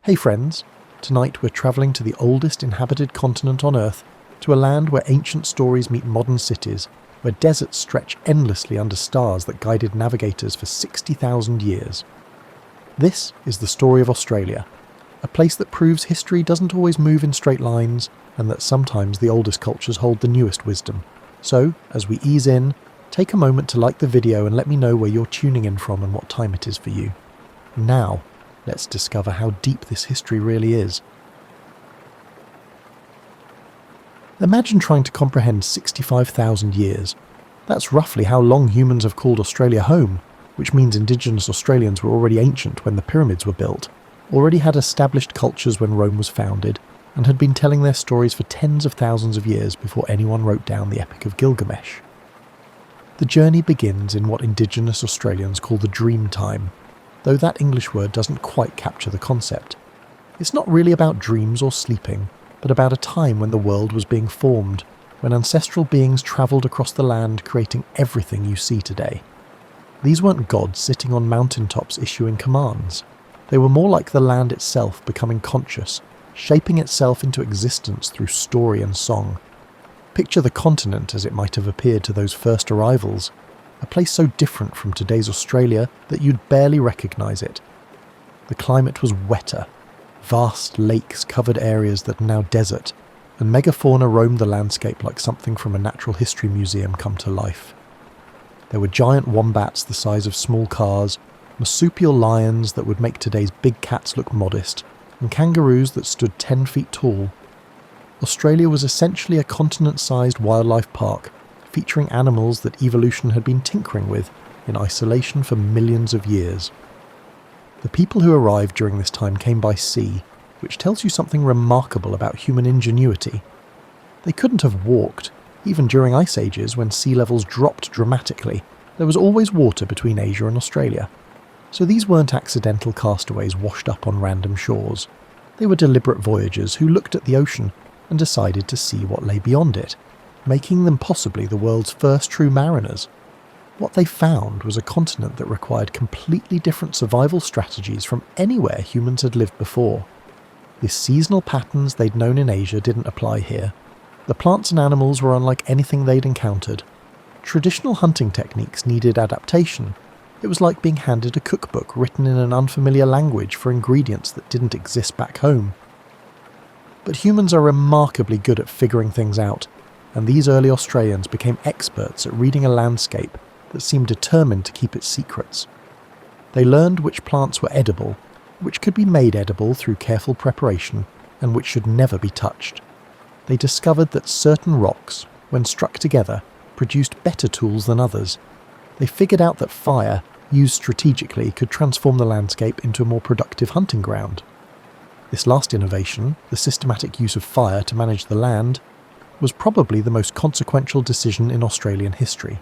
Hey friends, tonight we're travelling to the oldest inhabited continent on Earth, to a land where ancient stories meet modern cities, where deserts stretch endlessly under stars that guided navigators for 60,000 years. This is the story of Australia, a place that proves history doesn't always move in straight lines, and that sometimes the oldest cultures hold the newest wisdom. So, as we ease in, take a moment to like the video and let me know where you're tuning in from and what time it is for you. Now, let's discover how deep this history really is. Imagine trying to comprehend 65,000 years. That's roughly how long humans have called Australia home, which means Indigenous Australians were already ancient when the pyramids were built, already had established cultures when Rome was founded, and had been telling their stories for tens of thousands of years before anyone wrote down the Epic of Gilgamesh. The journey begins in what Indigenous Australians call the Dreamtime, though that English word doesn't quite capture the concept. It's not really about dreams or sleeping, but about a time when the world was being formed, when ancestral beings travelled across the land creating everything you see today. These weren't gods sitting on mountaintops issuing commands. They were more like the land itself becoming conscious, shaping itself into existence through story and song. Picture the continent as it might have appeared to those first arrivals, a place so different from today's Australia that you'd barely recognise it. The climate was wetter. Vast lakes covered areas that are now desert, and megafauna roamed the landscape like something from a natural history museum come to life. There were giant wombats the size of small cars, marsupial lions that would make today's big cats look modest, and kangaroos that stood 10 feet tall. Australia was essentially a continent-sized wildlife park, featuring animals that evolution had been tinkering with in isolation for millions of years. The people who arrived during this time came by sea, which tells you something remarkable about human ingenuity. They couldn't have walked. Even during ice ages, when sea levels dropped dramatically, there was always water between Asia and Australia. So these weren't accidental castaways washed up on random shores. They were deliberate voyagers who looked at the ocean and decided to see what lay beyond it, making them possibly the world's first true mariners. What they found was a continent that required completely different survival strategies from anywhere humans had lived before. The seasonal patterns they'd known in Asia didn't apply here. The plants and animals were unlike anything they'd encountered. Traditional hunting techniques needed adaptation. It was like being handed a cookbook written in an unfamiliar language for ingredients that didn't exist back home. But humans are remarkably good at figuring things out, and these early Australians became experts at reading a landscape that seemed determined to keep its secrets. They learned which plants were edible, which could be made edible through careful preparation, and which should never be touched. They discovered that certain rocks, when struck together, produced better tools than others. They figured out that fire, used strategically, could transform the landscape into a more productive hunting ground. This last innovation, the systematic use of fire to manage the land, was probably the most consequential decision in Australian history.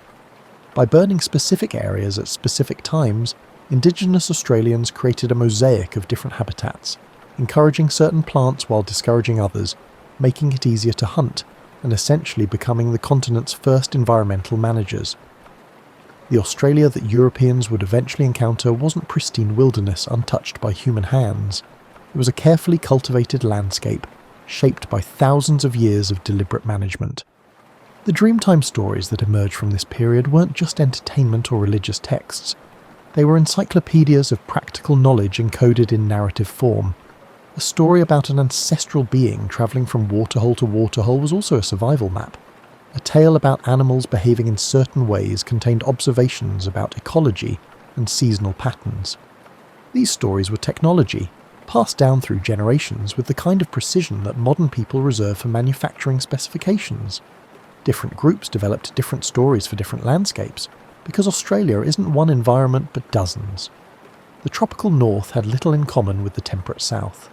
By burning specific areas at specific times, Indigenous Australians created a mosaic of different habitats, encouraging certain plants while discouraging others, making it easier to hunt, and essentially becoming the continent's first environmental managers. The Australia that Europeans would eventually encounter wasn't pristine wilderness untouched by human hands. It was a carefully cultivated landscape, shaped by thousands of years of deliberate management. The Dreamtime stories that emerged from this period weren't just entertainment or religious texts. They were encyclopedias of practical knowledge encoded in narrative form. A story about an ancestral being travelling from waterhole to waterhole was also a survival map. A tale about animals behaving in certain ways contained observations about ecology and seasonal patterns. These stories were technology, passed down through generations with the kind of precision that modern people reserve for manufacturing specifications. Different groups developed different stories for different landscapes, because Australia isn't one environment but dozens. The tropical north had little in common with the temperate south.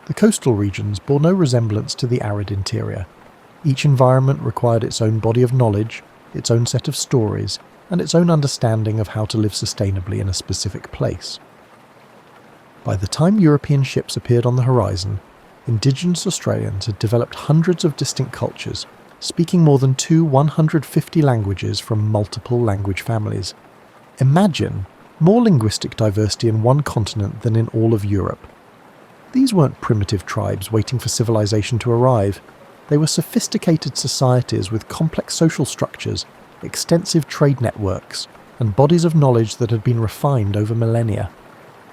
The coastal regions bore no resemblance to the arid interior. Each environment required its own body of knowledge, its own set of stories, and its own understanding of how to live sustainably in a specific place. By the time European ships appeared on the horizon, Indigenous Australians had developed hundreds of distinct cultures, speaking more than 150 languages from multiple language families. Imagine more linguistic diversity in one continent than in all of Europe. These weren't primitive tribes waiting for civilization to arrive. They were sophisticated societies with complex social structures, extensive trade networks, and bodies of knowledge that had been refined over millennia.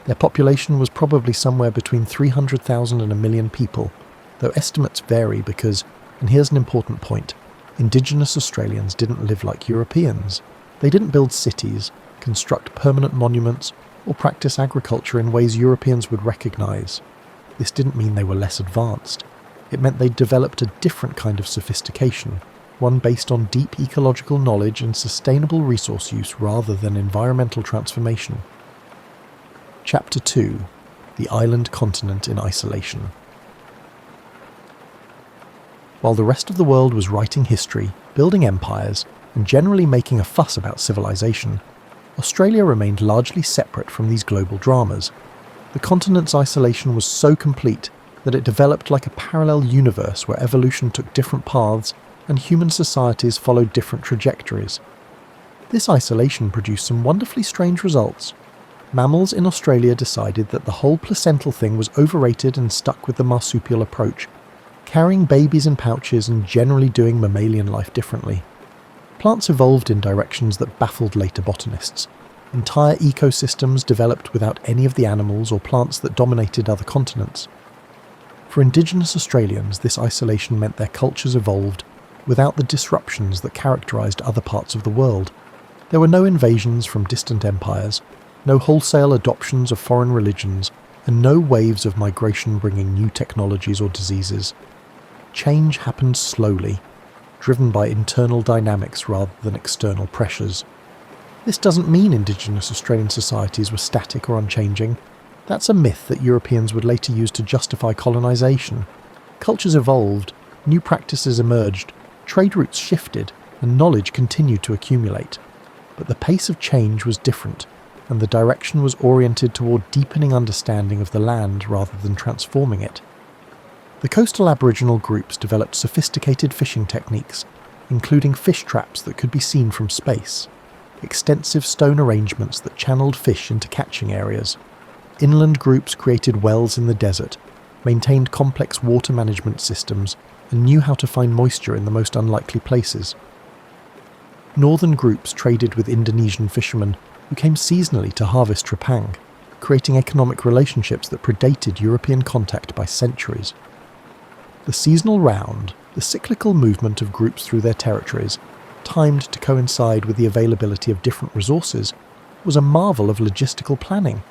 Their population was probably somewhere between 300,000 and 1 million people, though estimates vary because, and here's an important point, Indigenous Australians didn't live like Europeans. They didn't build cities, construct permanent monuments, or practice agriculture in ways Europeans would recognise. This didn't mean they were less advanced. It meant they'd developed a different kind of sophistication, one based on deep ecological knowledge and sustainable resource use rather than environmental transformation. Chapter 2: The Island Continent in Isolation. While the rest of the world was writing history, building empires, and generally making a fuss about civilization, Australia remained largely separate from these global dramas. The continent's isolation was so complete that it developed like a parallel universe where evolution took different paths and human societies followed different trajectories. This isolation produced some wonderfully strange results. Mammals in Australia decided that the whole placental thing was overrated and stuck with the marsupial approach, carrying babies in pouches and generally doing mammalian life differently. Plants evolved in directions that baffled later botanists. Entire ecosystems developed without any of the animals or plants that dominated other continents. For Indigenous Australians, this isolation meant their cultures evolved without the disruptions that characterised other parts of the world. There were no invasions from distant empires, no wholesale adoptions of foreign religions, and no waves of migration bringing new technologies or diseases. Change happened slowly, driven by internal dynamics rather than external pressures. This doesn't mean Indigenous Australian societies were static or unchanging. That's a myth that Europeans would later use to justify colonisation. Cultures evolved, new practices emerged, trade routes shifted, and knowledge continued to accumulate. But the pace of change was different, and the direction was oriented toward deepening understanding of the land rather than transforming it. The coastal Aboriginal groups developed sophisticated fishing techniques, including fish traps that could be seen from space, extensive stone arrangements that channeled fish into catching areas. Inland groups created wells in the desert, maintained complex water management systems, and knew how to find moisture in the most unlikely places. Northern groups traded with Indonesian fishermen who came seasonally to harvest trepang, creating economic relationships that predated European contact by centuries. The seasonal round, the cyclical movement of groups through their territories, timed to coincide with the availability of different resources, was a marvel of logistical planning.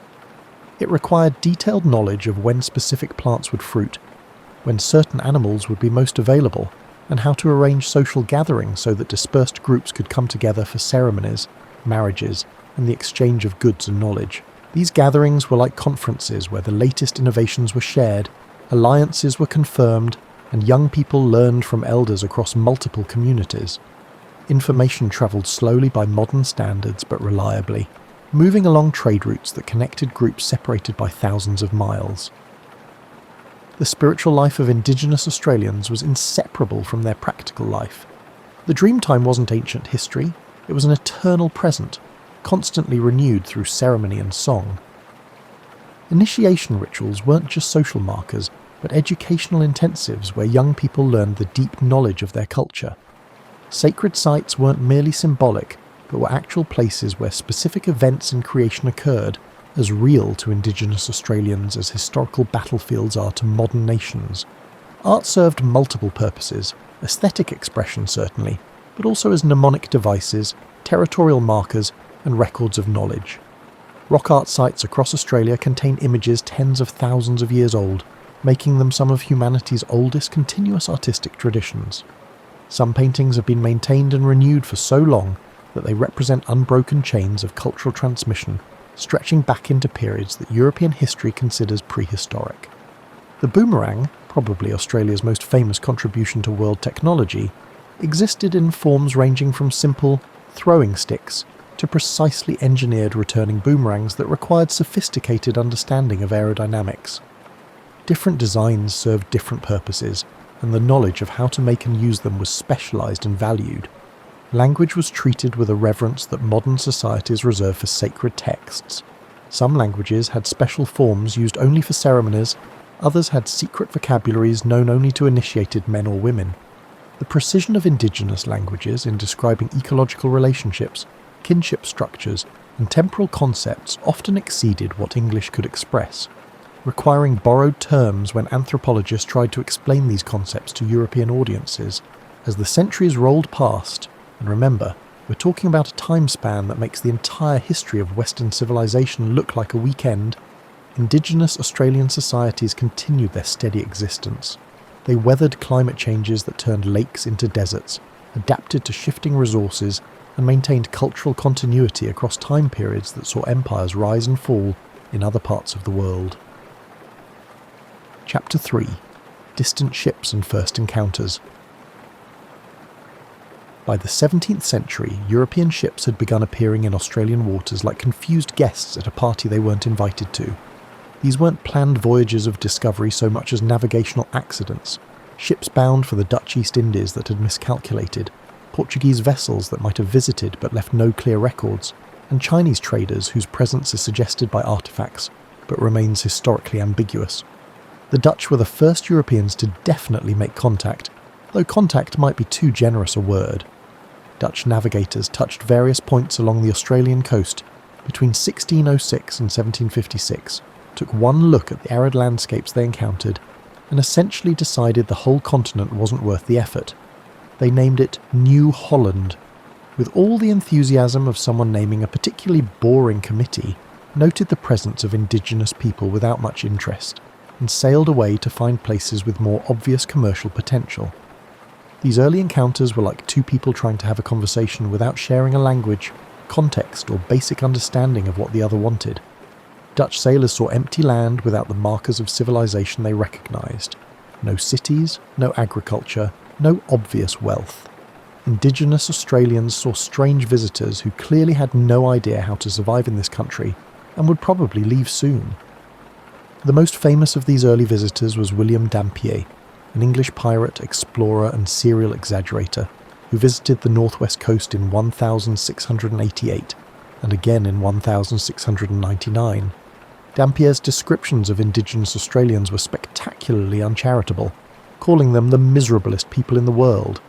It required detailed knowledge of when specific plants would fruit, when certain animals would be most available, and how to arrange social gatherings so that dispersed groups could come together for ceremonies, marriages, and the exchange of goods and knowledge. These gatherings were like conferences where the latest innovations were shared, alliances were confirmed, and young people learned from elders across multiple communities. Information travelled slowly by modern standards but reliably, moving along trade routes that connected groups separated by thousands of miles. The spiritual life of Indigenous Australians was inseparable from their practical life. The Dreamtime wasn't ancient history, it was an eternal present, constantly renewed through ceremony and song. Initiation rituals weren't just social markers, but educational intensives where young people learned the deep knowledge of their culture. Sacred sites weren't merely symbolic, but were actual places where specific events in creation occurred, as real to Indigenous Australians as historical battlefields are to modern nations. Art served multiple purposes, aesthetic expression certainly, but also as mnemonic devices, territorial markers, and records of knowledge. Rock art sites across Australia contain images tens of thousands of years old, making them some of humanity's oldest continuous artistic traditions. Some paintings have been maintained and renewed for so long that they represent unbroken chains of cultural transmission, stretching back into periods that European history considers prehistoric. The boomerang, probably Australia's most famous contribution to world technology, existed in forms ranging from simple throwing sticks to precisely engineered returning boomerangs that required sophisticated understanding of aerodynamics. Different designs served different purposes, and the knowledge of how to make and use them was specialised and valued. Language was treated with a reverence that modern societies reserve for sacred texts. Some languages had special forms used only for ceremonies, Others had secret vocabularies known only to initiated men or women. The precision of indigenous languages in describing ecological relationships, kinship structures, and temporal concepts often exceeded what English could express, requiring borrowed terms when anthropologists tried to explain these concepts to European audiences. As the centuries rolled past, and remember, we're talking about a time span that makes the entire history of Western civilization look like a weekend, indigenous Australian societies continued their steady existence. They weathered climate changes that turned lakes into deserts, adapted to shifting resources, and maintained cultural continuity across time periods that saw empires rise and fall in other parts of the world. Chapter 3. Distant Ships and First Encounters. By the 17th century, European ships had begun appearing in Australian waters like confused guests at a party they weren't invited to. These weren't planned voyages of discovery so much as navigational accidents, ships bound for the Dutch East Indies that had miscalculated, Portuguese vessels that might have visited but left no clear records, and Chinese traders whose presence is suggested by artefacts but remains historically ambiguous. The Dutch were the first Europeans to definitely make contact, though contact might be too generous a word. Dutch navigators touched various points along the Australian coast between 1606 and 1756, took one look at the arid landscapes they encountered, and essentially decided the whole continent wasn't worth the effort. They named it New Holland, with all the enthusiasm of someone naming a particularly boring committee, noted the presence of indigenous people without much interest, and sailed away to find places with more obvious commercial potential. These early encounters were like two people trying to have a conversation without sharing a language, context, or basic understanding of what the other wanted. Dutch sailors saw empty land without the markers of civilization they recognised. No cities, no agriculture, no obvious wealth. Indigenous Australians saw strange visitors who clearly had no idea how to survive in this country and would probably leave soon. The most famous of these early visitors was William Dampier, an English pirate, explorer and serial exaggerator, who visited the northwest coast in 1688 and again in 1699. Dampier's descriptions of indigenous Australians were spectacularly uncharitable, calling them the miserablest people in the world.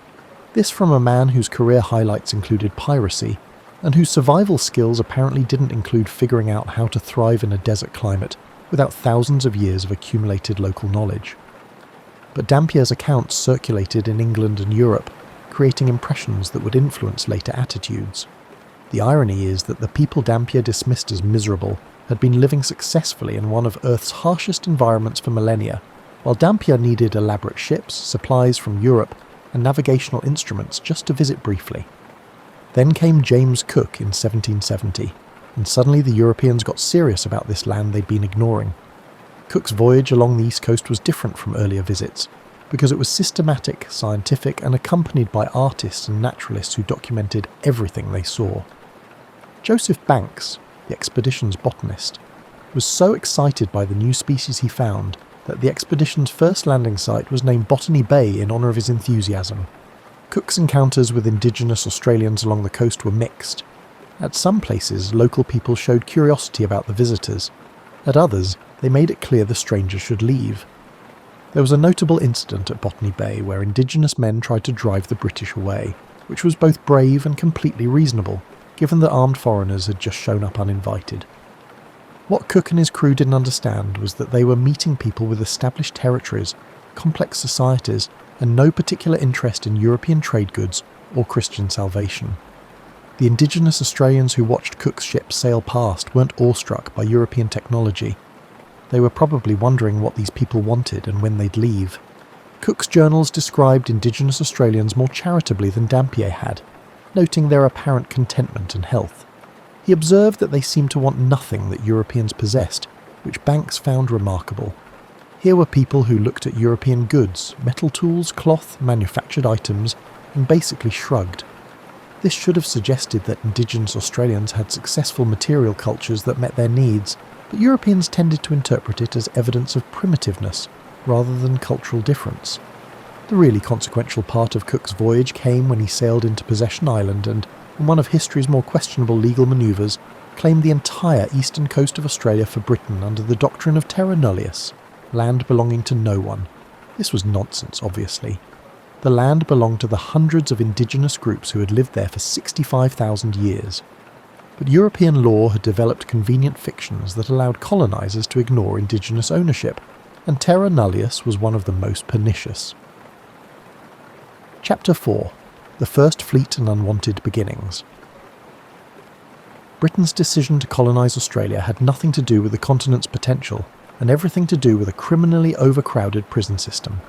This from a man whose career highlights included piracy, and whose survival skills apparently didn't include figuring out how to thrive in a desert climate without thousands of years of accumulated local knowledge. But Dampier's accounts circulated in England and Europe, creating impressions that would influence later attitudes. The irony is that the people Dampier dismissed as miserable had been living successfully in one of Earth's harshest environments for millennia, while Dampier needed elaborate ships, supplies from Europe, and navigational instruments just to visit briefly. Then came James Cook in 1770, and suddenly the Europeans got serious about this land they'd been ignoring. Cook's voyage along the east coast was different from earlier visits, because it was systematic, scientific, and accompanied by artists and naturalists who documented everything they saw. Joseph Banks, the expedition's botanist, was so excited by the new species he found that the expedition's first landing site was named Botany Bay in honour of his enthusiasm. Cook's encounters with indigenous Australians along the coast were mixed. At some places, local people showed curiosity about the visitors. At others, they made it clear the strangers should leave. There was a notable incident at Botany Bay where indigenous men tried to drive the British away, which was both brave and completely reasonable, given that armed foreigners had just shown up uninvited. What Cook and his crew didn't understand was that they were meeting people with established territories, complex societies, and no particular interest in European trade goods or Christian salvation. The indigenous Australians who watched Cook's ship sail past weren't awestruck by European technology. They were probably wondering what these people wanted and when they'd leave. Cook's journals described indigenous Australians more charitably than Dampier had, noting their apparent contentment and health. He observed that they seemed to want nothing that Europeans possessed, which Banks found remarkable. Here were people who looked at European goods, metal tools, cloth, manufactured items, and basically shrugged. This should have suggested that indigenous Australians had successful material cultures that met their needs, but Europeans tended to interpret it as evidence of primitiveness, rather than cultural difference. The really consequential part of Cook's voyage came when he sailed into Possession Island and, in one of history's more questionable legal manoeuvres, claimed the entire eastern coast of Australia for Britain under the doctrine of terra nullius. land belonging to no one. This was nonsense, obviously. The land belonged to the hundreds of indigenous groups who had lived there for 65,000 years. But European law had developed convenient fictions that allowed colonizers to ignore indigenous ownership, and terra nullius was one of the most pernicious. Chapter 4. The First Fleet and Unwanted Beginnings. Britain's decision to colonise Australia had nothing to do with the continent's potential, and everything to do with a criminally overcrowded prison system.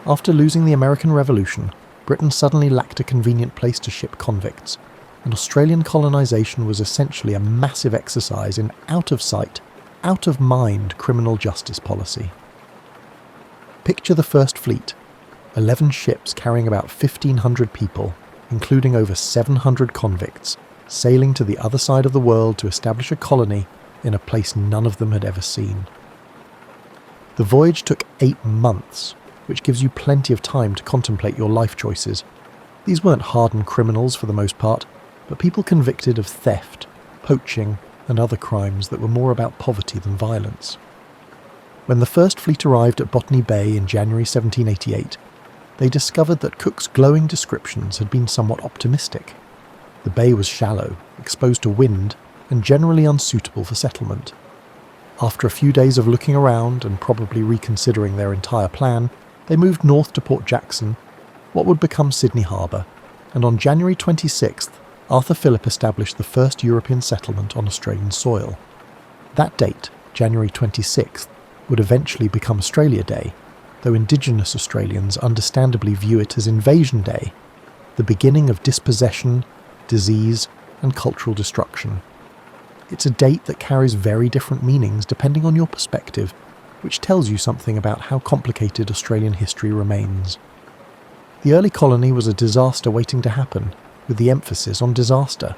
After losing the American Revolution, Britain suddenly lacked a convenient place to ship convicts, and Australian colonisation was essentially a massive exercise in out-of-sight, out-of-mind criminal justice policy. Picture the First Fleet, 11 ships carrying about 1,500 people, including over 700 convicts, sailing to the other side of the world to establish a colony in a place none of them had ever seen. The voyage took 8 months, which gives you plenty of time to contemplate your life choices. These weren't hardened criminals for the most part, but people convicted of theft, poaching, and other crimes that were more about poverty than violence. When the First Fleet arrived at Botany Bay in January 1788, they discovered that Cook's glowing descriptions had been somewhat optimistic. The bay was shallow, exposed to wind, and generally unsuitable for settlement. After a few days of looking around and probably reconsidering their entire plan, they moved north to Port Jackson, what would become Sydney Harbour, and on January 26th, Arthur Phillip established the first European settlement on Australian soil. That date, January 26th, would eventually become Australia Day, though Indigenous Australians understandably view it as Invasion Day, the beginning of dispossession, disease, and cultural destruction. It's a date that carries very different meanings depending on your perspective, which tells you something about how complicated Australian history remains. The early colony was a disaster waiting to happen, with the emphasis on disaster.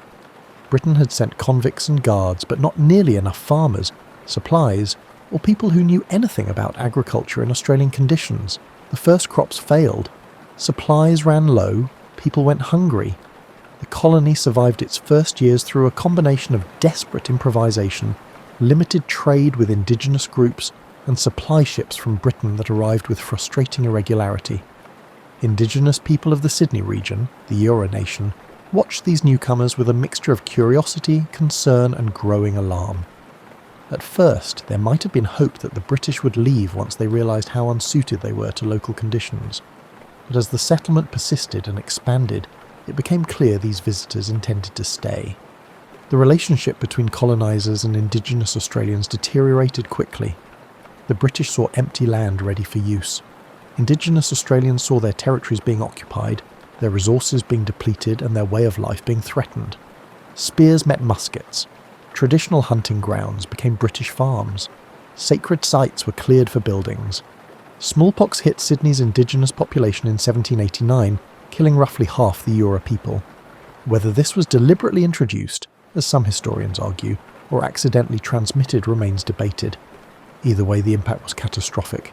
Britain had sent convicts and guards, but not nearly enough farmers, supplies, or people who knew anything about agriculture in Australian conditions. The first crops failed. Supplies ran low, people went hungry. The colony survived its first years through a combination of desperate improvisation, limited trade with indigenous groups, and supply ships from Britain that arrived with frustrating irregularity. Indigenous people of the Sydney region, the Eora Nation, watched these newcomers with a mixture of curiosity, concern, and growing alarm. At first, there might have been hope that the British would leave once they realised how unsuited they were to local conditions. But as the settlement persisted and expanded, it became clear these visitors intended to stay. The relationship between colonisers and Indigenous Australians deteriorated quickly. The British saw empty land ready for use. Indigenous Australians saw their territories being occupied, their resources being depleted, and their way of life being threatened. Spears met muskets. Traditional hunting grounds became British farms. Sacred sites were cleared for buildings. Smallpox hit Sydney's Indigenous population in 1789, killing roughly half the Eora people. Whether this was deliberately introduced, as some historians argue, or accidentally transmitted remains debated. Either way, the impact was catastrophic.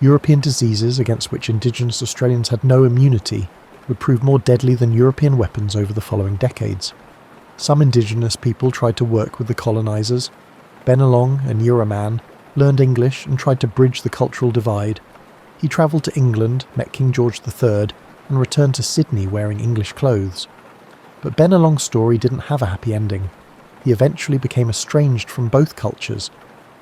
European diseases against which Indigenous Australians had no immunity would prove more deadly than European weapons over the following decades. Some Indigenous people tried to work with the colonisers. Bennelong, a Eora man, learned English and tried to bridge the cultural divide. He travelled to England, met King George III, and returned to Sydney wearing English clothes. But Bennelong's story didn't have a happy ending. He eventually became estranged from both cultures,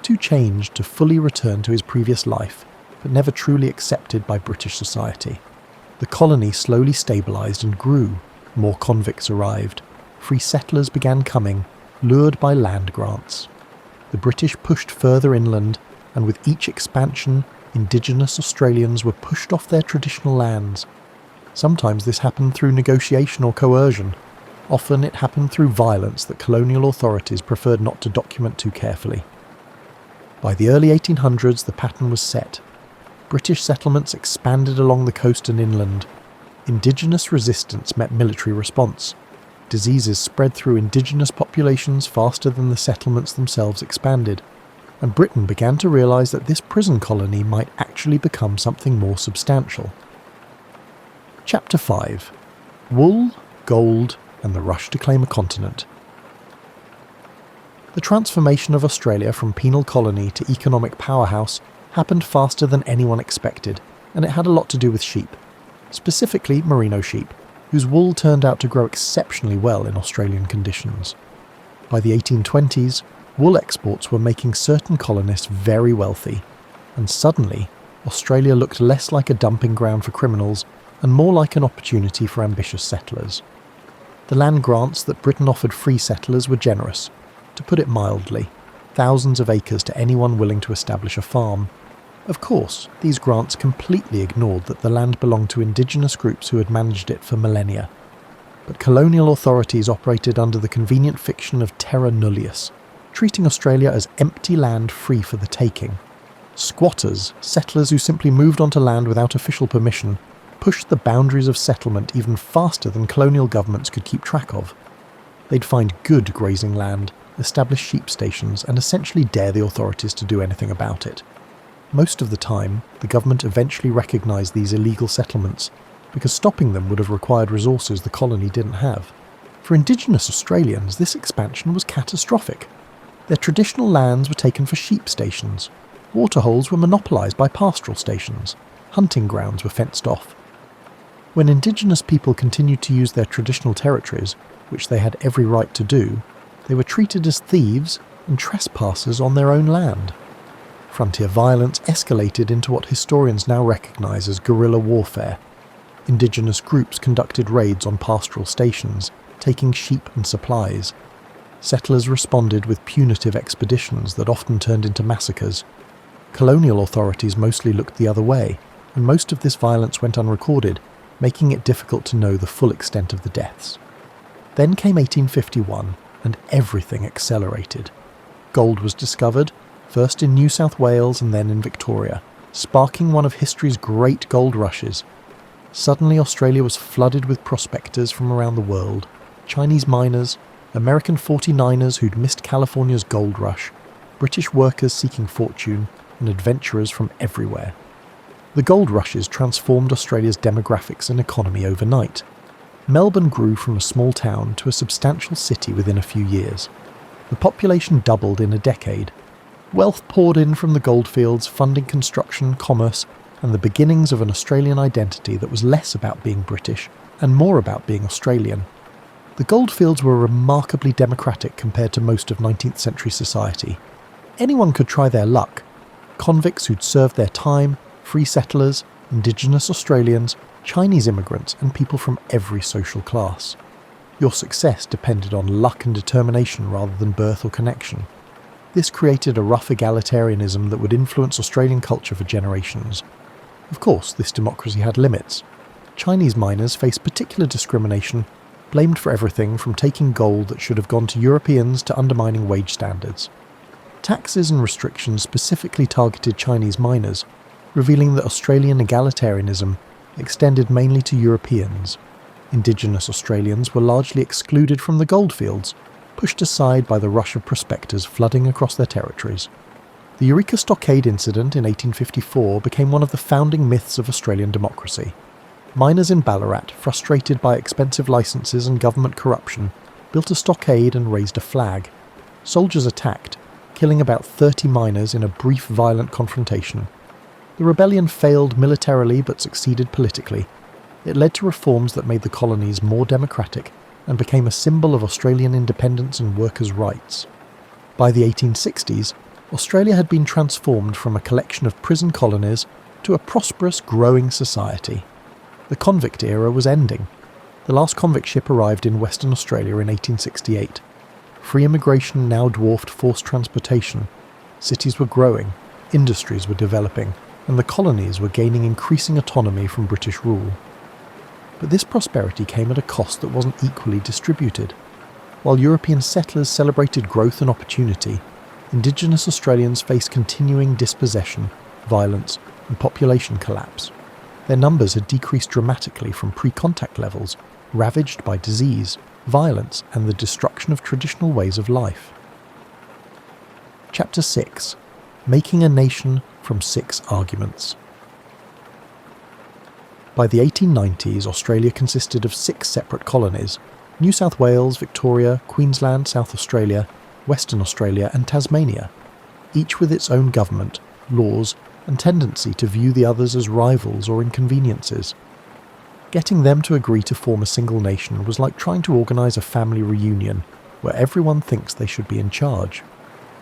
too changed to fully return to his previous life, but never truly accepted by British society. The colony slowly stabilised and grew. More convicts arrived. Free settlers began coming, lured by land grants. The British pushed further inland, and with each expansion, Indigenous Australians were pushed off their traditional lands. Sometimes this happened through negotiation or coercion. Often it happened through violence that colonial authorities preferred not to document too carefully. By the early 1800s, the pattern was set. British settlements expanded along the coast and inland. Indigenous resistance met military response. Diseases spread through indigenous populations faster than the settlements themselves expanded, and Britain began to realise that this prison colony might actually become something more substantial. Chapter 5. Wool, Gold, and the Rush to Claim a Continent. The transformation of Australia from penal colony to economic powerhouse happened faster than anyone expected, and it had a lot to do with sheep, specifically merino sheep, whose wool turned out to grow exceptionally well in Australian conditions. By the 1820s, wool exports were making certain colonists very wealthy, and suddenly, Australia looked less like a dumping ground for criminals and more like an opportunity for ambitious settlers. The land grants that Britain offered free settlers were generous, to put it mildly, thousands of acres to anyone willing to establish a farm. Of course, these grants completely ignored that the land belonged to indigenous groups who had managed it for millennia. But colonial authorities operated under the convenient fiction of terra nullius, treating Australia as empty land free for the taking. Squatters, settlers who simply moved onto land without official permission, pushed the boundaries of settlement even faster than colonial governments could keep track of. They'd find good grazing land, establish sheep stations, and essentially dare the authorities to do anything about it. Most of the time, the government eventually recognised these illegal settlements, because stopping them would have required resources the colony didn't have. For Indigenous Australians, this expansion was catastrophic. Their traditional lands were taken for sheep stations, waterholes were monopolised by pastoral stations, hunting grounds were fenced off. When Indigenous people continued to use their traditional territories, which they had every right to do, they were treated as thieves and trespassers on their own land. Frontier violence escalated into what historians now recognise as guerrilla warfare. Indigenous groups conducted raids on pastoral stations, taking sheep and supplies. Settlers responded with punitive expeditions that often turned into massacres. Colonial authorities mostly looked the other way, and most of this violence went unrecorded, making it difficult to know the full extent of the deaths. Then came 1851, and everything accelerated. Gold was discovered, first in New South Wales and then in Victoria, sparking one of history's great gold rushes. Suddenly Australia was flooded with prospectors from around the world, Chinese miners, American 49ers who'd missed California's gold rush, British workers seeking fortune, and adventurers from everywhere. The gold rushes transformed Australia's demographics and economy overnight. Melbourne grew from a small town to a substantial city within a few years. The population doubled in a decade. Wealth poured in from the goldfields, funding construction, commerce, and the beginnings of an Australian identity that was less about being British and more about being Australian. The goldfields were remarkably democratic compared to most of 19th century society. Anyone could try their luck. Convicts who'd served their time, free settlers, Indigenous Australians, Chinese immigrants, and people from every social class. Your success depended on luck and determination rather than birth or connection. This created a rough egalitarianism that would influence Australian culture for generations. Of course, this democracy had limits. Chinese miners faced particular discrimination, blamed for everything from taking gold that should have gone to Europeans to undermining wage standards. Taxes and restrictions specifically targeted Chinese miners, revealing that Australian egalitarianism extended mainly to Europeans. Indigenous Australians were largely excluded from the goldfields, pushed aside by the rush of prospectors flooding across their territories. The Eureka Stockade incident in 1854 became one of the founding myths of Australian democracy. Miners in Ballarat, frustrated by expensive licences and government corruption, built a stockade and raised a flag. Soldiers attacked, killing about 30 miners in a brief violent confrontation. The rebellion failed militarily but succeeded politically. It led to reforms that made the colonies more democratic and became a symbol of Australian independence and workers' rights. By the 1860s, Australia had been transformed from a collection of prison colonies to a prosperous, growing society. The convict era was ending. The last convict ship arrived in Western Australia in 1868. Free immigration now dwarfed forced transportation. Cities were growing, industries were developing, and the colonies were gaining increasing autonomy from British rule. But this prosperity came at a cost that wasn't equally distributed. While European settlers celebrated growth and opportunity, Indigenous Australians faced continuing dispossession, violence, and population collapse. Their numbers had decreased dramatically from pre-contact levels, ravaged by disease, violence, and the destruction of traditional ways of life. Chapter 6. Making a Nation from 6 Arguments. By the 1890s, Australia consisted of 6 separate colonies: New South Wales, Victoria, Queensland, South Australia, Western Australia, and Tasmania, each with its own government, laws, and tendency to view the others as rivals or inconveniences. Getting them to agree to form a single nation was like trying to organise a family reunion where everyone thinks they should be in charge.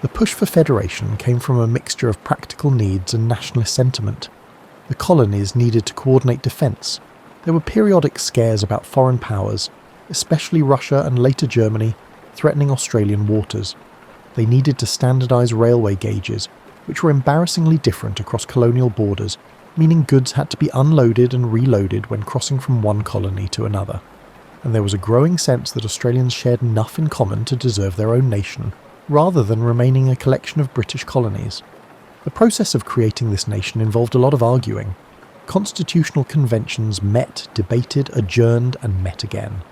The push for federation came from a mixture of practical needs and nationalist sentiment. The colonies needed to coordinate defence. There were periodic scares about foreign powers, especially Russia and later Germany, threatening Australian waters. They needed to standardise railway gauges, which were embarrassingly different across colonial borders, meaning goods had to be unloaded and reloaded when crossing from one colony to another. And there was a growing sense that Australians shared enough in common to deserve their own nation, rather than remaining a collection of British colonies. The process of creating this nation involved a lot of arguing. Constitutional conventions met, debated, adjourned, and met again.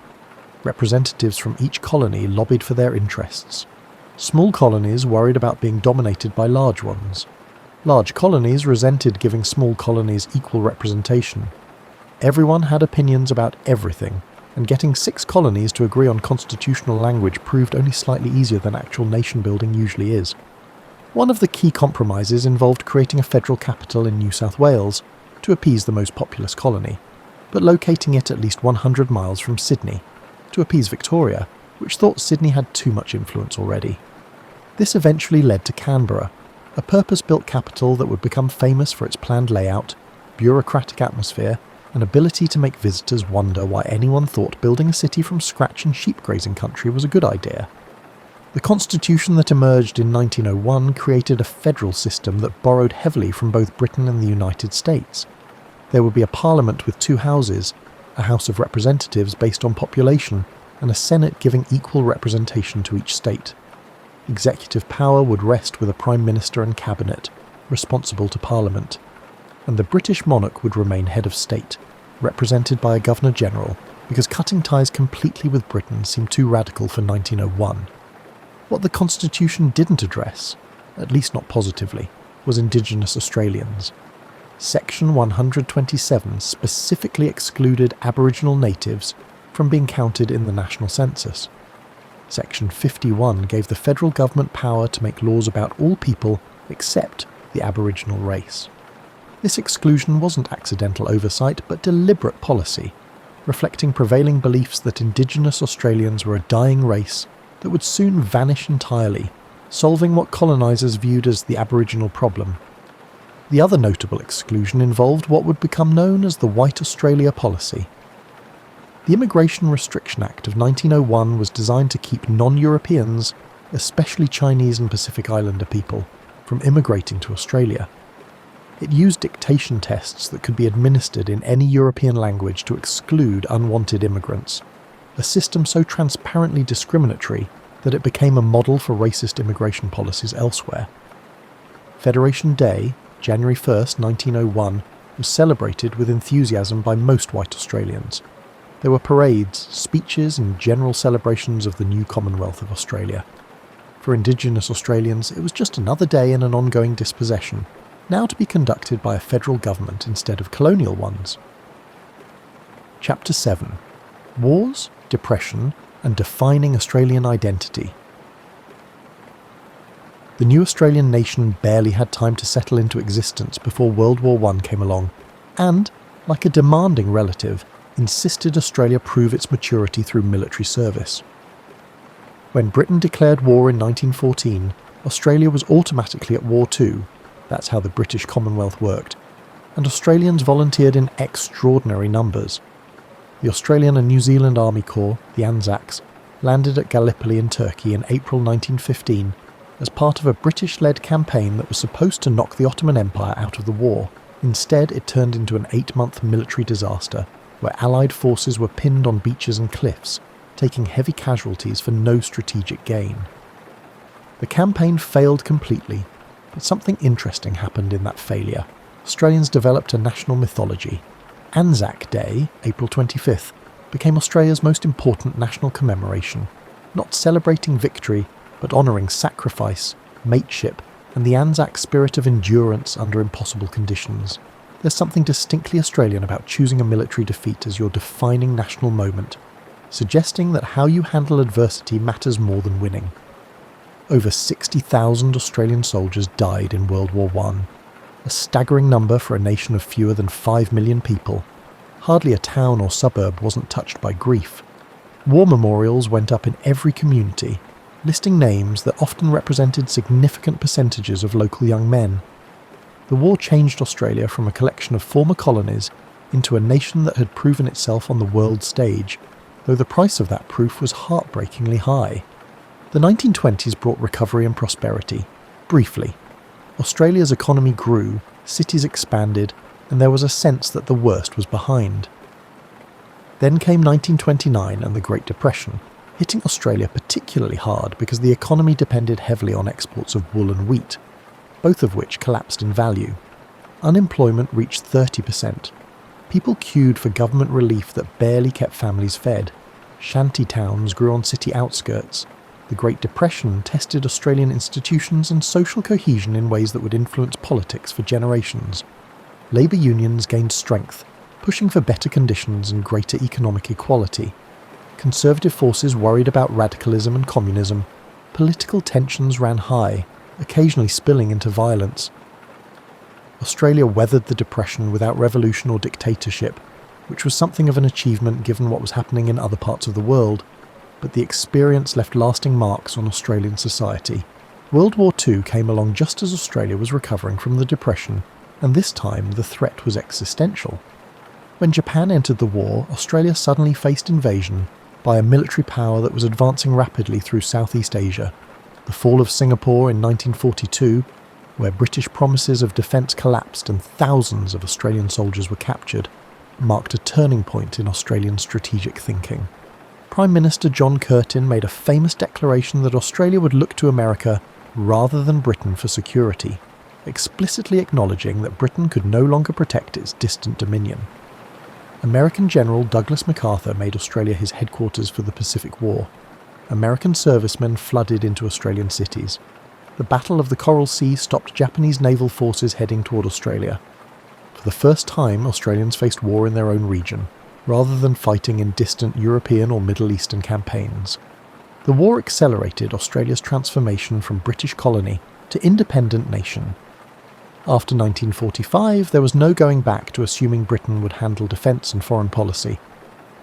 Representatives from each colony lobbied for their interests. Small colonies worried about being dominated by large ones. Large colonies resented giving small colonies equal representation. Everyone had opinions about everything, and getting 6 colonies to agree on constitutional language proved only slightly easier than actual nation-building usually is. One of the key compromises involved creating a federal capital in New South Wales to appease the most populous colony, but locating it at least 100 miles from Sydney, to appease Victoria, which thought Sydney had too much influence already. This eventually led to Canberra, a purpose-built capital that would become famous for its planned layout, bureaucratic atmosphere, and ability to make visitors wonder why anyone thought building a city from scratch in sheep-grazing country was a good idea. The constitution that emerged in 1901 created a federal system that borrowed heavily from both Britain and the United States. There would be a parliament with 2 houses, a House of Representatives based on population, and a Senate giving equal representation to each state. Executive power would rest with a Prime Minister and Cabinet, responsible to Parliament, and the British monarch would remain head of state, represented by a Governor-General, because cutting ties completely with Britain seemed too radical for 1901. What the Constitution didn't address, at least not positively, was Indigenous Australians. Section 127 specifically excluded Aboriginal natives from being counted in the national census. Section 51 gave the federal government power to make laws about all people except the Aboriginal race. This exclusion wasn't accidental oversight, but deliberate policy, reflecting prevailing beliefs that Indigenous Australians were a dying race that would soon vanish entirely, solving what colonisers viewed as the Aboriginal problem. The other notable exclusion involved what would become known as the White Australia policy. The Immigration Restriction Act of 1901 was designed to keep non-Europeans, especially Chinese and Pacific Islander people, from immigrating to Australia. It used dictation tests that could be administered in any European language to exclude unwanted immigrants, a system so transparently discriminatory that it became a model for racist immigration policies elsewhere. Federation Day, January 1st, 1901, was celebrated with enthusiasm by most white Australians. There were parades, speeches and general celebrations of the new Commonwealth of Australia. For Indigenous Australians, it was just another day in an ongoing dispossession, now to be conducted by a federal government instead of colonial ones. Chapter 7. Wars, Depression, and Defining Australian Identity. The new Australian nation barely had time to settle into existence before World War I came along, and, like a demanding relative, insisted Australia prove its maturity through military service. When Britain declared war in 1914, Australia was automatically at war too. That's how the British Commonwealth worked, and Australians volunteered in extraordinary numbers. The Australian and New Zealand Army Corps, the Anzacs, landed at Gallipoli in Turkey in April 1915 as part of a British-led campaign that was supposed to knock the Ottoman Empire out of the war. Instead, it turned into an 8-month military disaster, where Allied forces were pinned on beaches and cliffs, taking heavy casualties for no strategic gain. The campaign failed completely, but something interesting happened in that failure. Australians developed a national mythology. Anzac Day, April 25th, became Australia's most important national commemoration, not celebrating victory, but honouring sacrifice, mateship, and the Anzac spirit of endurance under impossible conditions. There's something distinctly Australian about choosing a military defeat as your defining national moment, suggesting that how you handle adversity matters more than winning. Over 60,000 Australian soldiers died in World War I. a staggering number for a nation of fewer than 5 million people. Hardly a town or suburb wasn't touched by grief. War memorials went up in every community, listing names that often represented significant percentages of local young men. The war changed Australia from a collection of former colonies into a nation that had proven itself on the world stage, though the price of that proof was heartbreakingly high. The 1920s brought recovery and prosperity. Briefly, Australia's economy grew, cities expanded, and there was a sense that the worst was behind. Then came 1929 and the Great Depression, hitting Australia particularly hard because the economy depended heavily on exports of wool and wheat, both of which collapsed in value. Unemployment reached 30%. People queued for government relief that barely kept families fed. Shanty towns grew on city outskirts. The Great Depression tested Australian institutions and social cohesion in ways that would influence politics for generations. Labour unions gained strength, pushing for better conditions and greater economic equality. Conservative forces worried about radicalism and communism. Political tensions ran high, occasionally spilling into violence. Australia weathered the Depression without revolution or dictatorship, which was something of an achievement given what was happening in other parts of the world, but the experience left lasting marks on Australian society. World War II came along just as Australia was recovering from the Depression, and this time the threat was existential. When Japan entered the war, Australia suddenly faced invasion by a military power that was advancing rapidly through Southeast Asia. The fall of Singapore in 1942, where British promises of defence collapsed and thousands of Australian soldiers were captured, marked a turning point in Australian strategic thinking. Prime Minister John Curtin made a famous declaration that Australia would look to America rather than Britain for security, explicitly acknowledging that Britain could no longer protect its distant dominion. American General Douglas MacArthur made Australia his headquarters for the Pacific War. American servicemen flooded into Australian cities. The Battle of the Coral Sea stopped Japanese naval forces heading toward Australia. For the first time, Australians faced war in their own region, rather than fighting in distant European or Middle Eastern campaigns. The war accelerated Australia's transformation from British colony to independent nation. After 1945, there was no going back to assuming Britain would handle defence and foreign policy.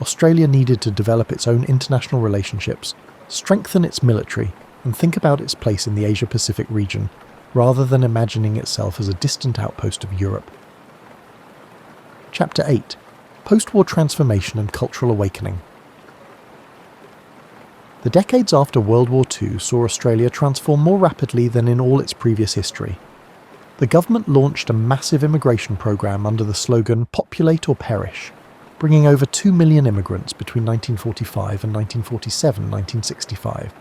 Australia needed to develop its own international relationships, strengthen its military, and think about its place in the Asia-Pacific region, rather than imagining itself as a distant outpost of Europe. Chapter 8. Post-war Transformation and Cultural Awakening. The decades after World War II saw Australia transform more rapidly than in all its previous history. The government launched a massive immigration program under the slogan "Populate or Perish," bringing over 2 million immigrants between 1945 and 1947-1965.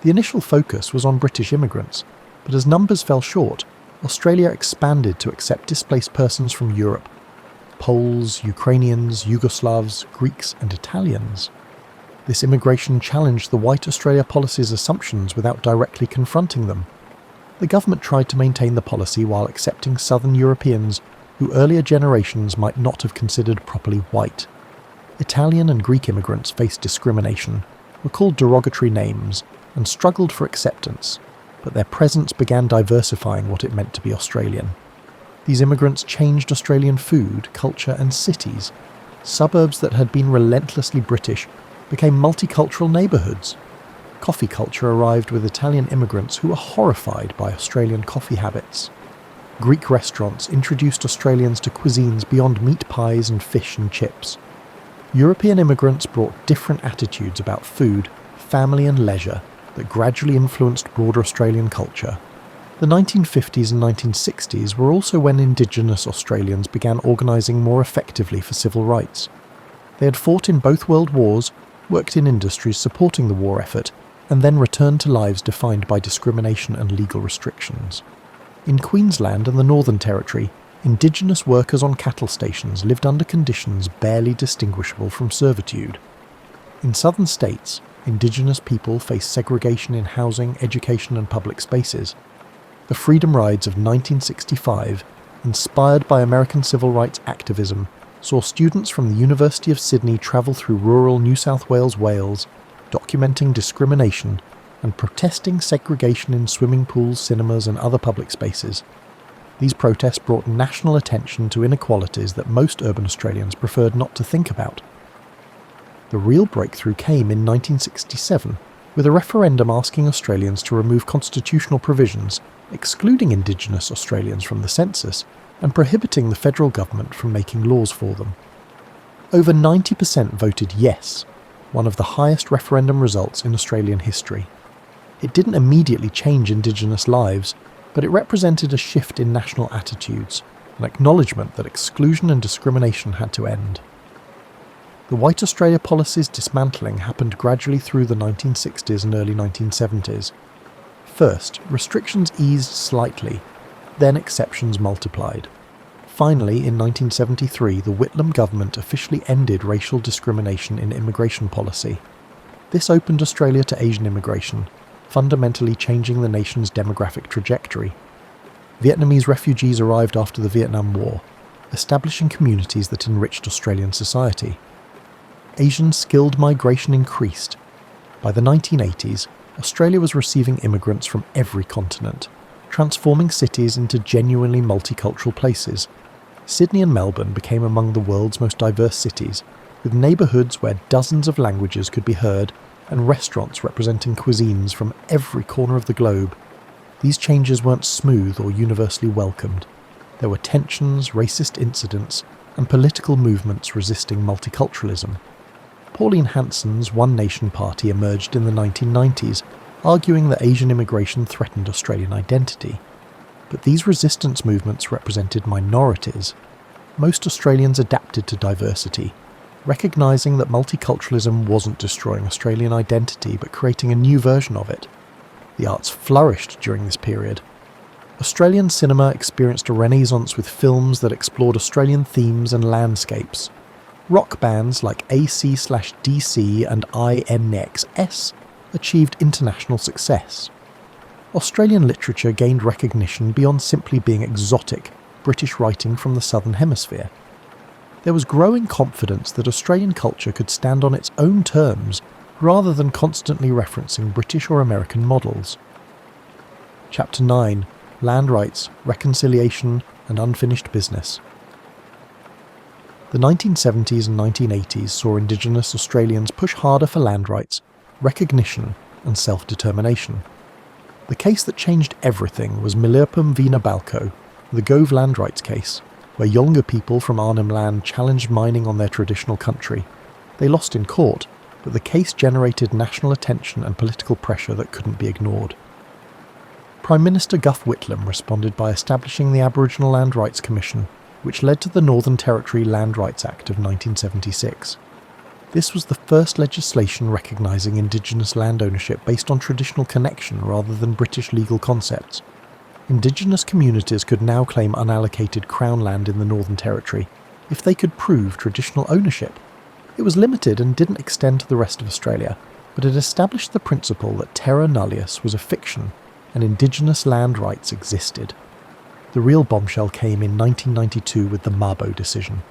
The initial focus was on British immigrants, but as numbers fell short, Australia expanded to accept displaced persons from Europe: Poles, Ukrainians, Yugoslavs, Greeks and Italians. This immigration challenged the White Australia policy's assumptions without directly confronting them. The government tried to maintain the policy while accepting Southern Europeans who earlier generations might not have considered properly white. Italian and Greek immigrants faced discrimination, were called derogatory names, and struggled for acceptance, but their presence began diversifying what it meant to be Australian. These immigrants changed Australian food, culture and cities. Suburbs that had been relentlessly British became multicultural neighbourhoods. Coffee culture arrived with Italian immigrants who were horrified by Australian coffee habits. Greek restaurants introduced Australians to cuisines beyond meat pies and fish and chips. European immigrants brought different attitudes about food, family and leisure that gradually influenced broader Australian culture. The 1950s and 1960s were also when Indigenous Australians began organising more effectively for civil rights. They had fought in both world wars, worked in industries supporting the war effort, and then returned to lives defined by discrimination and legal restrictions. In Queensland and the Northern Territory, Indigenous workers on cattle stations lived under conditions barely distinguishable from servitude. In southern states, Indigenous people faced segregation in housing, education and public spaces. The Freedom Rides of 1965, inspired by American civil rights activism, saw students from the University of Sydney travel through rural New South Wales, documenting discrimination and protesting segregation in swimming pools, cinemas and other public spaces. These protests brought national attention to inequalities that most urban Australians preferred not to think about. The real breakthrough came in 1967, with a referendum asking Australians to remove constitutional provisions excluding Indigenous Australians from the census and prohibiting the federal government from making laws for them. Over 90% voted yes, one of the highest referendum results in Australian history. It didn't immediately change Indigenous lives, but it represented a shift in national attitudes, an acknowledgement that exclusion and discrimination had to end. The White Australia policy's dismantling happened gradually through the 1960s and early 1970s. First, restrictions eased slightly, then exceptions multiplied. Finally, in 1973, the Whitlam government officially ended racial discrimination in immigration policy. This opened Australia to Asian immigration, fundamentally changing the nation's demographic trajectory. Vietnamese refugees arrived after the Vietnam War, establishing communities that enriched Australian society. Asian skilled migration increased. By the 1980s, Australia was receiving immigrants from every continent, transforming cities into genuinely multicultural places. Sydney and Melbourne became among the world's most diverse cities, with neighbourhoods where dozens of languages could be heard and restaurants representing cuisines from every corner of the globe. These changes weren't smooth or universally welcomed. There were tensions, racist incidents, and political movements resisting multiculturalism. Pauline Hanson's One Nation Party emerged in the 1990s, arguing that Asian immigration threatened Australian identity. But these resistance movements represented minorities. Most Australians adapted to diversity, recognising that multiculturalism wasn't destroying Australian identity but creating a new version of it. The arts flourished during this period. Australian cinema experienced a renaissance with films that explored Australian themes and landscapes. Rock bands like AC/DC and INXS achieved international success. Australian literature gained recognition beyond simply being exotic British writing from the Southern Hemisphere. There was growing confidence that Australian culture could stand on its own terms rather than constantly referencing British or American models. Chapter 9: Land Rights, Reconciliation and Unfinished Business. The 1970s and 1980s saw Indigenous Australians push harder for land rights, recognition and self-determination. The case that changed everything was Milirpum v Nabalco, the Gove land rights case, where Yolngu people from Arnhem Land challenged mining on their traditional country. They lost in court, but the case generated national attention and political pressure that couldn't be ignored. Prime Minister Gough Whitlam responded by establishing the Aboriginal Land Rights Commission, which led to the Northern Territory Land Rights Act of 1976. This was the first legislation recognising Indigenous land ownership based on traditional connection rather than British legal concepts. Indigenous communities could now claim unallocated Crown land in the Northern Territory if they could prove traditional ownership. It was limited and didn't extend to the rest of Australia, but it established the principle that terra nullius was a fiction and Indigenous land rights existed. The real bombshell came in 1992 with the Mabo decision.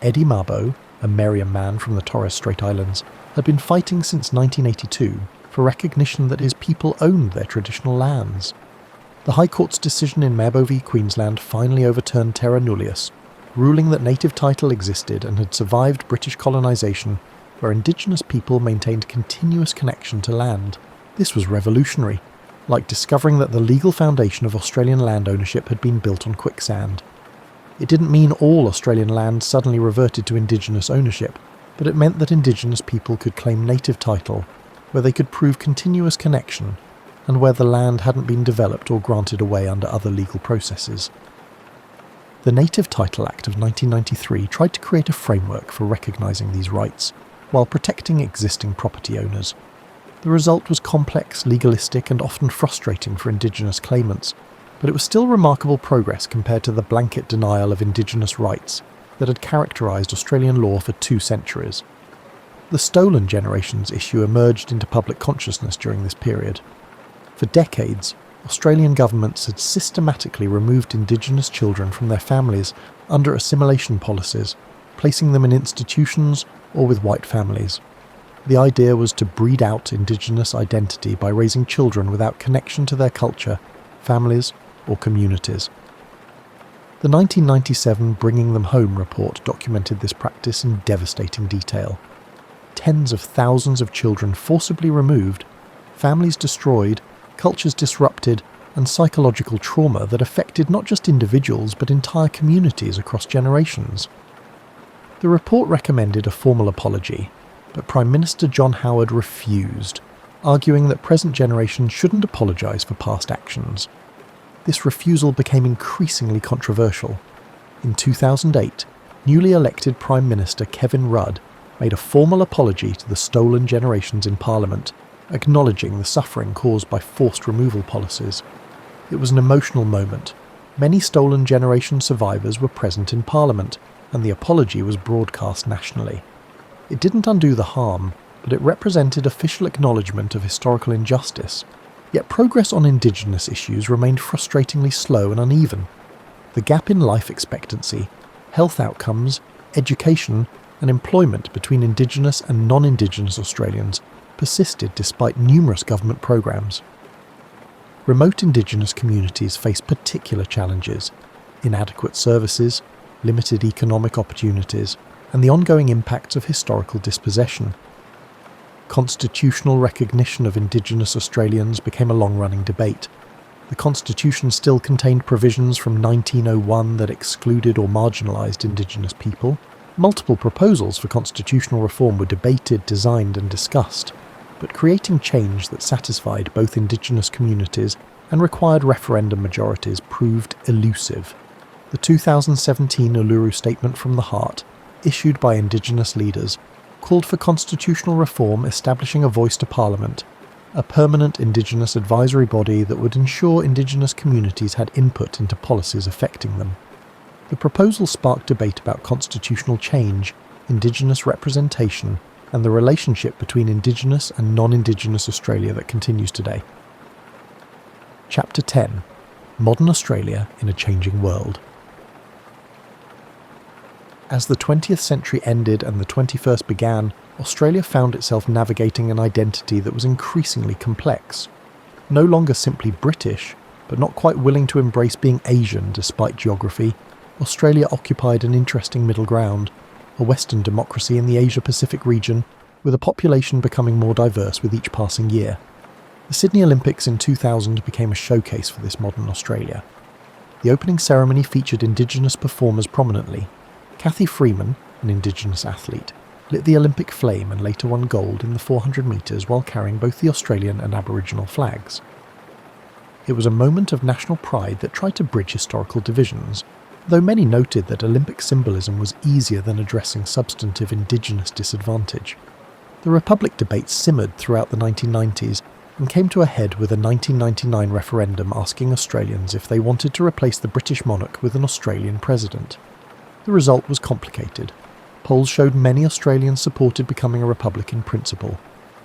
Eddie Mabo, a Meriam man from the Torres Strait Islands, had been fighting since 1982 for recognition that his people owned their traditional lands. The High Court's decision in Mabo v Queensland finally overturned terra nullius, ruling that native title existed and had survived British colonisation, where Indigenous people maintained continuous connection to land. This was revolutionary, like discovering that the legal foundation of Australian land ownership had been built on quicksand. It didn't mean all Australian land suddenly reverted to Indigenous ownership, but it meant that Indigenous people could claim native title, where they could prove continuous connection, and where the land hadn't been developed or granted away under other legal processes. The Native Title Act of 1993 tried to create a framework for recognising these rights, while protecting existing property owners. The result was complex, legalistic and often frustrating for Indigenous claimants, but it was still remarkable progress compared to the blanket denial of Indigenous rights that had characterised Australian law for 2 centuries. The stolen generations issue emerged into public consciousness during this period. For decades, Australian governments had systematically removed Indigenous children from their families under assimilation policies, placing them in institutions or with white families. The idea was to breed out Indigenous identity by raising children without connection to their culture, families, or communities. The 1997 Bringing Them Home report documented this practice in devastating detail. Tens of thousands of children forcibly removed, families destroyed, cultures disrupted, and psychological trauma that affected not just individuals but entire communities across generations. The report recommended a formal apology, but Prime Minister John Howard refused, arguing that present generations shouldn't apologise for past actions. This refusal became increasingly controversial. In 2008, newly elected Prime Minister Kevin Rudd made a formal apology to the stolen generations in Parliament, acknowledging the suffering caused by forced removal policies. It was an emotional moment. Many stolen generation survivors were present in Parliament, and the apology was broadcast nationally. It didn't undo the harm, but it represented official acknowledgement of historical injustice. Yet progress on Indigenous issues remained frustratingly slow and uneven. The gap in life expectancy, health outcomes, education, and employment between Indigenous and non-Indigenous Australians persisted despite numerous government programs. Remote Indigenous communities face particular challenges: inadequate services, limited economic opportunities, and the ongoing impacts of historical dispossession. Constitutional recognition of Indigenous Australians became a long-running debate. The Constitution still contained provisions from 1901 that excluded or marginalised Indigenous people. Multiple proposals for constitutional reform were debated, designed and discussed, but creating change that satisfied both Indigenous communities and required referendum majorities proved elusive. The 2017 Uluru Statement from the Heart, issued by Indigenous leaders, called for constitutional reform establishing a voice to Parliament, a permanent Indigenous advisory body that would ensure Indigenous communities had input into policies affecting them. The proposal sparked debate about constitutional change, Indigenous representation, and the relationship between Indigenous and non-Indigenous Australia that continues today. Chapter 10: Modern Australia in a Changing World. As the 20th century ended and the 21st began, Australia found itself navigating an identity that was increasingly complex. No longer simply British, but not quite willing to embrace being Asian despite geography, Australia occupied an interesting middle ground, a Western democracy in the Asia-Pacific region, with a population becoming more diverse with each passing year. The Sydney Olympics in 2000 became a showcase for this modern Australia. The opening ceremony featured Indigenous performers prominently. Cathy Freeman, an Indigenous athlete, lit the Olympic flame and later won gold in the 400 metres while carrying both the Australian and Aboriginal flags. It was a moment of national pride that tried to bridge historical divisions, though many noted that Olympic symbolism was easier than addressing substantive Indigenous disadvantage. The Republic debate simmered throughout the 1990s and came to a head with a 1999 referendum asking Australians if they wanted to replace the British monarch with an Australian president. The result was complicated. Polls showed many Australians supported becoming a republic in principle,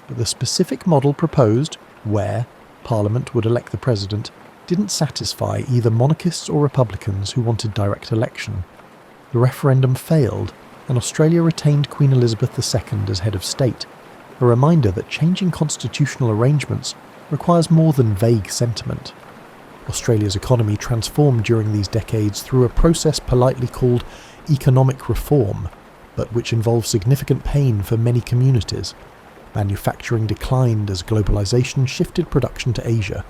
but the specific model proposed, where Parliament would elect the president, didn't satisfy either monarchists or Republicans who wanted direct election. The referendum failed, and Australia retained Queen Elizabeth II as head of state, a reminder that changing constitutional arrangements requires more than vague sentiment. Australia's economy transformed during these decades through a process politely called economic reform, but which involved significant pain for many communities. Manufacturing declined as globalisation shifted production to Asia.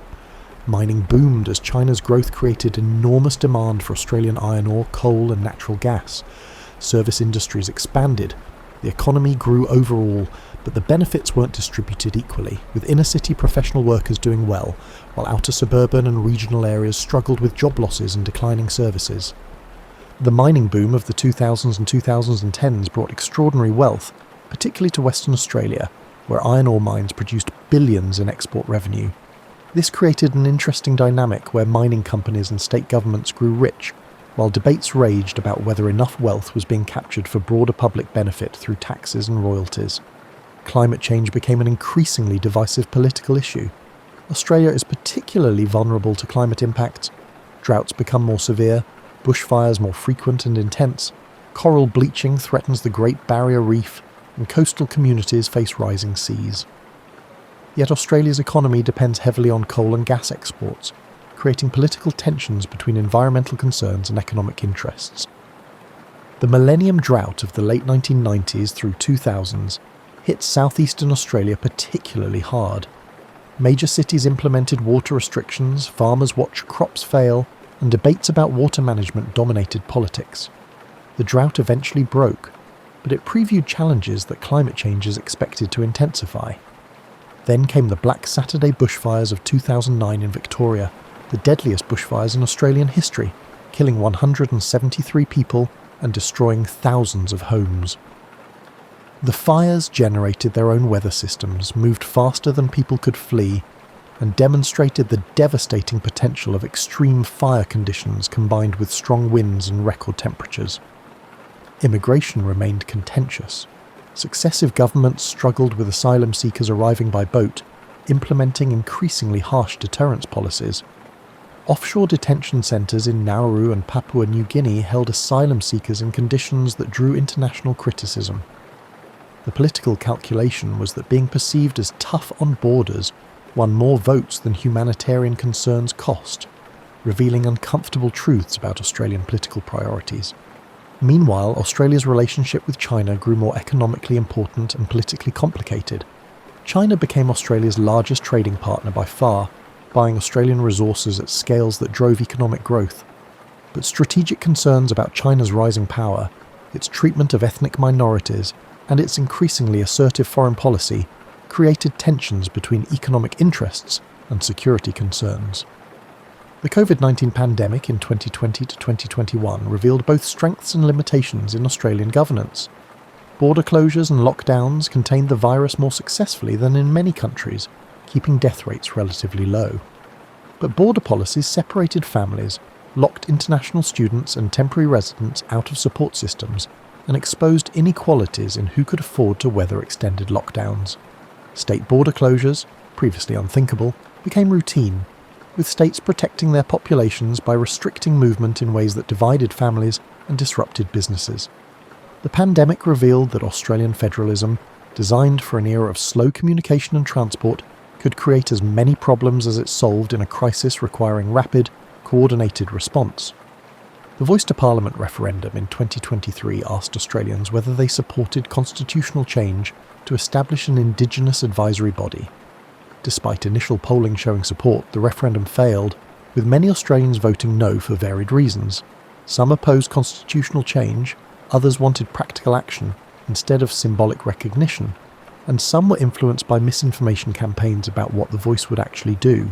Mining boomed as China's growth created enormous demand for Australian iron ore, coal and natural gas. Service industries expanded. The economy grew overall, but the benefits weren't distributed equally, with inner-city professional workers doing well, while outer suburban and regional areas struggled with job losses and declining services. The mining boom of the 2000s and 2010s brought extraordinary wealth, particularly to Western Australia, where iron ore mines produced billions in export revenue. This created an interesting dynamic where mining companies and state governments grew rich, while debates raged about whether enough wealth was being captured for broader public benefit through taxes and royalties. Climate change became an increasingly divisive political issue. Australia is particularly vulnerable to climate impacts. Droughts become more severe, bushfires more frequent and intense, coral bleaching threatens the Great Barrier Reef, and coastal communities face rising seas. Yet Australia's economy depends heavily on coal and gas exports, creating political tensions between environmental concerns and economic interests. The millennium drought of the late 1990s through 2000s hit southeastern Australia particularly hard. Major cities implemented water restrictions, farmers watched crops fail, and debates about water management dominated politics. The drought eventually broke, but it previewed challenges that climate change is expected to intensify. Then came the Black Saturday bushfires of 2009 in Victoria, the deadliest bushfires in Australian history, killing 173 people and destroying thousands of homes. The fires generated their own weather systems, moved faster than people could flee, and demonstrated the devastating potential of extreme fire conditions combined with strong winds and record temperatures. Immigration remained contentious. Successive governments struggled with asylum seekers arriving by boat, implementing increasingly harsh deterrence policies. Offshore detention centres in Nauru and Papua New Guinea held asylum seekers in conditions that drew international criticism. The political calculation was that being perceived as tough on borders won more votes than humanitarian concerns cost, revealing uncomfortable truths about Australian political priorities. Meanwhile, Australia's relationship with China grew more economically important and politically complicated. China became Australia's largest trading partner by far, buying Australian resources at scales that drove economic growth. But strategic concerns about China's rising power, its treatment of ethnic minorities, and its increasingly assertive foreign policy created tensions between economic interests and security concerns. The COVID-19 pandemic in 2020 to 2021 revealed both strengths and limitations in Australian governance. Border closures and lockdowns contained the virus more successfully than in many countries, keeping death rates relatively low. But border policies separated families, locked international students and temporary residents out of support systems, and exposed inequalities in who could afford to weather extended lockdowns. State border closures, previously unthinkable, became routine, with states protecting their populations by restricting movement in ways that divided families and disrupted businesses. The pandemic revealed that Australian federalism, designed for an era of slow communication and transport, could create as many problems as it solved in a crisis requiring rapid, coordinated response. The Voice to Parliament referendum in 2023 asked Australians whether they supported constitutional change to establish an Indigenous advisory body. Despite initial polling showing support, the referendum failed, with many Australians voting no for varied reasons. Some opposed constitutional change, others wanted practical action instead of symbolic recognition, and some were influenced by misinformation campaigns about what the Voice would actually do.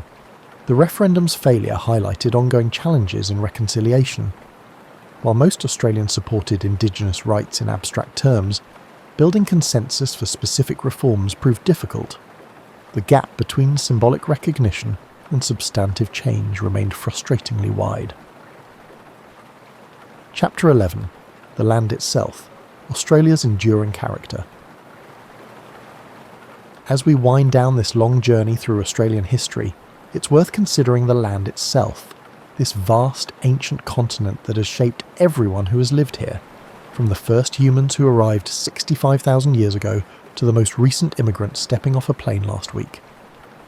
The referendum's failure highlighted ongoing challenges in reconciliation. While most Australians supported Indigenous rights in abstract terms, building consensus for specific reforms proved difficult. The gap between symbolic recognition and substantive change remained frustratingly wide. Chapter 11. The Land Itself, Australia's Enduring Character. As we wind down this long journey through Australian history, it's worth considering the land itself, this vast, ancient continent that has shaped everyone who has lived here, from the first humans who arrived 65,000 years ago to the most recent immigrants stepping off a plane last week.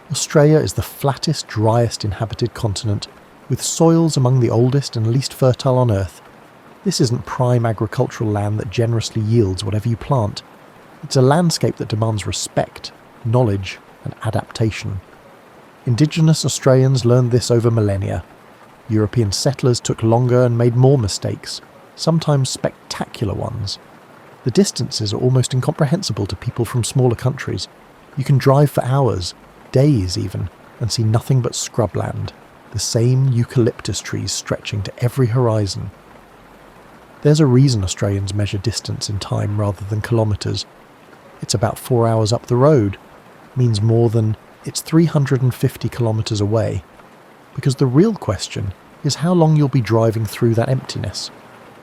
Australia is the flattest, driest inhabited continent, with soils among the oldest and least fertile on Earth. This isn't prime agricultural land that generously yields whatever you plant. It's a landscape that demands respect, knowledge, and adaptation. Indigenous Australians learned this over millennia. European settlers took longer and made more mistakes, sometimes spectacular ones. The distances are almost incomprehensible to people from smaller countries. You can drive for hours, days even, and see nothing but scrubland, the same eucalyptus trees stretching to every horizon. There's a reason Australians measure distance in time rather than kilometres. It's about 4 hours up the road, means more than it's 350 kilometres away. Because the real question is how long you'll be driving through that emptiness.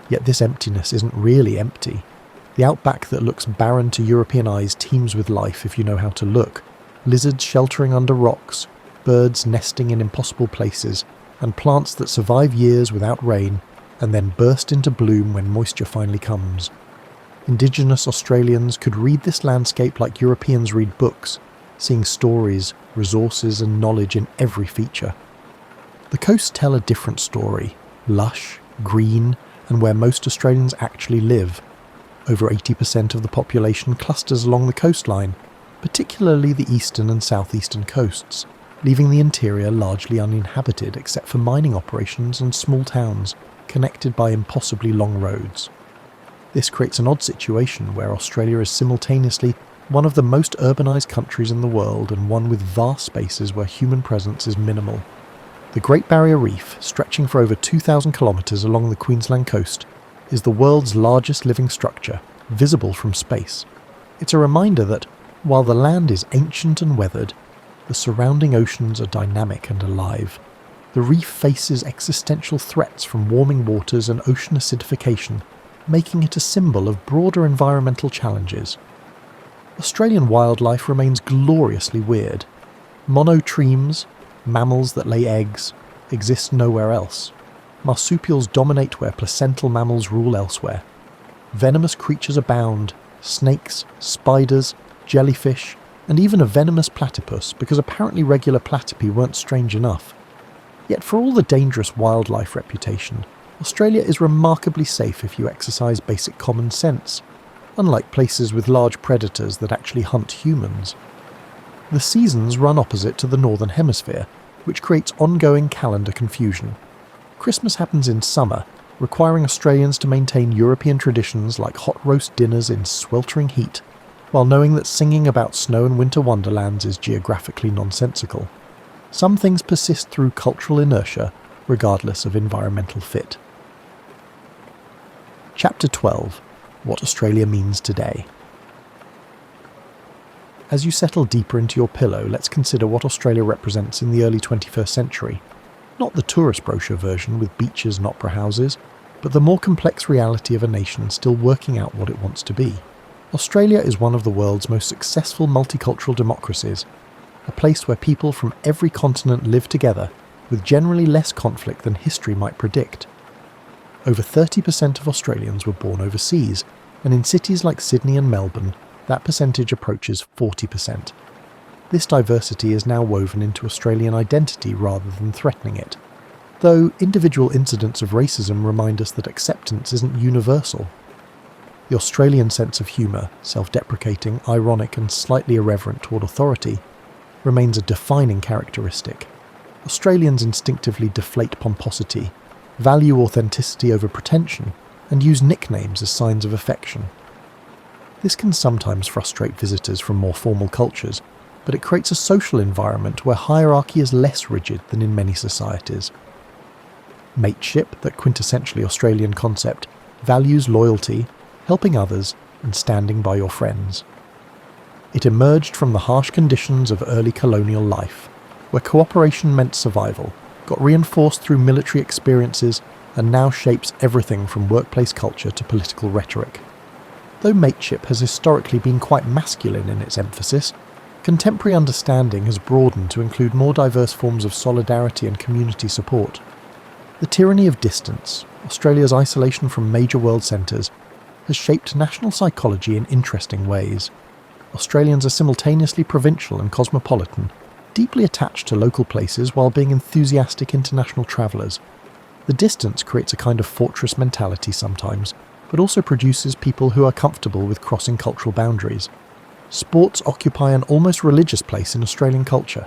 Yet this emptiness isn't really empty. The outback that looks barren to European eyes teems with life if you know how to look. Lizards sheltering under rocks, birds nesting in impossible places, and plants that survive years without rain and then burst into bloom when moisture finally comes. Indigenous Australians could read this landscape like Europeans read books, seeing stories, resources and knowledge in every feature. The coasts tell a different story, lush, green, and where most Australians actually live. Over 80% of the population clusters along the coastline, particularly the eastern and southeastern coasts, leaving the interior largely uninhabited except for mining operations and small towns connected by impossibly long roads. This creates an odd situation where Australia is simultaneously one of the most urbanised countries in the world and one with vast spaces where human presence is minimal. The Great Barrier Reef, stretching for over 2,000 kilometres along the Queensland coast, is the world's largest living structure, visible from space. It's a reminder that, while the land is ancient and weathered, the surrounding oceans are dynamic and alive. The reef faces existential threats from warming waters and ocean acidification, making it a symbol of broader environmental challenges. Australian wildlife remains gloriously weird. Monotremes, mammals that lay eggs, exist nowhere else. Marsupials dominate where placental mammals rule elsewhere. Venomous creatures abound: snakes, spiders, jellyfish, and even a venomous platypus, because apparently regular platypi weren't strange enough. Yet for all the dangerous wildlife reputation, Australia is remarkably safe if you exercise basic common sense, unlike places with large predators that actually hunt humans. The seasons run opposite to the Northern Hemisphere, which creates ongoing calendar confusion. Christmas happens in summer, requiring Australians to maintain European traditions like hot roast dinners in sweltering heat, while knowing that singing about snow and winter wonderlands is geographically nonsensical. Some things persist through cultural inertia, regardless of environmental fit. Chapter 12. What Australia Means Today. As you settle deeper into your pillow, let's consider what Australia represents in the early 21st century. Not the tourist brochure version with beaches and opera houses, but the more complex reality of a nation still working out what it wants to be. Australia is one of the world's most successful multicultural democracies, a place where people from every continent live together, with generally less conflict than history might predict. Over 30% of Australians were born overseas, and in cities like Sydney and Melbourne, that percentage approaches 40%. This diversity is now woven into Australian identity rather than threatening it, though individual incidents of racism remind us that acceptance isn't universal. The Australian sense of humour, self-deprecating, ironic and slightly irreverent toward authority, remains a defining characteristic. Australians instinctively deflate pomposity, value authenticity over pretension, and use nicknames as signs of affection. This can sometimes frustrate visitors from more formal cultures, but it creates a social environment where hierarchy is less rigid than in many societies. Mateship, that quintessentially Australian concept, values loyalty, helping others, and standing by your friends. It emerged from the harsh conditions of early colonial life, where cooperation meant survival, got reinforced through military experiences, and now shapes everything from workplace culture to political rhetoric. Though mateship has historically been quite masculine in its emphasis, contemporary understanding has broadened to include more diverse forms of solidarity and community support. The tyranny of distance, Australia's isolation from major world centres, has shaped national psychology in interesting ways. Australians are simultaneously provincial and cosmopolitan, deeply attached to local places while being enthusiastic international travellers. The distance creates a kind of fortress mentality sometimes, but also produces people who are comfortable with crossing cultural boundaries. Sports occupy an almost religious place in Australian culture.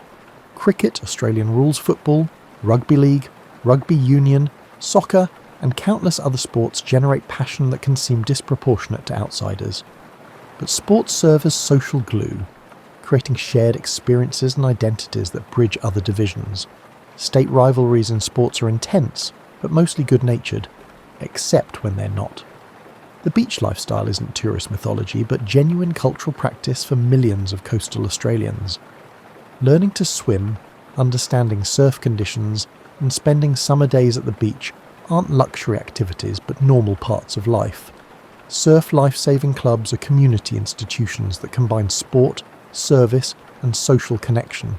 Cricket, Australian rules football, rugby league, rugby union, soccer, and countless other sports generate passion that can seem disproportionate to outsiders. But sports serve as social glue, creating shared experiences and identities that bridge other divisions. State rivalries in sports are intense, but mostly good-natured, except when they're not. The beach lifestyle isn't tourist mythology, but genuine cultural practice for millions of coastal Australians. Learning to swim, understanding surf conditions, and spending summer days at the beach aren't luxury activities but normal parts of life. Surf life-saving clubs are community institutions that combine sport, service, and social connection.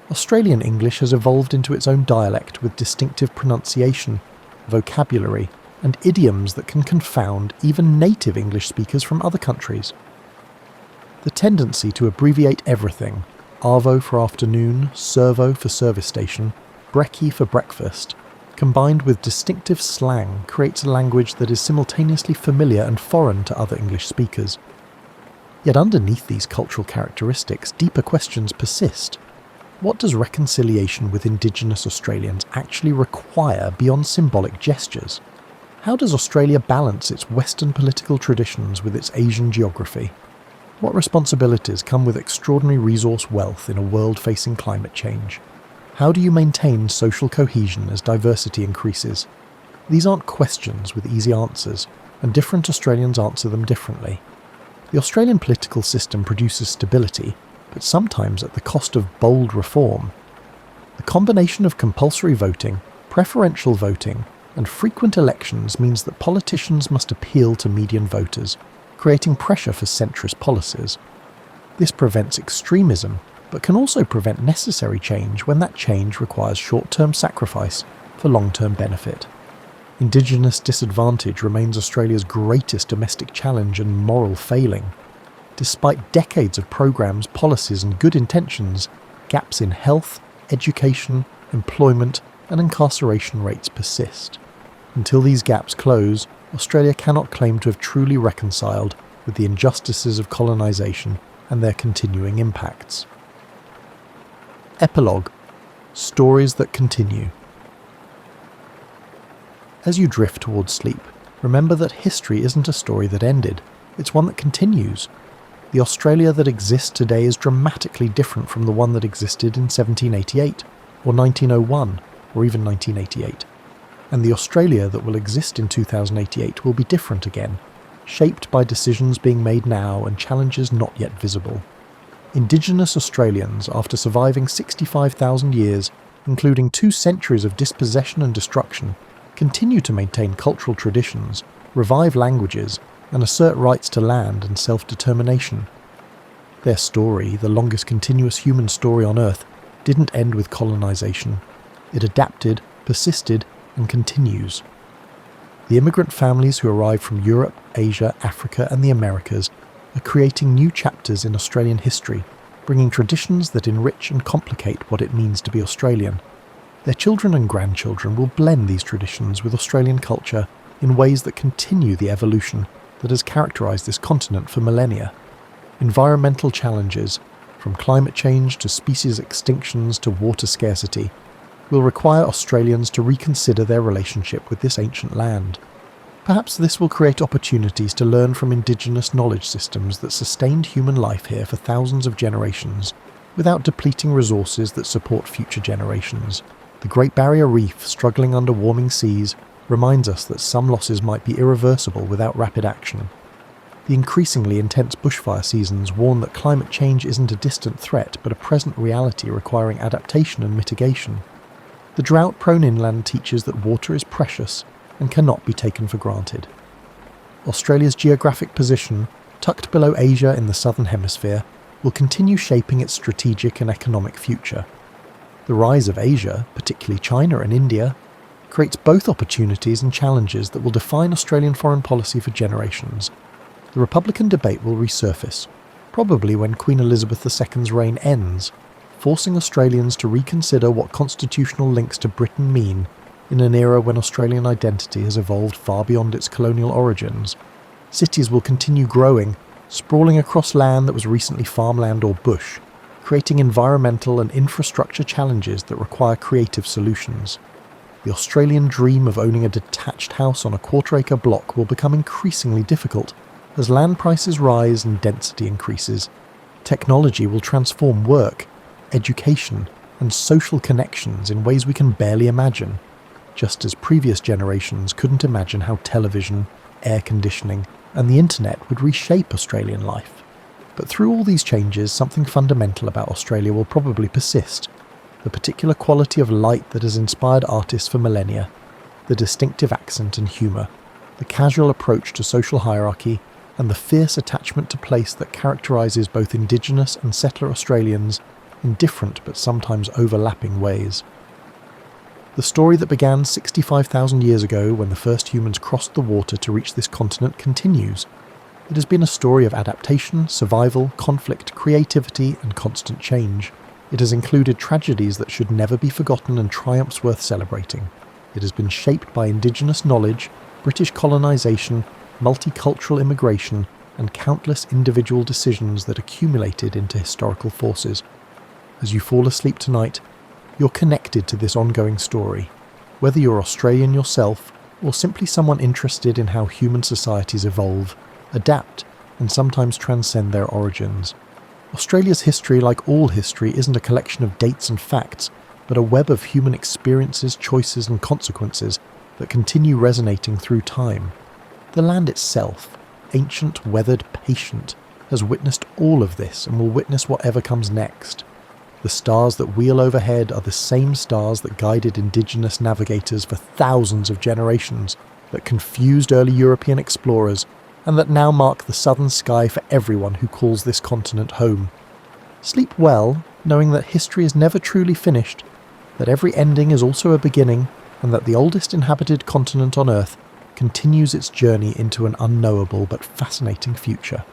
Australian English has evolved into its own dialect with distinctive pronunciation, vocabulary, and idioms that can confound even native English speakers from other countries. The tendency to abbreviate everything, Arvo for afternoon, Servo for service station, brekkie for breakfast, combined with distinctive slang, creates a language that is simultaneously familiar and foreign to other English speakers. Yet underneath these cultural characteristics, deeper questions persist. What does reconciliation with Indigenous Australians actually require beyond symbolic gestures? How does Australia balance its Western political traditions with its Asian geography? What responsibilities come with extraordinary resource wealth in a world facing climate change? How do you maintain social cohesion as diversity increases? These aren't questions with easy answers, and different Australians answer them differently. The Australian political system produces stability, but sometimes at the cost of bold reform. The combination of compulsory voting, preferential voting, and frequent elections means that politicians must appeal to median voters, creating pressure for centrist policies. This prevents extremism, but can also prevent necessary change when that change requires short-term sacrifice for long-term benefit. Indigenous disadvantage remains Australia's greatest domestic challenge and moral failing. Despite decades of programs, policies and good intentions, gaps in health, education, employment and incarceration rates persist. Until these gaps close, Australia cannot claim to have truly reconciled with the injustices of colonisation and their continuing impacts. Epilogue. Stories that continue. As you drift towards sleep, remember that history isn't a story that ended, it's one that continues. The Australia that exists today is dramatically different from the one that existed in 1788, or 1901, or even 1988. And the Australia that will exist in 2088 will be different again, shaped by decisions being made now and challenges not yet visible. Indigenous Australians, after surviving 65,000 years, including 2 centuries of dispossession and destruction, continue to maintain cultural traditions, revive languages, and assert rights to land and self-determination. Their story, the longest continuous human story on Earth, didn't end with colonisation. It adapted, persisted, and continues. The immigrant families who arrived from Europe, Asia, Africa, and the Americas are creating new chapters in Australian history, bringing traditions that enrich and complicate what it means to be Australian. Their children and grandchildren will blend these traditions with Australian culture in ways that continue the evolution that has characterised this continent for millennia. Environmental challenges, from climate change to species extinctions to water scarcity, will require Australians to reconsider their relationship with this ancient land. Perhaps this will create opportunities to learn from Indigenous knowledge systems that sustained human life here for thousands of generations, without depleting resources that support future generations. The Great Barrier Reef, struggling under warming seas, reminds us that some losses might be irreversible without rapid action. The increasingly intense bushfire seasons warn that climate change isn't a distant threat but a present reality requiring adaptation and mitigation. The drought-prone inland teaches that water is precious and cannot be taken for granted. Australia's geographic position, tucked below Asia in the southern hemisphere, will continue shaping its strategic and economic future. The rise of Asia, particularly China and India, creates both opportunities and challenges that will define Australian foreign policy for generations. The Republican debate will resurface, probably when Queen Elizabeth II's reign ends, forcing Australians to reconsider what constitutional links to Britain mean in an era when Australian identity has evolved far beyond its colonial origins. Cities will continue growing, sprawling across land that was recently farmland or bush, creating environmental and infrastructure challenges that require creative solutions. The Australian dream of owning a detached house on a quarter-acre block will become increasingly difficult as land prices rise and density increases. Technology will transform work, education, and social connections in ways we can barely imagine, just as previous generations couldn't imagine how television, air conditioning, and the internet would reshape Australian life. But through all these changes, something fundamental about Australia will probably persist: the particular quality of light that has inspired artists for millennia, the distinctive accent and humour, the casual approach to social hierarchy, and the fierce attachment to place that characterises both Indigenous and settler Australians in different but sometimes overlapping ways. The story that began 65,000 years ago when the first humans crossed the water to reach this continent continues. It has been a story of adaptation, survival, conflict, creativity, and constant change. It has included tragedies that should never be forgotten and triumphs worth celebrating. It has been shaped by indigenous knowledge, British colonisation, multicultural immigration, and countless individual decisions that accumulated into historical forces. As you fall asleep tonight, you're connected to this ongoing story, whether you're Australian yourself or simply someone interested in how human societies evolve, adapt, and sometimes transcend their origins. Australia's history, like all history, isn't a collection of dates and facts, but a web of human experiences, choices, and consequences that continue resonating through time. The land itself, ancient, weathered, patient, has witnessed all of this and will witness whatever comes next. The stars that wheel overhead are the same stars that guided indigenous navigators for thousands of generations, that confused early European explorers, and that now mark the southern sky for everyone who calls this continent home. Sleep well, knowing that history is never truly finished, that every ending is also a beginning, and that the oldest inhabited continent on Earth continues its journey into an unknowable but fascinating future.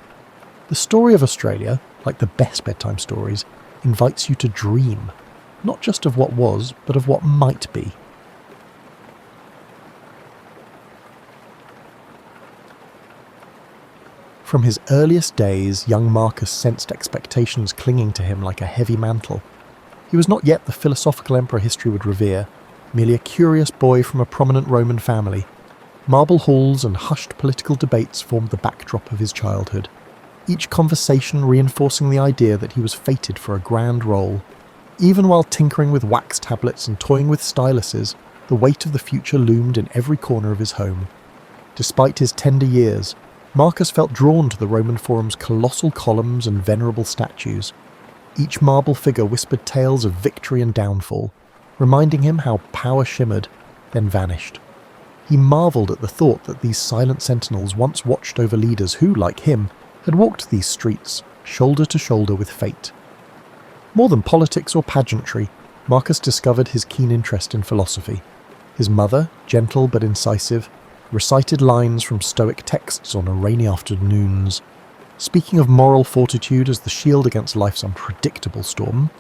The story of Australia, like the best bedtime stories, invites you to dream, not just of what was, but of what might be. From his earliest days, young Marcus sensed expectations clinging to him like a heavy mantle. He was not yet the philosophical emperor history would revere, merely a curious boy from a prominent Roman family. Marble halls and hushed political debates formed the backdrop of his childhood, each conversation reinforcing the idea that he was fated for a grand role. Even while tinkering with wax tablets and toying with styluses, the weight of the future loomed in every corner of his home. Despite his tender years, Marcus felt drawn to the Roman Forum's colossal columns and venerable statues. Each marble figure whispered tales of victory and downfall, reminding him how power shimmered, then vanished. He marvelled at the thought that these silent sentinels once watched over leaders who, like him, had walked these streets, shoulder to shoulder with fate. More than politics or pageantry, Marcus discovered his keen interest in philosophy. His mother, gentle but incisive, recited lines from Stoic texts on rainy afternoons, speaking of moral fortitude as the shield against life's unpredictable storm.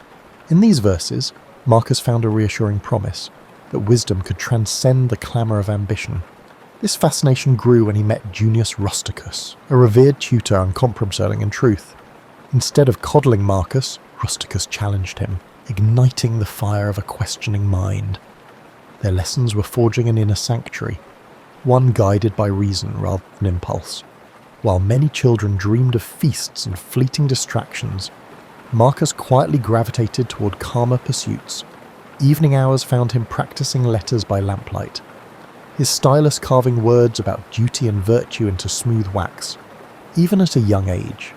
In these verses, Marcus found a reassuring promise that wisdom could transcend the clamour of ambition. This fascination grew when he met Junius Rusticus, a revered tutor on concerning in truth. Instead of coddling Marcus, Rusticus challenged him, igniting the fire of a questioning mind. Their lessons were forging an inner sanctuary, one guided by reason rather than impulse. While many children dreamed of feasts and fleeting distractions, Marcus quietly gravitated toward calmer pursuits. Evening hours found him practicing letters by lamplight, his stylus carving words about duty and virtue into smooth wax. Even at a young age,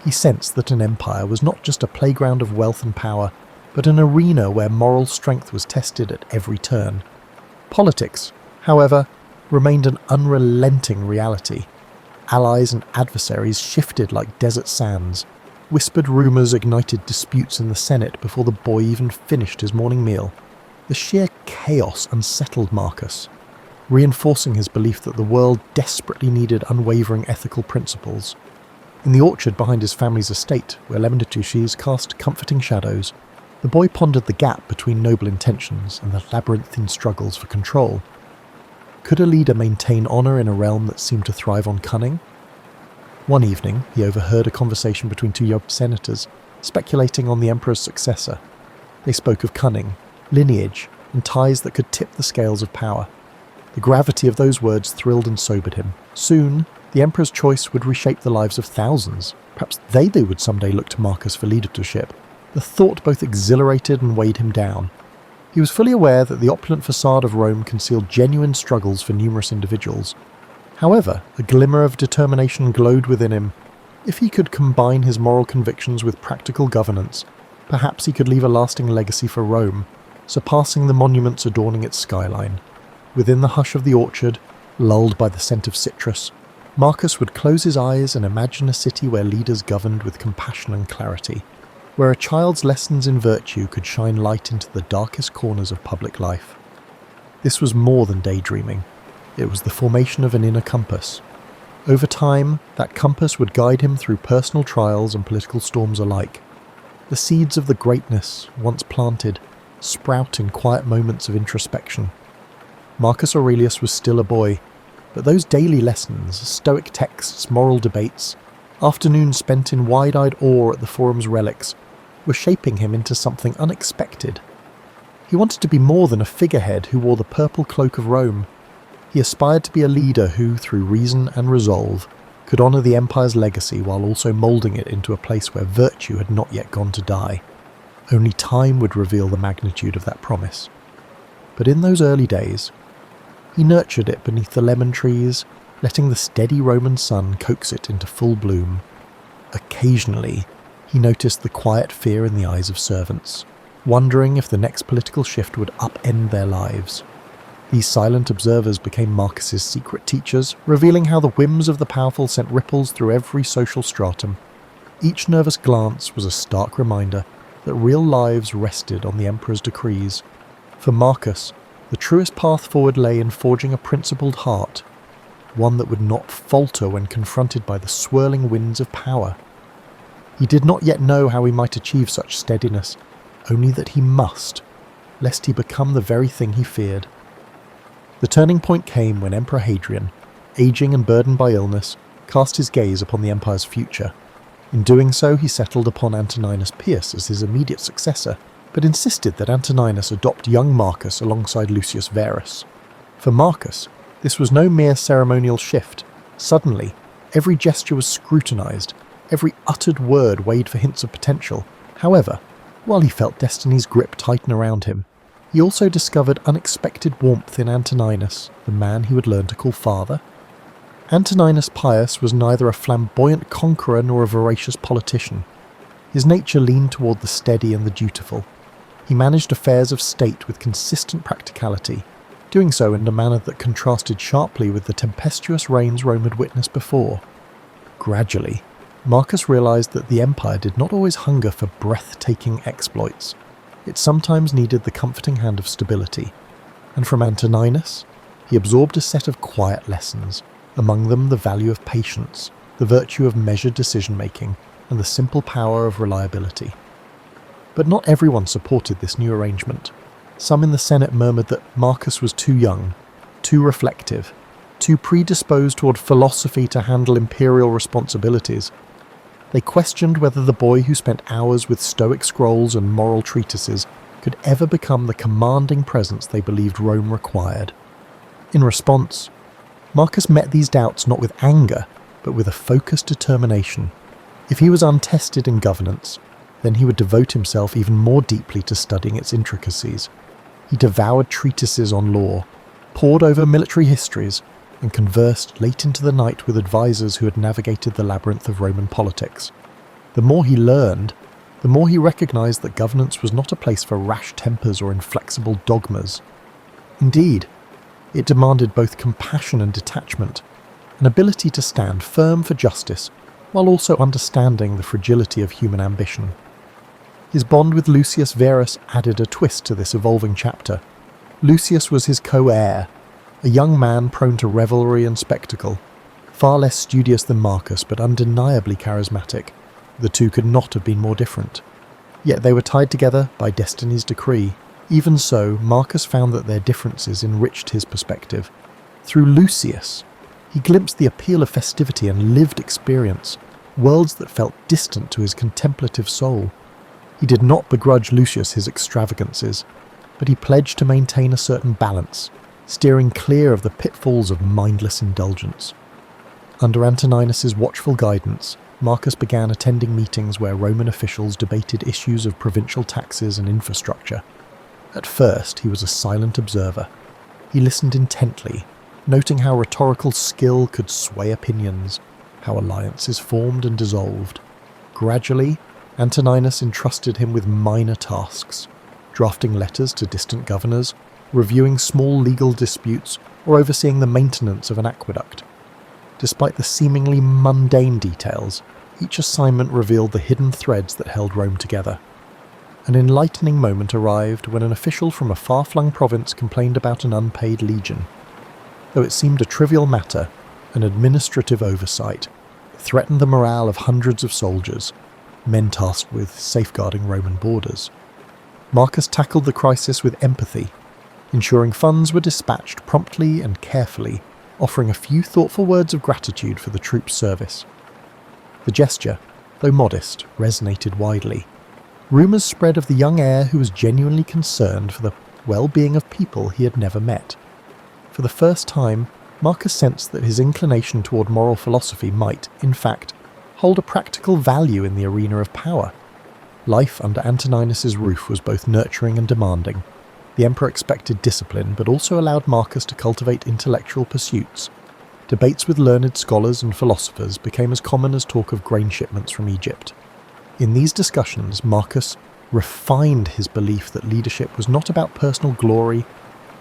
he sensed that an empire was not just a playground of wealth and power, but an arena where moral strength was tested at every turn. Politics, however, remained an unrelenting reality. Allies and adversaries shifted like desert sands. Whispered rumours ignited disputes in the Senate before the boy even finished his morning meal. The sheer chaos unsettled Marcus, reinforcing his belief that the world desperately needed unwavering ethical principles. In the orchard behind his family's estate, where lemon trees cast comforting shadows, the boy pondered the gap between noble intentions and the labyrinthine struggles for control. Could a leader maintain honour in a realm that seemed to thrive on cunning? One evening, he overheard a conversation between two young senators, speculating on the emperor's successor. They spoke of cunning, lineage, and ties that could tip the scales of power. The gravity of those words thrilled and sobered him. Soon, the emperor's choice would reshape the lives of thousands. Perhaps they would someday look to Marcus for leadership. The thought both exhilarated and weighed him down. He was fully aware that the opulent facade of Rome concealed genuine struggles for numerous individuals. However, a glimmer of determination glowed within him. If he could combine his moral convictions with practical governance, perhaps he could leave a lasting legacy for Rome, surpassing the monuments adorning its skyline. Within the hush of the orchard, lulled by the scent of citrus, Marcus would close his eyes and imagine a city where leaders governed with compassion and clarity, where a child's lessons in virtue could shine light into the darkest corners of public life. This was more than daydreaming. It was the formation of an inner compass. Over time, that compass would guide him through personal trials and political storms alike. The seeds of the greatness, once planted, sprout in quiet moments of introspection. Marcus Aurelius was still a boy, but those daily lessons, stoic texts, moral debates, afternoons spent in wide-eyed awe at the forum's relics, were shaping him into something unexpected. He wanted to be more than a figurehead who wore the purple cloak of Rome. He aspired to be a leader who, through reason and resolve, could honour the empire's legacy while also moulding it into a place where virtue had not yet gone to die. Only time would reveal the magnitude of that promise. But in those early days, he nurtured it beneath the lemon trees, letting the steady Roman sun coax it into full bloom. Occasionally, he noticed the quiet fear in the eyes of servants, wondering if the next political shift would upend their lives. These silent observers became Marcus's secret teachers, revealing how the whims of the powerful sent ripples through every social stratum. Each nervous glance was a stark reminder that real lives rested on the emperor's decrees. For Marcus, the truest path forward lay in forging a principled heart, one that would not falter when confronted by the swirling winds of power. He did not yet know how he might achieve such steadiness, only that he must, lest he become the very thing he feared. The turning point came when Emperor Hadrian, aging and burdened by illness, cast his gaze upon the empire's future. In doing so, he settled upon Antoninus Pius as his immediate successor, but insisted that Antoninus adopt young Marcus alongside Lucius Verus. For Marcus, this was no mere ceremonial shift. Suddenly, every gesture was scrutinized, every uttered word weighed for hints of potential. However, while he felt destiny's grip tighten around him, he also discovered unexpected warmth in Antoninus, the man he would learn to call father. Antoninus Pius was neither a flamboyant conqueror nor a voracious politician. His nature leaned toward the steady and the dutiful. He managed affairs of state with consistent practicality, doing so in a manner that contrasted sharply with the tempestuous reigns Rome had witnessed before. Gradually, Marcus realized that the empire did not always hunger for breathtaking exploits. It sometimes needed the comforting hand of stability, and from Antoninus, he absorbed a set of quiet lessons, among them the value of patience, the virtue of measured decision-making, and the simple power of reliability. But not everyone supported this new arrangement. Some in the Senate murmured that Marcus was too young, too reflective, too predisposed toward philosophy to handle imperial responsibilities. They questioned whether the boy who spent hours with Stoic scrolls and moral treatises could ever become the commanding presence they believed Rome required. In response, Marcus met these doubts not with anger, but with a focused determination. If he was untested in governance, then he would devote himself even more deeply to studying its intricacies. He devoured treatises on law, pored over military histories, and conversed late into the night with advisors who had navigated the labyrinth of Roman politics. The more he learned, the more he recognized that governance was not a place for rash tempers or inflexible dogmas. Indeed, it demanded both compassion and detachment, an ability to stand firm for justice while also understanding the fragility of human ambition. His bond with Lucius Verus added a twist to this evolving chapter. Lucius was his co-heir, a young man prone to revelry and spectacle, far less studious than Marcus but undeniably charismatic. The two could not have been more different. Yet they were tied together by destiny's decree. Even so, Marcus found that their differences enriched his perspective. Through Lucius, he glimpsed the appeal of festivity and lived experience, worlds that felt distant to his contemplative soul. He did not begrudge Lucius his extravagances, but he pledged to maintain a certain balance, steering clear of the pitfalls of mindless indulgence. Under Antoninus's watchful guidance, Marcus began attending meetings where Roman officials debated issues of provincial taxes and infrastructure. At first, he was a silent observer. He listened intently, noting how rhetorical skill could sway opinions, how alliances formed and dissolved. Gradually, Antoninus entrusted him with minor tasks, drafting letters to distant governors, reviewing small legal disputes, or overseeing the maintenance of an aqueduct. Despite the seemingly mundane details, each assignment revealed the hidden threads that held Rome together. An enlightening moment arrived when an official from a far-flung province complained about an unpaid legion. Though it seemed a trivial matter, an administrative oversight, it threatened the morale of hundreds of soldiers. men tasked with safeguarding Roman borders. Marcus tackled the crisis with empathy, ensuring funds were dispatched promptly and carefully, offering a few thoughtful words of gratitude for the troops' service. The gesture, though modest, resonated widely. Rumours spread of the young heir who was genuinely concerned for the well-being of people he had never met. For the first time, Marcus sensed that his inclination toward moral philosophy might, in fact, hold a practical value in the arena of power. Life under Antoninus's roof was both nurturing and demanding. The emperor expected discipline, but also allowed Marcus to cultivate intellectual pursuits. Debates with learned scholars and philosophers became as common as talk of grain shipments from Egypt. In these discussions, Marcus refined his belief that leadership was not about personal glory,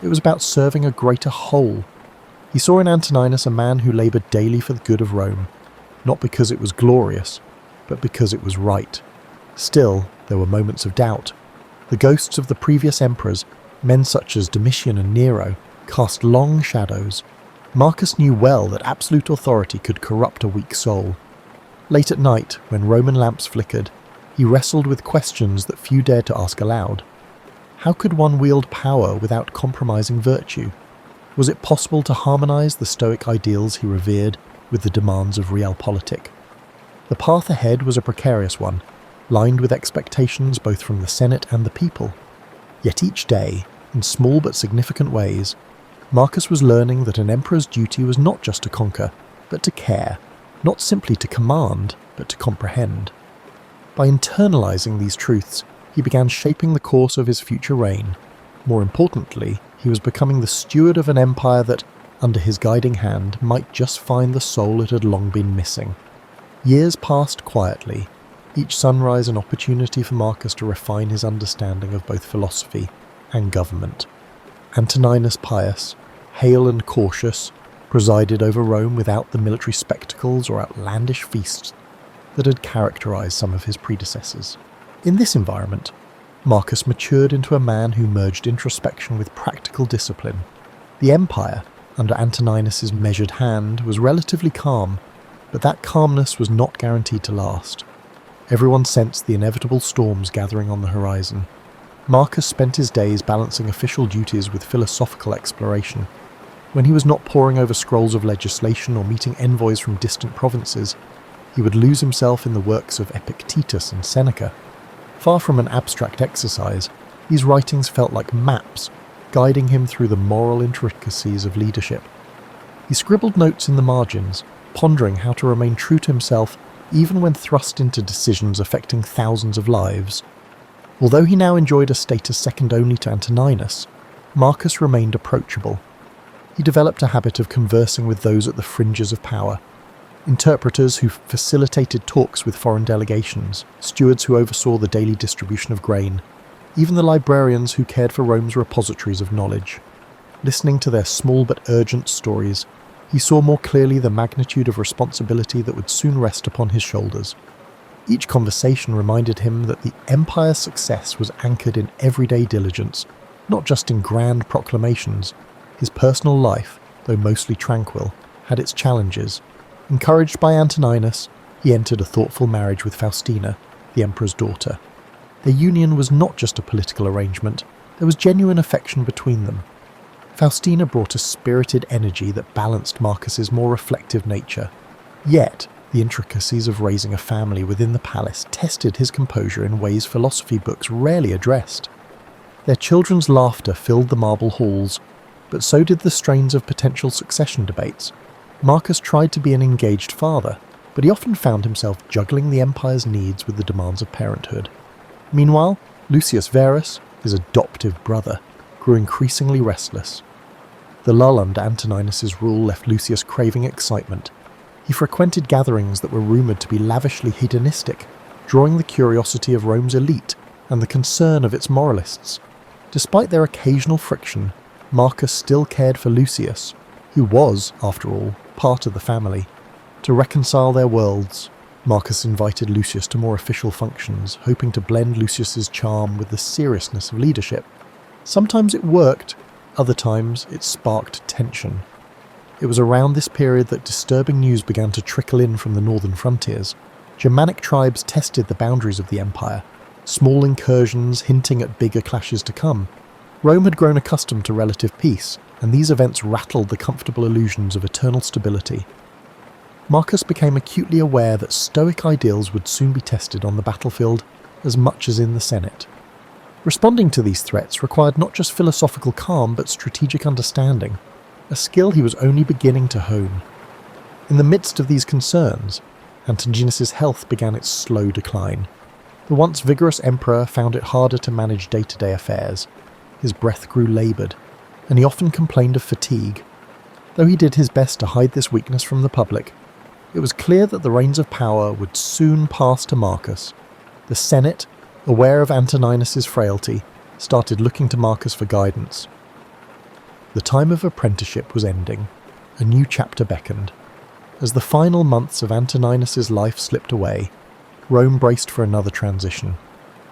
it was about serving a greater whole. He saw in Antoninus a man who laboured daily for the good of Rome, not because it was glorious, but because it was right. Still, there were moments of doubt. The ghosts of the previous emperors, men such as Domitian and Nero, cast long shadows. Marcus knew well that absolute authority could corrupt a weak soul. Late at night, when Roman lamps flickered, he wrestled with questions that few dared to ask aloud. How could one wield power without compromising virtue? Was it possible to harmonise the Stoic ideals he revered with the demands of realpolitik? The path ahead was a precarious one, lined with expectations both from the Senate and the people. Yet each day, in small but significant ways, Marcus was learning that an emperor's duty was not just to conquer, but to care, not simply to command, but to comprehend. By internalising these truths, he began shaping the course of his future reign. More importantly, he was becoming the steward of an empire that, under his guiding hand, might just find the soul it had long been missing. Years passed quietly, each sunrise an opportunity for Marcus to refine his understanding of both philosophy and government. Antoninus Pius, hale and cautious, presided over Rome without the military spectacles or outlandish feasts that had characterized some of his predecessors. In this environment, Marcus matured into a man who merged introspection with practical discipline. The empire, under Antoninus's measured hand, was relatively calm, but that calmness was not guaranteed to last. Everyone sensed the inevitable storms gathering on the horizon. Marcus spent his days balancing official duties with philosophical exploration. When he was not poring over scrolls of legislation or meeting envoys from distant provinces, he would lose himself in the works of Epictetus and Seneca. Far from an abstract exercise, these writings felt like maps, guiding him through the moral intricacies of leadership. He scribbled notes in the margins, pondering how to remain true to himself even when thrust into decisions affecting thousands of lives. Although he now enjoyed a status second only to Antoninus, Marcus remained approachable. He developed a habit of conversing with those at the fringes of power. Interpreters who facilitated talks with foreign delegations, stewards who oversaw the daily distribution of grain, even the librarians who cared for Rome's repositories of knowledge. Listening to their small but urgent stories, he saw more clearly the magnitude of responsibility that would soon rest upon his shoulders. Each conversation reminded him that the empire's success was anchored in everyday diligence, not just in grand proclamations. His personal life, though mostly tranquil, had its challenges. Encouraged by Antoninus, he entered a thoughtful marriage with Faustina, the emperor's daughter. Their union was not just a political arrangement, there was genuine affection between them. Faustina brought a spirited energy that balanced Marcus's more reflective nature. Yet, the intricacies of raising a family within the palace tested his composure in ways philosophy books rarely addressed. Their children's laughter filled the marble halls, but so did the strains of potential succession debates. Marcus tried to be an engaged father, but he often found himself juggling the empire's needs with the demands of parenthood. Meanwhile, Lucius Verus, his adoptive brother, grew increasingly restless. The lull under Antoninus's rule left Lucius craving excitement. He frequented gatherings that were rumoured to be lavishly hedonistic, drawing the curiosity of Rome's elite and the concern of its moralists. Despite their occasional friction, Marcus still cared for Lucius, who was, after all, part of the family. To reconcile their worlds, Marcus invited Lucius to more official functions, hoping to blend Lucius's charm with the seriousness of leadership. Sometimes it worked, other times it sparked tension. It was around this period that disturbing news began to trickle in from the northern frontiers. Germanic tribes tested the boundaries of the empire, small incursions hinting at bigger clashes to come. Rome had grown accustomed to relative peace, and these events rattled the comfortable illusions of eternal stability. Marcus became acutely aware that Stoic ideals would soon be tested on the battlefield as much as in the Senate. Responding to these threats required not just philosophical calm but strategic understanding, a skill he was only beginning to hone. In the midst of these concerns, Antigonus's health began its slow decline. The once vigorous emperor found it harder to manage day-to-day affairs. His breath grew laboured, and he often complained of fatigue. Though he did his best to hide this weakness from the public, it was clear that the reins of power would soon pass to Marcus. The Senate, aware of Antoninus's frailty, started looking to Marcus for guidance. The time of apprenticeship was ending. A new chapter beckoned. As the final months of Antoninus's life slipped away, Rome braced for another transition.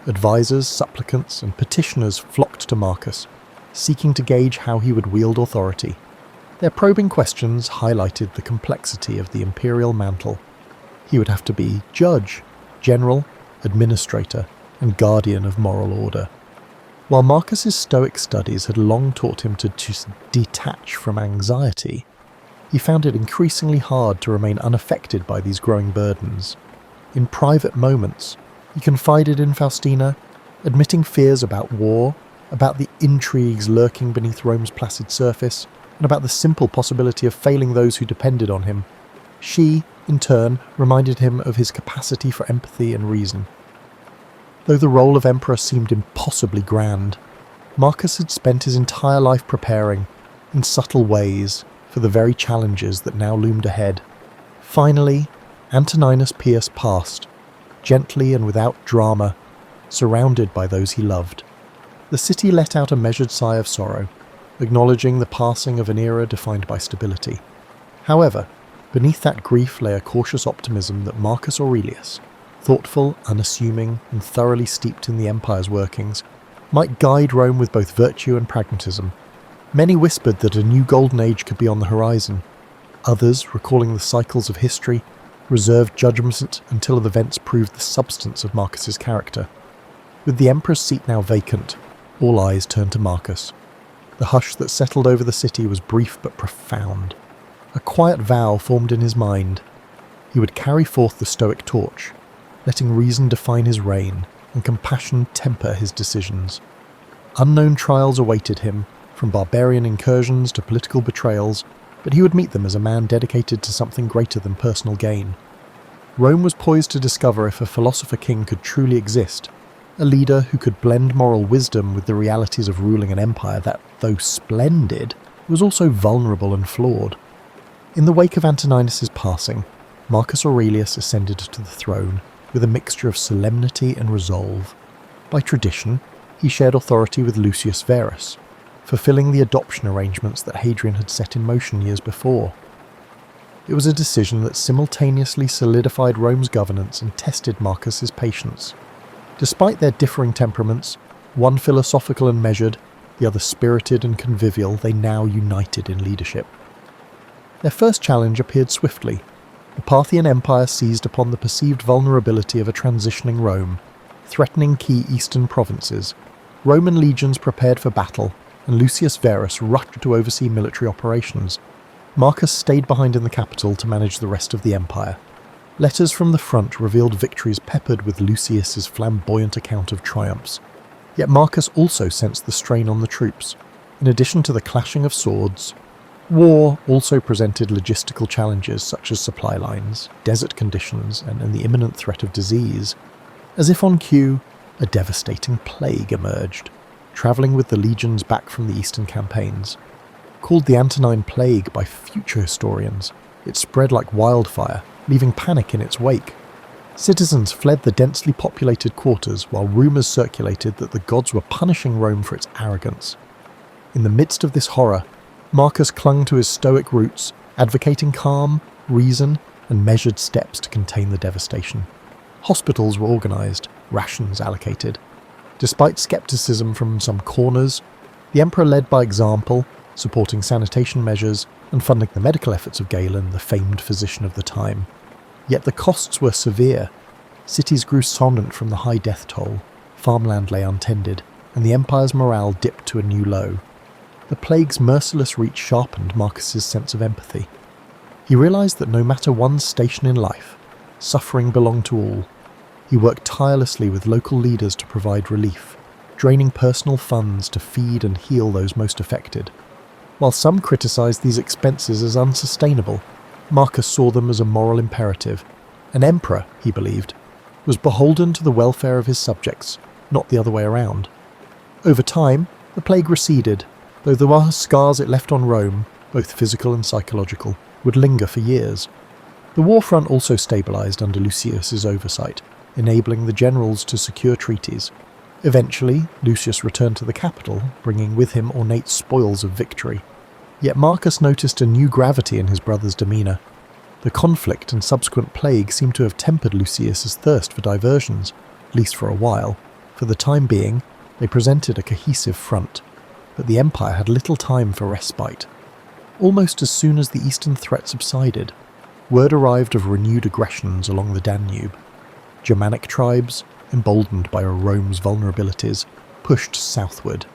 Advisors, supplicants, and petitioners flocked to Marcus, seeking to gauge how he would wield authority. Their probing questions highlighted the complexity of the imperial mantle. He would have to be judge, general, administrator, and guardian of moral order. While Marcus's Stoic studies had long taught him to just detach from anxiety, he found it increasingly hard to remain unaffected by these growing burdens. In private moments, he confided in Faustina, admitting fears about war, about the intrigues lurking beneath Rome's placid surface, and about the simple possibility of failing those who depended on him. She, in turn, reminded him of his capacity for empathy and reason. Though the role of emperor seemed impossibly grand, Marcus had spent his entire life preparing, in subtle ways, for the very challenges that now loomed ahead. Finally, Antoninus Pius passed, gently and without drama, surrounded by those he loved. The city let out a measured sigh of sorrow, acknowledging the passing of an era defined by stability. However, beneath that grief lay a cautious optimism that Marcus Aurelius, thoughtful, unassuming, and thoroughly steeped in the empire's workings, might guide Rome with both virtue and pragmatism. Many whispered that a new golden age could be on the horizon. Others, recalling the cycles of history, reserved judgment until the events proved the substance of Marcus's character. With the emperor's seat now vacant, all eyes turned to Marcus. The hush that settled over the city was brief but profound. A quiet vow formed in his mind. He would carry forth the Stoic torch, letting reason define his reign and compassion temper his decisions. Unknown trials awaited him, from barbarian incursions to political betrayals, but he would meet them as a man dedicated to something greater than personal gain. Rome was poised to discover if a philosopher king could truly exist, a leader who could blend moral wisdom with the realities of ruling an empire that, though splendid, was also vulnerable and flawed. In the wake of Antoninus's passing, Marcus Aurelius ascended to the throne with a mixture of solemnity and resolve. By tradition, he shared authority with Lucius Verus, fulfilling the adoption arrangements that Hadrian had set in motion years before. It was a decision that simultaneously solidified Rome's governance and tested Marcus's patience. Despite their differing temperaments, one philosophical and measured, the other spirited and convivial, they now united in leadership. Their first challenge appeared swiftly. The Parthian Empire seized upon the perceived vulnerability of a transitioning Rome, threatening key eastern provinces. Roman legions prepared for battle, and Lucius Verus rushed to oversee military operations. Marcus stayed behind in the capital to manage the rest of the empire. Letters from the front revealed victories peppered with Lucius's flamboyant account of triumphs. Yet Marcus also sensed the strain on the troops. In addition to the clashing of swords, war also presented logistical challenges such as supply lines, desert conditions, and the imminent threat of disease. As if on cue, a devastating plague emerged, travelling with the legions back from the eastern campaigns. Called the Antonine Plague by future historians, it spread like wildfire, leaving panic in its wake. Citizens fled the densely populated quarters while rumours circulated that the gods were punishing Rome for its arrogance. In the midst of this horror, Marcus clung to his Stoic roots, advocating calm, reason, and measured steps to contain the devastation. Hospitals were organised, rations allocated. Despite scepticism from some corners, the emperor led by example, supporting sanitation measures and funding the medical efforts of Galen, the famed physician of the time. Yet the costs were severe. Cities grew somnant from the high death toll, farmland lay untended, and the empire's morale dipped to a new low. The plague's merciless reach sharpened Marcus's sense of empathy. He realised that no matter one's station in life, suffering belonged to all. He worked tirelessly with local leaders to provide relief, draining personal funds to feed and heal those most affected. While some criticised these expenses as unsustainable, Marcus saw them as a moral imperative. An emperor, he believed, was beholden to the welfare of his subjects, not the other way around. Over time, the plague receded, though the scars it left on Rome, both physical and psychological, would linger for years. The war front also stabilised under Lucius's oversight, enabling the generals to secure treaties. Eventually, Lucius returned to the capital, bringing with him ornate spoils of victory. Yet Marcus noticed a new gravity in his brother's demeanour. The conflict and subsequent plague seemed to have tempered Lucius's thirst for diversions, at least for a while. For the time being, they presented a cohesive front, but the empire had little time for respite. Almost as soon as the eastern threat subsided, word arrived of renewed aggressions along the Danube. Germanic tribes, emboldened by Rome's vulnerabilities, pushed southward.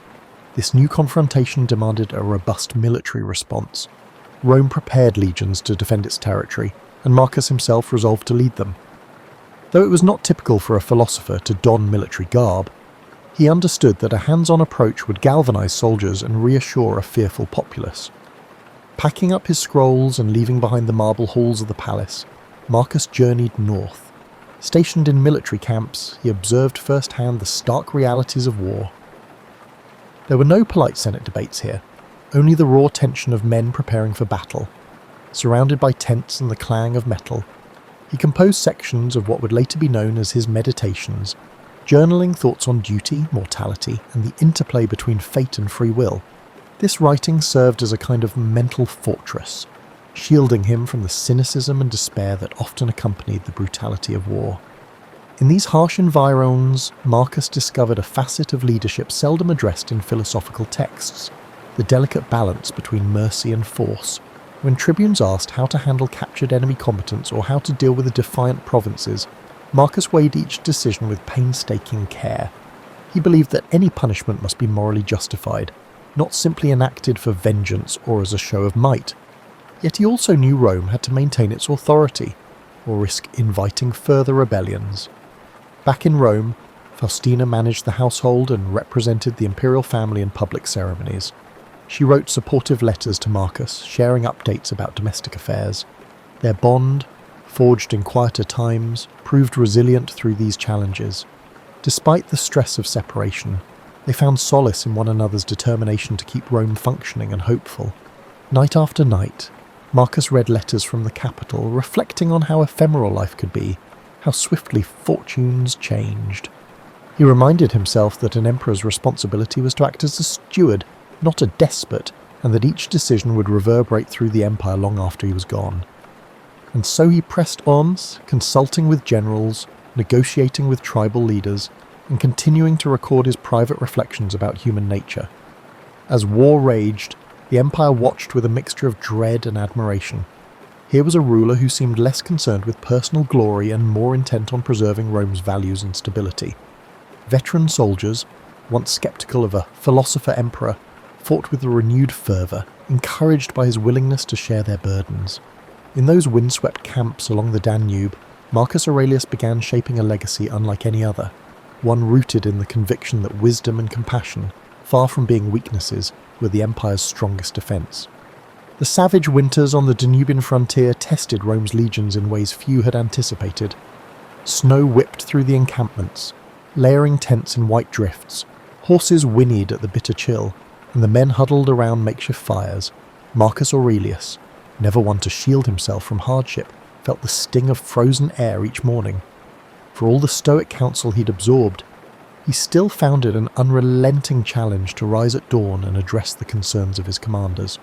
This new confrontation demanded a robust military response. Rome prepared legions to defend its territory, and Marcus himself resolved to lead them. Though it was not typical for a philosopher to don military garb, he understood that a hands-on approach would galvanise soldiers and reassure a fearful populace. Packing up his scrolls and leaving behind the marble halls of the palace, Marcus journeyed north. Stationed in military camps, he observed firsthand the stark realities of war. There were no polite Senate debates here, only the raw tension of men preparing for battle. Surrounded by tents and the clang of metal, he composed sections of what would later be known as his Meditations, journaling thoughts on duty, mortality, and the interplay between fate and free will. This writing served as a kind of mental fortress, shielding him from the cynicism and despair that often accompanied the brutality of war. In these harsh environs, Marcus discovered a facet of leadership seldom addressed in philosophical texts, the delicate balance between mercy and force. When tribunes asked how to handle captured enemy combatants or how to deal with the defiant provinces, Marcus weighed each decision with painstaking care. He believed that any punishment must be morally justified, not simply enacted for vengeance or as a show of might. Yet he also knew Rome had to maintain its authority, or risk inviting further rebellions. Back in Rome, Faustina managed the household and represented the imperial family in public ceremonies. She wrote supportive letters to Marcus, sharing updates about domestic affairs. Their bond, forged in quieter times, proved resilient through these challenges. Despite the stress of separation, they found solace in one another's determination to keep Rome functioning and hopeful. Night after night, Marcus read letters from the capital, reflecting on how ephemeral life could be, how swiftly fortunes changed. He reminded himself that an emperor's responsibility was to act as a steward, not a despot, and that each decision would reverberate through the empire long after he was gone. And so he pressed on, consulting with generals, negotiating with tribal leaders, and continuing to record his private reflections about human nature. As war raged, the empire watched with a mixture of dread and admiration. Here was a ruler who seemed less concerned with personal glory and more intent on preserving Rome's values and stability. Veteran soldiers, once sceptical of a philosopher-emperor, fought with a renewed fervour, encouraged by his willingness to share their burdens. In those windswept camps along the Danube, Marcus Aurelius began shaping a legacy unlike any other, one rooted in the conviction that wisdom and compassion, far from being weaknesses, were the empire's strongest defence. The savage winters on the Danubian frontier tested Rome's legions in ways few had anticipated. Snow whipped through the encampments, layering tents in white drifts. Horses whinnied at the bitter chill, and the men huddled around makeshift fires. Marcus Aurelius, never one to shield himself from hardship, felt the sting of frozen air each morning. For all the stoic counsel he'd absorbed, he still found it an unrelenting challenge to rise at dawn and address the concerns of his commanders.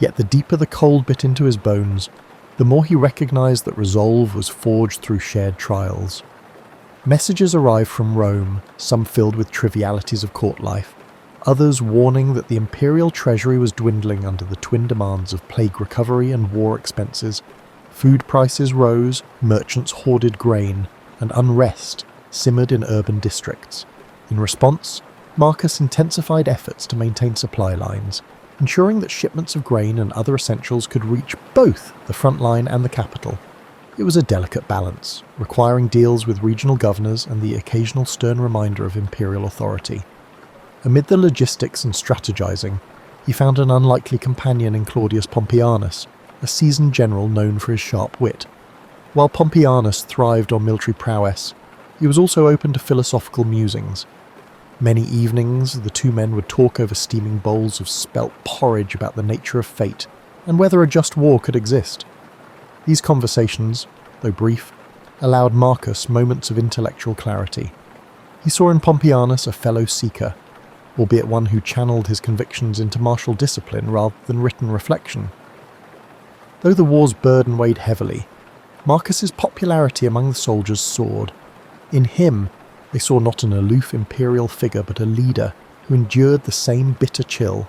Yet the deeper the cold bit into his bones, the more he recognised that resolve was forged through shared trials. Messages arrived from Rome, some filled with trivialities of court life, others warning that the imperial treasury was dwindling under the twin demands of plague recovery and war expenses. Food prices rose, merchants hoarded grain, and unrest simmered in urban districts. In response, Marcus intensified efforts to maintain supply lines, ensuring that shipments of grain and other essentials could reach both the front line and the capital. It was a delicate balance, requiring deals with regional governors and the occasional stern reminder of imperial authority. Amid the logistics and strategizing, he found an unlikely companion in Claudius Pompeianus, a seasoned general known for his sharp wit. While Pompeianus thrived on military prowess, he was also open to philosophical musings. Many evenings, the two men would talk over steaming bowls of spelt porridge about the nature of fate and whether a just war could exist. These conversations, though brief, allowed Marcus moments of intellectual clarity. He saw in Pompeianus a fellow seeker, albeit one who channeled his convictions into martial discipline rather than written reflection. Though the war's burden weighed heavily, Marcus's popularity among the soldiers soared. In him, they saw not an aloof imperial figure but a leader who endured the same bitter chill,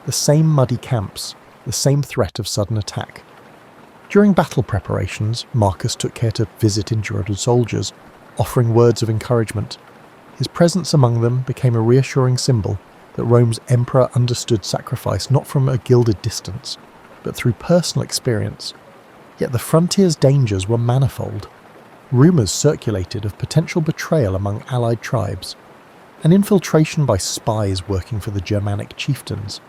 the same muddy camps, the same threat of sudden attack. During battle preparations, Marcus took care to visit injured soldiers, offering words of encouragement. His presence among them became a reassuring symbol that Rome's emperor understood sacrifice not from a gilded distance, but through personal experience. Yet the frontier's dangers were manifold. Rumours circulated of potential betrayal among allied tribes, and infiltration by spies working for the Germanic chieftains.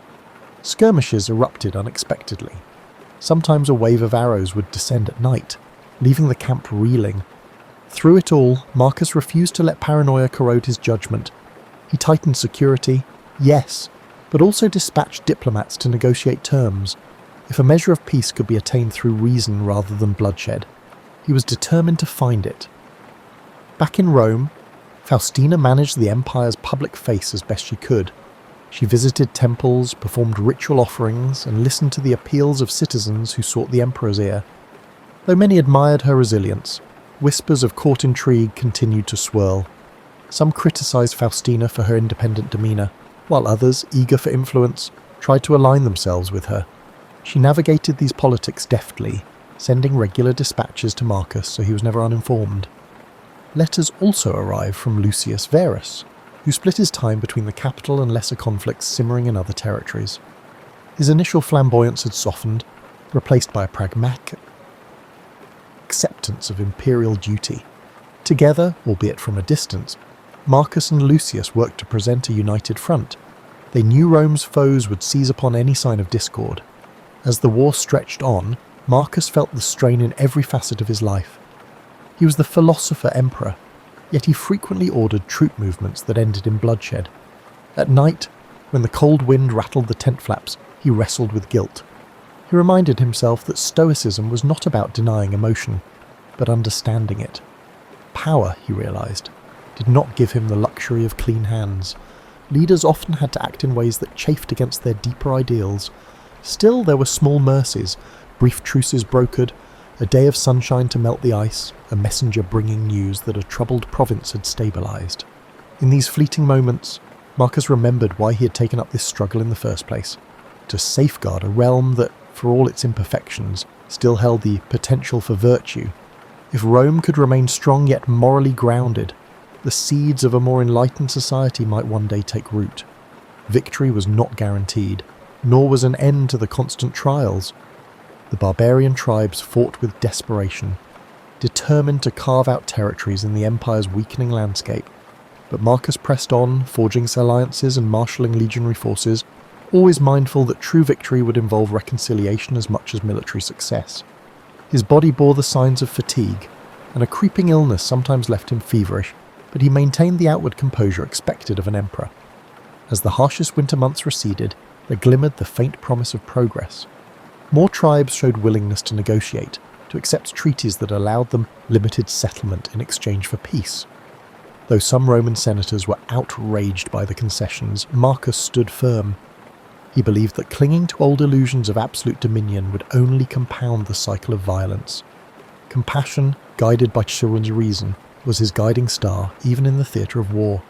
Skirmishes erupted unexpectedly. Sometimes a wave of arrows would descend at night, leaving the camp reeling. Through it all, Marcus refused to let paranoia corrode his judgment. He tightened security, yes, but also dispatched diplomats to negotiate terms. If a measure of peace could be attained through reason rather than bloodshed, he was determined to find it. Back in Rome, Faustina managed the empire's public face as best she could. She visited temples, performed ritual offerings, and listened to the appeals of citizens who sought the emperor's ear. Though many admired her resilience, whispers of court intrigue continued to swirl. Some criticized Faustina for her independent demeanor, while others, eager for influence, tried to align themselves with her. She navigated these politics deftly, sending regular dispatches to Marcus so he was never uninformed. Letters also arrived from Lucius Verus, who split his time between the capital and lesser conflicts simmering in other territories. His initial flamboyance had softened, replaced by a pragmatic acceptance of imperial duty. Together, albeit from a distance, Marcus and Lucius worked to present a united front. They knew Rome's foes would seize upon any sign of discord. As the war stretched on, Marcus felt the strain in every facet of his life. He was the philosopher emperor, yet he frequently ordered troop movements that ended in bloodshed. At night, when the cold wind rattled the tent flaps, he wrestled with guilt. He reminded himself that stoicism was not about denying emotion, but understanding it. Power, he realized, did not give him the luxury of clean hands. Leaders often had to act in ways that chafed against their deeper ideals. Still, there were small mercies, brief truces brokered, a day of sunshine to melt the ice, a messenger bringing news that a troubled province had stabilized. In these fleeting moments, Marcus remembered why he had taken up this struggle in the first place, to safeguard a realm that, for all its imperfections, still held the potential for virtue. If Rome could remain strong yet morally grounded, the seeds of a more enlightened society might one day take root. Victory was not guaranteed, nor was an end to the constant trials. The barbarian tribes fought with desperation, determined to carve out territories in the empire's weakening landscape. But Marcus pressed on, forging alliances and marshalling legionary forces, always mindful that true victory would involve reconciliation as much as military success. His body bore the signs of fatigue, and a creeping illness sometimes left him feverish, but he maintained the outward composure expected of an emperor. As the harshest winter months receded, there glimmered the faint promise of progress. More tribes showed willingness to negotiate, to accept treaties that allowed them limited settlement in exchange for peace. Though some Roman senators were outraged by the concessions, Marcus stood firm. He believed that clinging to old illusions of absolute dominion would only compound the cycle of violence. Compassion, guided by chivalrous reason, was his guiding star even in the theatre of war.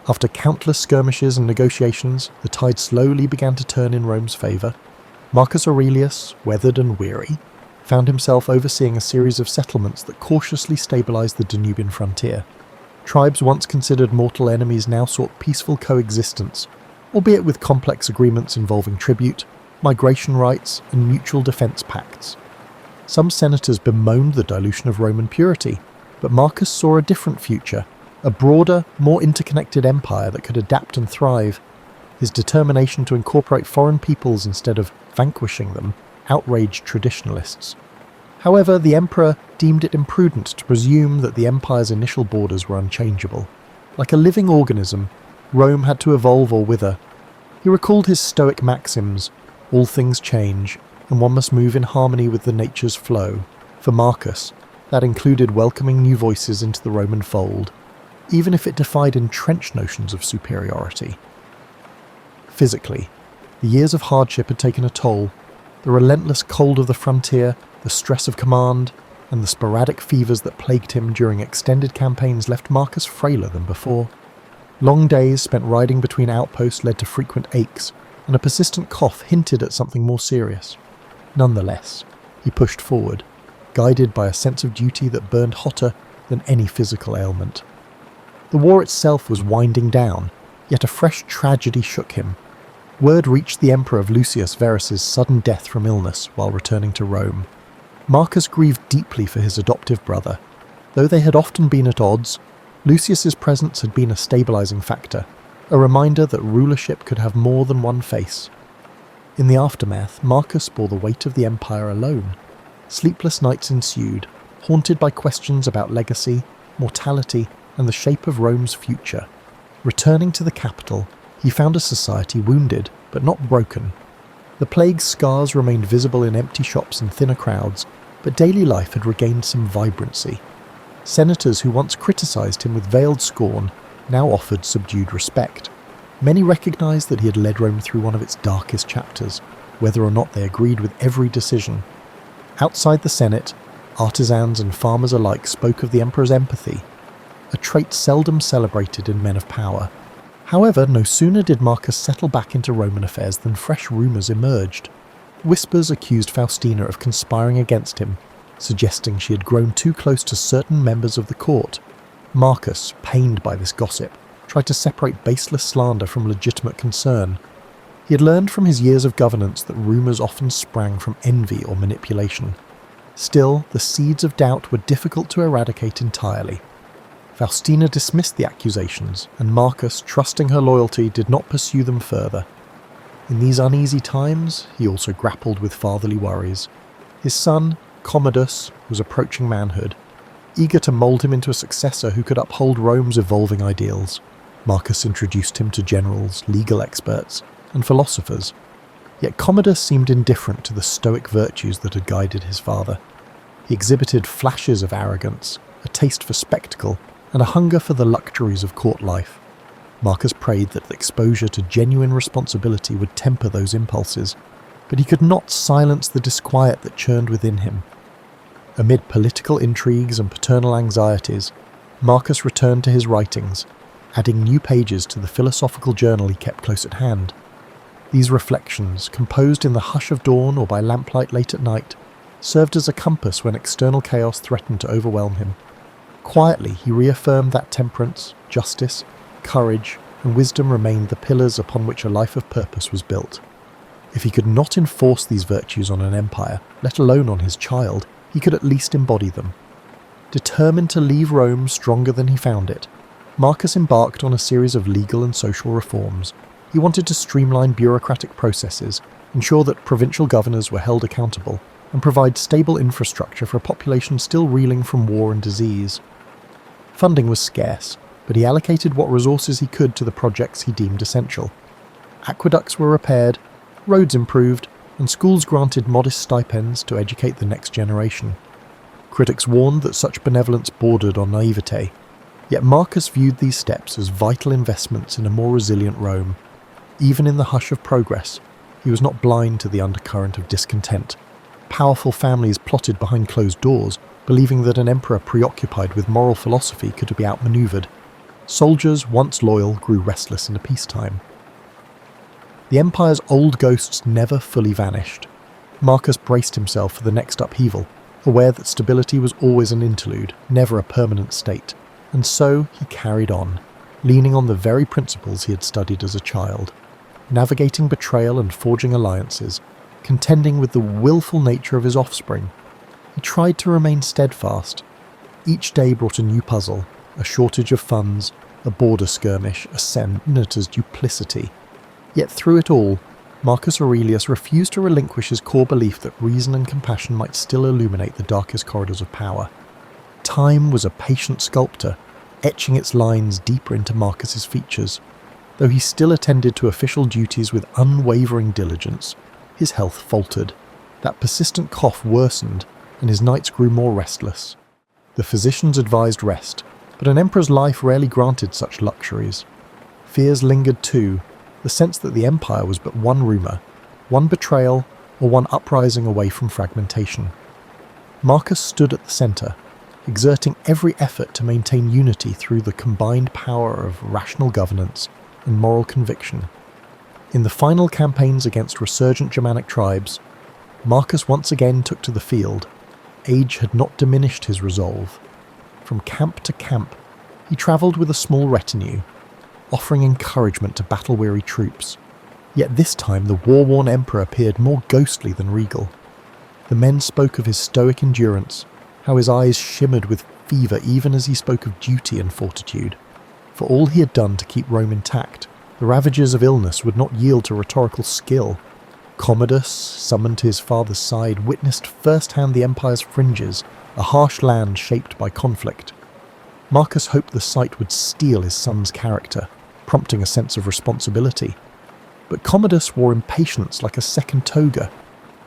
After countless skirmishes and negotiations, the tide slowly began to turn in Rome's favour. Marcus Aurelius, weathered and weary, found himself overseeing a series of settlements that cautiously stabilized the Danubian frontier. Tribes once considered mortal enemies now sought peaceful coexistence, albeit with complex agreements involving tribute, migration rights, and mutual defense pacts. Some senators bemoaned the dilution of Roman purity, but Marcus saw a different future, a broader, more interconnected empire that could adapt and thrive. His determination to incorporate foreign peoples instead of vanquishing them outraged traditionalists. However, the emperor deemed it imprudent to presume that the empire's initial borders were unchangeable. Like a living organism, Rome had to evolve or wither. He recalled his Stoic maxims: all things change, and one must move in harmony with the nature's flow. For Marcus, that included welcoming new voices into the Roman fold, even if it defied entrenched notions of superiority. Physically, the years of hardship had taken a toll. The relentless cold of the frontier, the stress of command, and the sporadic fevers that plagued him during extended campaigns left Marcus frailer than before. Long days spent riding between outposts led to frequent aches, and a persistent cough hinted at something more serious. Nonetheless, he pushed forward, guided by a sense of duty that burned hotter than any physical ailment. The war itself was winding down, yet a fresh tragedy shook him. Word reached the emperor of Lucius Verus's sudden death from illness while returning to Rome. Marcus grieved deeply for his adoptive brother. Though they had often been at odds, Lucius's presence had been a stabilizing factor, a reminder that rulership could have more than one face. In the aftermath, Marcus bore the weight of the empire alone. Sleepless nights ensued, haunted by questions about legacy, mortality, and the shape of Rome's future. Returning to the capital, he found a society wounded, but not broken. The plague's scars remained visible in empty shops and thinner crowds, but daily life had regained some vibrancy. Senators who once criticized him with veiled scorn now offered subdued respect. Many recognized that he had led Rome through one of its darkest chapters, whether or not they agreed with every decision. Outside the Senate, artisans and farmers alike spoke of the emperor's empathy, a trait seldom celebrated in men of power. However, no sooner did Marcus settle back into Roman affairs than fresh rumours emerged. Whispers accused Faustina of conspiring against him, suggesting she had grown too close to certain members of the court. Marcus, pained by this gossip, tried to separate baseless slander from legitimate concern. He had learned from his years of governance that rumours often sprang from envy or manipulation. Still, the seeds of doubt were difficult to eradicate entirely. Faustina dismissed the accusations, and Marcus, trusting her loyalty, did not pursue them further. In these uneasy times, he also grappled with fatherly worries. His son, Commodus, was approaching manhood, eager to mould him into a successor who could uphold Rome's evolving ideals. Marcus introduced him to generals, legal experts, and philosophers. Yet Commodus seemed indifferent to the stoic virtues that had guided his father. He exhibited flashes of arrogance, a taste for spectacle, and a hunger for the luxuries of court life. Marcus prayed that exposure to genuine responsibility would temper those impulses, but he could not silence the disquiet that churned within him. Amid political intrigues and paternal anxieties, Marcus returned to his writings, adding new pages to the philosophical journal he kept close at hand. These reflections, composed in the hush of dawn or by lamplight late at night, served as a compass when external chaos threatened to overwhelm him. Quietly, he reaffirmed that temperance, justice, courage, and wisdom remained the pillars upon which a life of purpose was built. If he could not enforce these virtues on an empire, let alone on his child, he could at least embody them. Determined to leave Rome stronger than he found it, Marcus embarked on a series of legal and social reforms. He wanted to streamline bureaucratic processes, ensure that provincial governors were held accountable, and provide stable infrastructure for a population still reeling from war and disease. Funding was scarce, but he allocated what resources he could to the projects he deemed essential. Aqueducts were repaired, roads improved, and schools granted modest stipends to educate the next generation. Critics warned that such benevolence bordered on naivete, yet Marcus viewed these steps as vital investments in a more resilient Rome. Even in the hush of progress, he was not blind to the undercurrent of discontent. Powerful families plotted behind closed doors, believing that an emperor preoccupied with moral philosophy could be outmaneuvered. Soldiers, once loyal, grew restless into peacetime. The empire's old ghosts never fully vanished. Marcus braced himself for the next upheaval, aware that stability was always an interlude, never a permanent state, and so he carried on, leaning on the very principles he had studied as a child, navigating betrayal and forging alliances, contending with the willful nature of his offspring. He tried to remain steadfast. Each day brought a new puzzle, a shortage of funds, a border skirmish, a senator's duplicity. Yet through it all, Marcus Aurelius refused to relinquish his core belief that reason and compassion might still illuminate the darkest corridors of power. Time was a patient sculptor, etching its lines deeper into Marcus's features. Though he still attended to official duties with unwavering diligence, his health faltered. That persistent cough worsened, and his nights grew more restless. The physicians advised rest, but an emperor's life rarely granted such luxuries. Fears lingered too, the sense that the empire was but one rumour, one betrayal, or one uprising away from fragmentation. Marcus stood at the centre, exerting every effort to maintain unity through the combined power of rational governance and moral conviction. In the final campaigns against resurgent Germanic tribes, Marcus once again took to the field. Age had not diminished his resolve. From camp to camp, he travelled with a small retinue, offering encouragement to battle-weary troops. Yet this time the war-worn emperor appeared more ghostly than regal. The men spoke of his stoic endurance, how his eyes shimmered with fever even as he spoke of duty and fortitude. For all he had done to keep Rome intact, the ravages of illness would not yield to rhetorical skill. Commodus, summoned to his father's side, witnessed firsthand the empire's fringes, a harsh land shaped by conflict. Marcus hoped the sight would steel his son's character, prompting a sense of responsibility. But Commodus wore impatience like a second toga.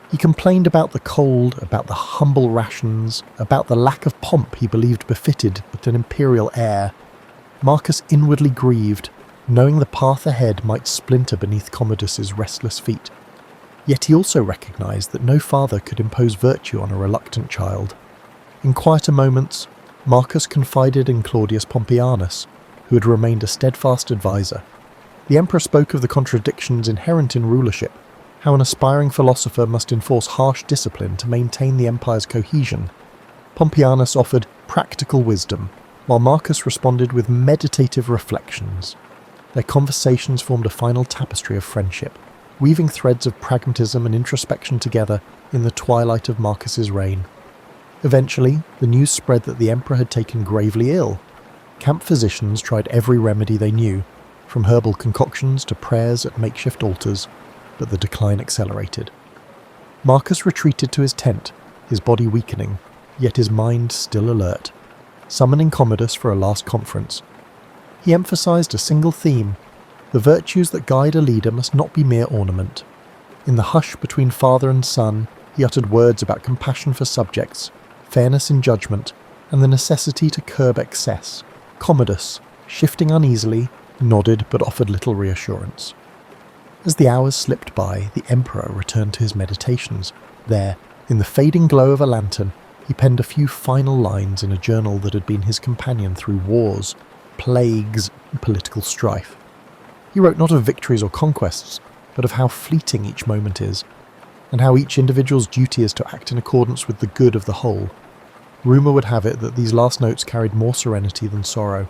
He complained about the cold, about the humble rations, about the lack of pomp he believed befitted with an imperial heir. Marcus inwardly grieved, knowing the path ahead might splinter beneath Commodus's restless feet. Yet he also recognised that no father could impose virtue on a reluctant child. In quieter moments, Marcus confided in Claudius Pompeianus, who had remained a steadfast advisor. The emperor spoke of the contradictions inherent in rulership, how an aspiring philosopher must enforce harsh discipline to maintain the empire's cohesion. Pompeianus offered practical wisdom, while Marcus responded with meditative reflections. Their conversations formed a final tapestry of friendship, weaving threads of pragmatism and introspection together in the twilight of Marcus's reign. Eventually, the news spread that the emperor had taken gravely ill. Camp physicians tried every remedy they knew, from herbal concoctions to prayers at makeshift altars, but the decline accelerated. Marcus retreated to his tent, his body weakening, yet his mind still alert, summoning Commodus for a last conference. He emphasized a single theme: the virtues that guide a leader must not be mere ornament. In the hush between father and son, he uttered words about compassion for subjects, fairness in judgment, and the necessity to curb excess. Commodus, shifting uneasily, nodded but offered little reassurance. As the hours slipped by, the emperor returned to his meditations. There, in the fading glow of a lantern, he penned a few final lines in a journal that had been his companion through wars, plagues, and political strife. He wrote not of victories or conquests, but of how fleeting each moment is, and how each individual's duty is to act in accordance with the good of the whole. Rumour would have it that these last notes carried more serenity than sorrow,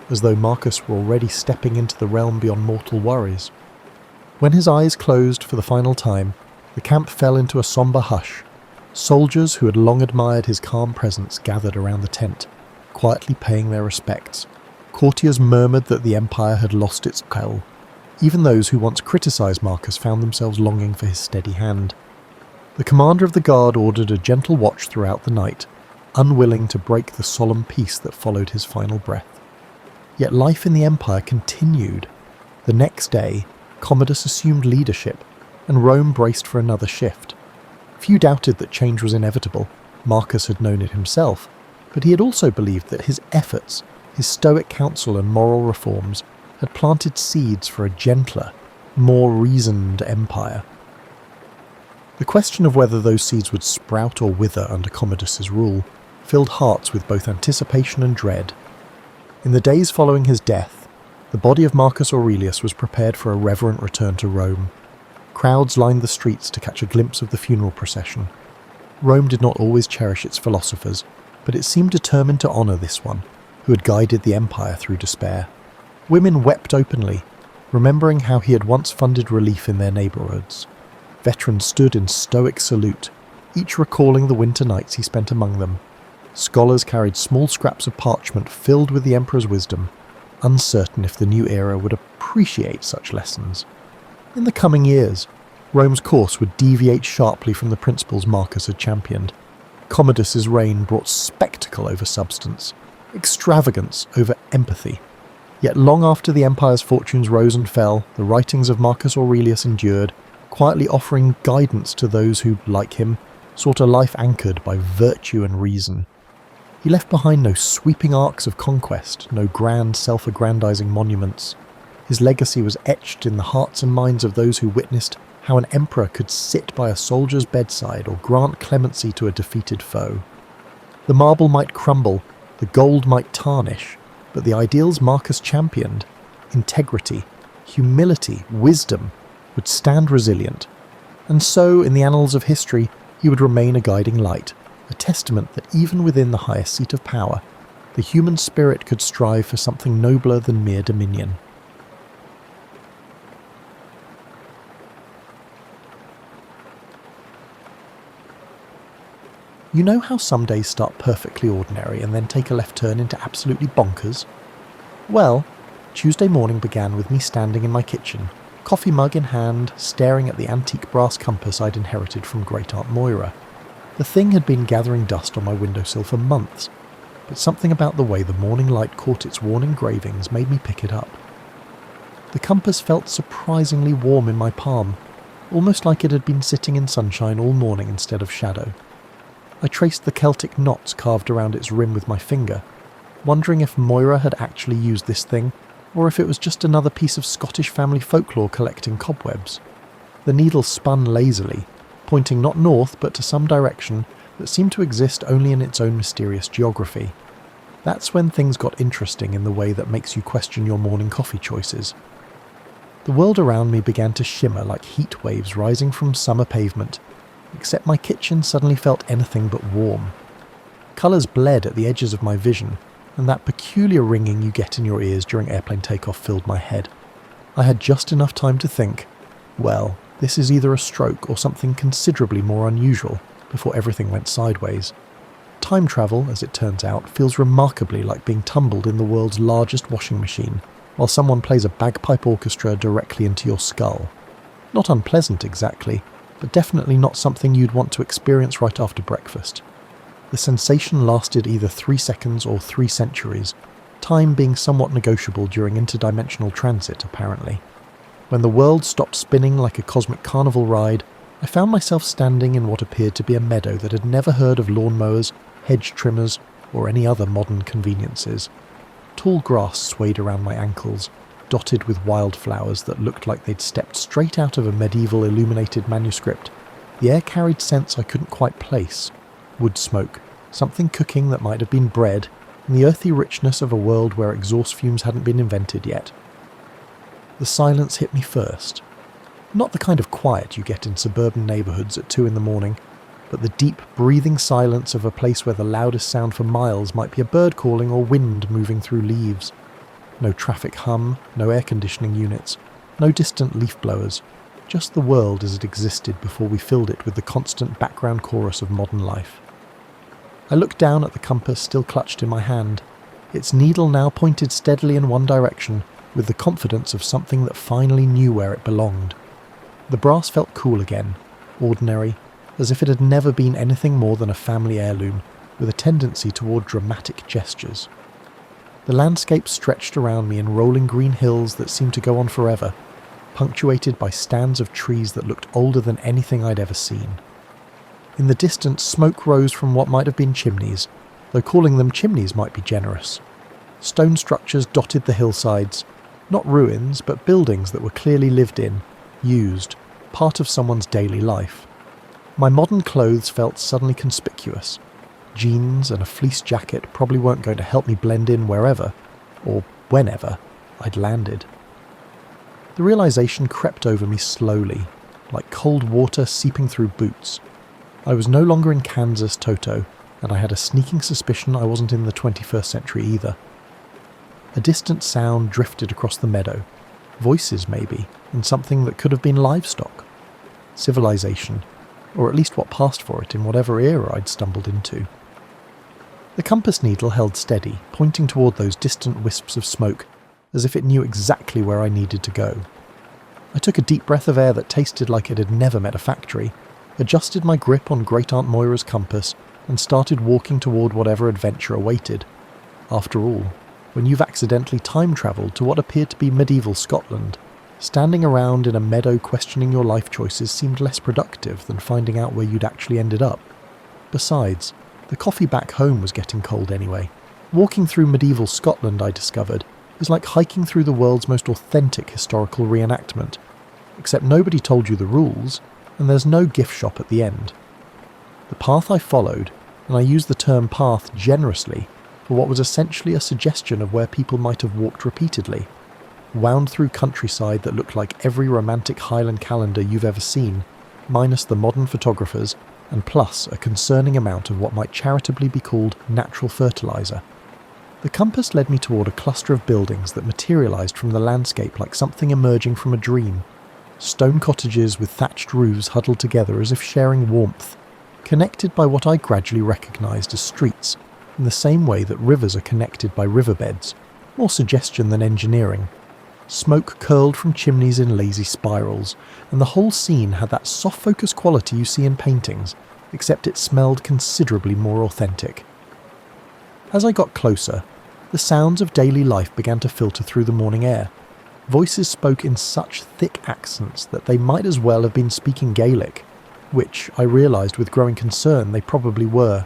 as though Marcus were already stepping into the realm beyond mortal worries. When his eyes closed for the final time, the camp fell into a sombre hush. Soldiers who had long admired his calm presence gathered around the tent, quietly paying their respects. Courtiers murmured that the empire had lost its cowl. Even those who once criticised Marcus found themselves longing for his steady hand. The commander of the guard ordered a gentle watch throughout the night, unwilling to break the solemn peace that followed his final breath. Yet life in the empire continued. The next day, Commodus assumed leadership, and Rome braced for another shift. Few doubted that change was inevitable. Marcus had known it himself, but he had also believed that his efforts, his stoic counsel and moral reforms, had planted seeds for a gentler, more reasoned empire. The question of whether those seeds would sprout or wither under Commodus's rule filled hearts with both anticipation and dread. In the days following his death, the body of Marcus Aurelius was prepared for a reverent return to Rome. Crowds lined the streets to catch a glimpse of the funeral procession. Rome did not always cherish its philosophers, but it seemed determined to honour this one, who had guided the empire through despair. Women wept openly, remembering how he had once funded relief in their neighbourhoods. Veterans stood in stoic salute, each recalling the winter nights he spent among them. Scholars carried small scraps of parchment filled with the emperor's wisdom, uncertain if the new era would appreciate such lessons. In the coming years, Rome's course would deviate sharply from the principles Marcus had championed. Commodus's reign brought spectacle over substance, extravagance over empathy. Yet long after the empire's fortunes rose and fell, the writings of Marcus Aurelius endured, quietly offering guidance to those who, like him, sought a life anchored by virtue and reason. He left behind no sweeping arcs of conquest, no grand self-aggrandizing monuments. His legacy was etched in the hearts and minds of those who witnessed how an emperor could sit by a soldier's bedside or grant clemency to a defeated foe. The marble might crumble, the gold might tarnish, but the ideals Marcus championed, integrity, humility, wisdom, would stand resilient. And so, in the annals of history, he would remain a guiding light, a testament that even within the highest seat of power, the human spirit could strive for something nobler than mere dominion. You know how some days start perfectly ordinary and then take a left turn into absolutely bonkers? Well, Tuesday morning began with me standing in my kitchen, coffee mug in hand, staring at the antique brass compass I'd inherited from Great-Aunt Moira. The thing had been gathering dust on my windowsill for months, but something about the way the morning light caught its worn engravings made me pick it up. The compass felt surprisingly warm in my palm, almost like it had been sitting in sunshine all morning instead of shadow. I traced the Celtic knots carved around its rim with my finger, wondering if Moira had actually used this thing, or if it was just another piece of Scottish family folklore collecting cobwebs. The needle spun lazily, pointing not north but to some direction that seemed to exist only in its own mysterious geography. That's when things got interesting in the way that makes you question your morning coffee choices. The world around me began to shimmer like heat waves rising from summer pavement, except my kitchen suddenly felt anything but warm. Colours bled at the edges of my vision, and that peculiar ringing you get in your ears during airplane takeoff filled my head. I had just enough time to think, well, this is either a stroke or something considerably more unusual, before everything went sideways. Time travel, as it turns out, feels remarkably like being tumbled in the world's largest washing machine, while someone plays a bagpipe orchestra directly into your skull. Not unpleasant exactly, but definitely not something you'd want to experience right after breakfast. The sensation lasted either 3 seconds or 3 centuries, time being somewhat negotiable during interdimensional transit, apparently. When the world stopped spinning like a cosmic carnival ride, I found myself standing in what appeared to be a meadow that had never heard of lawnmowers, hedge trimmers, or any other modern conveniences. Tall grass swayed around my ankles, dotted with wildflowers that looked like they'd stepped straight out of a medieval illuminated manuscript. The air carried scents I couldn't quite place. Wood smoke, something cooking that might have been bread, and the earthy richness of a world where exhaust fumes hadn't been invented yet. The silence hit me first. Not the kind of quiet you get in suburban neighbourhoods at 2 a.m, but the deep, breathing silence of a place where the loudest sound for miles might be a bird calling or wind moving through leaves. No traffic hum, no air conditioning units, no distant leaf blowers, just the world as it existed before we filled it with the constant background chorus of modern life. I looked down at the compass still clutched in my hand, its needle now pointed steadily in one direction, with the confidence of something that finally knew where it belonged. The brass felt cool again, ordinary, as if it had never been anything more than a family heirloom, with a tendency toward dramatic gestures. The landscape stretched around me in rolling green hills that seemed to go on forever, punctuated by stands of trees that looked older than anything I'd ever seen. In the distance, smoke rose from what might have been chimneys, though calling them chimneys might be generous. Stone structures dotted the hillsides, not ruins, but buildings that were clearly lived in, used, part of someone's daily life. My modern clothes felt suddenly conspicuous. Jeans and a fleece jacket probably weren't going to help me blend in wherever, or whenever, I'd landed. The realization crept over me slowly, like cold water seeping through boots. I was no longer in Kansas, Toto, and I had a sneaking suspicion I wasn't in the 21st century either. A distant sound drifted across the meadow. Voices, maybe, and something that could have been livestock. Civilization, or at least what passed for it in whatever era I'd stumbled into. The compass needle held steady, pointing toward those distant wisps of smoke, as if it knew exactly where I needed to go. I took a deep breath of air that tasted like it had never met a factory, adjusted my grip on Great Aunt Moira's compass, and started walking toward whatever adventure awaited. After all, when you've accidentally time-travelled to what appeared to be medieval Scotland, standing around in a meadow questioning your life choices seemed less productive than finding out where you'd actually ended up. Besides, the coffee back home was getting cold anyway. Walking through medieval Scotland, I discovered, is like hiking through the world's most authentic historical reenactment, except nobody told you the rules, and there's no gift shop at the end. The path I followed, and I use the term path generously, for what was essentially a suggestion of where people might have walked repeatedly, wound through countryside that looked like every romantic Highland calendar you've ever seen, minus the modern photographers, and plus a concerning amount of what might charitably be called natural fertilizer. The compass led me toward a cluster of buildings that materialized from the landscape like something emerging from a dream. Stone cottages with thatched roofs huddled together as if sharing warmth, connected by what I gradually recognized as streets, in the same way that rivers are connected by riverbeds, more suggestion than engineering. Smoke curled from chimneys in lazy spirals, and the whole scene had that soft-focus quality you see in paintings, except it smelled considerably more authentic. As I got closer, the sounds of daily life began to filter through the morning air. Voices spoke in such thick accents that they might as well have been speaking Gaelic, which I realised with growing concern they probably were.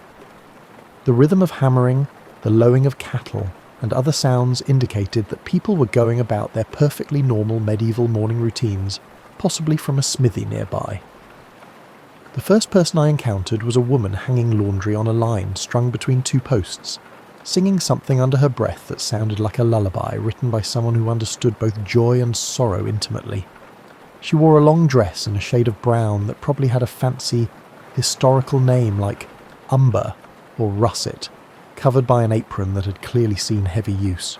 The rhythm of hammering, the lowing of cattle, and other sounds indicated that people were going about their perfectly normal medieval morning routines, possibly from a smithy nearby. The first person I encountered was a woman hanging laundry on a line strung between two posts, singing something under her breath that sounded like a lullaby written by someone who understood both joy and sorrow intimately. She wore a long dress in a shade of brown that probably had a fancy, historical name like umber or russet, covered by an apron that had clearly seen heavy use.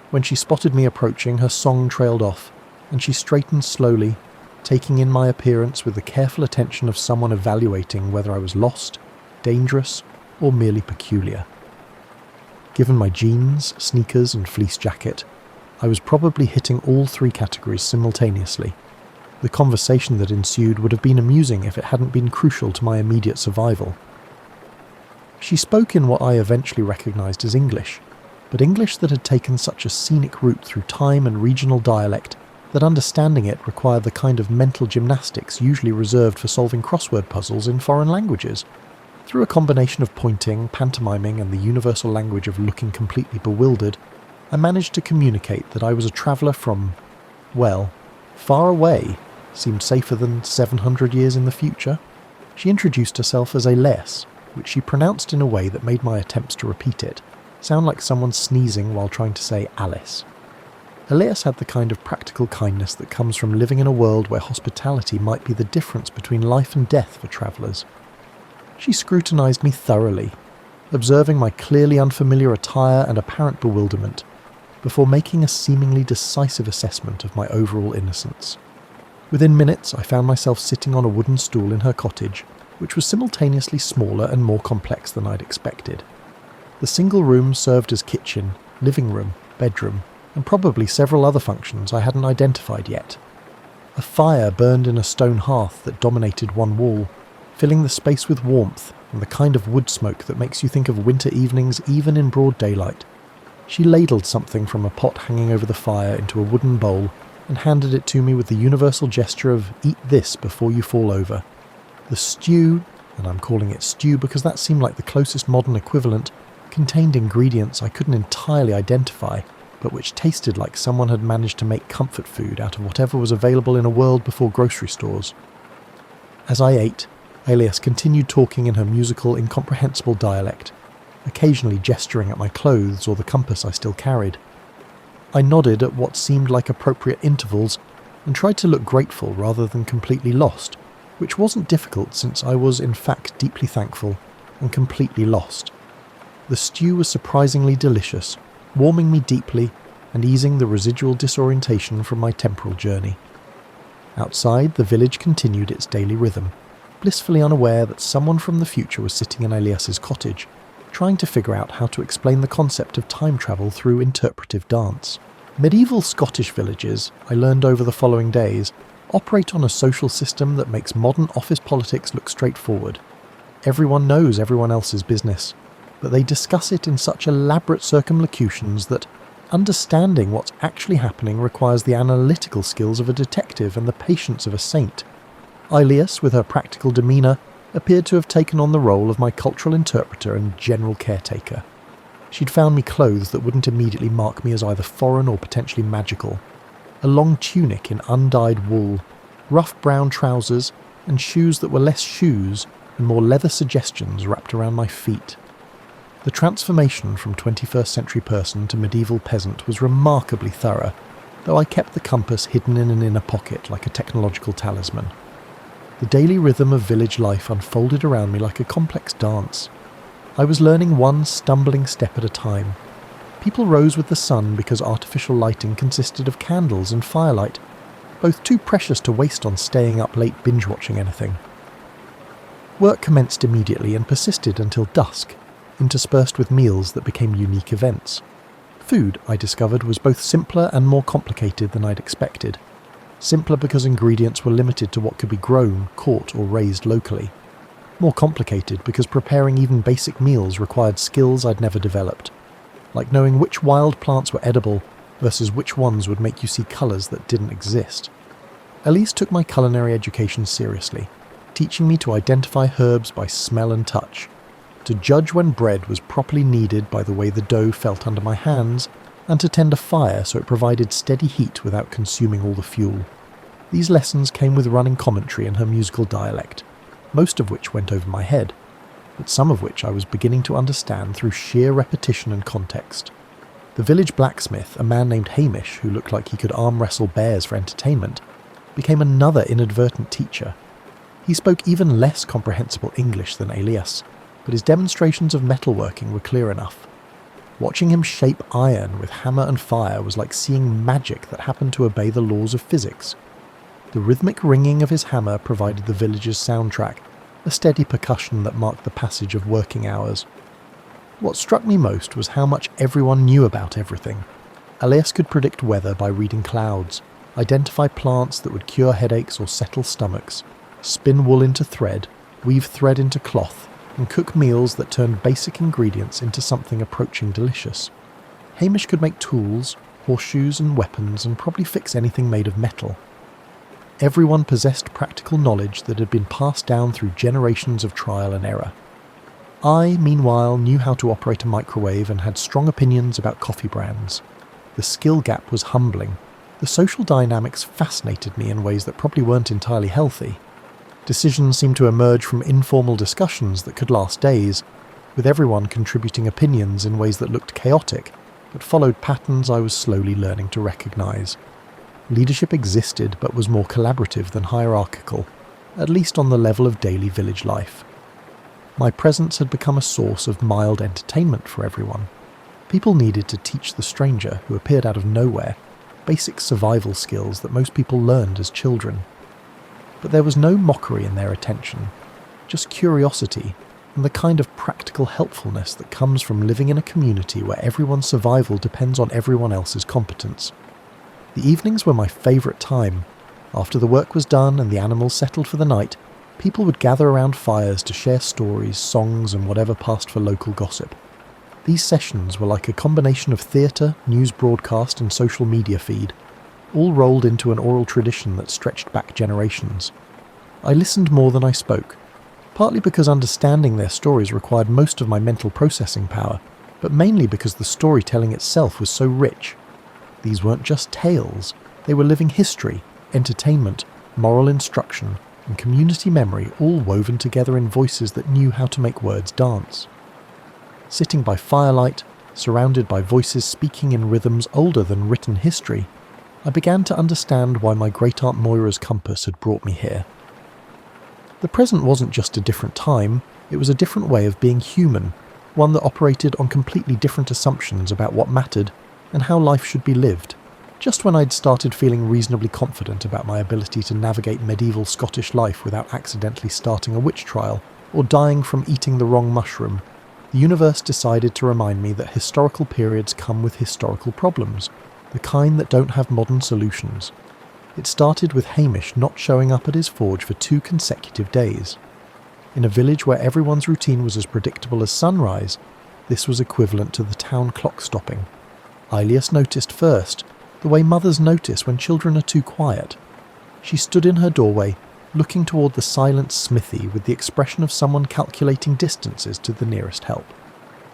When she spotted me approaching, her song trailed off, and she straightened slowly, taking in my appearance with the careful attention of someone evaluating whether I was lost, dangerous, or merely peculiar. Given my jeans, sneakers, and fleece jacket, I was probably hitting all three categories simultaneously. The conversation that ensued would have been amusing if it hadn't been crucial to my immediate survival. She spoke in what I eventually recognised as English, but English that had taken such a scenic route through time and regional dialect that understanding it required the kind of mental gymnastics usually reserved for solving crossword puzzles in foreign languages. Through a combination of pointing, pantomiming, and the universal language of looking completely bewildered, I managed to communicate that I was a traveller from, well, far away seemed safer than 700 years in the future. She introduced herself as Elias, which she pronounced in a way that made my attempts to repeat it sound like someone sneezing while trying to say Alice. Elias had the kind of practical kindness that comes from living in a world where hospitality might be the difference between life and death for travellers. She scrutinised me thoroughly, observing my clearly unfamiliar attire and apparent bewilderment, before making a seemingly decisive assessment of my overall innocence. Within minutes, I found myself sitting on a wooden stool in her cottage, which was simultaneously smaller and more complex than I'd expected. The single room served as kitchen, living room, bedroom, and probably several other functions I hadn't identified yet. A fire burned in a stone hearth that dominated one wall, filling the space with warmth and the kind of wood smoke that makes you think of winter evenings even in broad daylight. She ladled something from a pot hanging over the fire into a wooden bowl and handed it to me with the universal gesture of "eat this before you fall over." The stew, and I'm calling it stew because that seemed like the closest modern equivalent, contained ingredients I couldn't entirely identify, but which tasted like someone had managed to make comfort food out of whatever was available in a world before grocery stores. As I ate, Elias continued talking in her musical, incomprehensible dialect, occasionally gesturing at my clothes or the compass I still carried. I nodded at what seemed like appropriate intervals, and tried to look grateful rather than completely lost, which wasn't difficult since I was in fact deeply thankful and completely lost. The stew was surprisingly delicious, warming me deeply and easing the residual disorientation from my temporal journey. Outside, the village continued its daily rhythm, blissfully unaware that someone from the future was sitting in Elias's cottage, trying to figure out how to explain the concept of time travel through interpretive dance. Medieval Scottish villages, I learned over the following days, operate on a social system that makes modern office politics look straightforward. Everyone knows everyone else's business, but they discuss it in such elaborate circumlocutions that understanding what's actually happening requires the analytical skills of a detective and the patience of a saint. Elias, with her practical demeanour, appeared to have taken on the role of my cultural interpreter and general caretaker. She'd found me clothes that wouldn't immediately mark me as either foreign or potentially magical. A long tunic in undyed wool, rough brown trousers, and shoes that were less shoes and more leather suggestions wrapped around my feet. The transformation from 21st century person to medieval peasant was remarkably thorough, though I kept the compass hidden in an inner pocket like a technological talisman. The daily rhythm of village life unfolded around me like a complex dance. I was learning one stumbling step at a time. People rose with the sun because artificial lighting consisted of candles and firelight, both too precious to waste on staying up late binge-watching anything. Work commenced immediately and persisted until dusk, interspersed with meals that became unique events. Food, I discovered, was both simpler and more complicated than I'd expected. Simpler because ingredients were limited to what could be grown, caught or raised locally. More complicated because preparing even basic meals required skills I'd never developed, like knowing which wild plants were edible versus which ones would make you see colours that didn't exist. Elise took my culinary education seriously, teaching me to identify herbs by smell and touch, to judge when bread was properly kneaded by the way the dough felt under my hands, and to tend a fire so it provided steady heat without consuming all the fuel. These lessons came with running commentary in her musical dialect, most of which went over my head, but some of which I was beginning to understand through sheer repetition and context. The village blacksmith, a man named Hamish, who looked like he could arm wrestle bears for entertainment, became another inadvertent teacher. He spoke even less comprehensible English than Elias, but his demonstrations of metalworking were clear enough. Watching him shape iron with hammer and fire was like seeing magic that happened to obey the laws of physics. The rhythmic ringing of his hammer provided the village's soundtrack, a steady percussion that marked the passage of working hours. What struck me most was how much everyone knew about everything. Elias could predict weather by reading clouds, identify plants that would cure headaches or settle stomachs, spin wool into thread, weave thread into cloth, and cook meals that turned basic ingredients into something approaching delicious. Hamish could make tools, horseshoes and weapons, and probably fix anything made of metal. Everyone possessed practical knowledge that had been passed down through generations of trial and error. I, meanwhile, knew how to operate a microwave and had strong opinions about coffee brands. The skill gap was humbling. The social dynamics fascinated me in ways that probably weren't entirely healthy. Decisions seemed to emerge from informal discussions that could last days, with everyone contributing opinions in ways that looked chaotic, but followed patterns I was slowly learning to recognise. Leadership existed but was more collaborative than hierarchical, at least on the level of daily village life. My presence had become a source of mild entertainment for everyone. People needed to teach the stranger, who appeared out of nowhere, basic survival skills that most people learned as children. But there was no mockery in their attention, just curiosity and the kind of practical helpfulness that comes from living in a community where everyone's survival depends on everyone else's competence. The evenings were my favourite time. After the work was done and the animals settled for the night, people would gather around fires to share stories, songs and whatever passed for local gossip. These sessions were like a combination of theatre, news broadcast and social media feed, all rolled into an oral tradition that stretched back generations. I listened more than I spoke, partly because understanding their stories required most of my mental processing power, but mainly because the storytelling itself was so rich. These weren't just tales, they were living history, entertainment, moral instruction, and community memory all woven together in voices that knew how to make words dance. Sitting by firelight, surrounded by voices speaking in rhythms older than written history, I began to understand why my great-aunt Moira's compass had brought me here. The present wasn't just a different time, it was a different way of being human, one that operated on completely different assumptions about what mattered and how life should be lived. Just when I'd started feeling reasonably confident about my ability to navigate medieval Scottish life without accidentally starting a witch trial or dying from eating the wrong mushroom, the universe decided to remind me that historical periods come with historical problems, the kind that don't have modern solutions. It started with Hamish not showing up at his forge for 2 consecutive days. In a village where everyone's routine was as predictable as sunrise, this was equivalent to the town clock stopping. Ilias noticed first, the way mothers notice when children are too quiet. She stood in her doorway, looking toward the silent smithy with the expression of someone calculating distances to the nearest help.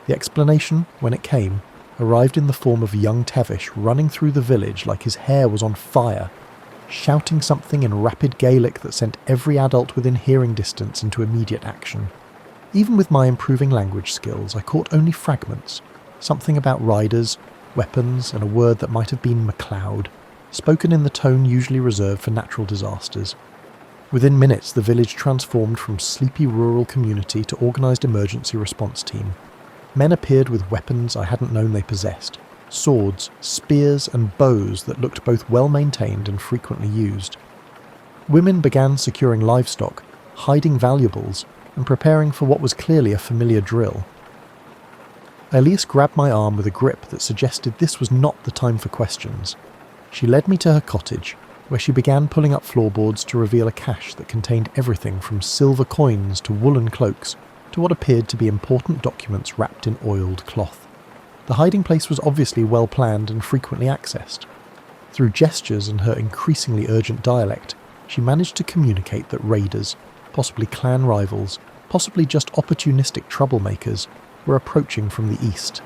The explanation, when it came, arrived in the form of young Tavish running through the village like his hair was on fire, shouting something in rapid Gaelic that sent every adult within hearing distance into immediate action. Even with my improving language skills, I caught only fragments, something about riders, weapons, and a word that might have been MacLeod, spoken in the tone usually reserved for natural disasters. Within minutes, the village transformed from sleepy rural community to organised emergency response team. Men appeared with weapons I hadn't known they possessed, swords, spears and bows that looked both well-maintained and frequently used. Women began securing livestock, hiding valuables, and preparing for what was clearly a familiar drill. Elise grabbed my arm with a grip that suggested this was not the time for questions. She led me to her cottage, where she began pulling up floorboards to reveal a cache that contained everything from silver coins to woolen cloaks to what appeared to be important documents wrapped in oiled cloth. The hiding place was obviously well planned and frequently accessed. Through gestures and her increasingly urgent dialect, she managed to communicate that raiders, possibly clan rivals, possibly just opportunistic troublemakers, were approaching from the east.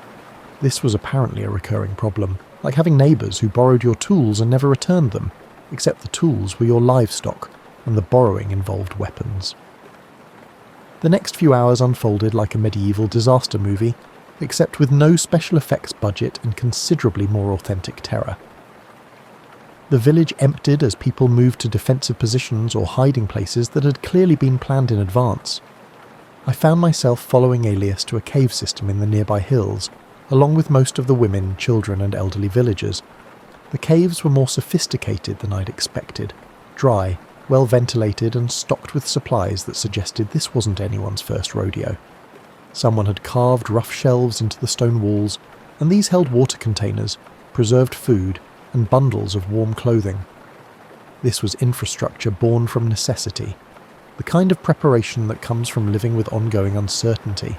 This was apparently a recurring problem, like having neighbours who borrowed your tools and never returned them, except the tools were your livestock, and the borrowing involved weapons. The next few hours unfolded like a medieval disaster movie, except with no special effects budget and considerably more authentic terror. The village emptied as people moved to defensive positions or hiding places that had clearly been planned in advance. I found myself following Elias to a cave system in the nearby hills, along with most of the women, children and elderly villagers. The caves were more sophisticated than I'd expected, dry, well ventilated and stocked with supplies that suggested this wasn't anyone's first rodeo. Someone had carved rough shelves into the stone walls, and these held water containers, preserved food, and bundles of warm clothing. This was infrastructure born from necessity, the kind of preparation that comes from living with ongoing uncertainty.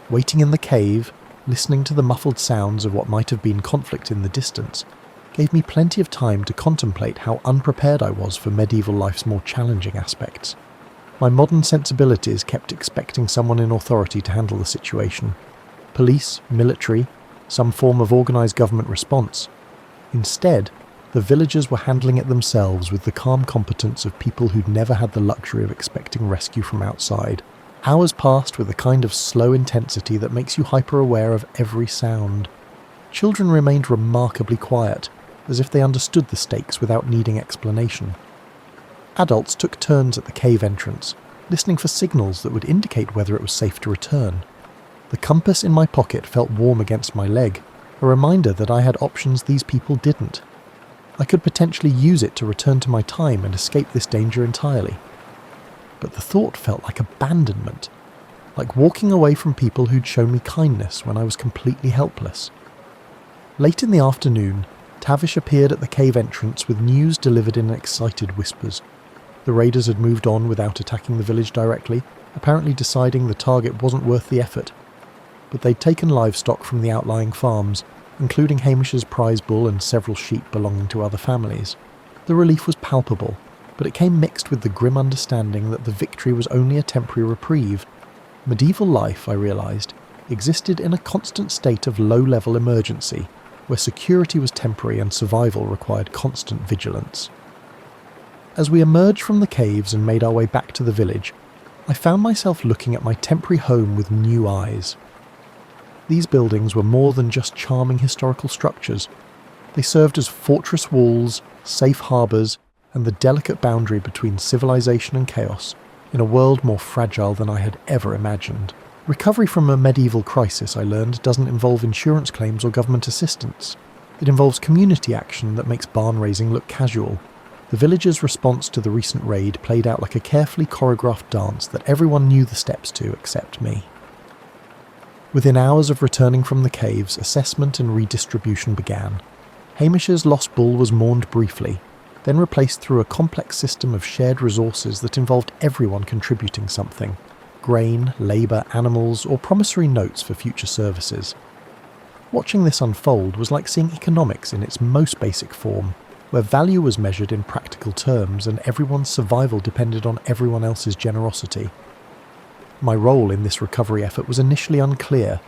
Waiting in the cave, listening to the muffled sounds of what might have been conflict in the distance, gave me plenty of time to contemplate how unprepared I was for medieval life's more challenging aspects. My modern sensibilities kept expecting someone in authority to handle the situation. Police, military, some form of organised government response. Instead, the villagers were handling it themselves with the calm competence of people who'd never had the luxury of expecting rescue from outside. Hours passed with a kind of slow intensity that makes you hyper-aware of every sound. Children remained remarkably quiet, as if they understood the stakes without needing explanation. Adults took turns at the cave entrance, listening for signals that would indicate whether it was safe to return. The compass in my pocket felt warm against my leg, a reminder that I had options these people didn't. I could potentially use it to return to my time and escape this danger entirely. But the thought felt like abandonment, like walking away from people who'd shown me kindness when I was completely helpless. Late in the afternoon, Tavish appeared at the cave entrance with news delivered in excited whispers. The raiders had moved on without attacking the village directly, apparently deciding the target wasn't worth the effort. But they'd taken livestock from the outlying farms, including Hamish's prize bull and several sheep belonging to other families. The relief was palpable, but it came mixed with the grim understanding that the victory was only a temporary reprieve. Medieval life, I realised, existed in a constant state of low-level emergency, where security was temporary and survival required constant vigilance. As we emerged from the caves and made our way back to the village, I found myself looking at my temporary home with new eyes. These buildings were more than just charming historical structures. They served as fortress walls, safe harbours, and the delicate boundary between civilization and chaos in a world more fragile than I had ever imagined. Recovery from a medieval crisis, I learned, doesn't involve insurance claims or government assistance. It involves community action that makes barn raising look casual. The villagers' response to the recent raid played out like a carefully choreographed dance that everyone knew the steps to except me. Within hours of returning from the caves, assessment and redistribution began. Hamish's lost bull was mourned briefly, then replaced through a complex system of shared resources that involved everyone contributing something: grain, labour, animals, or promissory notes for future services. Watching this unfold was like seeing economics in its most basic form, where value was measured in practical terms and everyone's survival depended on everyone else's generosity. My role in this recovery effort was initially unclear.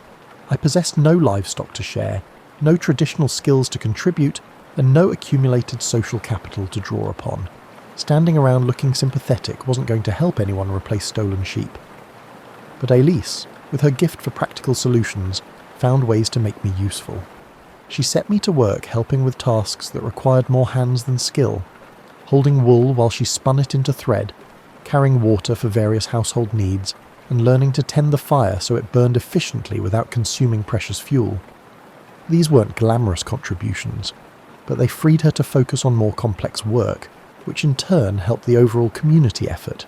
I possessed no livestock to share, no traditional skills to contribute, and no accumulated social capital to draw upon. Standing around looking sympathetic wasn't going to help anyone replace stolen sheep. But Elise, with her gift for practical solutions, found ways to make me useful. She set me to work helping with tasks that required more hands than skill, holding wool while she spun it into thread, carrying water for various household needs, and learning to tend the fire so it burned efficiently without consuming precious fuel. These weren't glamorous contributions, but they freed her to focus on more complex work, which in turn helped the overall community effort.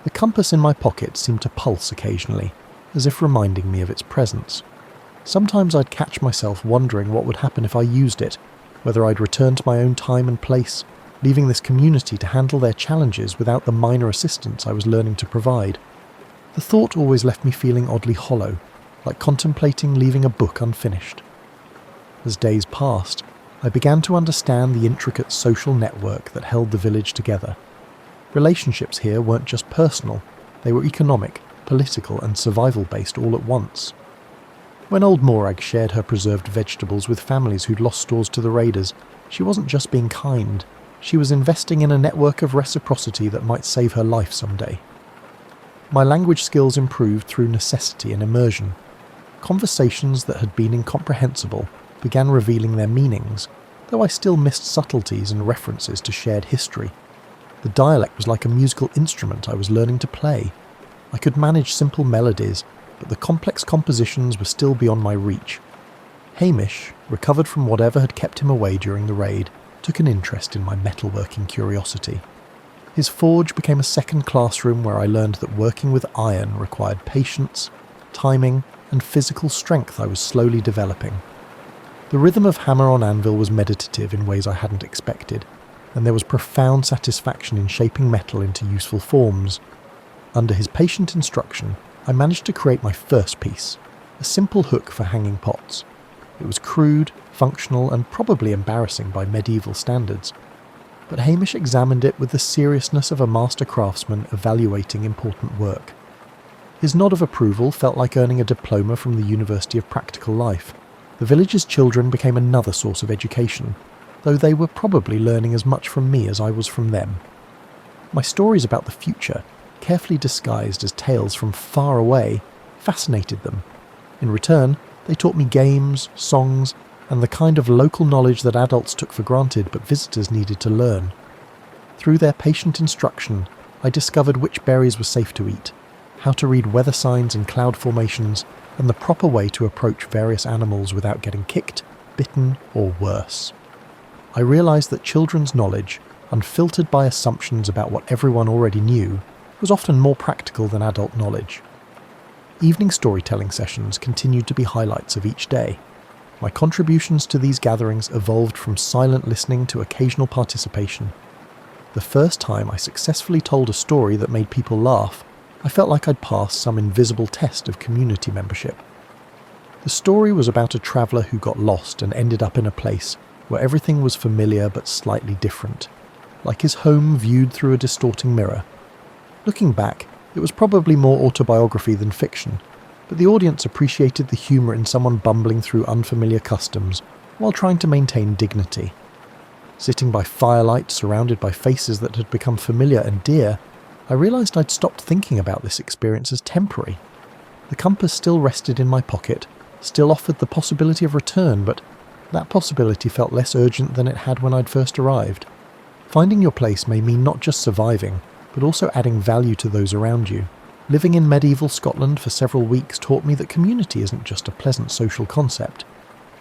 The compass in my pocket seemed to pulse occasionally, as if reminding me of its presence. Sometimes I'd catch myself wondering what would happen if I used it, whether I'd return to my own time and place, leaving this community to handle their challenges without the minor assistance I was learning to provide. The thought always left me feeling oddly hollow, like contemplating leaving a book unfinished. As days passed, I began to understand the intricate social network that held the village together. Relationships here weren't just personal, they were economic, political, and survival-based all at once. When old Morag shared her preserved vegetables with families who'd lost stores to the raiders, she wasn't just being kind, she was investing in a network of reciprocity that might save her life someday. My language skills improved through necessity and immersion. Conversations that had been incomprehensible began revealing their meanings, though I still missed subtleties and references to shared history. The dialect was like a musical instrument I was learning to play. I could manage simple melodies, but the complex compositions were still beyond my reach. Hamish, recovered from whatever had kept him away during the raid, took an interest in my metalworking curiosity. His forge became a second classroom where I learned that working with iron required patience, timing, and physical strength I was slowly developing. The rhythm of hammer on anvil was meditative in ways I hadn't expected, and there was profound satisfaction in shaping metal into useful forms. Under his patient instruction, I managed to create my first piece, a simple hook for hanging pots. It was crude, functional, and probably embarrassing by medieval standards. But Hamish examined it with the seriousness of a master craftsman evaluating important work. His nod of approval felt like earning a diploma from the University of Practical Life. The village's children became another source of education, though they were probably learning as much from me as I was from them. My stories about the future, carefully disguised as tales from far away, fascinated them. In return, they taught me games, songs, and the kind of local knowledge that adults took for granted but visitors needed to learn. Through their patient instruction, I discovered which berries were safe to eat, how to read weather signs and cloud formations, and the proper way to approach various animals without getting kicked, bitten, or worse. I realized that children's knowledge, unfiltered by assumptions about what everyone already knew, was often more practical than adult knowledge. Evening storytelling sessions continued to be highlights of each day. My contributions to these gatherings evolved from silent listening to occasional participation. The first time I successfully told a story that made people laugh, I felt like I'd passed some invisible test of community membership. The story was about a traveller who got lost and ended up in a place where everything was familiar but slightly different, like his home viewed through a distorting mirror. Looking back, it was probably more autobiography than fiction, but the audience appreciated the humour in someone bumbling through unfamiliar customs while trying to maintain dignity. Sitting by firelight surrounded by faces that had become familiar and dear, I realised I'd stopped thinking about this experience as temporary. The compass still rested in my pocket, still offered the possibility of return, but That possibility felt less urgent than it had when I'd first arrived. Finding your place may mean not just surviving, but also adding value to those around you. Living in medieval Scotland for several weeks taught me that community isn't just a pleasant social concept.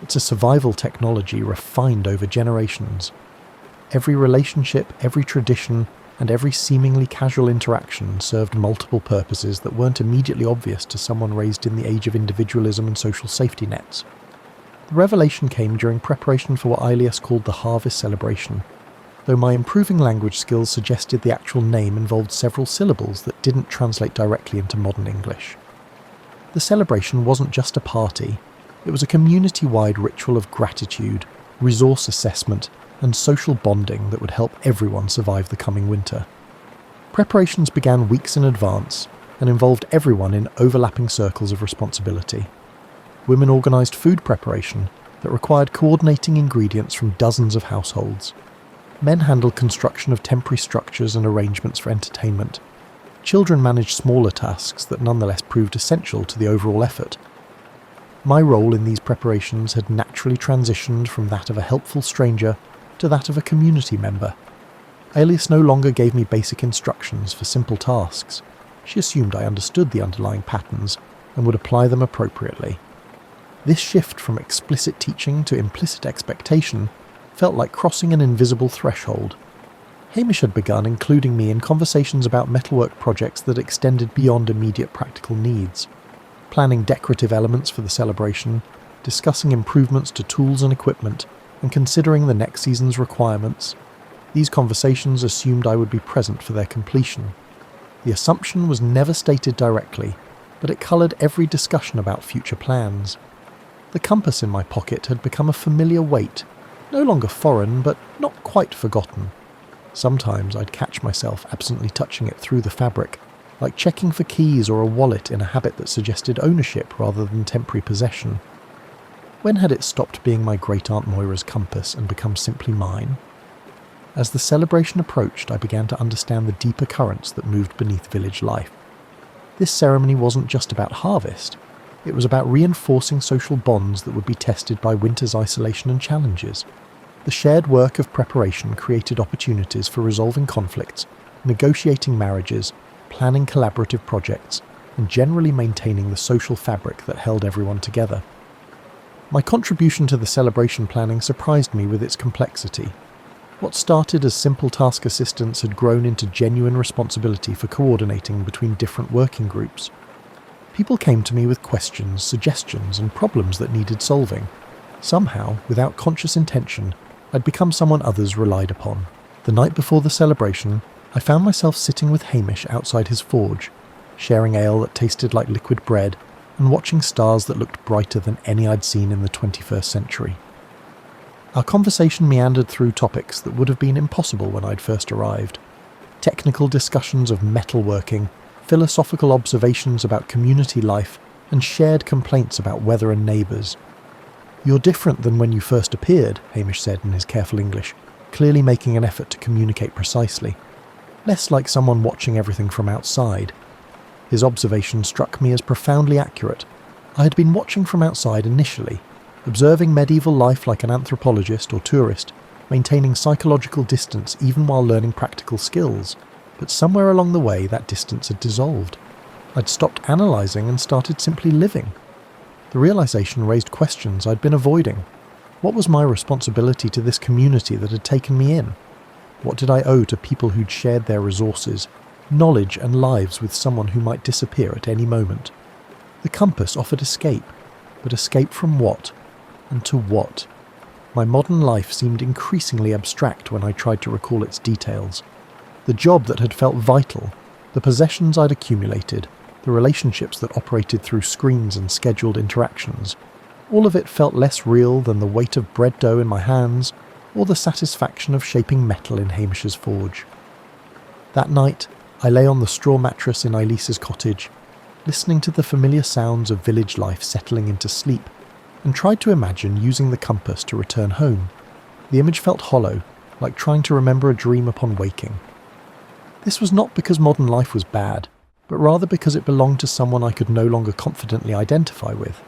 It's a survival technology refined over generations. Every relationship, every tradition, and every seemingly casual interaction served multiple purposes that weren't immediately obvious to someone raised in the age of individualism and social safety nets. The revelation came during preparation for what Ilias called the harvest celebration, though my improving language skills suggested the actual name involved several syllables that didn't translate directly into modern English. The celebration wasn't just a party, it was a community-wide ritual of gratitude, resource assessment, and social bonding that would help everyone survive the coming winter. Preparations began weeks in advance and involved everyone in overlapping circles of responsibility. Women organised food preparation that required coordinating ingredients from dozens of households. Men handled construction of temporary structures and arrangements for entertainment. Children managed smaller tasks that nonetheless proved essential to the overall effort. My role in these preparations had naturally transitioned from that of a helpful stranger to that of a community member. Alias no longer gave me basic instructions for simple tasks. She assumed I understood the underlying patterns and would apply them appropriately. This shift from explicit teaching to implicit expectation felt like crossing an invisible threshold. Hamish had begun including me in conversations about metalwork projects that extended beyond immediate practical needs, planning decorative elements for the celebration, discussing improvements to tools and equipment, and considering the next season's requirements. These conversations assumed I would be present for their completion. The assumption was never stated directly, but it coloured every discussion about future plans. The compass in my pocket had become a familiar weight, no longer foreign, but not quite forgotten. Sometimes I'd catch myself absently touching it through the fabric, like checking for keys or a wallet in a habit that suggested ownership rather than temporary possession. When had it stopped being my great-aunt Moira's compass and become simply mine? As the celebration approached, I began to understand the deeper currents that moved beneath village life. This ceremony wasn't just about harvest. It was about reinforcing social bonds that would be tested by winter's isolation and challenges. The shared work of preparation created opportunities for resolving conflicts, negotiating marriages, planning collaborative projects, and generally maintaining the social fabric that held everyone together. My contribution to the celebration planning surprised me with its complexity. What started as simple task assistance had grown into genuine responsibility for coordinating between different working groups. People came to me with questions, suggestions, and problems that needed solving. Somehow, without conscious intention, I'd become someone others relied upon. The night before the celebration, I found myself sitting with Hamish outside his forge, sharing ale that tasted like liquid bread, and watching stars that looked brighter than any I'd seen in the 21st century. Our conversation meandered through topics that would have been impossible when I'd first arrived. Technical discussions of metalworking, philosophical observations about community life, and shared complaints about weather and neighbours. "You're different than when you first appeared," Hamish said in his careful English, clearly making an effort to communicate precisely. Less like someone watching everything from outside. His observation struck me as profoundly accurate. I had been watching from outside initially, observing medieval life like an anthropologist or tourist, maintaining psychological distance even while learning practical skills. But somewhere along the way that distance had dissolved. I'd stopped analysing and started simply living. The realisation raised questions I'd been avoiding. What was my responsibility to this community that had taken me in? What did I owe to people who'd shared their resources, knowledge and lives with someone who might disappear at any moment? The compass offered escape, but escape from what? And to what? My modern life seemed increasingly abstract when I tried to recall its details. The job that had felt vital, the possessions I'd accumulated, the relationships that operated through screens and scheduled interactions, all of it felt less real than the weight of bread dough in my hands or the satisfaction of shaping metal in Hamish's forge. That night, I lay on the straw mattress in Elisa's cottage, listening to the familiar sounds of village life settling into sleep, and tried to imagine using the compass to return home. The image felt hollow, like trying to remember a dream upon waking. This was not because modern life was bad, but rather because it belonged to someone I could no longer confidently identify with.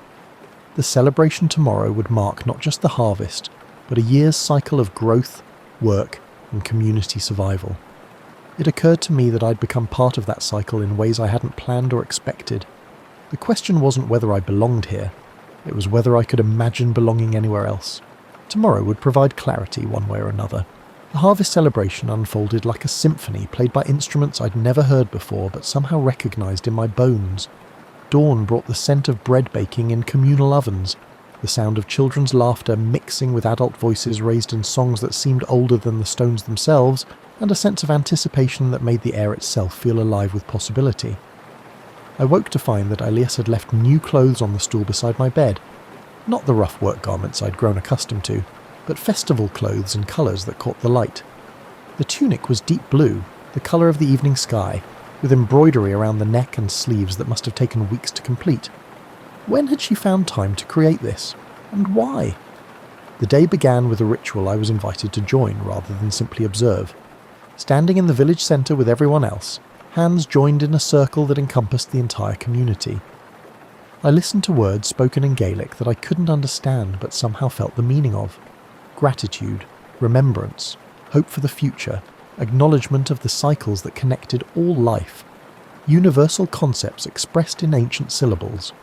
The celebration tomorrow would mark not just the harvest, but a year's cycle of growth, work, and community survival. It occurred to me that I'd become part of that cycle in ways I hadn't planned or expected. The question wasn't whether I belonged here, it was whether I could imagine belonging anywhere else. Tomorrow would provide clarity one way or another. The harvest celebration unfolded like a symphony played by instruments I'd never heard before but somehow recognised in my bones. Dawn brought the scent of bread baking in communal ovens, the sound of children's laughter mixing with adult voices raised in songs that seemed older than the stones themselves, and a sense of anticipation that made the air itself feel alive with possibility. I woke to find that Elias had left new clothes on the stool beside my bed. Not the rough work garments I'd grown accustomed to, but festival clothes in colours that caught the light. The tunic was deep blue, the colour of the evening sky, with embroidery around the neck and sleeves that must have taken weeks to complete. When had she found time to create this? And why? The day began with a ritual I was invited to join rather than simply observe. Standing in the village centre with everyone else, hands joined in a circle that encompassed the entire community. I listened to words spoken in Gaelic that I couldn't understand but somehow felt the meaning of. Gratitude, remembrance, hope for the future, acknowledgement of the cycles that connected all life. Universal concepts expressed in ancient syllables.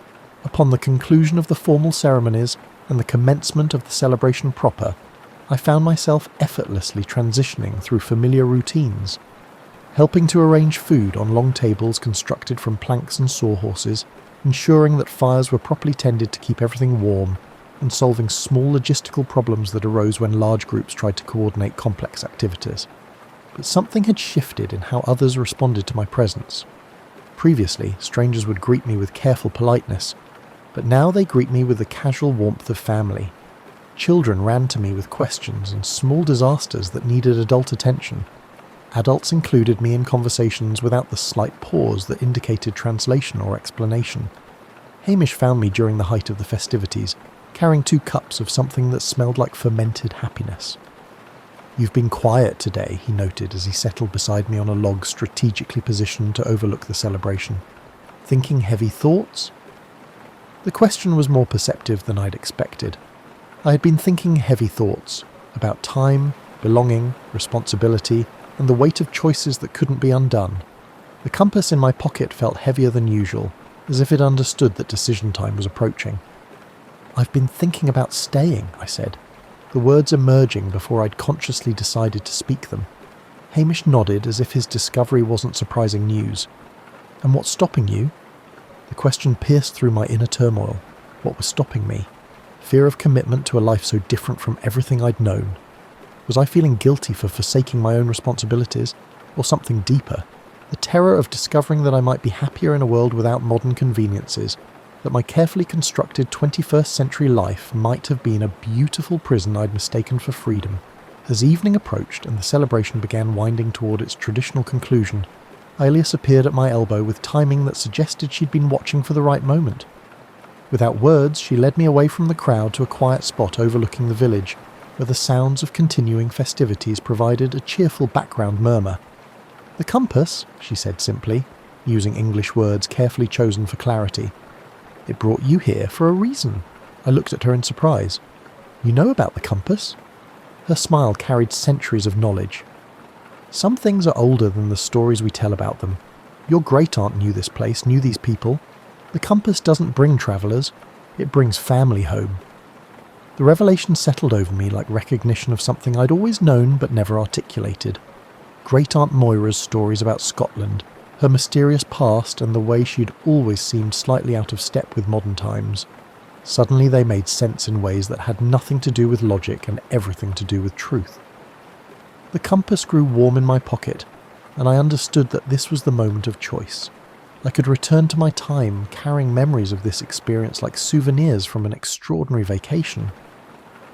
Upon the conclusion of the formal ceremonies and the commencement of the celebration proper, I found myself effortlessly transitioning through familiar routines. Helping to arrange food on long tables constructed from planks and sawhorses, ensuring that fires were properly tended to keep everything warm, and solving small logistical problems that arose when large groups tried to coordinate complex activities. But something had shifted in how others responded to my presence. Previously, strangers would greet me with careful politeness, but now they greet me with the casual warmth of family. Children ran to me with questions and small disasters that needed adult attention. Adults included me in conversations without the slight pause that indicated translation or explanation. Hamish found me during the height of the festivities, carrying 2 cups of something that smelled like fermented happiness. "You've been quiet today," he noted as he settled beside me on a log strategically positioned to overlook the celebration. "Thinking heavy thoughts?" The question was more perceptive than I'd expected. I had been thinking heavy thoughts about time, belonging, responsibility, and the weight of choices that couldn't be undone. The compass in my pocket felt heavier than usual, as if it understood that decision time was approaching. "I've been thinking about staying," I said, the words emerging before I'd consciously decided to speak them. Hamish nodded as if his discovery wasn't surprising news. "And what's stopping you?" The question pierced through my inner turmoil. What was stopping me? Fear of commitment to a life so different from everything I'd known. Was I feeling guilty for forsaking my own responsibilities, or something deeper? The terror of discovering that I might be happier in a world without modern conveniences, that my carefully constructed 21st century life might have been a beautiful prison I'd mistaken for freedom. As evening approached and the celebration began winding toward its traditional conclusion, Elias appeared at my elbow with timing that suggested she'd been watching for the right moment. Without words, she led me away from the crowd to a quiet spot overlooking the village, where the sounds of continuing festivities provided a cheerful background murmur. "The compass," she said simply, using English words carefully chosen for clarity. "It brought you here for a reason." I looked at her in surprise. "You know about the compass?" Her smile carried centuries of knowledge. "Some things are older than the stories we tell about them. Your great-aunt knew this place, knew these people. The compass doesn't bring travellers, it brings family home." The revelation settled over me like recognition of something I'd always known but never articulated. Great-aunt Moira's stories about Scotland, her mysterious past and the way she'd always seemed slightly out of step with modern times. Suddenly they made sense in ways that had nothing to do with logic and everything to do with truth. The compass grew warm in my pocket, and I understood that this was the moment of choice. I could return to my time, carrying memories of this experience like souvenirs from an extraordinary vacation.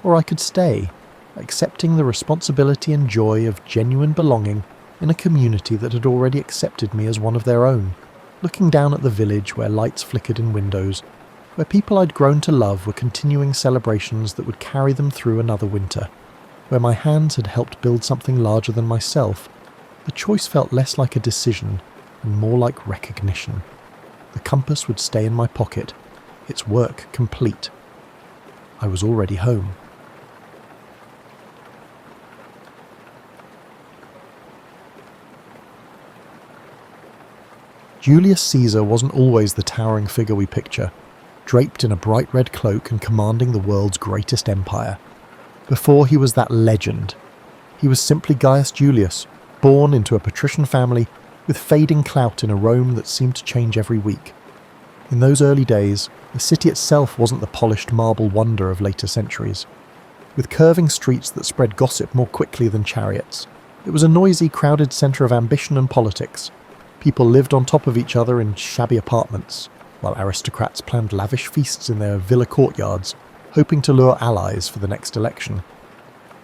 Or I could stay, accepting the responsibility and joy of genuine belonging in a community that had already accepted me as one of their own, looking down at the village where lights flickered in windows, where people I'd grown to love were continuing celebrations that would carry them through another winter, where my hands had helped build something larger than myself. The choice felt less like a decision and more like recognition. The compass would stay in my pocket, its work complete, I was already home. Julius Caesar wasn't always the towering figure we picture, draped in a bright red cloak and commanding the world's greatest empire. Before he was that legend, he was simply Gaius Julius, born into a patrician family with fading clout in a Rome that seemed to change every week. In those early days, the city itself wasn't the polished marble wonder of later centuries. With curving streets that spread gossip more quickly than chariots, it was a noisy, crowded centre of ambition and politics. People lived on top of each other in shabby apartments, while aristocrats planned lavish feasts in their villa courtyards, hoping to lure allies for the next election.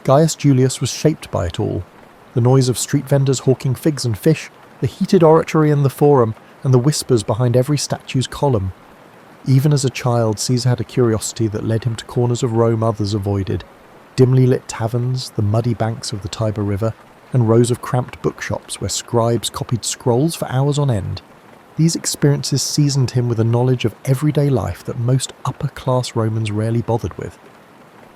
Gaius Julius was shaped by it all. The noise of street vendors hawking figs and fish, the heated oratory in the forum, and the whispers behind every statue's column. Even as a child, Caesar had a curiosity that led him to corners of Rome others avoided, dimly lit taverns, the muddy banks of the Tiber River, and rows of cramped bookshops where scribes copied scrolls for hours on end. These experiences seasoned him with a knowledge of everyday life that most upper-class Romans rarely bothered with.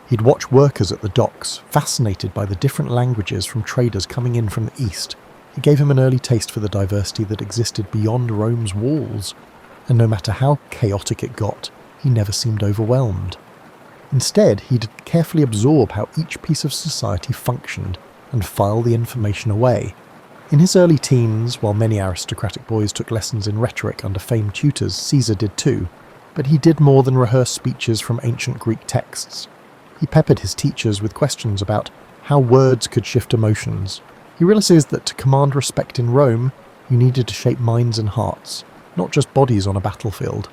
He'd watch workers at the docks, fascinated by the different languages from traders coming in from the east. It gave him an early taste for the diversity that existed beyond Rome's walls, and no matter how chaotic it got, he never seemed overwhelmed. Instead, he'd carefully absorb how each piece of society functioned and file the information away. In his early teens, while many aristocratic boys took lessons in rhetoric under famed tutors, Caesar did too, but he did more than rehearse speeches from ancient Greek texts. He peppered his teachers with questions about how words could shift emotions. He realized that to command respect in Rome, you needed to shape minds and hearts, not just bodies on a battlefield.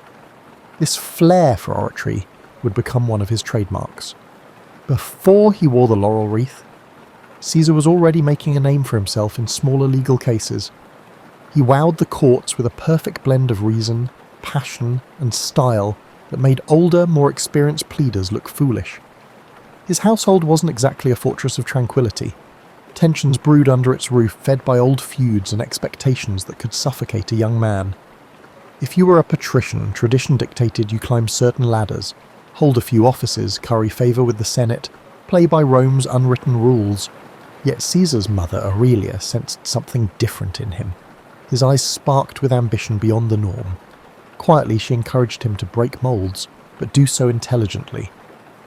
This flair for oratory would become one of his trademarks. Before he wore the laurel wreath, Caesar was already making a name for himself in smaller legal cases. He wowed the courts with a perfect blend of reason, passion, and style that made older, more experienced pleaders look foolish. His household wasn't exactly a fortress of tranquility. Tensions brewed under its roof, fed by old feuds and expectations that could suffocate a young man. If you were a patrician, tradition dictated you climb certain ladders, hold a few offices, curry favour with the Senate, play by Rome's unwritten rules. Yet Caesar's mother, Aurelia, sensed something different in him. His eyes sparked with ambition beyond the norm. Quietly, she encouraged him to break moulds, but do so intelligently.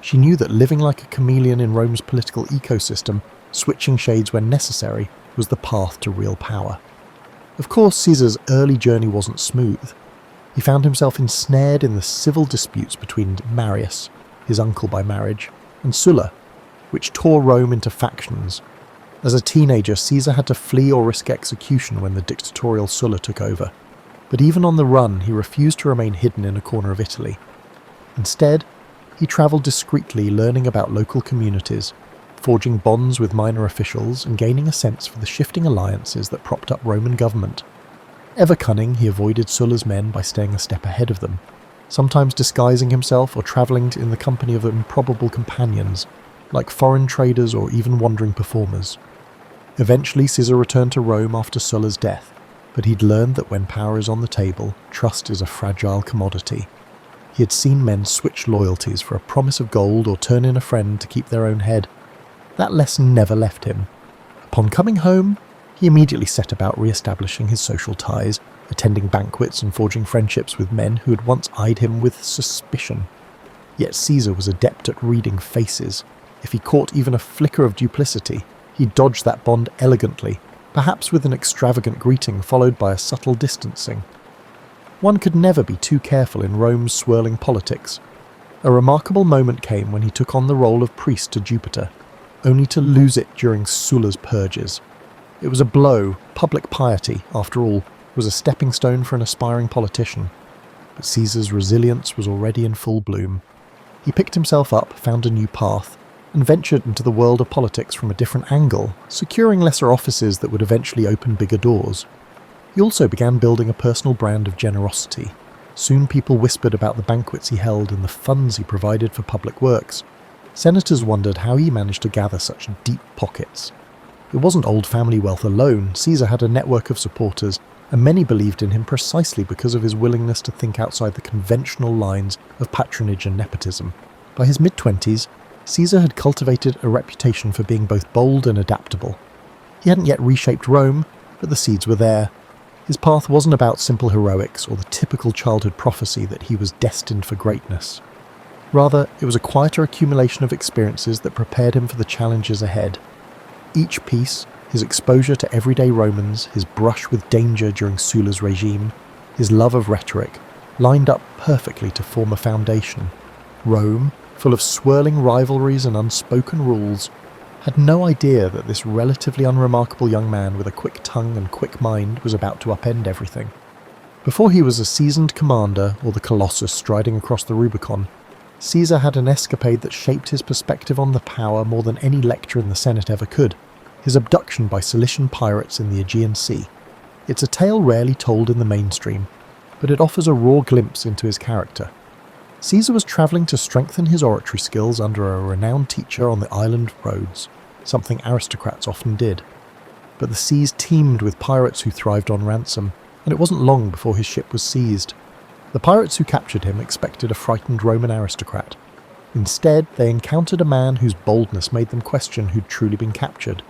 She knew that living like a chameleon in Rome's political ecosystem, switching shades when necessary, was the path to real power. Of course, Caesar's early journey wasn't smooth. He found himself ensnared in the civil disputes between Marius, his uncle by marriage, and Sulla, which tore Rome into factions. As a teenager, Caesar had to flee or risk execution when the dictatorial Sulla took over. But even on the run, he refused to remain hidden in a corner of Italy. Instead, he travelled discreetly, learning about local communities, forging bonds with minor officials and gaining a sense for the shifting alliances that propped up Roman government. Ever cunning, he avoided Sulla's men by staying a step ahead of them, sometimes disguising himself or travelling in the company of improbable companions, like foreign traders or even wandering performers. Eventually, Caesar returned to Rome after Sulla's death, but he'd learned that when power is on the table, trust is a fragile commodity. He had seen men switch loyalties for a promise of gold or turn in a friend to keep their own head. That lesson never left him. Upon coming home, he immediately set about re-establishing his social ties, attending banquets and forging friendships with men who had once eyed him with suspicion. Yet Caesar was adept at reading faces. If he caught even a flicker of duplicity, he dodged that bond elegantly, perhaps with an extravagant greeting followed by a subtle distancing. One could never be too careful in Rome's swirling politics. A remarkable moment came when he took on the role of priest to Jupiter, only to lose it during Sulla's purges. It was a blow. Public piety, after all, was a stepping stone for an aspiring politician. But Caesar's resilience was already in full bloom. He picked himself up, found a new path, and ventured into the world of politics from a different angle, securing lesser offices that would eventually open bigger doors. He also began building a personal brand of generosity. Soon people whispered about the banquets he held and the funds he provided for public works. Senators wondered how he managed to gather such deep pockets. It wasn't old family wealth alone. Caesar had a network of supporters, and many believed in him precisely because of his willingness to think outside the conventional lines of patronage and nepotism. By his mid-20s, Caesar had cultivated a reputation for being both bold and adaptable. He hadn't yet reshaped Rome, but the seeds were there. His path wasn't about simple heroics or the typical childhood prophecy that he was destined for greatness. Rather, it was a quieter accumulation of experiences that prepared him for the challenges ahead. Each piece, his exposure to everyday Romans, his brush with danger during Sulla's regime, his love of rhetoric, lined up perfectly to form a foundation. Rome, full of swirling rivalries and unspoken rules, had no idea that this relatively unremarkable young man with a quick tongue and quick mind was about to upend everything. Before he was a seasoned commander or the Colossus striding across the Rubicon, Caesar had an escapade that shaped his perspective on the power more than any lecture in the Senate ever could: his abduction by Cilician pirates in the Aegean Sea. It's a tale rarely told in the mainstream, but it offers a raw glimpse into his character. Caesar was travelling to strengthen his oratory skills under a renowned teacher on the island of Rhodes, something aristocrats often did. But the seas teemed with pirates who thrived on ransom, and it wasn't long before his ship was seized. The pirates who captured him expected a frightened Roman aristocrat. Instead, they encountered a man whose boldness made them question who'd truly been captured.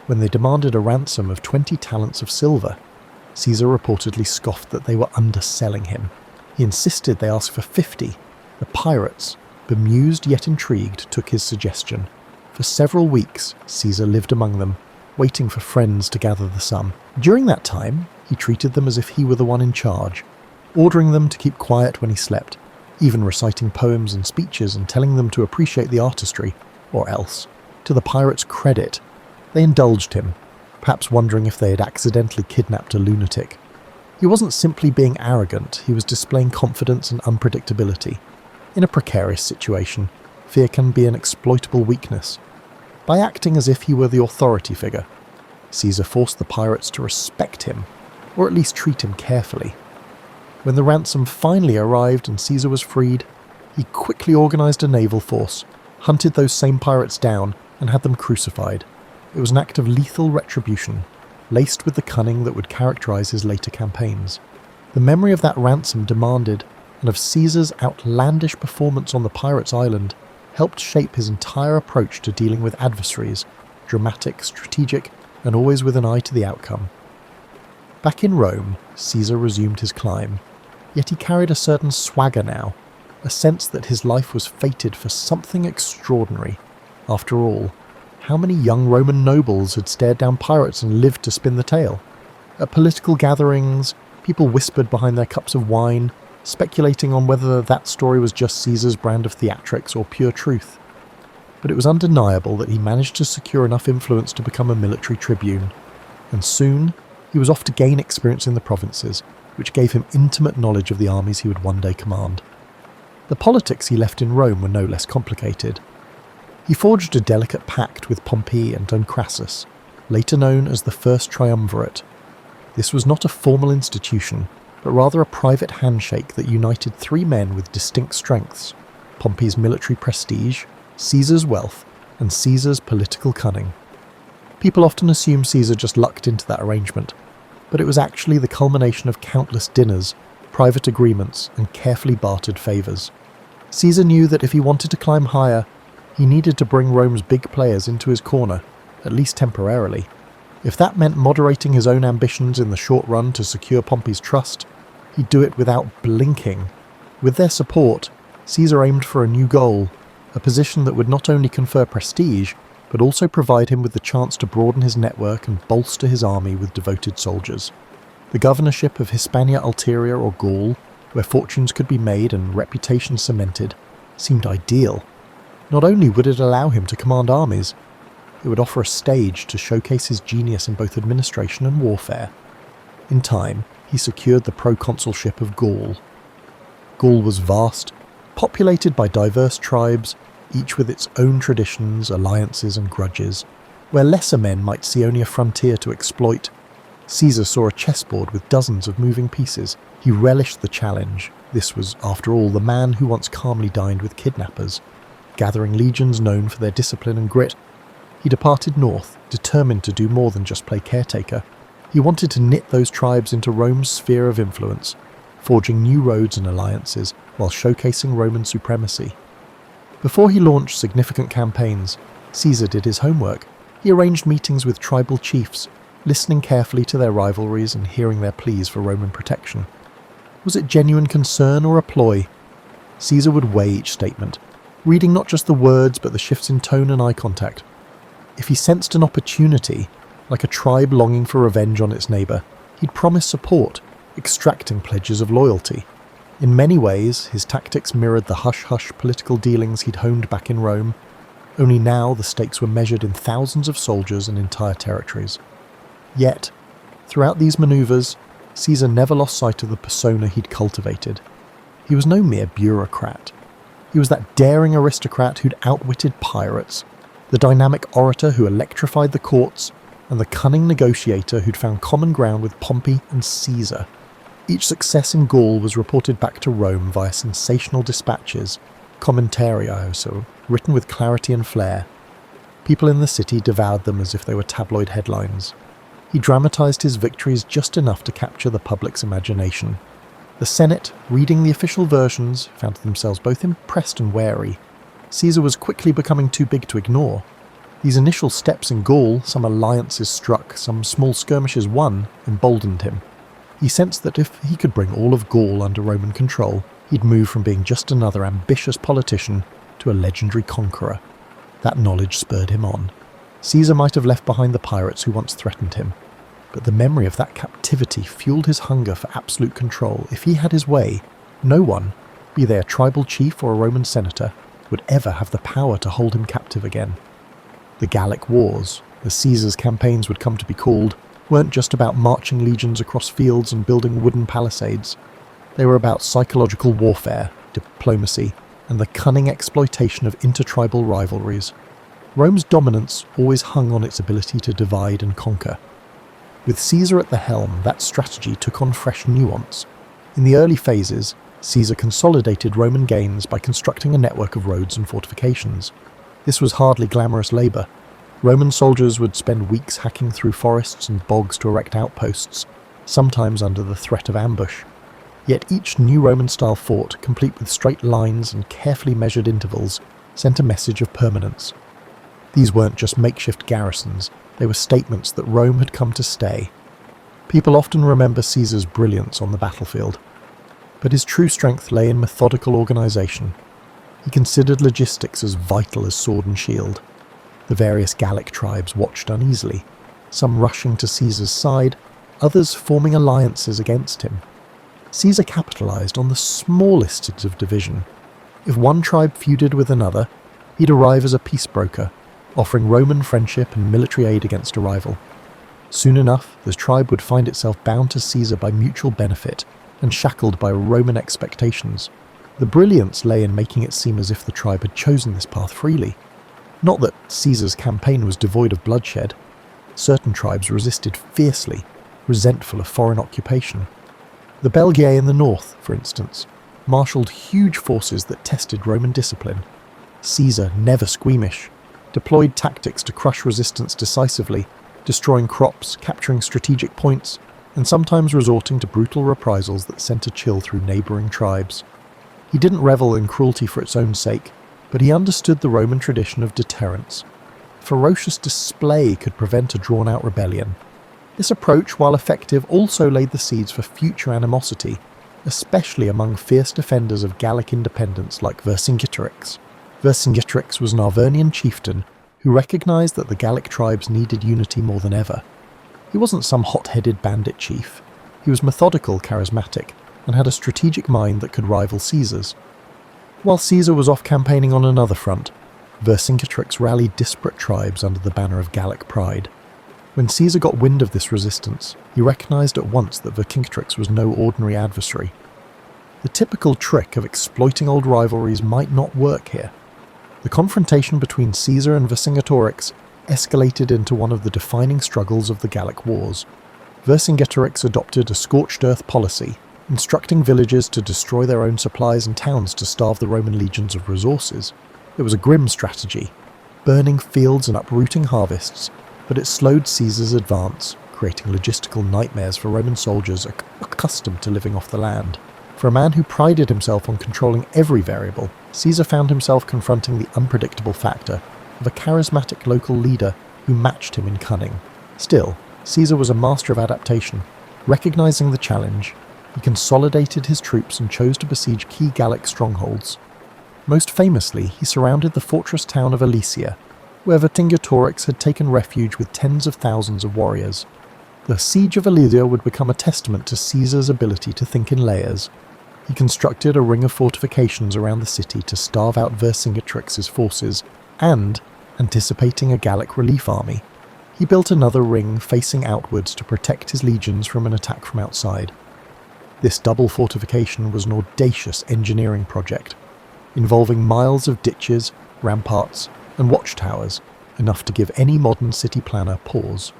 When they demanded a ransom of 20 talents of silver, Caesar reportedly scoffed that they were underselling him. He insisted they ask for 50. The pirates, bemused yet intrigued, took his suggestion. For several weeks, Caesar lived among them, waiting for friends to gather the sum. During that time, he treated them as if he were the one in charge, ordering them to keep quiet when he slept, even reciting poems and speeches and telling them to appreciate the artistry, or else. To the pirates' credit, they indulged him, perhaps wondering if they had accidentally kidnapped a lunatic. He wasn't simply being arrogant, he was displaying confidence and unpredictability. In a precarious situation, fear can be an exploitable weakness. By acting as if he were the authority figure, Caesar forced the pirates to respect him, or at least treat him carefully. When the ransom finally arrived and Caesar was freed, he quickly organised a naval force, hunted those same pirates down, and had them crucified. It was an act of lethal retribution, laced with the cunning that would characterise his later campaigns. The memory of that ransom demanded, and of Caesar's outlandish performance on the pirates' island, helped shape his entire approach to dealing with adversaries, dramatic, strategic, and always with an eye to the outcome. Back in Rome, Caesar resumed his climb, yet he carried a certain swagger now, a sense that his life was fated for something extraordinary. After all, how many young Roman nobles had stared down pirates and lived to spin the tale? At political gatherings, people whispered behind their cups of wine, speculating on whether that story was just Caesar's brand of theatrics or pure truth. But it was undeniable that he managed to secure enough influence to become a military tribune, and soon he was off to gain experience in the provinces, which gave him intimate knowledge of the armies he would one day command. The politics he left in Rome were no less complicated. He forged a delicate pact with Pompey and Don Crassus, later known as the First Triumvirate. This was not a formal institution, but rather a private handshake that united three men with distinct strengths: Pompey's military prestige, Caesar's wealth, and Caesar's political cunning. People often assume Caesar just lucked into that arrangement, but it was actually the culmination of countless dinners, private agreements, and carefully bartered favours. Caesar knew that if he wanted to climb higher, he needed to bring Rome's big players into his corner, at least temporarily. If that meant moderating his own ambitions in the short run to secure Pompey's trust, he'd do it without blinking. With their support, Caesar aimed for a new goal, a position that would not only confer prestige, but also provide him with the chance to broaden his network and bolster his army with devoted soldiers. The governorship of Hispania Ulterior or Gaul, where fortunes could be made and reputations cemented, seemed ideal. Not only would it allow him to command armies, it would offer a stage to showcase his genius in both administration and warfare. In time, he secured the proconsulship of Gaul. Gaul was vast, populated by diverse tribes, each with its own traditions, alliances and grudges. Where lesser men might see only a frontier to exploit, Caesar saw a chessboard with dozens of moving pieces. He relished the challenge. This was, after all, the man who once calmly dined with kidnappers. Gathering legions known for their discipline and grit, he departed north, determined to do more than just play caretaker. He wanted to knit those tribes into Rome's sphere of influence, forging new roads and alliances while showcasing Roman supremacy. Before he launched significant campaigns, Caesar did his homework. He arranged meetings with tribal chiefs, listening carefully to their rivalries and hearing their pleas for Roman protection. Was it genuine concern or a ploy? Caesar would weigh each statement, reading not just the words but the shifts in tone and eye contact. If he sensed an opportunity, like a tribe longing for revenge on its neighbour, he'd promise support, extracting pledges of loyalty. In many ways, his tactics mirrored the hush-hush political dealings he'd honed back in Rome, only now the stakes were measured in thousands of soldiers and entire territories. Yet, throughout these manoeuvres, Caesar never lost sight of the persona he'd cultivated. He was no mere bureaucrat. He was that daring aristocrat who'd outwitted pirates, the dynamic orator who electrified the courts, and the cunning negotiator who'd found common ground with Pompey and Caesar. Each success in Gaul was reported back to Rome via sensational dispatches, commentarii, so written with clarity and flair. People in the city devoured them as if they were tabloid headlines. He dramatized his victories just enough to capture the public's imagination. The Senate, reading the official versions, found themselves both impressed and wary. Caesar was quickly becoming too big to ignore. These initial steps in Gaul, some alliances struck, some small skirmishes won, emboldened him. He sensed that if he could bring all of Gaul under Roman control, he'd move from being just another ambitious politician to a legendary conqueror. That knowledge spurred him on. Caesar might have left behind the pirates who once threatened him, but the memory of that captivity fueled his hunger for absolute control. If he had his way, no one, be they a tribal chief or a Roman senator, would ever have the power to hold him captive again. The Gallic Wars, as Caesar's campaigns would come to be called, weren't just about marching legions across fields and building wooden palisades. They were about psychological warfare, diplomacy, and the cunning exploitation of intertribal rivalries. Rome's dominance always hung on its ability to divide and conquer. With Caesar at the helm, that strategy took on fresh nuance. In the early phases, Caesar consolidated Roman gains by constructing a network of roads and fortifications. This was hardly glamorous labour. Roman soldiers would spend weeks hacking through forests and bogs to erect outposts, sometimes under the threat of ambush. Yet each new Roman-style fort, complete with straight lines and carefully measured intervals, sent a message of permanence. These weren't just makeshift garrisons, they were statements that Rome had come to stay. People often remember Caesar's brilliance on the battlefield, but his true strength lay in methodical organisation. He considered logistics as vital as sword and shield. The various Gallic tribes watched uneasily, some rushing to Caesar's side, others forming alliances against him. Caesar capitalised on the smallest seeds of division. If one tribe feuded with another, he'd arrive as a peace broker, offering Roman friendship and military aid against a rival. Soon enough, the tribe would find itself bound to Caesar by mutual benefit and shackled by Roman expectations. The brilliance lay in making it seem as if the tribe had chosen this path freely. Not that Caesar's campaign was devoid of bloodshed. Certain tribes resisted fiercely, resentful of foreign occupation. The Belgae in the north, for instance, marshalled huge forces that tested Roman discipline. Caesar, never squeamish, deployed tactics to crush resistance decisively, destroying crops, capturing strategic points, and sometimes resorting to brutal reprisals that sent a chill through neighbouring tribes. He didn't revel in cruelty for its own sake, but he understood the Roman tradition of deterrence. Ferocious display could prevent a drawn-out rebellion. This approach, while effective, also laid the seeds for future animosity, especially among fierce defenders of Gallic independence like Vercingetorix. Vercingetorix was an Arvernian chieftain who recognised that the Gallic tribes needed unity more than ever. He wasn't some hot-headed bandit chief. He was methodical, charismatic, and had a strategic mind that could rival Caesar's. While Caesar was off campaigning on another front, Vercingetorix rallied disparate tribes under the banner of Gallic pride. When Caesar got wind of this resistance, he recognised at once that Vercingetorix was no ordinary adversary. The typical trick of exploiting old rivalries might not work here. The confrontation between Caesar and Vercingetorix escalated into one of the defining struggles of the Gallic Wars. Vercingetorix adopted a scorched earth policy, instructing villagers to destroy their own supplies and towns to starve the Roman legions of resources. It was a grim strategy, burning fields and uprooting harvests, but it slowed Caesar's advance, creating logistical nightmares for Roman soldiers accustomed to living off the land. For a man who prided himself on controlling every variable, Caesar found himself confronting the unpredictable factor of a charismatic local leader who matched him in cunning. Still, Caesar was a master of adaptation. Recognizing the challenge, he consolidated his troops and chose to besiege key Gallic strongholds. Most famously, he surrounded the fortress town of Alesia, where Vercingetorix had taken refuge with tens of thousands of warriors. The siege of Alesia would become a testament to Caesar's ability to think in layers. He constructed a ring of fortifications around the city to starve out Vercingetorix's forces, and, anticipating a Gallic relief army, he built another ring facing outwards to protect his legions from an attack from outside. This double fortification was an audacious engineering project, involving miles of ditches, ramparts, and watchtowers, enough to give any modern city planner pause.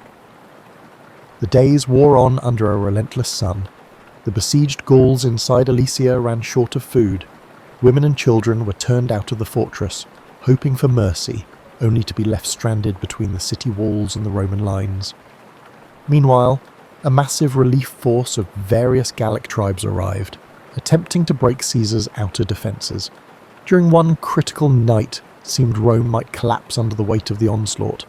The days wore on under a relentless sun. The besieged Gauls inside Alesia ran short of food. Women and children were turned out of the fortress, hoping for mercy, only to be left stranded between the city walls and the Roman lines. Meanwhile, a massive relief force of various Gallic tribes arrived, attempting to break Caesar's outer defences. During one critical night, it seemed Rome might collapse under the weight of the onslaught.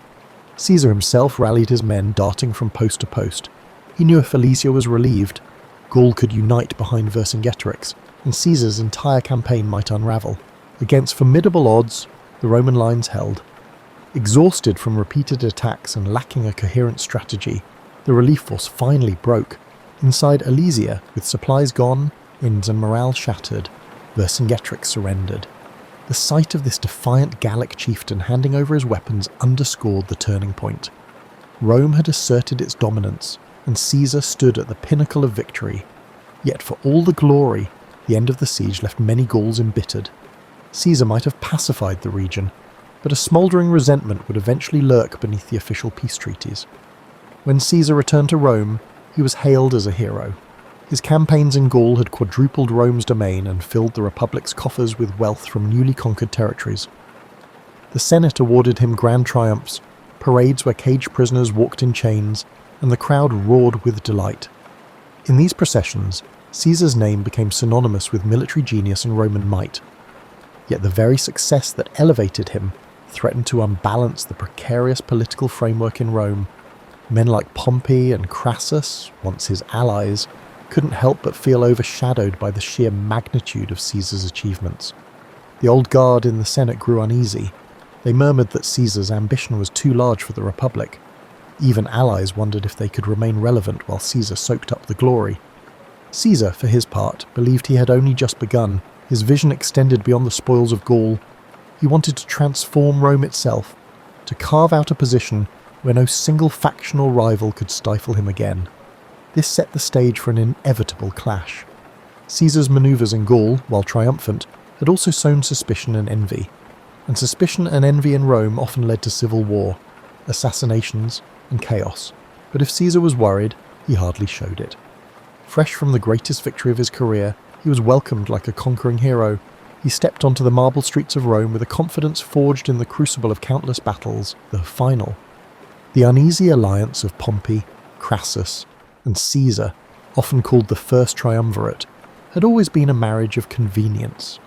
Caesar himself rallied his men, darting from post to post. He knew if Alesia was relieved, Gaul could unite behind Vercingetorix, and Caesar's entire campaign might unravel. Against formidable odds, the Roman lines held. Exhausted from repeated attacks and lacking a coherent strategy, the relief force finally broke. Inside Alesia, with supplies gone, inns and morale shattered, Vercingetorix surrendered. The sight of this defiant Gallic chieftain handing over his weapons underscored the turning point. Rome had asserted its dominance, and Caesar stood at the pinnacle of victory. Yet for all the glory, the end of the siege left many Gauls embittered. Caesar might have pacified the region, but a smouldering resentment would eventually lurk beneath the official peace treaties. When Caesar returned to Rome, he was hailed as a hero. His campaigns in Gaul had quadrupled Rome's domain and filled the Republic's coffers with wealth from newly conquered territories. The Senate awarded him grand triumphs, parades where caged prisoners walked in chains, and the crowd roared with delight. In these processions, Caesar's name became synonymous with military genius and Roman might. Yet the very success that elevated him threatened to unbalance the precarious political framework in Rome. Men like Pompey and Crassus, once his allies, couldn't help but feel overshadowed by the sheer magnitude of Caesar's achievements. The old guard in the Senate grew uneasy. They murmured that Caesar's ambition was too large for the Republic. Even allies wondered if they could remain relevant while Caesar soaked up the glory. Caesar, for his part, believed he had only just begun. His vision extended beyond the spoils of Gaul. He wanted to transform Rome itself, to carve out a position where no single factional rival could stifle him again. This set the stage for an inevitable clash. Caesar's manoeuvres in Gaul, while triumphant, had also sown suspicion and envy. And suspicion and envy in Rome often led to civil war, assassinations, and chaos. But if Caesar was worried, he hardly showed it. Fresh from the greatest victory of his career, he was welcomed like a conquering hero. He stepped onto the marble streets of Rome with a confidence forged in the crucible of countless battles, the final. The uneasy alliance of Pompey, Crassus, and Caesar, often called the First Triumvirate, had always been a marriage of convenience.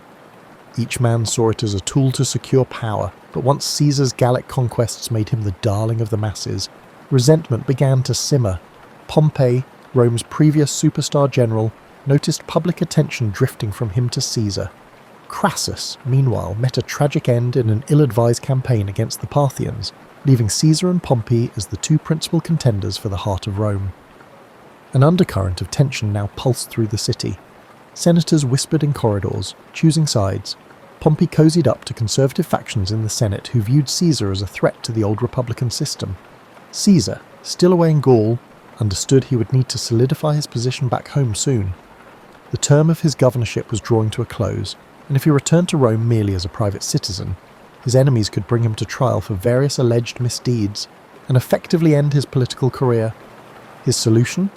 Each man saw it as a tool to secure power, but once Caesar's Gallic conquests made him the darling of the masses, resentment began to simmer. Pompey, Rome's previous superstar general, noticed public attention drifting from him to Caesar. Crassus, meanwhile, met a tragic end in an ill-advised campaign against the Parthians, leaving Caesar and Pompey as the two principal contenders for the heart of Rome. An undercurrent of tension now pulsed through the city. Senators whispered in corridors, choosing sides. Pompey cozied up to conservative factions in the Senate who viewed Caesar as a threat to the old republican system. Caesar, still away in Gaul, understood he would need to solidify his position back home soon. The term of his governorship was drawing to a close, and if he returned to Rome merely as a private citizen, his enemies could bring him to trial for various alleged misdeeds and effectively end his political career. His solution?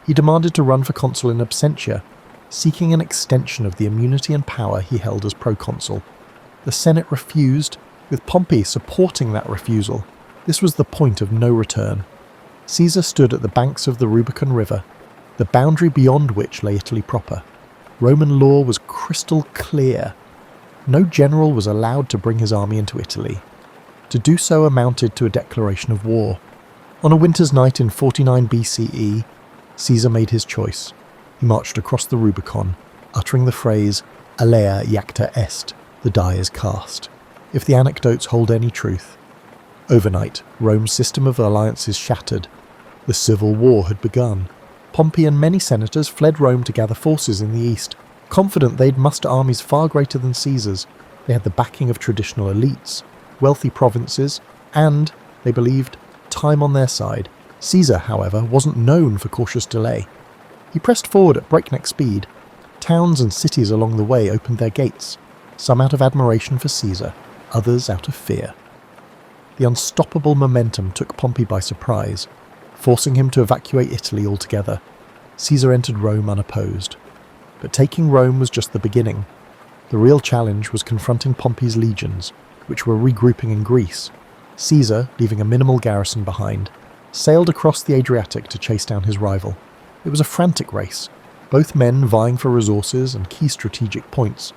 He demanded to run for consul in absentia, seeking an extension of the immunity and power he held as proconsul. The Senate refused, with Pompey supporting that refusal. This was the point of no return. Caesar stood at the banks of the Rubicon River, the boundary beyond which lay Italy proper. Roman law was crystal clear. No general was allowed to bring his army into Italy. To do so amounted to a declaration of war. On a winter's night in 49 BCE, Caesar made his choice. He marched across the Rubicon, uttering the phrase, "Alea iacta est," the die is cast, if the anecdotes hold any truth. Overnight, Rome's system of alliances shattered. The civil war had begun. Pompey and many senators fled Rome to gather forces in the east, confident they'd muster armies far greater than Caesar's. They had the backing of traditional elites, wealthy provinces, and, they believed, time on their side. Caesar, however, wasn't known for cautious delay. He pressed forward at breakneck speed. Towns and cities along the way opened their gates, some out of admiration for Caesar, others out of fear. The unstoppable momentum took Pompey by surprise, forcing him to evacuate Italy altogether. Caesar entered Rome unopposed. But taking Rome was just the beginning. The real challenge was confronting Pompey's legions, which were regrouping in Greece. Caesar, leaving a minimal garrison behind, sailed across the Adriatic to chase down his rival. It was a frantic race, both men vying for resources and key strategic points.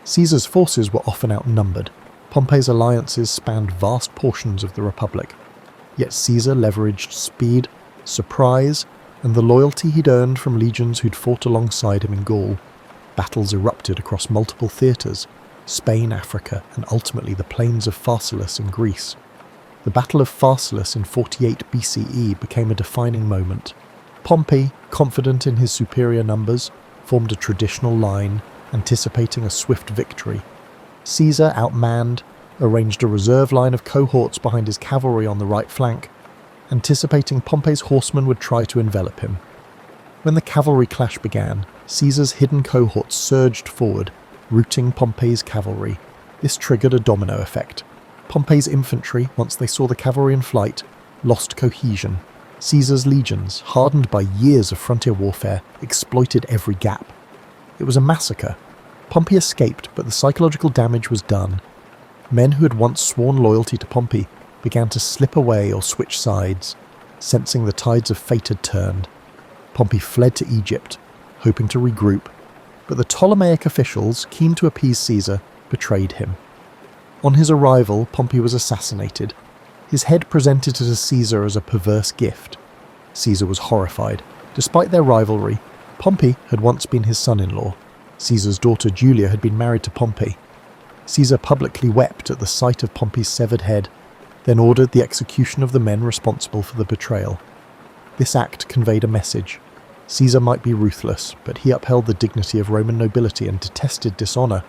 Caesar's forces were often outnumbered. Pompey's alliances spanned vast portions of the Republic. Yet Caesar leveraged speed, surprise, and the loyalty he'd earned from legions who'd fought alongside him in Gaul. Battles erupted across multiple theatres: Spain, Africa, and ultimately the plains of Pharsalus in Greece. The Battle of Pharsalus in 48 BCE became a defining moment. Pompey, confident in his superior numbers, formed a traditional line, anticipating a swift victory. Caesar, outmanned, arranged a reserve line of cohorts behind his cavalry on the right flank, anticipating Pompey's horsemen would try to envelop him. When the cavalry clash began, Caesar's hidden cohorts surged forward, routing Pompey's cavalry. This triggered a domino effect. Pompey's infantry, once they saw the cavalry in flight, lost cohesion. Caesar's legions, hardened by years of frontier warfare, exploited every gap. It was a massacre. Pompey escaped, but the psychological damage was done. Men who had once sworn loyalty to Pompey began to slip away or switch sides, sensing the tides of fate had turned. Pompey fled to Egypt, hoping to regroup, but the Ptolemaic officials, keen to appease Caesar, betrayed him. On his arrival, Pompey was assassinated. His head presented to Caesar as a perverse gift. Caesar was horrified. Despite their rivalry, Pompey had once been his son-in-law. Caesar's daughter Julia had been married to Pompey. Caesar publicly wept at the sight of Pompey's severed head, then ordered the execution of the men responsible for the betrayal. This act conveyed a message. Caesar might be ruthless, but he upheld the dignity of Roman nobility and detested dishonour.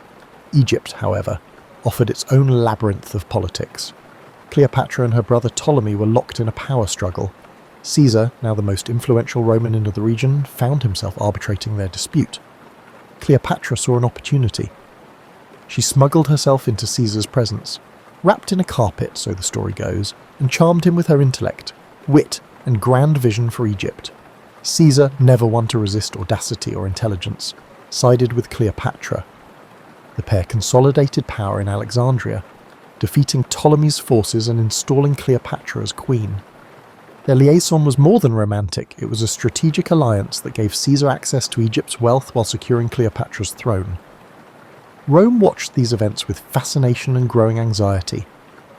Egypt, however, offered its own labyrinth of politics. Cleopatra and her brother Ptolemy were locked in a power struggle. Caesar, now the most influential Roman in the region, found himself arbitrating their dispute. Cleopatra saw an opportunity. She smuggled herself into Caesar's presence, wrapped in a carpet, so the story goes, and charmed him with her intellect, wit, and grand vision for Egypt. Caesar, never one to resist audacity or intelligence, sided with Cleopatra. The pair consolidated power in Alexandria, defeating Ptolemy's forces and installing Cleopatra as queen. Their liaison was more than romantic. It was a strategic alliance that gave Caesar access to Egypt's wealth while securing Cleopatra's throne. Rome watched these events with fascination and growing anxiety.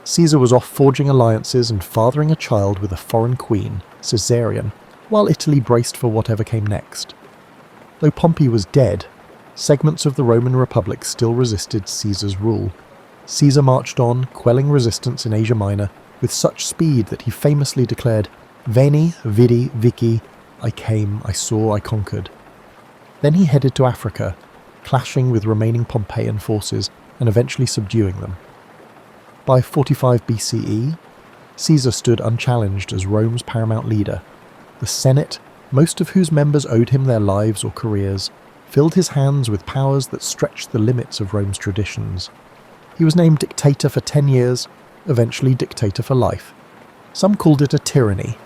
Caesar was off forging alliances and fathering a child with a foreign queen, Caesarion, while Italy braced for whatever came next. Though Pompey was dead, segments of the Roman Republic still resisted Caesar's rule. Caesar marched on, quelling resistance in Asia Minor, with such speed that he famously declared, "Veni, vidi, vici, I came, I saw, I conquered." Then he headed to Africa, clashing with remaining Pompeian forces and eventually subduing them. By 45 BCE, Caesar stood unchallenged as Rome's paramount leader. The Senate, most of whose members owed him their lives or careers, filled his hands with powers that stretched the limits of Rome's traditions. He was named dictator for 10 years, eventually dictator for life. Some called it a tyranny.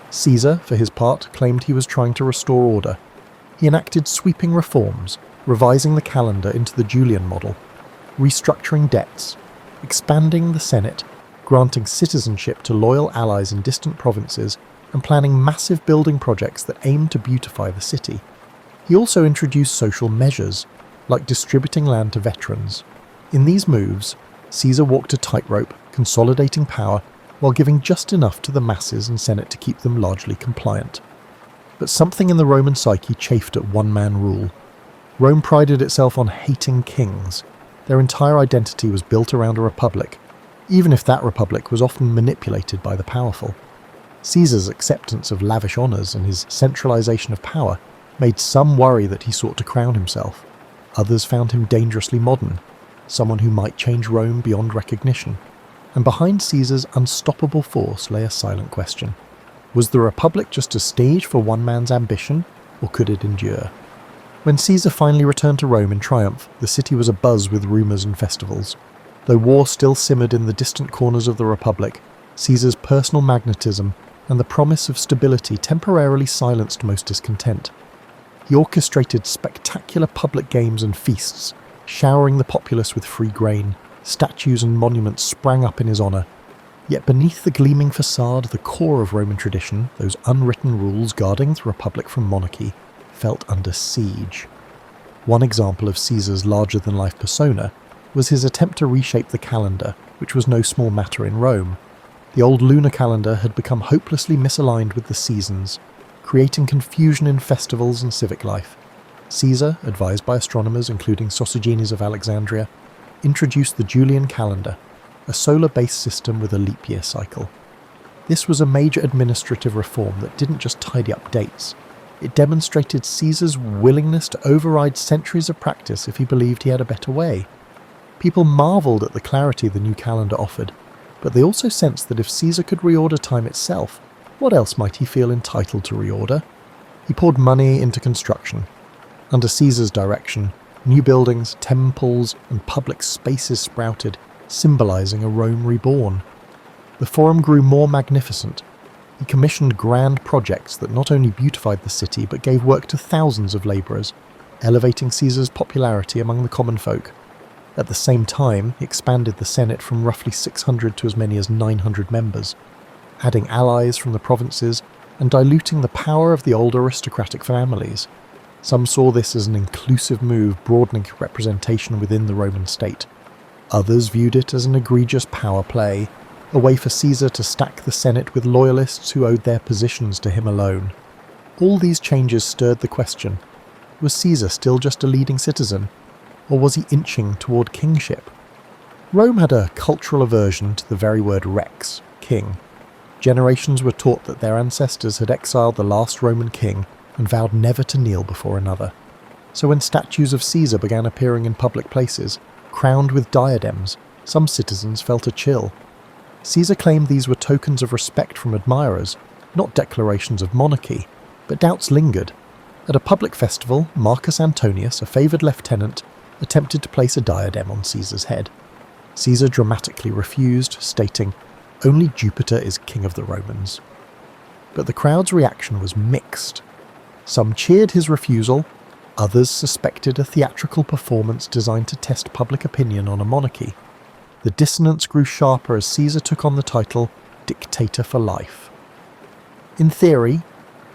Caesar, for his part, claimed he was trying to restore order. He enacted sweeping reforms, revising the calendar into the Julian model, restructuring debts, expanding the Senate, granting citizenship to loyal allies in distant provinces, and planning massive building projects that aimed to beautify the city. He also introduced social measures, like distributing land to veterans. In these moves, Caesar walked a tightrope, consolidating power while giving just enough to the masses and Senate to keep them largely compliant. But something in the Roman psyche chafed at one-man rule. Rome prided itself on hating kings. Their entire identity was built around a republic, even if that republic was often manipulated by the powerful. Caesar's acceptance of lavish honours and his centralisation of power made some worry that he sought to crown himself. Others found him dangerously modern, someone who might change Rome beyond recognition. And behind Caesar's unstoppable force lay a silent question. Was the Republic just a stage for one man's ambition, or could it endure? When Caesar finally returned to Rome in triumph, the city was abuzz with rumours and festivals. Though war still simmered in the distant corners of the Republic, Caesar's personal magnetism and the promise of stability temporarily silenced most discontent. He orchestrated spectacular public games and feasts, showering the populace with free grain. Statues and monuments sprang up in his honour. Yet beneath the gleaming facade, the core of Roman tradition, those unwritten rules guarding the Republic from monarchy, felt under siege. One example of Caesar's larger-than-life persona was his attempt to reshape the calendar, which was no small matter in Rome. The old lunar calendar had become hopelessly misaligned with the seasons, creating confusion in festivals and civic life. Caesar, advised by astronomers including Sosigenes of Alexandria, introduced the Julian calendar, a solar-based system with a leap year cycle. This was a major administrative reform that didn't just tidy up dates. It demonstrated Caesar's willingness to override centuries of practice if he believed he had a better way. People marvelled at the clarity the new calendar offered, but they also sensed that if Caesar could reorder time itself, what else might he feel entitled to reorder? He poured money into construction. Under Caesar's direction, new buildings, temples, and public spaces sprouted, symbolising a Rome reborn. The Forum grew more magnificent. He commissioned grand projects that not only beautified the city but gave work to thousands of labourers, elevating Caesar's popularity among the common folk. At the same time, he expanded the Senate from roughly 600 to as many as 900 members, adding allies from the provinces and diluting the power of the old aristocratic families. Some saw this as an inclusive move broadening representation within the Roman state. Others viewed it as an egregious power play, a way for Caesar to stack the Senate with loyalists who owed their positions to him alone. All these changes stirred the question, was Caesar still just a leading citizen, or was he inching toward kingship? Rome had a cultural aversion to the very word rex, king. Generations were taught that their ancestors had exiled the last Roman king and vowed never to kneel before another. So when statues of Caesar began appearing in public places, crowned with diadems, some citizens felt a chill. Caesar claimed these were tokens of respect from admirers, not declarations of monarchy, but doubts lingered. At a public festival, Marcus Antonius, a favoured lieutenant, attempted to place a diadem on Caesar's head. Caesar dramatically refused, stating, "Only Jupiter is king of the Romans." But the crowd's reaction was mixed. Some cheered his refusal, others suspected a theatrical performance designed to test public opinion on a monarchy. The dissonance grew sharper as Caesar took on the title dictator for life. In theory,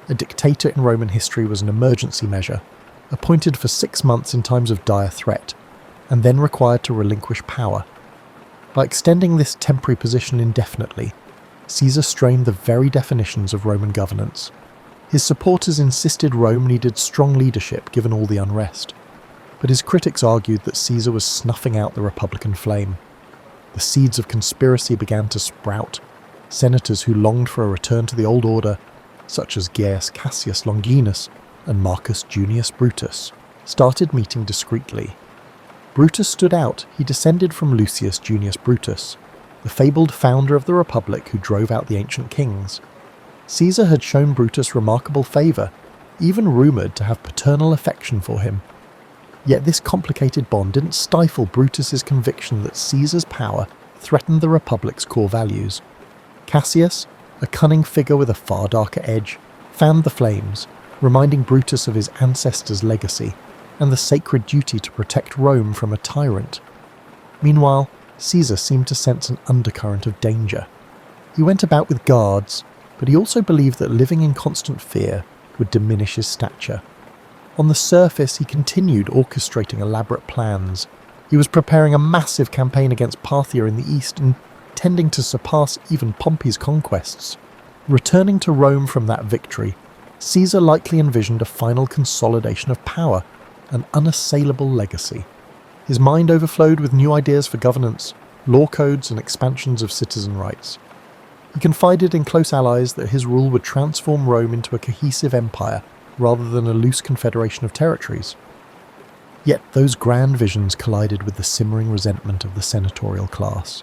a dictator in Roman history was an emergency measure, appointed for 6 months in times of dire threat, and then required to relinquish power. By extending this temporary position indefinitely, Caesar strained the very definitions of Roman governance. His supporters insisted Rome needed strong leadership given all the unrest, but his critics argued that Caesar was snuffing out the Republican flame. The seeds of conspiracy began to sprout. Senators who longed for a return to the old order, such as Gaius Cassius Longinus and Marcus Junius Brutus, started meeting discreetly. Brutus stood out. He descended from Lucius Junius Brutus, the fabled founder of the Republic who drove out the ancient kings. Caesar had shown Brutus remarkable favour, even rumoured to have paternal affection for him. Yet this complicated bond didn't stifle Brutus's conviction that Caesar's power threatened the Republic's core values. Cassius, a cunning figure with a far darker edge, fanned the flames, reminding Brutus of his ancestors' legacy and the sacred duty to protect Rome from a tyrant. Meanwhile, Caesar seemed to sense an undercurrent of danger. He went about with guards, but he also believed that living in constant fear would diminish his stature. On the surface, he continued orchestrating elaborate plans. He was preparing a massive campaign against Parthia in the east, intending to surpass even Pompey's conquests. Returning to Rome from that victory, Caesar likely envisioned a final consolidation of power, an unassailable legacy. His mind overflowed with new ideas for governance, law codes and expansions of citizen rights. He confided in close allies that his rule would transform Rome into a cohesive empire rather than a loose confederation of territories. Yet those grand visions collided with the simmering resentment of the senatorial class.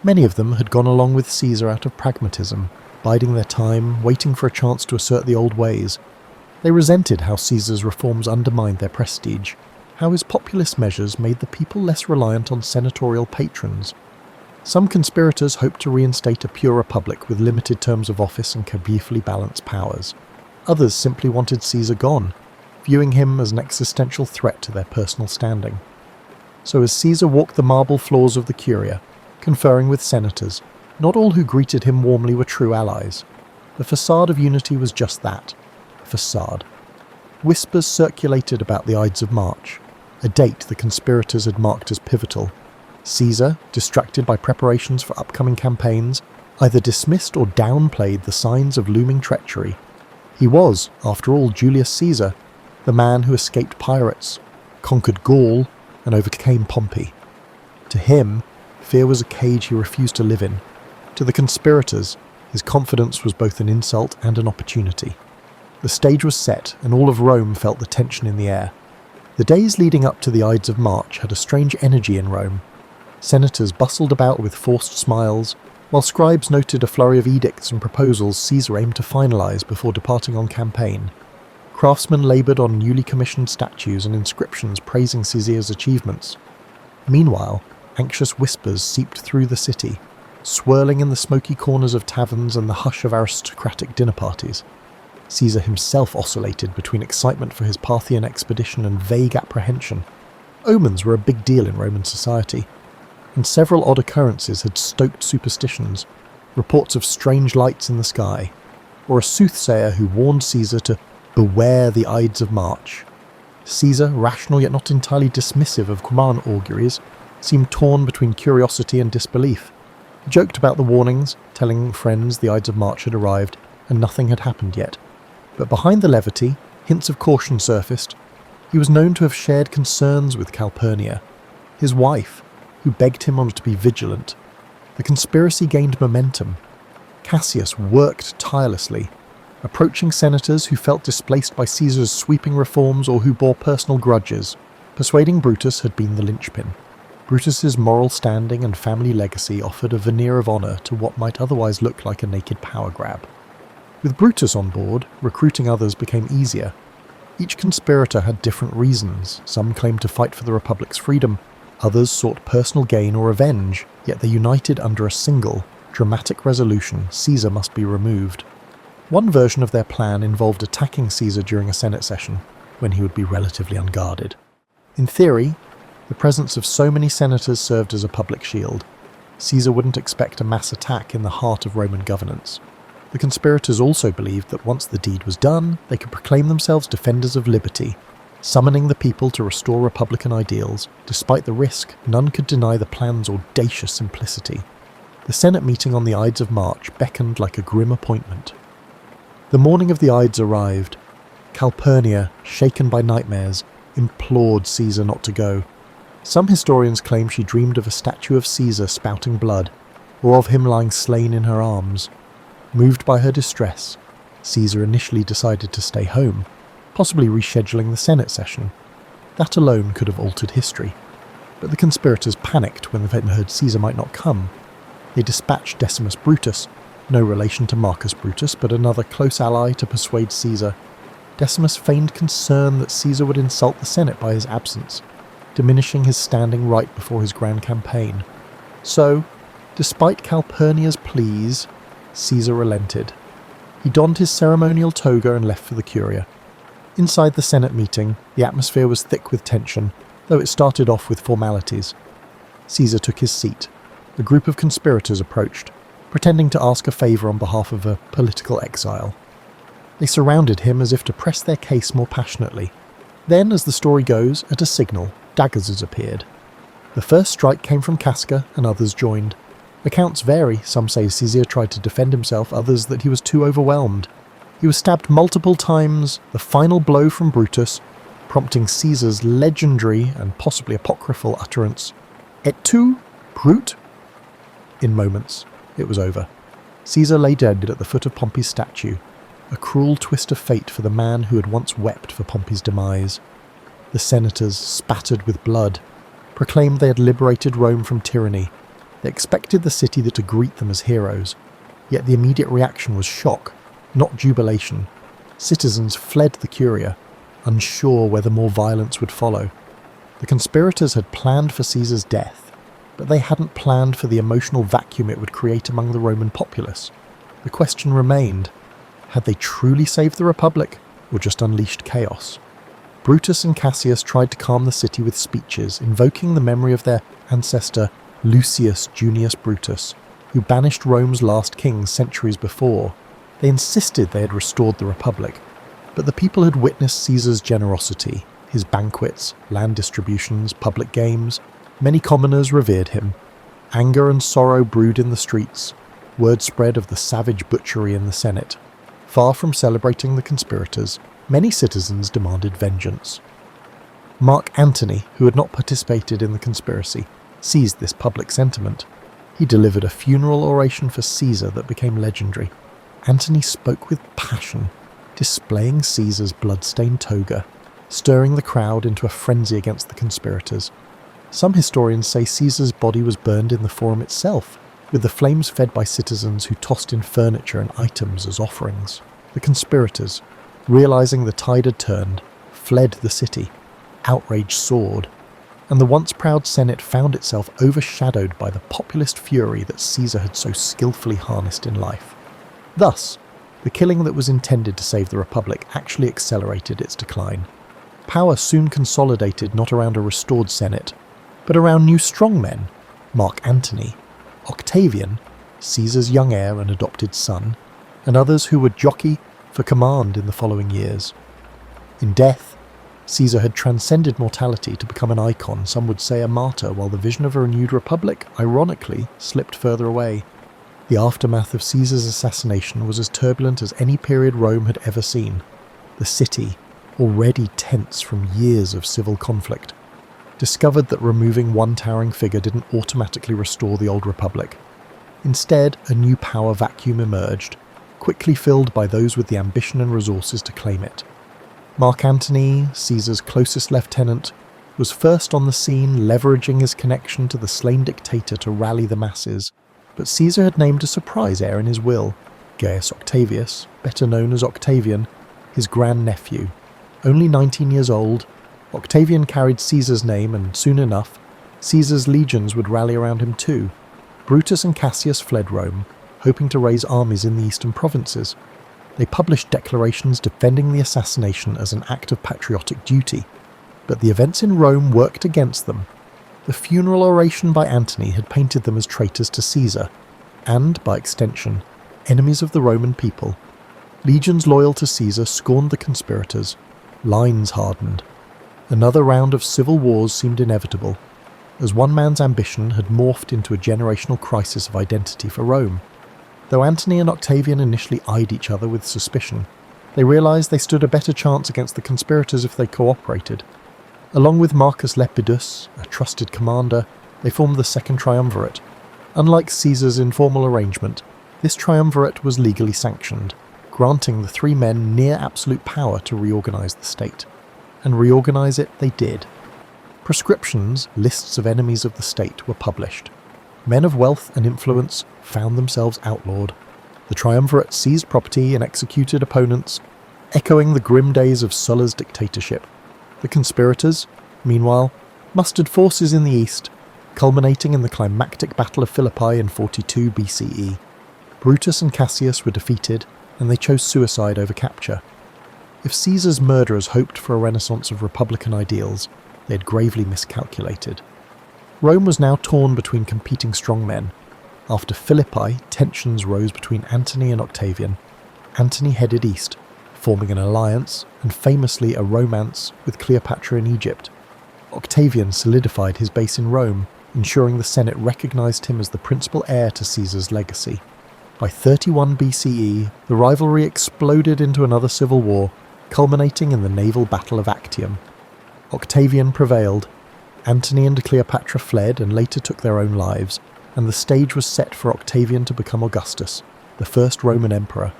Many of them had gone along with Caesar out of pragmatism, biding their time, waiting for a chance to assert the old ways. They resented how Caesar's reforms undermined their prestige, how his populist measures made the people less reliant on senatorial patrons. Some conspirators hoped to reinstate a pure republic with limited terms of office and carefully balanced powers. Others simply wanted Caesar gone, viewing him as an existential threat to their personal standing. So as Caesar walked the marble floors of the Curia, conferring with senators, not all who greeted him warmly were true allies. The facade of unity was just that, a facade. Whispers circulated about the Ides of March, a date the conspirators had marked as pivotal. Caesar, distracted by preparations for upcoming campaigns, either dismissed or downplayed the signs of looming treachery. He was, after all, Julius Caesar, the man who escaped pirates, conquered Gaul, and overcame Pompey. To him, fear was a cage he refused to live in. To the conspirators, his confidence was both an insult and an opportunity. The stage was set, and all of Rome felt the tension in the air. The days leading up to the Ides of March had a strange energy in Rome. Senators bustled about with forced smiles, while scribes noted a flurry of edicts and proposals Caesar aimed to finalise before departing on campaign. Craftsmen laboured on newly commissioned statues and inscriptions praising Caesar's achievements. Meanwhile, anxious whispers seeped through the city, swirling in the smoky corners of taverns and the hush of aristocratic dinner parties. Caesar himself oscillated between excitement for his Parthian expedition and vague apprehension. Omens were a big deal in Roman society, and several odd occurrences had stoked superstitions, reports of strange lights in the sky, or a soothsayer who warned Caesar to beware the Ides of March. Caesar, rational yet not entirely dismissive of command auguries, seemed torn between curiosity and disbelief. He joked about the warnings, telling friends the Ides of March had arrived and nothing had happened yet. But behind the levity, hints of caution surfaced. He was known to have shared concerns with Calpurnia, his wife, who begged him on to be vigilant. The conspiracy gained momentum. Cassius worked tirelessly, approaching senators who felt displaced by Caesar's sweeping reforms or who bore personal grudges. Persuading Brutus had been the linchpin. Brutus's moral standing and family legacy offered a veneer of honour to what might otherwise look like a naked power grab. With Brutus on board, recruiting others became easier. Each conspirator had different reasons. Some claimed to fight for the Republic's freedom, others sought personal gain or revenge, yet they united under a single, dramatic resolution: Caesar must be removed. One version of their plan involved attacking Caesar during a Senate session, when he would be relatively unguarded. In theory, the presence of so many senators served as a public shield. Caesar wouldn't expect a mass attack in the heart of Roman governance. The conspirators also believed that once the deed was done, they could proclaim themselves defenders of liberty, summoning the people to restore republican ideals. Despite the risk, none could deny the plan's audacious simplicity. The Senate meeting on the Ides of March beckoned like a grim appointment. The morning of the Ides arrived. Calpurnia, shaken by nightmares, implored Caesar not to go. Some historians claim she dreamed of a statue of Caesar spouting blood, or of him lying slain in her arms. Moved by her distress, Caesar initially decided to stay home, possibly rescheduling the Senate session. That alone could have altered history. But the conspirators panicked when they heard Caesar might not come. They dispatched Decimus Brutus, no relation to Marcus Brutus, but another close ally, to persuade Caesar. Decimus feigned concern that Caesar would insult the Senate by his absence, diminishing his standing right before his grand campaign. So, despite Calpurnia's pleas, Caesar relented. He donned his ceremonial toga and left for the Curia. Inside the Senate meeting, the atmosphere was thick with tension, though it started off with formalities. Caesar took his seat. A group of conspirators approached, pretending to ask a favour on behalf of a political exile. They surrounded him as if to press their case more passionately. Then, as the story goes, at a signal, daggers appeared. The first strike came from Casca, and others joined. Accounts vary. Some say Caesar tried to defend himself, others that he was too overwhelmed. He was stabbed multiple times, the final blow from Brutus, prompting Caesar's legendary and possibly apocryphal utterance, "Et tu, Brute?" In moments, it was over. Caesar lay dead at the foot of Pompey's statue, a cruel twist of fate for the man who had once wept for Pompey's demise. The senators, spattered with blood, proclaimed they had liberated Rome from tyranny. They expected the city to greet them as heroes, yet the immediate reaction was shock, not jubilation. Citizens fled the Curia, unsure whether more violence would follow. The conspirators had planned for Caesar's death, but they hadn't planned for the emotional vacuum it would create among the Roman populace. The question remained, had they truly saved the Republic, or just unleashed chaos? Brutus and Cassius tried to calm the city with speeches, invoking the memory of their ancestor Lucius Junius Brutus, who banished Rome's last king centuries before. They insisted they had restored the Republic, but the people had witnessed Caesar's generosity, his banquets, land distributions, public games. Many commoners revered him. Anger and sorrow brewed in the streets. Word spread of the savage butchery in the Senate. Far from celebrating the conspirators, many citizens demanded vengeance. Mark Antony, who had not participated in the conspiracy, seized this public sentiment. He delivered a funeral oration for Caesar that became legendary. Antony spoke with passion, displaying Caesar's blood-stained toga, stirring the crowd into a frenzy against the conspirators. Some historians say Caesar's body was burned in the forum itself, with the flames fed by citizens who tossed in furniture and items as offerings. The conspirators, realizing the tide had turned, fled the city. Outrage soared, and the once proud Senate found itself overshadowed by the populist fury that Caesar had so skillfully harnessed in life. Thus, the killing that was intended to save the Republic actually accelerated its decline. Power soon consolidated not around a restored Senate, but around new strongmen, Mark Antony, Octavian, Caesar's young heir and adopted son, and others who would jockey for command in the following years. In death, Caesar had transcended mortality to become an icon, some would say a martyr, while the vision of a renewed republic, ironically, slipped further away. The aftermath of Caesar's assassination was as turbulent as any period Rome had ever seen. The city, already tense from years of civil conflict, discovered that removing one towering figure didn't automatically restore the old republic. Instead, a new power vacuum emerged, quickly filled by those with the ambition and resources to claim it. Mark Antony, Caesar's closest lieutenant, was first on the scene, leveraging his connection to the slain dictator to rally the masses. But Caesar had named a surprise heir in his will, Gaius Octavius, better known as Octavian, his grandnephew. Only 19 years old, Octavian carried Caesar's name, and soon enough, Caesar's legions would rally around him too. Brutus and Cassius fled Rome, hoping to raise armies in the eastern provinces. They published declarations defending the assassination as an act of patriotic duty, but the events in Rome worked against them. The funeral oration by Antony had painted them as traitors to Caesar, and, by extension, enemies of the Roman people. Legions loyal to Caesar scorned the conspirators. Lines hardened. Another round of civil wars seemed inevitable, as one man's ambition had morphed into a generational crisis of identity for Rome. Though Antony and Octavian initially eyed each other with suspicion, they realized they stood a better chance against the conspirators if they cooperated. Along with Marcus Lepidus, a trusted commander, they formed the Second Triumvirate. Unlike Caesar's informal arrangement, this triumvirate was legally sanctioned, granting the three men near absolute power to reorganize the state. And reorganize it they did. Prescriptions, lists of enemies of the state, were published. Men of wealth and influence found themselves outlawed. The triumvirate seized property and executed opponents, echoing the grim days of Sulla's dictatorship. The conspirators, meanwhile, mustered forces in the east, culminating in the climactic Battle of Philippi in 42 BCE. Brutus and Cassius were defeated, and they chose suicide over capture. If Caesar's murderers hoped for a renaissance of republican ideals, they had gravely miscalculated. Rome was now torn between competing strongmen. After Philippi, tensions rose between Antony and Octavian. Antony headed east, forming an alliance, and famously a romance, with Cleopatra in Egypt. Octavian solidified his base in Rome, ensuring the Senate recognized him as the principal heir to Caesar's legacy. By 31 BCE, the rivalry exploded into another civil war, culminating in the naval battle of Actium. Octavian prevailed. Antony and Cleopatra fled and later took their own lives, and the stage was set for Octavian to become Augustus, the first Roman emperor.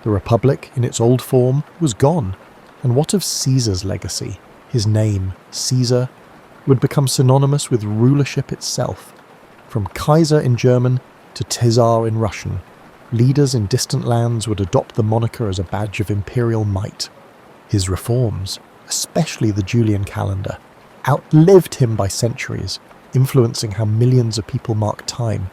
The Republic, in its old form, was gone. And what of Caesar's legacy? His name, Caesar, would become synonymous with rulership itself. From Kaiser in German to Caesar in Russian, leaders in distant lands would adopt the moniker as a badge of imperial might. His reforms, especially the Julian calendar, outlived him by centuries, influencing how millions of people mark time.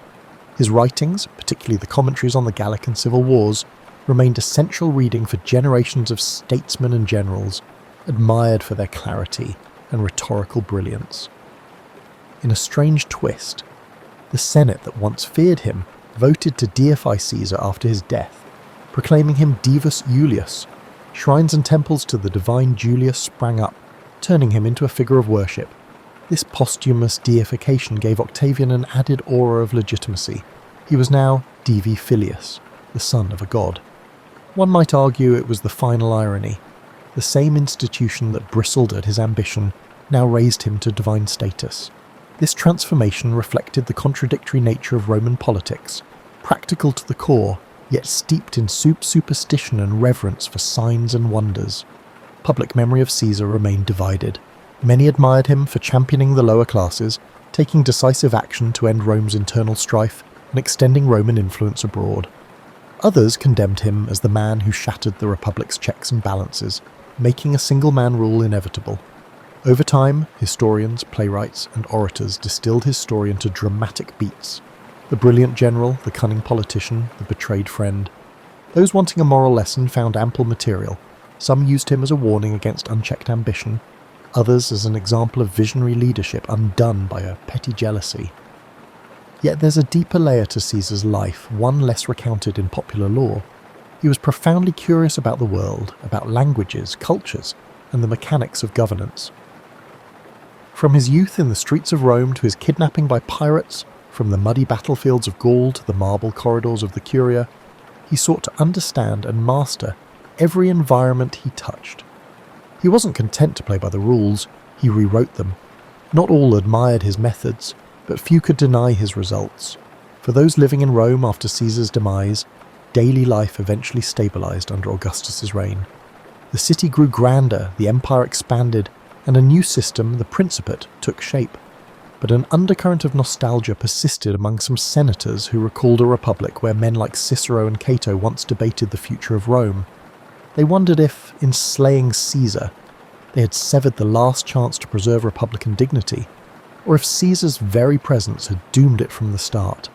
His writings, particularly the commentaries on the Gallic and Civil Wars, remained essential reading for generations of statesmen and generals, admired for their clarity and rhetorical brilliance. In a strange twist, the Senate that once feared him voted to deify Caesar after his death, proclaiming him Divus Iulius. Shrines and temples to the divine Julius sprang up, turning him into a figure of worship. This posthumous deification gave Octavian an added aura of legitimacy. He was now Divi Filius, the son of a god. One might argue it was the final irony. The same institution that bristled at his ambition now raised him to divine status. This transformation reflected the contradictory nature of Roman politics, practical to the core, yet steeped in superstition and reverence for signs and wonders. Public memory of Caesar remained divided. Many admired him for championing the lower classes, taking decisive action to end Rome's internal strife, and extending Roman influence abroad. Others condemned him as the man who shattered the Republic's checks and balances, making a single-man rule inevitable. Over time, historians, playwrights, and orators distilled his story into dramatic beats. The brilliant general, the cunning politician, the betrayed friend. Those wanting a moral lesson found ample material. Some used him as a warning against unchecked ambition, others as an example of visionary leadership undone by a petty jealousy. Yet there's a deeper layer to Caesar's life, one less recounted in popular lore. He was profoundly curious about the world, about languages, cultures, and the mechanics of governance. From his youth in the streets of Rome to his kidnapping by pirates, from the muddy battlefields of Gaul to the marble corridors of the Curia, he sought to understand and master every environment he touched. He wasn't content to play by the rules, he rewrote them. Not all admired his methods, but few could deny his results. For those living in Rome after Caesar's demise, daily life eventually stabilized under Augustus's reign. The city grew grander, the empire expanded, and a new system, the Principate, took shape. But an undercurrent of nostalgia persisted among some senators who recalled a republic where men like Cicero and Cato once debated the future of Rome. They wondered if, in slaying Caesar, they had severed the last chance to preserve republican dignity, or if Caesar's very presence had doomed it from the start.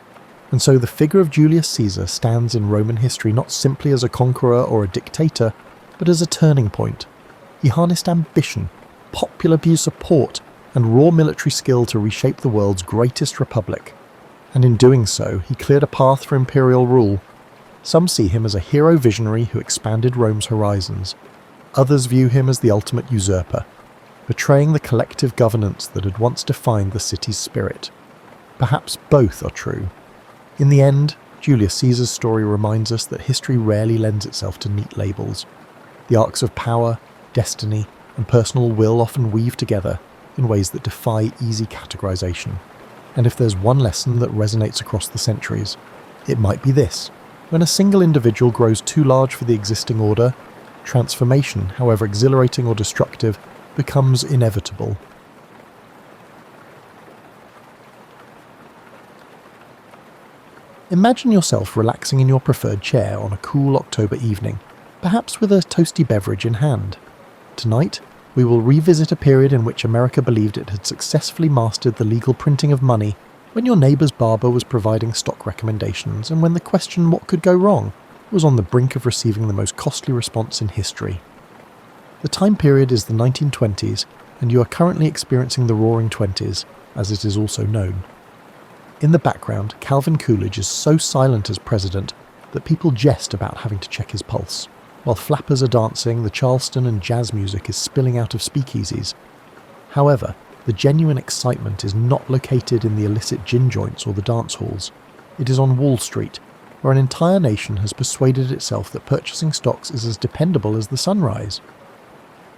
And so the figure of Julius Caesar stands in Roman history not simply as a conqueror or a dictator, but as a turning point. He harnessed ambition, popular support, and raw military skill to reshape the world's greatest republic. And in doing so, he cleared a path for imperial rule. Some see him as a hero visionary who expanded Rome's horizons. Others view him as the ultimate usurper, betraying the collective governance that had once defined the city's spirit. Perhaps both are true. In the end, Julius Caesar's story reminds us that history rarely lends itself to neat labels. The arcs of power, destiny, and personal will often weave together in ways that defy easy categorization. And if there's one lesson that resonates across the centuries, it might be this. When a single individual grows too large for the existing order, transformation, however exhilarating or destructive, becomes inevitable. Imagine yourself relaxing in your preferred chair on a cool October evening, perhaps with a toasty beverage in hand. Tonight, we will revisit a period in which America believed it had successfully mastered the legal printing of money, when your neighbour's barber was providing stock recommendations, and when the question what could go wrong was on the brink of receiving the most costly response in history. The time period is the 1920s, and you are currently experiencing the Roaring Twenties, as it is also known. In the background, Calvin Coolidge is so silent as president that people jest about having to check his pulse. While flappers are dancing, the Charleston and jazz music is spilling out of speakeasies. However, the genuine excitement is not located in the illicit gin joints or the dance halls. It is on Wall Street, where an entire nation has persuaded itself that purchasing stocks is as dependable as the sunrise.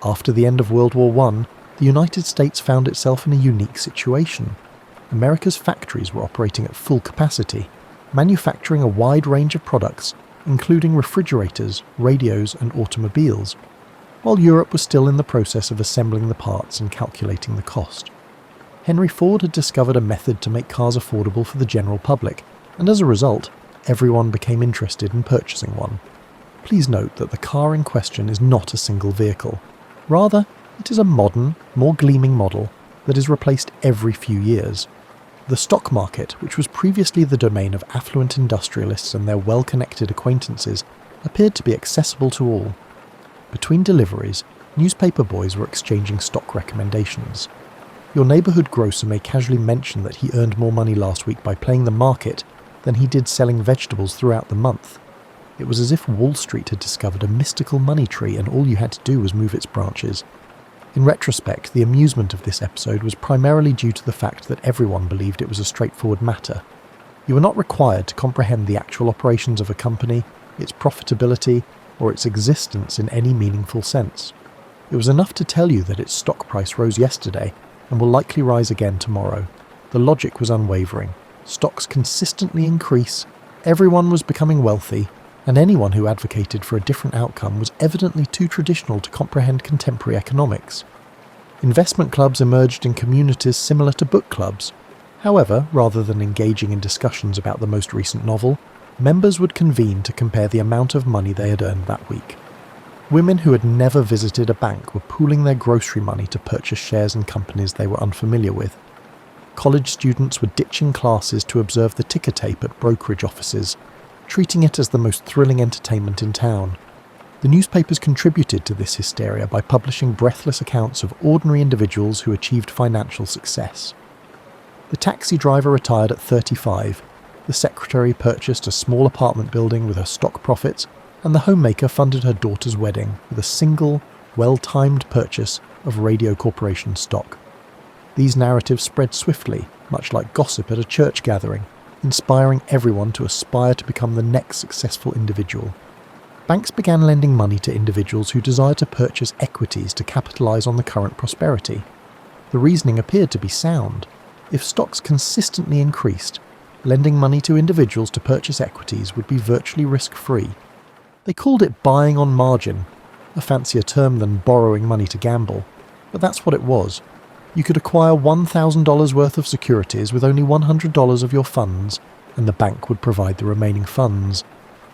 After the end of World War I, the United States found itself in a unique situation. America's factories were operating at full capacity, manufacturing a wide range of products, including refrigerators, radios, and automobiles, while Europe was still in the process of assembling the parts and calculating the cost. Henry Ford had discovered a method to make cars affordable for the general public, and as a result, everyone became interested in purchasing one. Please note that the car in question is not a single vehicle. Rather, it is a modern, more gleaming model that is replaced every few years. The stock market, which was previously the domain of affluent industrialists and their well-connected acquaintances, appeared to be accessible to all. Between deliveries, newspaper boys were exchanging stock recommendations. Your neighbourhood grocer may casually mention that he earned more money last week by playing the market than he did selling vegetables throughout the month. It was as if Wall Street had discovered a mystical money tree and all you had to do was move its branches. In retrospect, the amusement of this episode was primarily due to the fact that everyone believed it was a straightforward matter. You were not required to comprehend the actual operations of a company, its profitability, or its existence in any meaningful sense. It was enough to tell you that its stock price rose yesterday and will likely rise again tomorrow. The logic was unwavering. Stocks consistently increase, everyone was becoming wealthy, and anyone who advocated for a different outcome was evidently too traditional to comprehend contemporary economics. Investment clubs emerged in communities similar to book clubs. However, rather than engaging in discussions about the most recent novel, members would convene to compare the amount of money they had earned that week. Women who had never visited a bank were pooling their grocery money to purchase shares in companies they were unfamiliar with. College students were ditching classes to observe the ticker tape at brokerage offices, treating it as the most thrilling entertainment in town. The newspapers contributed to this hysteria by publishing breathless accounts of ordinary individuals who achieved financial success. The taxi driver retired at 35, the secretary purchased a small apartment building with her stock profits, and the homemaker funded her daughter's wedding with a single, well-timed purchase of Radio Corporation stock. These narratives spread swiftly, much like gossip at a church gathering, inspiring everyone to aspire to become the next successful individual. Banks began lending money to individuals who desired to purchase equities to capitalize on the current prosperity. The reasoning appeared to be sound. If stocks consistently increased, lending money to individuals to purchase equities would be virtually risk-free. They called it buying on margin, a fancier term than borrowing money to gamble, but that's what it was. You could acquire $1,000 worth of securities with only $100 of your funds, and the bank would provide the remaining funds.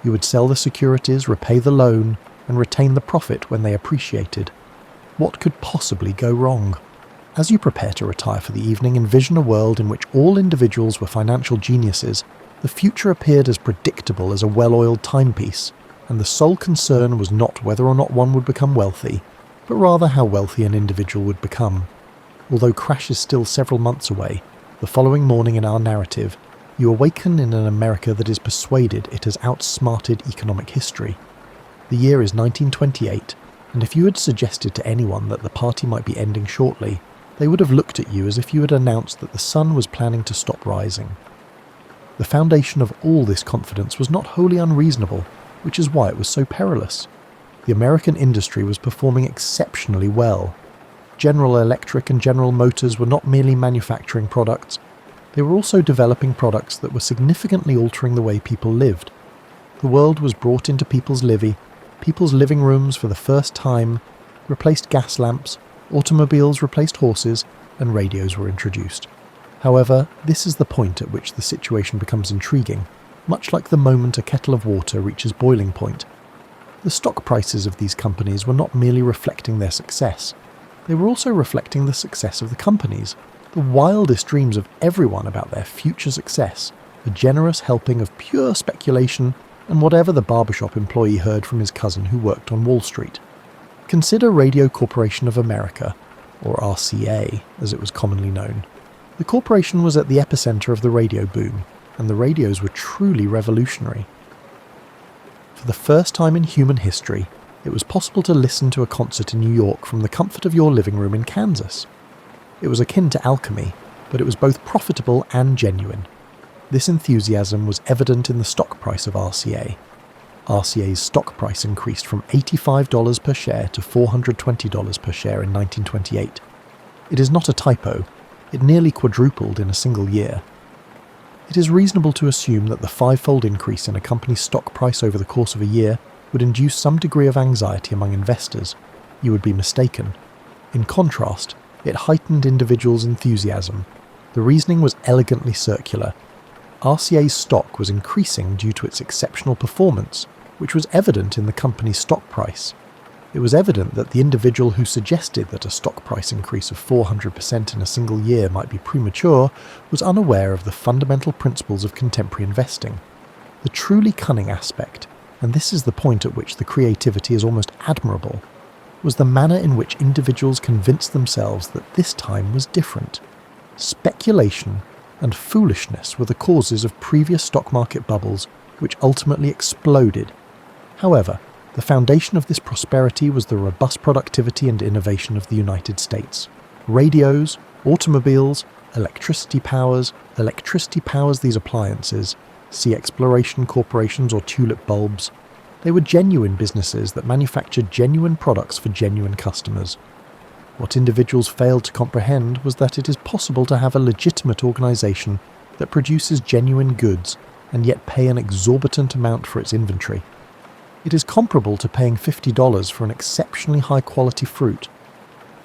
You would sell the securities, repay the loan, and retain the profit when they appreciated. What could possibly go wrong? As you prepare to retire for the evening, envision a world in which all individuals were financial geniuses. The future appeared as predictable as a well-oiled timepiece, and the sole concern was not whether or not one would become wealthy, but rather how wealthy an individual would become. Although crash is still several months away, the following morning in our narrative, you awaken in an America that is persuaded it has outsmarted economic history. The year is 1928, and if you had suggested to anyone that the party might be ending shortly, they would have looked at you as if you had announced that the sun was planning to stop rising. The foundation of all this confidence was not wholly unreasonable, which is why it was so perilous. The American industry was performing exceptionally well. General Electric and General Motors were not merely manufacturing products, they were also developing products that were significantly altering the way people lived. The world was brought into people's living rooms for the first time, replaced gas lamps, automobiles replaced horses, and radios were introduced. However, this is the point at which the situation becomes intriguing, much like the moment a kettle of water reaches boiling point. The stock prices of these companies were not merely reflecting their success, they were also reflecting the success of the companies, the wildest dreams of everyone about their future success, a generous helping of pure speculation and whatever the barbershop employee heard from his cousin who worked on Wall Street. Consider Radio Corporation of America, or RCA as it was commonly known. The corporation was at the epicenter of the radio boom, and the radios were truly revolutionary. For the first time in human history, It was possible to listen to a concert in New York from the comfort of your living room in Kansas. It was akin to alchemy, but it was both profitable and genuine. This enthusiasm was evident in the stock price of RCA. RCA's stock price increased from $85 per share to $420 per share in 1928. It is not a typo. It nearly quadrupled in a single year. It is reasonable to assume that the five-fold increase in a company's stock price over the course of a year would induce some degree of anxiety among investors. You would be mistaken. In contrast, it heightened individuals' enthusiasm. The reasoning was elegantly circular. RCA's stock was increasing due to its exceptional performance, which was evident in the company's stock price. It was evident that the individual who suggested that a stock price increase of 400% in a single year might be premature was unaware of the fundamental principles of contemporary investing. The truly cunning aspect, and this is the point at which the creativity is almost admirable, was the manner in which individuals convinced themselves that this time was different. Speculation and foolishness were the causes of previous stock market bubbles which ultimately exploded. However, the foundation of this prosperity was the robust productivity and innovation of the United States. Radios, automobiles, electricity powers these appliances, see exploration corporations or tulip bulbs. They were genuine businesses that manufactured genuine products for genuine customers. What individuals failed to comprehend was that it is possible to have a legitimate organization that produces genuine goods and yet pay an exorbitant amount for its inventory. It is comparable to paying $50 for an exceptionally high-quality fruit.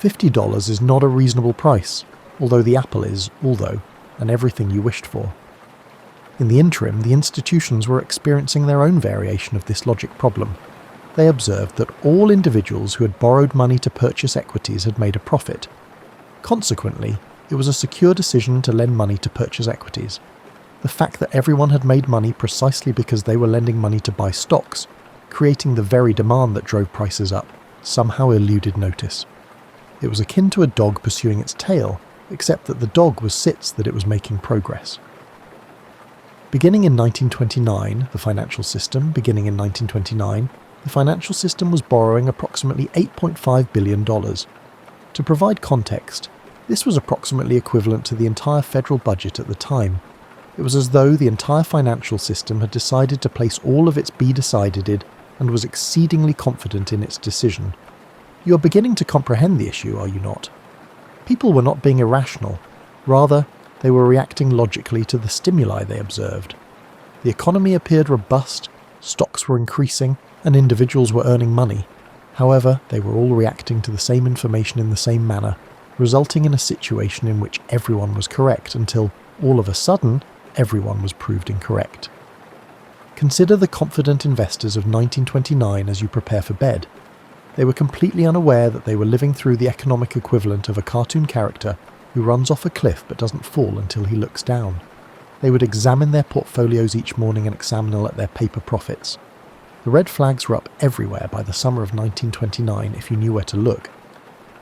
$50 is not a reasonable price, although the apple is, and everything you wished for. In the interim, the institutions were experiencing their own variation of this logic problem. They observed that all individuals who had borrowed money to purchase equities had made a profit. Consequently, it was a secure decision to lend money to purchase equities. The fact that everyone had made money precisely because they were lending money to buy stocks, creating the very demand that drove prices up, somehow eluded notice. It was akin to a dog pursuing its tail, except that the dog was sits that it was making progress. Beginning in 1929, the financial system was borrowing approximately $8.5 billion. To provide context, this was approximately equivalent to the entire federal budget at the time. It was as though the entire financial system had decided to place all of its be decided and was exceedingly confident in its decision. You are beginning to comprehend the issue, are you not? People were not being irrational. Rather, they were reacting logically to the stimuli they observed. The economy appeared robust, stocks were increasing, and individuals were earning money. However, they were all reacting to the same information in the same manner, resulting in a situation in which everyone was correct until, all of a sudden, everyone was proved incorrect. Consider the confident investors of 1929 as you prepare for bed. They were completely unaware that they were living through the economic equivalent of a cartoon character who runs off a cliff but doesn't fall until he looks down. They would examine their portfolios each morning and examine their paper profits. The red flags were up everywhere by the summer of 1929 if you knew where to look.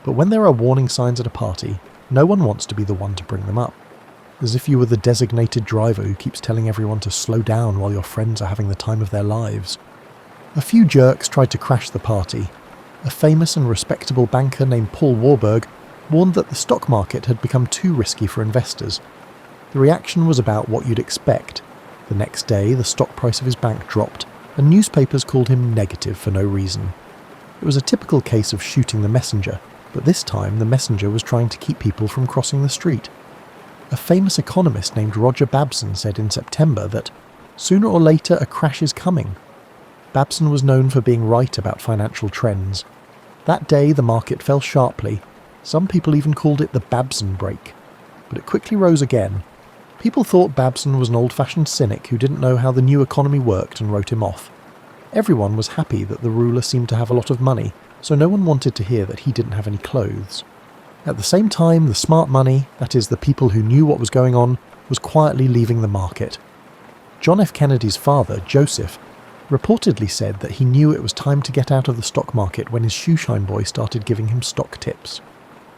But when there are warning signs at a party, no one wants to be the one to bring them up. As if you were the designated driver who keeps telling everyone to slow down while your friends are having the time of their lives. A few jerks tried to crash the party. A famous and respectable banker named Paul Warburg warned that the stock market had become too risky for investors. The reaction was about what you'd expect. The next day, the stock price of his bank dropped, and newspapers called him negative for no reason. It was a typical case of shooting the messenger, but this time the messenger was trying to keep people from crossing the street. A famous economist named Roger Babson said in September that, "Sooner or later a crash is coming." Babson was known for being right about financial trends. That day the market fell sharply. Some people even called it the Babson break. But it quickly rose again. People thought Babson was an old-fashioned cynic who didn't know how the new economy worked and wrote him off. Everyone was happy that the ruler seemed to have a lot of money, so no one wanted to hear that he didn't have any clothes. At the same time, the smart money, that is, the people who knew what was going on, was quietly leaving the market. John F. Kennedy's father, Joseph, reportedly said that he knew it was time to get out of the stock market when his shoeshine boy started giving him stock tips.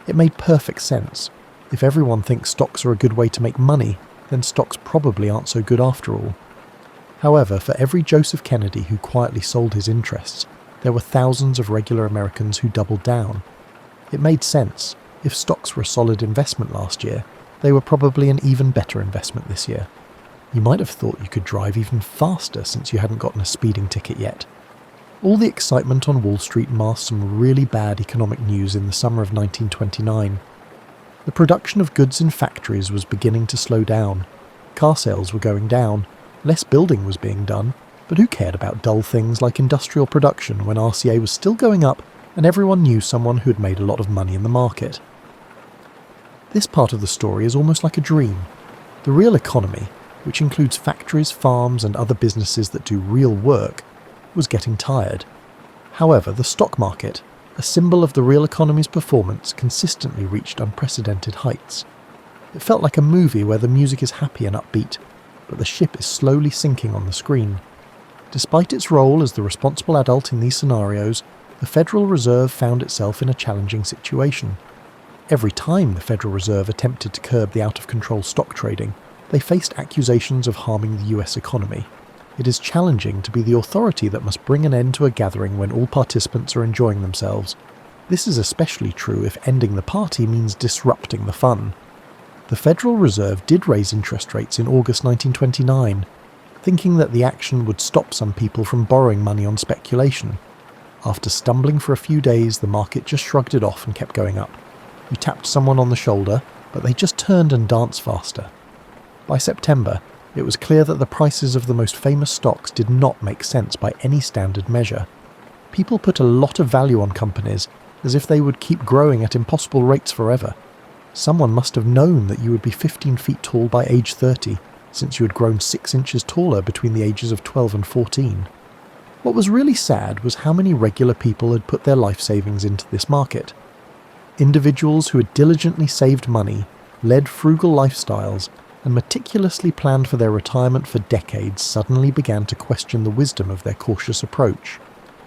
It made perfect sense. If everyone thinks stocks are a good way to make money, then stocks probably aren't so good after all. However, for every Joseph Kennedy who quietly sold his interests, there were thousands of regular Americans who doubled down. It made sense. If stocks were a solid investment last year, they were probably an even better investment this year. You might have thought you could drive even faster since you hadn't gotten a speeding ticket yet. All the excitement on Wall Street masked some really bad economic news in the summer of 1929. The production of goods in factories was beginning to slow down. Car sales were going down, less building was being done, but who cared about dull things like industrial production when RCA was still going up and everyone knew someone who had made a lot of money in the market? This part of the story is almost like a dream. The real economy, which includes factories, farms and other businesses that do real work, was getting tired. However, the stock market, a symbol of the real economy's performance, consistently reached unprecedented heights. It felt like a movie where the music is happy and upbeat, but the ship is slowly sinking on the screen. Despite its role as the responsible adult in these scenarios, the Federal Reserve found itself in a challenging situation. Every time the Federal Reserve attempted to curb the out-of-control stock trading, they faced accusations of harming the US economy. It is challenging to be the authority that must bring an end to a gathering when all participants are enjoying themselves. This is especially true if ending the party means disrupting the fun. The Federal Reserve did raise interest rates in August 1929, thinking that the action would stop some people from borrowing money on speculation. After stumbling for a few days, the market just shrugged it off and kept going up. You tapped someone on the shoulder, but they just turned and danced faster. By September, it was clear that the prices of the most famous stocks did not make sense by any standard measure. People put a lot of value on companies, as if they would keep growing at impossible rates forever. Someone must have known that you would be 15 feet tall by age 30, since you had grown 6 inches taller between the ages of 12 and 14. What was really sad was how many regular people had put their life savings into this market. Individuals who had diligently saved money, led frugal lifestyles, and meticulously planned for their retirement for decades suddenly began to question the wisdom of their cautious approach.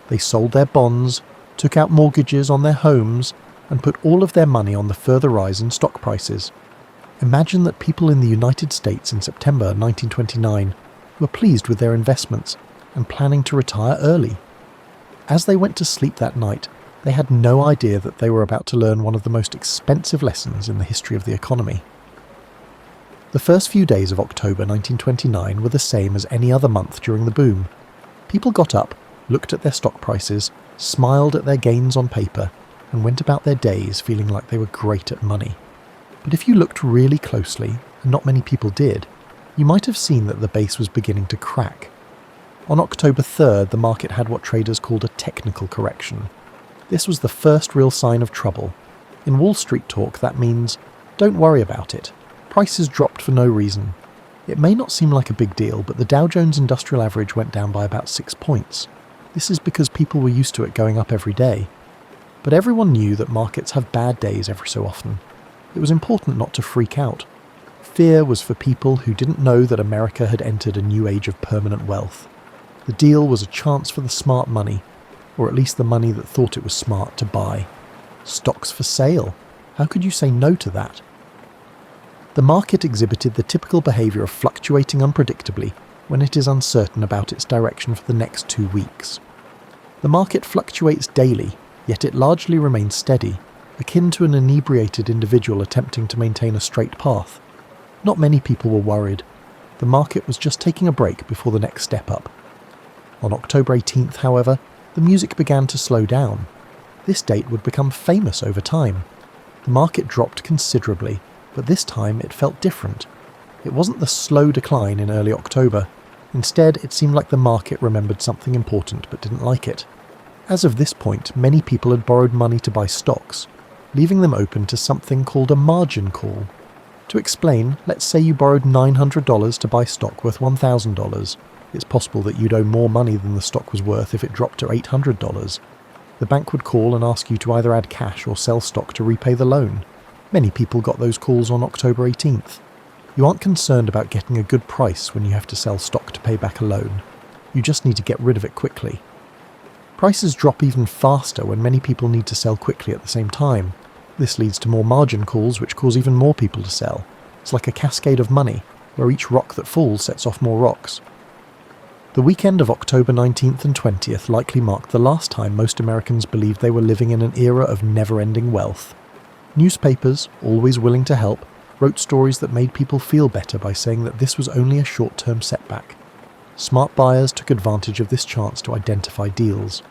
They sold their bonds, took out mortgages on their homes, and put all of their money on the further rise in stock prices. Imagine that people in the United States in September 1929 were pleased with their investments and planning to retire early. As they went to sleep that night, they had no idea that they were about to learn one of the most expensive lessons in the history of the economy. The first few days of October 1929 were the same as any other month during the boom. People got up, looked at their stock prices, smiled at their gains on paper, and went about their days feeling like they were great at money. But if you looked really closely, and not many people did, you might have seen that the base was beginning to crack. On October 3rd, the market had what traders called a technical correction. This was the first real sign of trouble. In Wall Street talk, that means, don't worry about it. Prices dropped for no reason. It may not seem like a big deal, but the Dow Jones Industrial Average went down by about 6 points. This is because people were used to it going up every day. But everyone knew that markets have bad days every so often. It was important not to freak out. Fear was for people who didn't know that America had entered a new age of permanent wealth. The deal was a chance for the smart money, or at least the money that thought it was smart to buy. Stocks for sale. How could you say no to that? The market exhibited the typical behaviour of fluctuating unpredictably when it is uncertain about its direction for the next 2 weeks. The market fluctuates daily, yet it largely remains steady, akin to an inebriated individual attempting to maintain a straight path. Not many people were worried. The market was just taking a break before the next step up. On October 18th, however, the music began to slow down. This date would become famous over time. The market dropped considerably, but this time it felt different. It wasn't the slow decline in early October. Instead, it seemed like the market remembered something important but didn't like it. As of this point, many people had borrowed money to buy stocks, leaving them open to something called a margin call. To explain, let's say you borrowed $900 to buy stock worth $1,000. It's possible that you'd owe more money than the stock was worth if it dropped to $800. The bank would call and ask you to either add cash or sell stock to repay the loan. Many people got those calls on October 18th. You aren't concerned about getting a good price when you have to sell stock to pay back a loan. You just need to get rid of it quickly. Prices drop even faster when many people need to sell quickly at the same time. This leads to more margin calls, which cause even more people to sell. It's like a cascade of money, where each rock that falls sets off more rocks. The weekend of October 19th and 20th likely marked the last time most Americans believed they were living in an era of never-ending wealth. Newspapers, always willing to help, wrote stories that made people feel better by saying that this was only a short-term setback. Smart buyers took advantage of this chance to identify deals.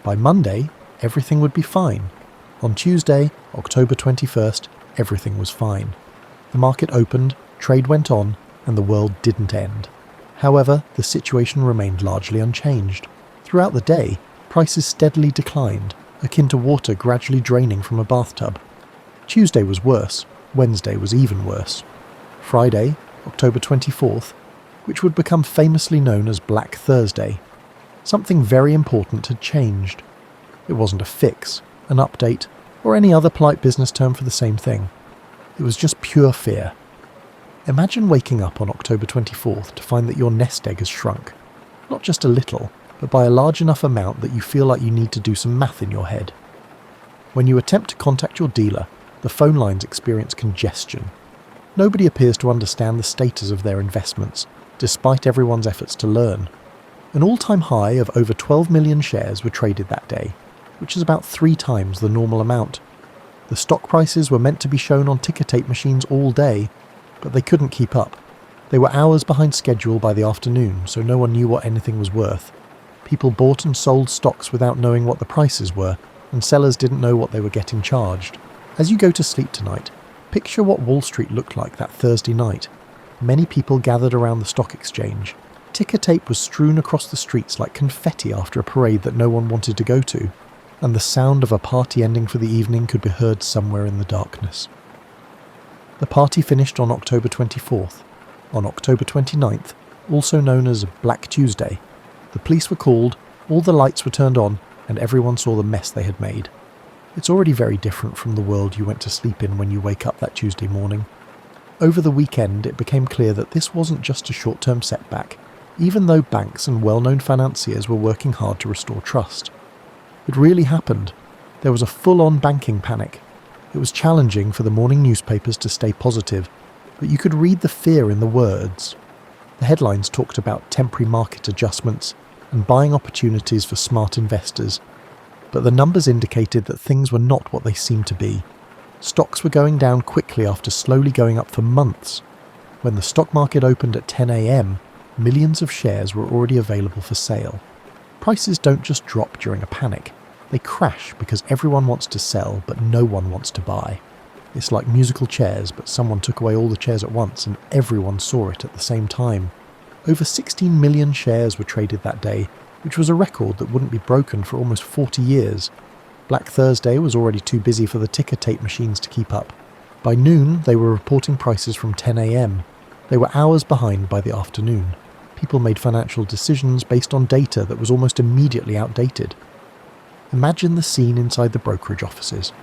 By Monday, everything would be fine. On Tuesday, October 21st, everything was fine. The market opened, trade went on, and the world didn't end. However, the situation remained largely unchanged. Throughout the day, prices steadily declined, akin to water gradually draining from a bathtub. Tuesday was worse, Wednesday was even worse. Friday, October 24th, which would become famously known as Black Thursday, something very important had changed. It wasn't a fix, an update, or any other polite business term for the same thing. It was just pure fear. Imagine waking up on October 24th to find that your nest egg has shrunk. Not just a little, but by a large enough amount that you feel like you need to do some math in your head. When you attempt to contact your dealer, the phone lines experience congestion. Nobody appears to understand the status of their investments, despite everyone's efforts to learn. An all-time high of over 12 million shares were traded that day, which is about 3 times the normal amount. The stock prices were meant to be shown on ticker tape machines all day, but they couldn't keep up. They were hours behind schedule by the afternoon, so no one knew what anything was worth. People bought and sold stocks without knowing what the prices were, and sellers didn't know what they were getting charged. As you go to sleep tonight, picture what Wall Street looked like that Thursday night. Many people gathered around the stock exchange. Ticker tape was strewn across the streets like confetti after a parade that no one wanted to go to, and the sound of a party ending for the evening could be heard somewhere in the darkness. The party finished on October 24th. On October 29th, also known as Black Tuesday, the police were called, all the lights were turned on, and everyone saw the mess they had made. It's already very different from the world you went to sleep in when you wake up that Tuesday morning. Over the weekend, it became clear that this wasn't just a short-term setback, even though banks and well-known financiers were working hard to restore trust. It really happened. There was a full-on banking panic. It was challenging for the morning newspapers to stay positive, but you could read the fear in the words. The headlines talked about temporary market adjustments and buying opportunities for smart investors, but the numbers indicated that things were not what they seemed to be. Stocks were going down quickly after slowly going up for months. When the stock market opened at 10 a.m., millions of shares were already available for sale. Prices don't just drop during a panic. They crash because everyone wants to sell, but no one wants to buy. It's like musical chairs, but someone took away all the chairs at once and everyone saw it at the same time. Over 16 million shares were traded that day, which was a record that wouldn't be broken for almost 40 years. Black Thursday was already too busy for the ticker tape machines to keep up. By noon, they were reporting prices from 10 a.m. They were hours behind by the afternoon. People made financial decisions based on data that was almost immediately outdated. Imagine the scene inside the brokerage offices.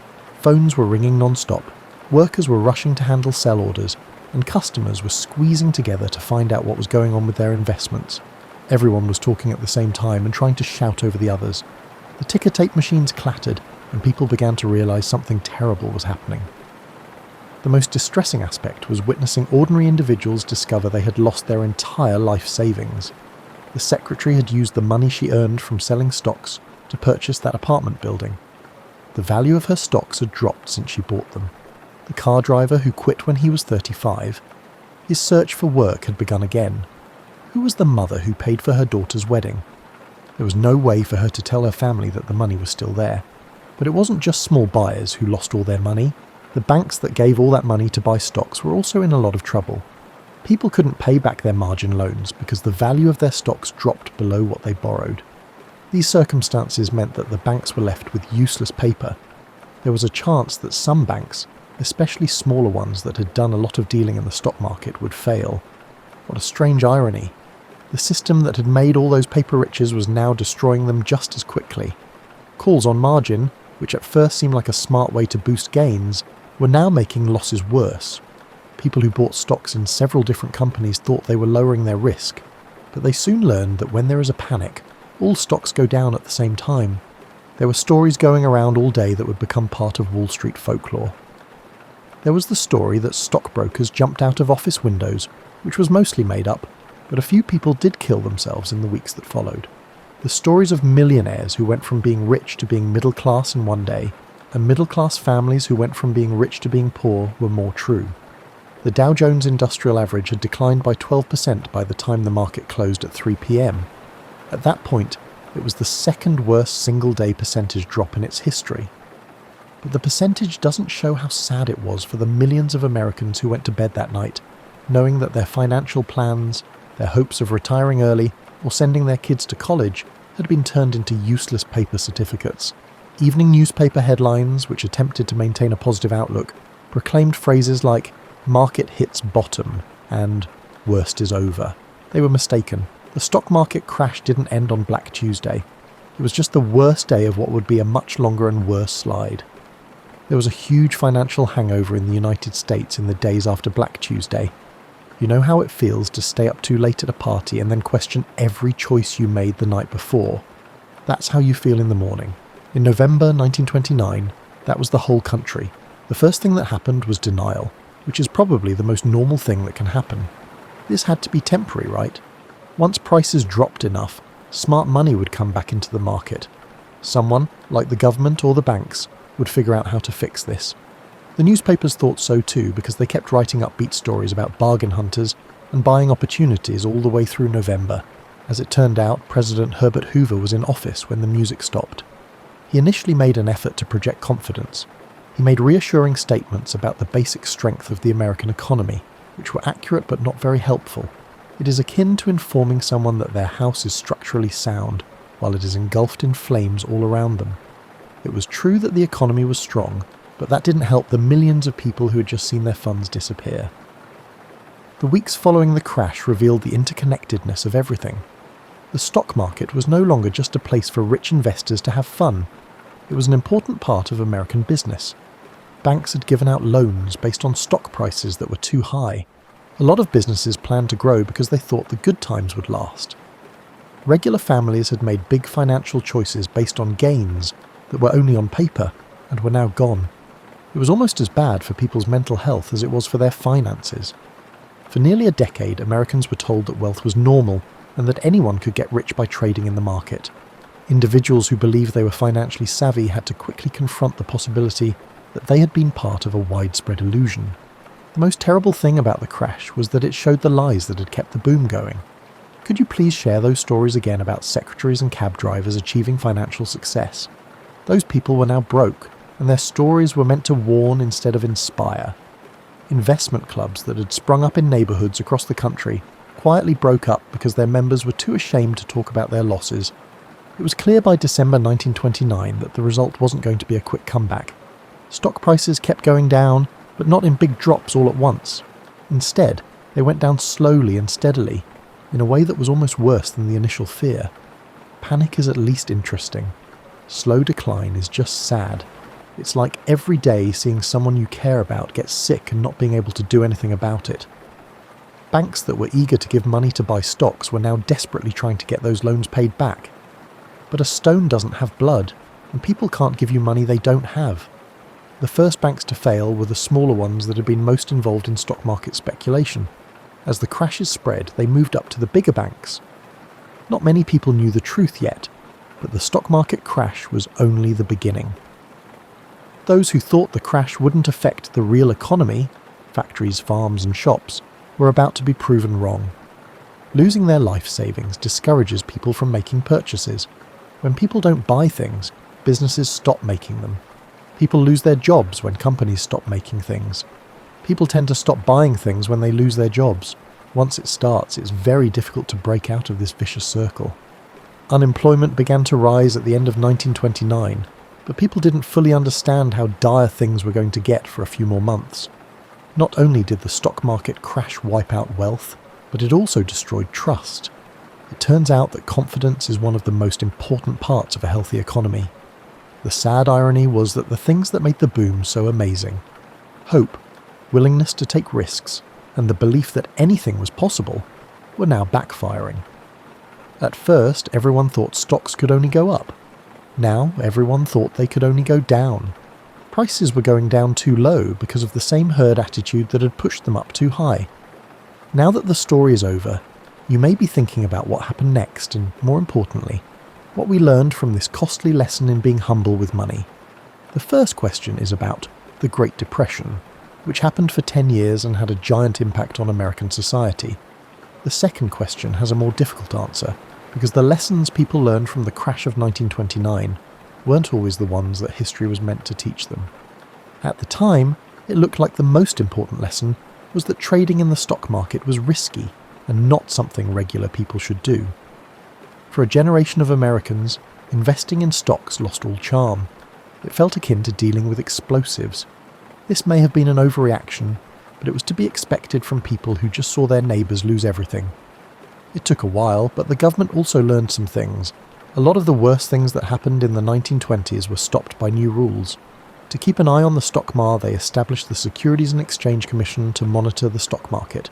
Phones were ringing non-stop, workers were rushing to handle sell orders, and customers were squeezing together to find out what was going on with their investments. Everyone was talking at the same time and trying to shout over the others. The ticker tape machines clattered, and people began to realise something terrible was happening. The most distressing aspect was witnessing ordinary individuals discover they had lost their entire life savings. The secretary had used the money she earned from selling stocks to purchase that apartment building. The value of her stocks had dropped since she bought them. The car driver who quit when he was 35, his search for work had begun again. Who was the mother who paid for her daughter's wedding? There was no way for her to tell her family that the money was still there. But it wasn't just small buyers who lost all their money. The banks that gave all that money to buy stocks were also in a lot of trouble. People couldn't pay back their margin loans because the value of their stocks dropped below what they borrowed. These circumstances meant that the banks were left with useless paper. There was a chance that some banks, especially smaller ones that had done a lot of dealing in the stock market, would fail. What a strange irony. The system that had made all those paper riches was now destroying them just as quickly. Calls on margin, which at first seemed like a smart way to boost gains, were now making losses worse. People who bought stocks in several different companies thought they were lowering their risk, but they soon learned that when there is a panic, all stocks go down at the same time. There were stories going around all day that would become part of Wall Street folklore. There was the story that stockbrokers jumped out of office windows, which was mostly made up, But a few people did kill themselves in the weeks that followed. The stories of millionaires who went from being rich to being middle class in one day, and middle class families who went from being rich to being poor, were more true. The Dow Jones Industrial Average had declined by 12% by the time the market closed at 3 p.m. At that point, it was the second worst single-day percentage drop in its history. But the percentage doesn't show how sad it was for the millions of Americans who went to bed that night, knowing that their financial plans, their hopes of retiring early, or sending their kids to college had been turned into useless paper certificates. Evening newspaper headlines, which attempted to maintain a positive outlook, proclaimed phrases like "market hits bottom" and "worst is over." They were mistaken. The stock market crash didn't end on Black Tuesday. It was just the worst day of what would be a much longer and worse slide. There was a huge financial hangover in the United States in the days after Black Tuesday. You know how it feels to stay up too late at a party and then question every choice you made the night before? That's how you feel in the morning. In November 1929, that was the whole country. The first thing that happened was denial, which is probably the most normal thing that can happen. This had to be temporary, right? Once prices dropped enough, smart money would come back into the market. Someone, like the government or the banks, would figure out how to fix this. The newspapers thought so too, because they kept writing upbeat stories about bargain hunters and buying opportunities all the way through November. As it turned out, President Herbert Hoover was in office when the music stopped. He initially made an effort to project confidence. He made reassuring statements about the basic strength of the American economy, which were accurate but not very helpful. It is akin to informing someone that their house is structurally sound, while it is engulfed in flames all around them. It was true that the economy was strong, but that didn't help the millions of people who had just seen their funds disappear. The weeks following the crash revealed the interconnectedness of everything. The stock market was no longer just a place for rich investors to have fun. It was an important part of American business. Banks had given out loans based on stock prices that were too high. A lot of businesses planned to grow because they thought the good times would last. Regular families had made big financial choices based on gains that were only on paper and were now gone. It was almost as bad for people's mental health as it was for their finances. For nearly a decade, Americans were told that wealth was normal and that anyone could get rich by trading in the market. Individuals who believed they were financially savvy had to quickly confront the possibility that they had been part of a widespread illusion. The most terrible thing about the crash was that it showed the lies that had kept the boom going. Could you please share those stories again about secretaries and cab drivers achieving financial success? Those people were now broke, and their stories were meant to warn instead of inspire. Investment clubs that had sprung up in neighbourhoods across the country quietly broke up because their members were too ashamed to talk about their losses. It was clear by December 1929 that the result wasn't going to be a quick comeback. Stock prices kept going down, but not in big drops all at once. Instead, they went down slowly and steadily, in a way that was almost worse than the initial fear. Panic is at least interesting. Slow decline is just sad. It's like every day seeing someone you care about get sick and not being able to do anything about it. Banks that were eager to give money to buy stocks were now desperately trying to get those loans paid back. But a stone doesn't have blood, and people can't give you money they don't have. The first banks to fail were the smaller ones that had been most involved in stock market speculation. As the crashes spread, they moved up to the bigger banks. Not many people knew the truth yet, but the stock market crash was only the beginning. Those who thought the crash wouldn't affect the real economy, factories, farms and shops, were about to be proven wrong. Losing their life savings discourages people from making purchases. When people don't buy things, businesses stop making them. People lose their jobs when companies stop making things. People tend to stop buying things when they lose their jobs. Once it starts, it's very difficult to break out of this vicious circle. Unemployment began to rise at the end of 1929, but people didn't fully understand how dire things were going to get for a few more months. Not only did the stock market crash wipe out wealth, but it also destroyed trust. It turns out that confidence is one of the most important parts of a healthy economy. The sad irony was that the things that made the boom so amazing, hope, willingness to take risks, and the belief that anything was possible, were now backfiring. At first, everyone thought stocks could only go up. Now, everyone thought they could only go down. Prices were going down too low because of the same herd attitude that had pushed them up too high. Now that the story is over, You may be thinking about what happened next and, more importantly, what we learned from this costly lesson in being humble with money. The first question is about the Great Depression, which happened for 10 years and had a giant impact on American society. The second question has a more difficult answer, because the lessons people learned from the crash of 1929 weren't always the ones that history was meant to teach them. At the time, it looked like the most important lesson was that trading in the stock market was risky and not something regular people should do. For a generation of Americans, investing in stocks lost all charm. It felt akin to dealing with explosives. This may have been an overreaction, but it was to be expected from people who just saw their neighbours lose everything. It took a while, but the government also learned some things. A lot of the worst things that happened in the 1920s were stopped by new rules. To keep an eye on the stock market, they established the Securities and Exchange Commission to monitor the stock market.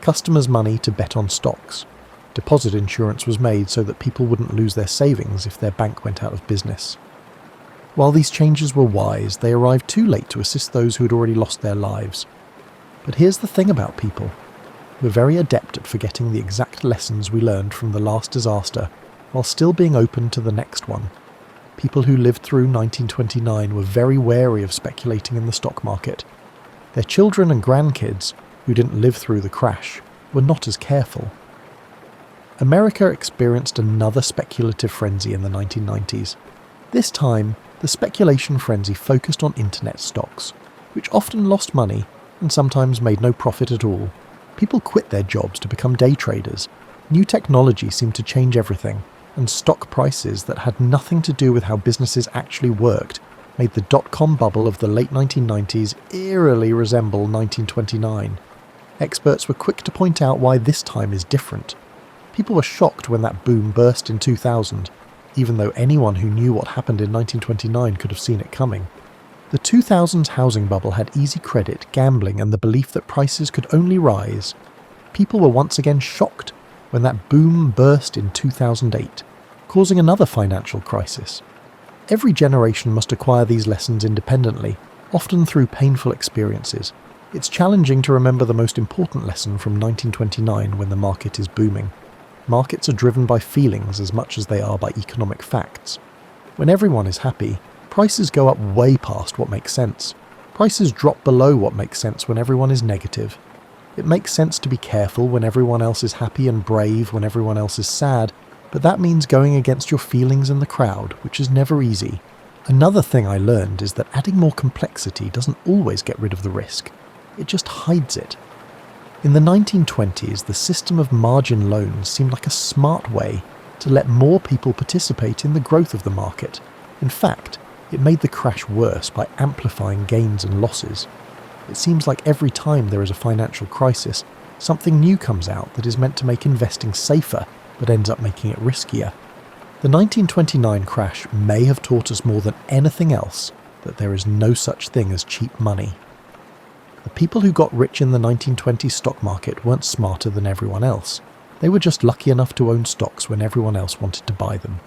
Customers' money to bet on stocks. Deposit insurance was made so that people wouldn't lose their savings if their bank went out of business. While these changes were wise, they arrived too late to assist those who had already lost their lives. But here's the thing about people. We're very adept at forgetting the exact lessons we learned from the last disaster, while still being open to the next one. People who lived through 1929 were very wary of speculating in the stock market. Their children and grandkids, who didn't live through the crash, were not as careful. America experienced another speculative frenzy in the 1990s. This time, the speculation frenzy focused on internet stocks, which often lost money and sometimes made no profit at all. People quit their jobs to become day traders. New technology seemed to change everything, and stock prices that had nothing to do with how businesses actually worked made the dot-com bubble of the late 1990s eerily resemble 1929. Experts were quick to point out why this time is different. People were shocked when that boom burst in 2000, even though anyone who knew what happened in 1929 could have seen it coming. The 2000s housing bubble had easy credit, gambling, and the belief that prices could only rise. People were once again shocked when that boom burst in 2008, causing another financial crisis. Every generation must acquire these lessons independently, often through painful experiences. It's challenging to remember the most important lesson from 1929 when the market is booming. Markets are driven by feelings as much as they are by economic facts. When everyone is happy, prices go up way past what makes sense. Prices drop below what makes sense when everyone is negative. It makes sense to be careful when everyone else is happy and brave when everyone else is sad, but that means going against your feelings in the crowd, which is never easy. Another thing I learned is that adding more complexity doesn't always get rid of the risk. It just hides it. In the 1920s, the system of margin loans seemed like a smart way to let more people participate in the growth of the market. In fact, it made the crash worse by amplifying gains and losses. It seems like every time there is a financial crisis, something new comes out that is meant to make investing safer, but ends up making it riskier. The 1929 crash may have taught us more than anything else that there is no such thing as cheap money. The people who got rich in the 1920s stock market weren't smarter than everyone else. They were just lucky enough to own stocks when everyone else wanted to buy them.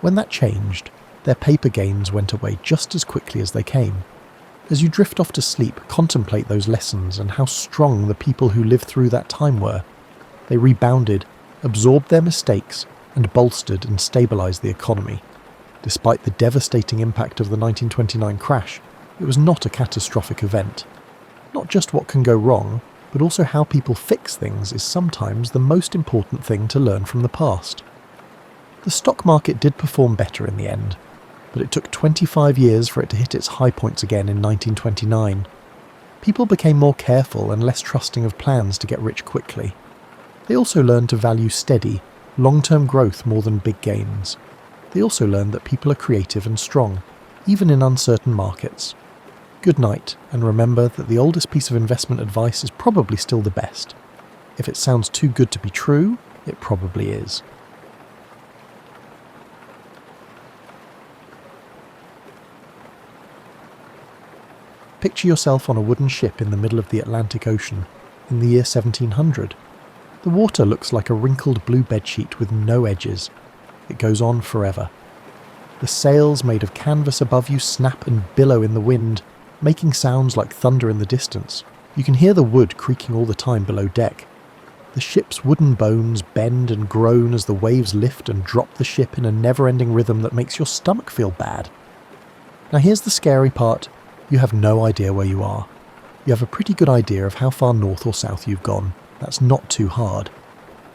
When that changed, their paper gains went away just as quickly as they came. As you drift off to sleep, contemplate those lessons and how strong the people who lived through that time were. They rebounded, absorbed their mistakes, and bolstered and stabilized the economy. Despite the devastating impact of the 1929 crash, it was not a catastrophic event. Not just what can go wrong, but also how people fix things is sometimes the most important thing to learn from the past. The stock market did perform better in the end, but it took 25 years for it to hit its high points again in 1929. People became more careful and less trusting of plans to get rich quickly. They also learned to value steady, long-term growth more than big gains. They also learned that people are creative and strong, even in uncertain markets. Good night, and remember that the oldest piece of investment advice is probably still the best. If it sounds too good to be true, it probably is. Picture yourself on a wooden ship in the middle of the Atlantic Ocean, in the year 1700. The water looks like a wrinkled blue bedsheet with no edges. It goes on forever. The sails made of canvas above you snap and billow in the wind, making sounds like thunder in the distance. You can hear the wood creaking all the time below deck. The ship's wooden bones bend and groan as the waves lift and drop the ship in a never-ending rhythm that makes your stomach feel bad. Now here's the scary part. You have no idea where you are. You have a pretty good idea of how far north or south you've gone. That's not too hard.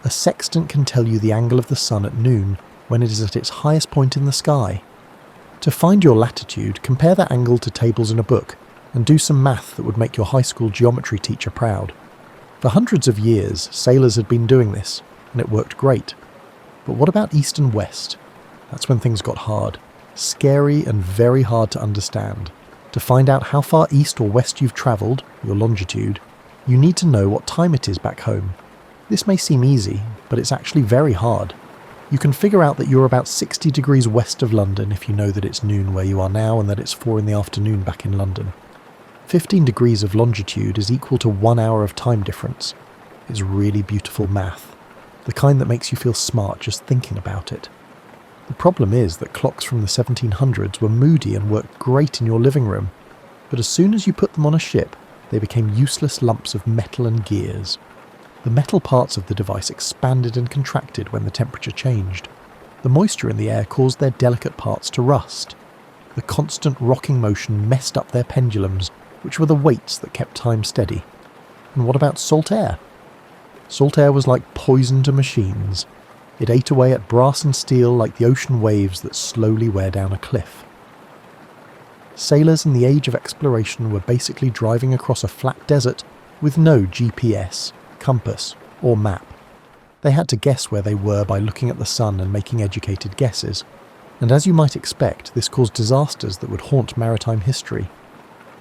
A sextant can tell you the angle of the sun at noon when it is at its highest point in the sky. To find your latitude, compare that angle to tables in a book and do some math that would make your high school geometry teacher proud. For hundreds of years, sailors had been doing this, and it worked great. But what about east and west? That's when things got hard. Scary and very hard to understand. To find out how far east or west you've travelled, your longitude, you need to know what time it is back home. This may seem easy, but it's actually very hard. You can figure out that you're about 60 degrees west of London if you know that it's noon where you are now and that it's 4 in the afternoon back in London. 15 degrees of longitude is equal to 1 hour of time difference. It's really beautiful math, the kind that makes you feel smart just thinking about it. The problem is that clocks from the 1700s were moody and worked great in your living room, but as soon as you put them on a ship, they became useless lumps of metal and gears. The metal parts of the device expanded and contracted when the temperature changed. The moisture in the air caused their delicate parts to rust. The constant rocking motion messed up their pendulums, which were the weights that kept time steady. And what about salt air? Salt air was like poison to machines. It ate away at brass and steel like the ocean waves that slowly wear down a cliff. Sailors in the age of exploration were basically driving across a flat desert with no GPS, compass, or map. They had to guess where they were by looking at the sun and making educated guesses. And as you might expect, this caused disasters that would haunt maritime history.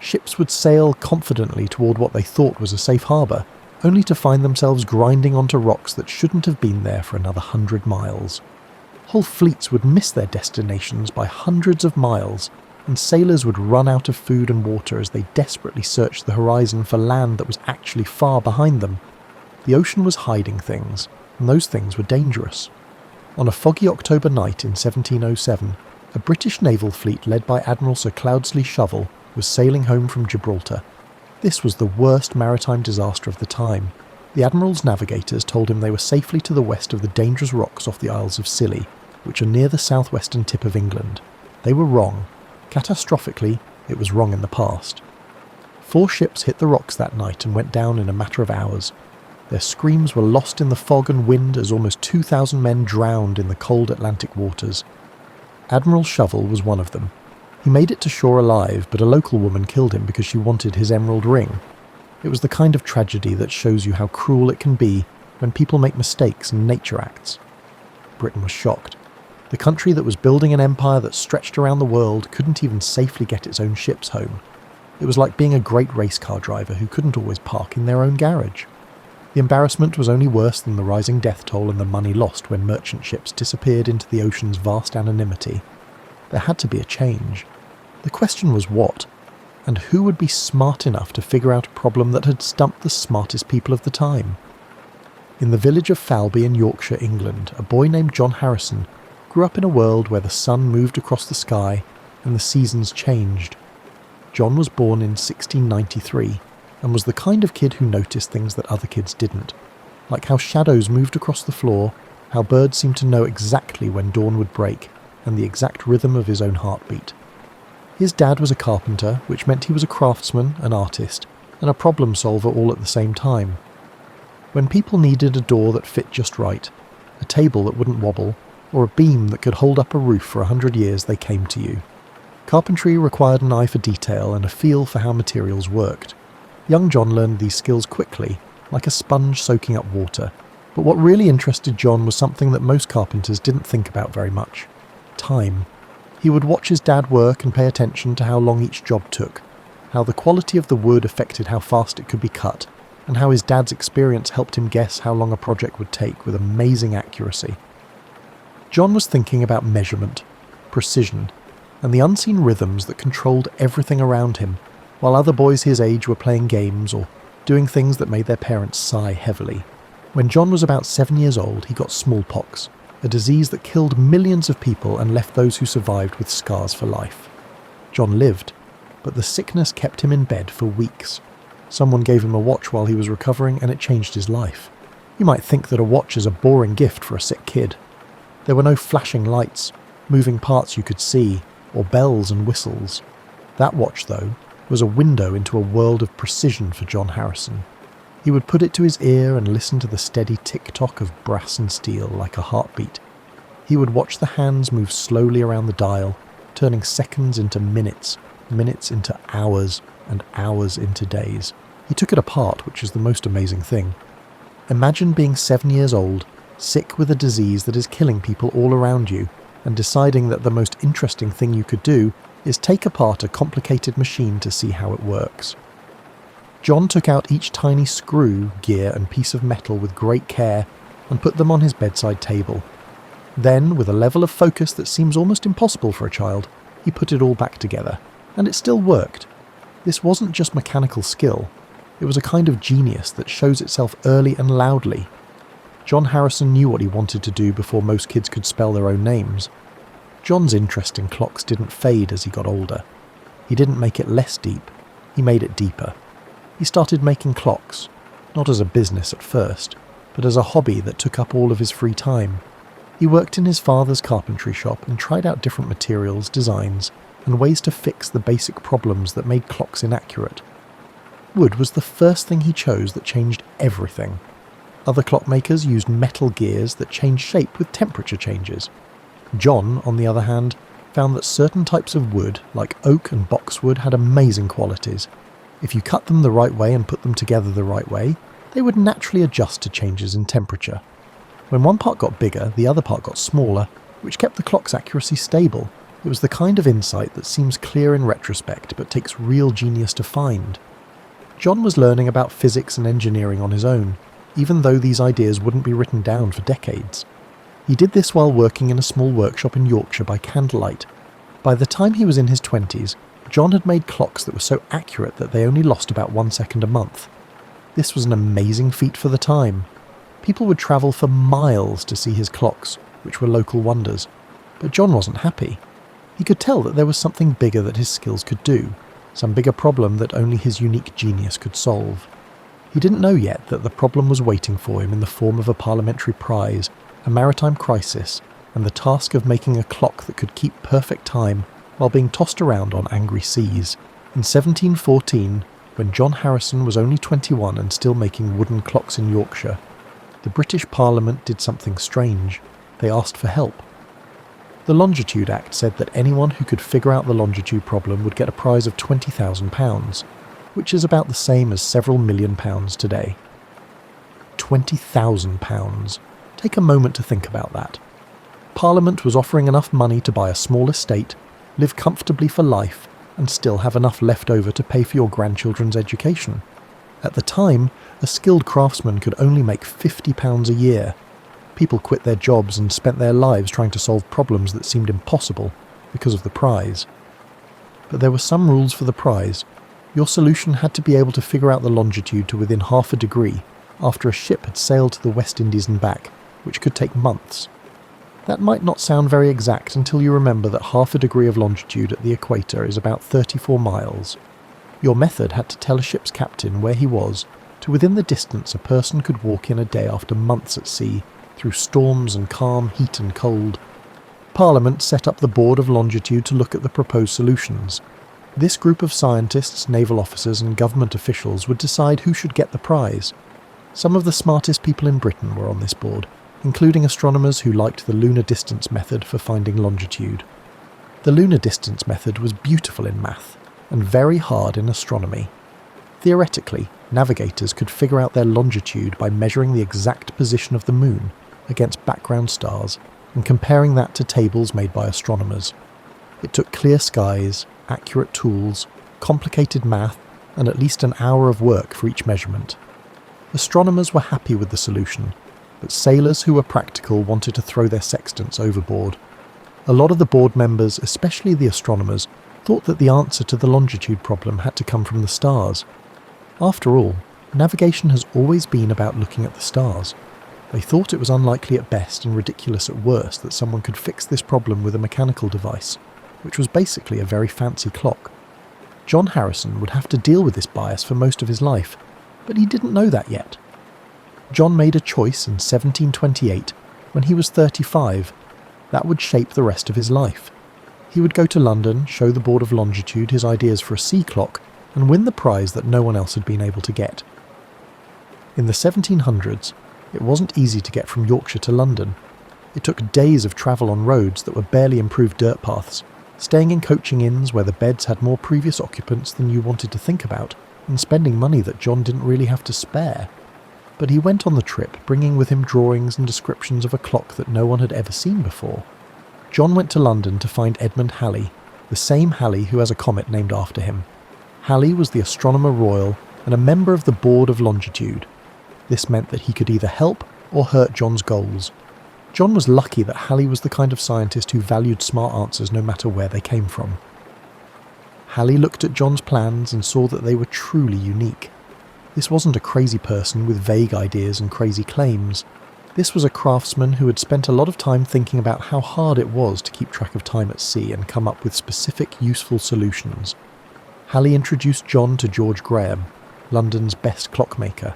Ships would sail confidently toward what they thought was a safe harbour, only to find themselves grinding onto rocks that shouldn't have been there for another 100 miles. Whole fleets would miss their destinations by hundreds of miles, and sailors would run out of food and water as they desperately searched the horizon for land that was actually far behind them. The ocean was hiding things, and those things were dangerous. On a foggy October night in 1707, a British naval fleet led by Admiral Sir Cloudesley Shovel was sailing home from Gibraltar. This was the worst maritime disaster of the time. The Admiral's navigators told him they were safely to the west of the dangerous rocks off the Isles of Scilly, which are near the southwestern tip of England. They were wrong. Catastrophically, it was wrong in the past. 4 ships hit the rocks that night and went down in a matter of hours. Their screams were lost in the fog and wind as almost 2,000 men drowned in the cold Atlantic waters. Admiral Shovel was one of them. He made it to shore alive, but a local woman killed him because she wanted his emerald ring. It was the kind of tragedy that shows you how cruel it can be when people make mistakes and nature acts. Britain was shocked. The country that was building an empire that stretched around the world couldn't even safely get its own ships home. It was like being a great race car driver who couldn't always park in their own garage. The embarrassment was only worse than the rising death toll and the money lost when merchant ships disappeared into the ocean's vast anonymity. There had to be a change. The question was what, and who would be smart enough to figure out a problem that had stumped the smartest people of the time? In the village of Falby in Yorkshire, England, a boy named John Harrison grew up in a world where the sun moved across the sky and the seasons changed. John was born in 1693 and was the kind of kid who noticed things that other kids didn't, like how shadows moved across the floor, how birds seemed to know exactly when dawn would break, and the exact rhythm of his own heartbeat. His dad was a carpenter, which meant he was a craftsman, an artist, and a problem solver all at the same time. When people needed a door that fit just right, a table that wouldn't wobble, or a beam that could hold up a roof for 100 years, they came to you. Carpentry required an eye for detail and a feel for how materials worked. Young John learned these skills quickly, like a sponge soaking up water. But what really interested John was something that most carpenters didn't think about very much: time. He would watch his dad work and pay attention to how long each job took, how the quality of the wood affected how fast it could be cut, and how his dad's experience helped him guess how long a project would take with amazing accuracy. John was thinking about measurement, precision, and the unseen rhythms that controlled everything around him, while other boys his age were playing games or doing things that made their parents sigh heavily. When John was about 7 years old, he got smallpox, a disease that killed millions of people and left those who survived with scars for life. John lived, but the sickness kept him in bed for weeks. Someone gave him a watch while he was recovering, and it changed his life. You might think that a watch is a boring gift for a sick kid. There were no flashing lights, moving parts you could see, or bells and whistles. That watch, though, was a window into a world of precision for John Harrison. He would put it to his ear and listen to the steady tick-tock of brass and steel like a heartbeat. He would watch the hands move slowly around the dial, turning seconds into minutes, minutes into hours, and hours into days. He took it apart, which is the most amazing thing. Imagine being 7 years old, sick with a disease that is killing people all around you, and deciding that the most interesting thing you could do is take apart a complicated machine to see how it works. John took out each tiny screw, gear and piece of metal with great care and put them on his bedside table. Then, with a level of focus that seems almost impossible for a child, he put it all back together. And it still worked. This wasn't just mechanical skill. It was a kind of genius that shows itself early and loudly. John Harrison knew what he wanted to do before most kids could spell their own names. John's interest in clocks didn't fade as he got older. He didn't make it less deep. He made it deeper. He started making clocks, not as a business at first, but as a hobby that took up all of his free time. He worked in his father's carpentry shop and tried out different materials, designs, and ways to fix the basic problems that made clocks inaccurate. Wood was the first thing he chose that changed everything. Other clockmakers used metal gears that changed shape with temperature changes. John, on the other hand, found that certain types of wood, like oak and boxwood, had amazing qualities. If you cut them the right way and put them together the right way, they would naturally adjust to changes in temperature. When one part got bigger, the other part got smaller, which kept the clock's accuracy stable. It was the kind of insight that seems clear in retrospect but takes real genius to find. John was learning about physics and engineering on his own, even though these ideas wouldn't be written down for decades. He did this while working in a small workshop in Yorkshire by candlelight. By the time he was in his 20s, John had made clocks that were so accurate that they only lost about 1 second a month. This was an amazing feat for the time. People would travel for miles to see his clocks, which were local wonders. But John wasn't happy. He could tell that there was something bigger that his skills could do, some bigger problem that only his unique genius could solve. He didn't know yet that the problem was waiting for him in the form of a parliamentary prize, a maritime crisis, and the task of making a clock that could keep perfect time while being tossed around on angry seas. In 1714, when John Harrison was only 21 and still making wooden clocks in Yorkshire, the British Parliament did something strange. They asked for help. The Longitude Act said that anyone who could figure out the longitude problem would get a prize of £20,000, which is about the same as several £1,000,000 today. £20,000. Take a moment to think about that. Parliament was offering enough money to buy a small estate, live comfortably for life, and still have enough left over to pay for your grandchildren's education. At the time, a skilled craftsman could only make £50 a year. People quit their jobs and spent their lives trying to solve problems that seemed impossible because of the prize. But there were some rules for the prize. Your solution had to be able to figure out the longitude to within half a degree after a ship had sailed to the West Indies and back, which could take months. That might not sound very exact until you remember that half a degree of longitude at the equator is about 34 miles. Your method had to tell a ship's captain where he was to within the distance a person could walk in a day after months at sea, through storms and calm heat and cold. Parliament set up the Board of Longitude to look at the proposed solutions. This group of scientists, naval officers and government officials would decide who should get the prize. Some of the smartest people in Britain were on this board, including astronomers who liked the lunar distance method for finding longitude. The lunar distance method was beautiful in math, and very hard in astronomy. Theoretically, navigators could figure out their longitude by measuring the exact position of the moon against background stars and comparing that to tables made by astronomers. It took clear skies, accurate tools, complicated math, and at least an hour of work for each measurement. Astronomers were happy with the solution, but sailors who were practical wanted to throw their sextants overboard. A lot of the board members, especially the astronomers, thought that the answer to the longitude problem had to come from the stars. After all, navigation has always been about looking at the stars. They thought it was unlikely at best and ridiculous at worst that someone could fix this problem with a mechanical device, which was basically a very fancy clock. John Harrison would have to deal with this bias for most of his life, but he didn't know that yet. John made a choice in 1728, when he was 35, that would shape the rest of his life. He would go to London, show the Board of Longitude his ideas for a sea clock, and win the prize that no one else had been able to get. In the 1700s, it wasn't easy to get from Yorkshire to London. It took days of travel on roads that were barely improved dirt paths, staying in coaching inns where the beds had more previous occupants than you wanted to think about, and spending money that John didn't really have to spare. But he went on the trip, bringing with him drawings and descriptions of a clock that no one had ever seen before. John went to London to find Edmund Halley, the same Halley who has a comet named after him. Halley was the Astronomer Royal and a member of the Board of Longitude. This meant that he could either help or hurt John's goals. John was lucky that Halley was the kind of scientist who valued smart answers no matter where they came from. Halley looked at John's plans and saw that they were truly unique. This wasn't a crazy person with vague ideas and crazy claims. This was a craftsman who had spent a lot of time thinking about how hard it was to keep track of time at sea and come up with specific, useful solutions. Halley introduced John to George Graham, London's best clockmaker.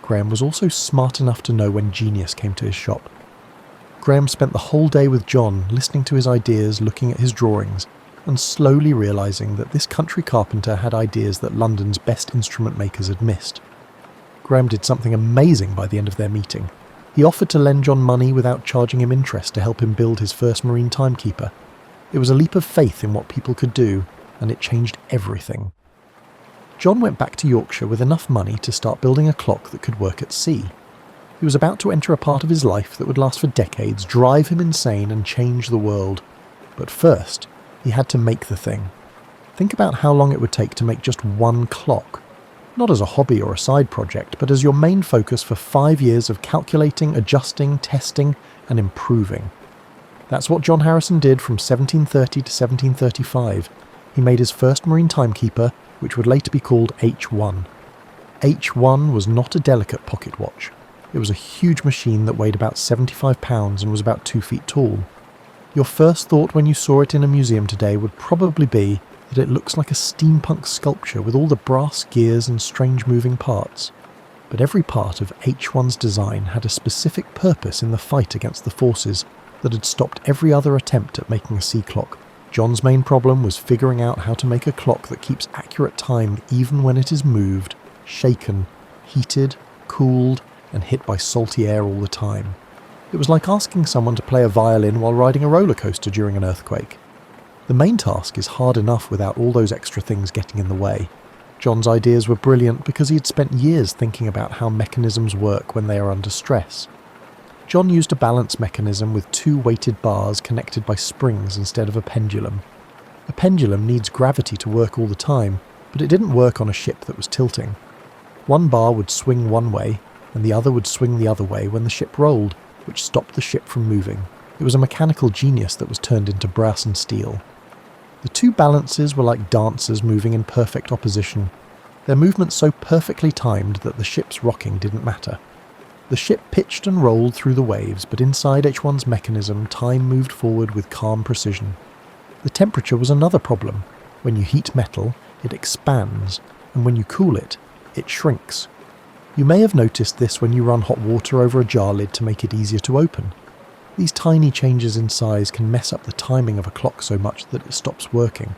Graham was also smart enough to know when genius came to his shop. Graham spent the whole day with John, listening to his ideas, looking at his drawings, and slowly realising that this country carpenter had ideas that London's best instrument makers had missed. Graham did something amazing by the end of their meeting. He offered to lend John money without charging him interest to help him build his first marine timekeeper. It was a leap of faith in what people could do, and it changed everything. John went back to Yorkshire with enough money to start building a clock that could work at sea. He was about to enter a part of his life that would last for decades, drive him insane and change the world. But first, he had to make the thing. Think about how long it would take to make just one clock. Not as a hobby or a side project, but as your main focus for 5 years of calculating, adjusting, testing, and improving. That's what John Harrison did from 1730 to 1735. He made his first marine timekeeper, which would later be called H1. H1 was not a delicate pocket watch. It was a huge machine that weighed about 75 pounds and was about 2 feet tall. Your first thought when you saw it in a museum today would probably be that it looks like a steampunk sculpture with all the brass gears and strange moving parts. But every part of H1's design had a specific purpose in the fight against the forces that had stopped every other attempt at making a sea clock. John's main problem was figuring out how to make a clock that keeps accurate time even when it is moved, shaken, heated, cooled, and hit by salty air all the time. It was like asking someone to play a violin while riding a roller coaster during an earthquake. The main task is hard enough without all those extra things getting in the way. John's ideas were brilliant because he had spent years thinking about how mechanisms work when they are under stress. John used a balance mechanism with 2 weighted bars connected by springs instead of a pendulum. A pendulum needs gravity to work all the time, but it didn't work on a ship that was tilting. One bar would swing one way, and the other would swing the other way when the ship rolled, which stopped the ship from moving. It was a mechanical genius that was turned into brass and steel. The 2 balances were like dancers moving in perfect opposition, their movements so perfectly timed that the ship's rocking didn't matter. The ship pitched and rolled through the waves, but inside H1's mechanism, time moved forward with calm precision. The temperature was another problem. When you heat metal, it expands, and when you cool it, it shrinks. You may have noticed this when you run hot water over a jar lid to make it easier to open. These tiny changes in size can mess up the timing of a clock so much that it stops working.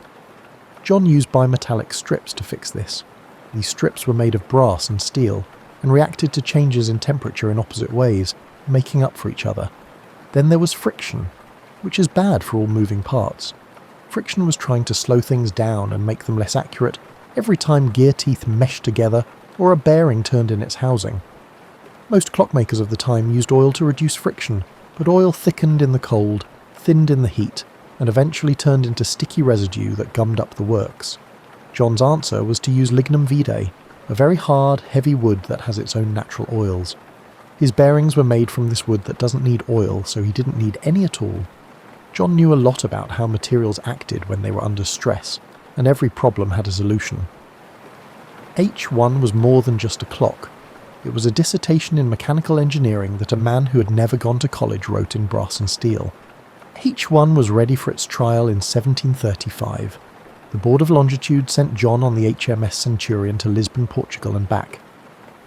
John used bimetallic strips to fix this. These strips were made of brass and steel, and reacted to changes in temperature in opposite ways, making up for each other. Then there was friction, which is bad for all moving parts. Friction was trying to slow things down and make them less accurate every time gear teeth meshed together or a bearing turned in its housing. Most clockmakers of the time used oil to reduce friction, but oil thickened in the cold, thinned in the heat, and eventually turned into sticky residue that gummed up the works. John's answer was to use lignum vitae, a very hard, heavy wood that has its own natural oils. His bearings were made from this wood that doesn't need oil, so he didn't need any at all. John knew a lot about how materials acted when they were under stress, and every problem had a solution. H1 was more than just a clock. It was a dissertation in mechanical engineering that a man who had never gone to college wrote in brass and steel. H1 was ready for its trial in 1735. The Board of Longitude sent John on the HMS Centurion to Lisbon, Portugal and back.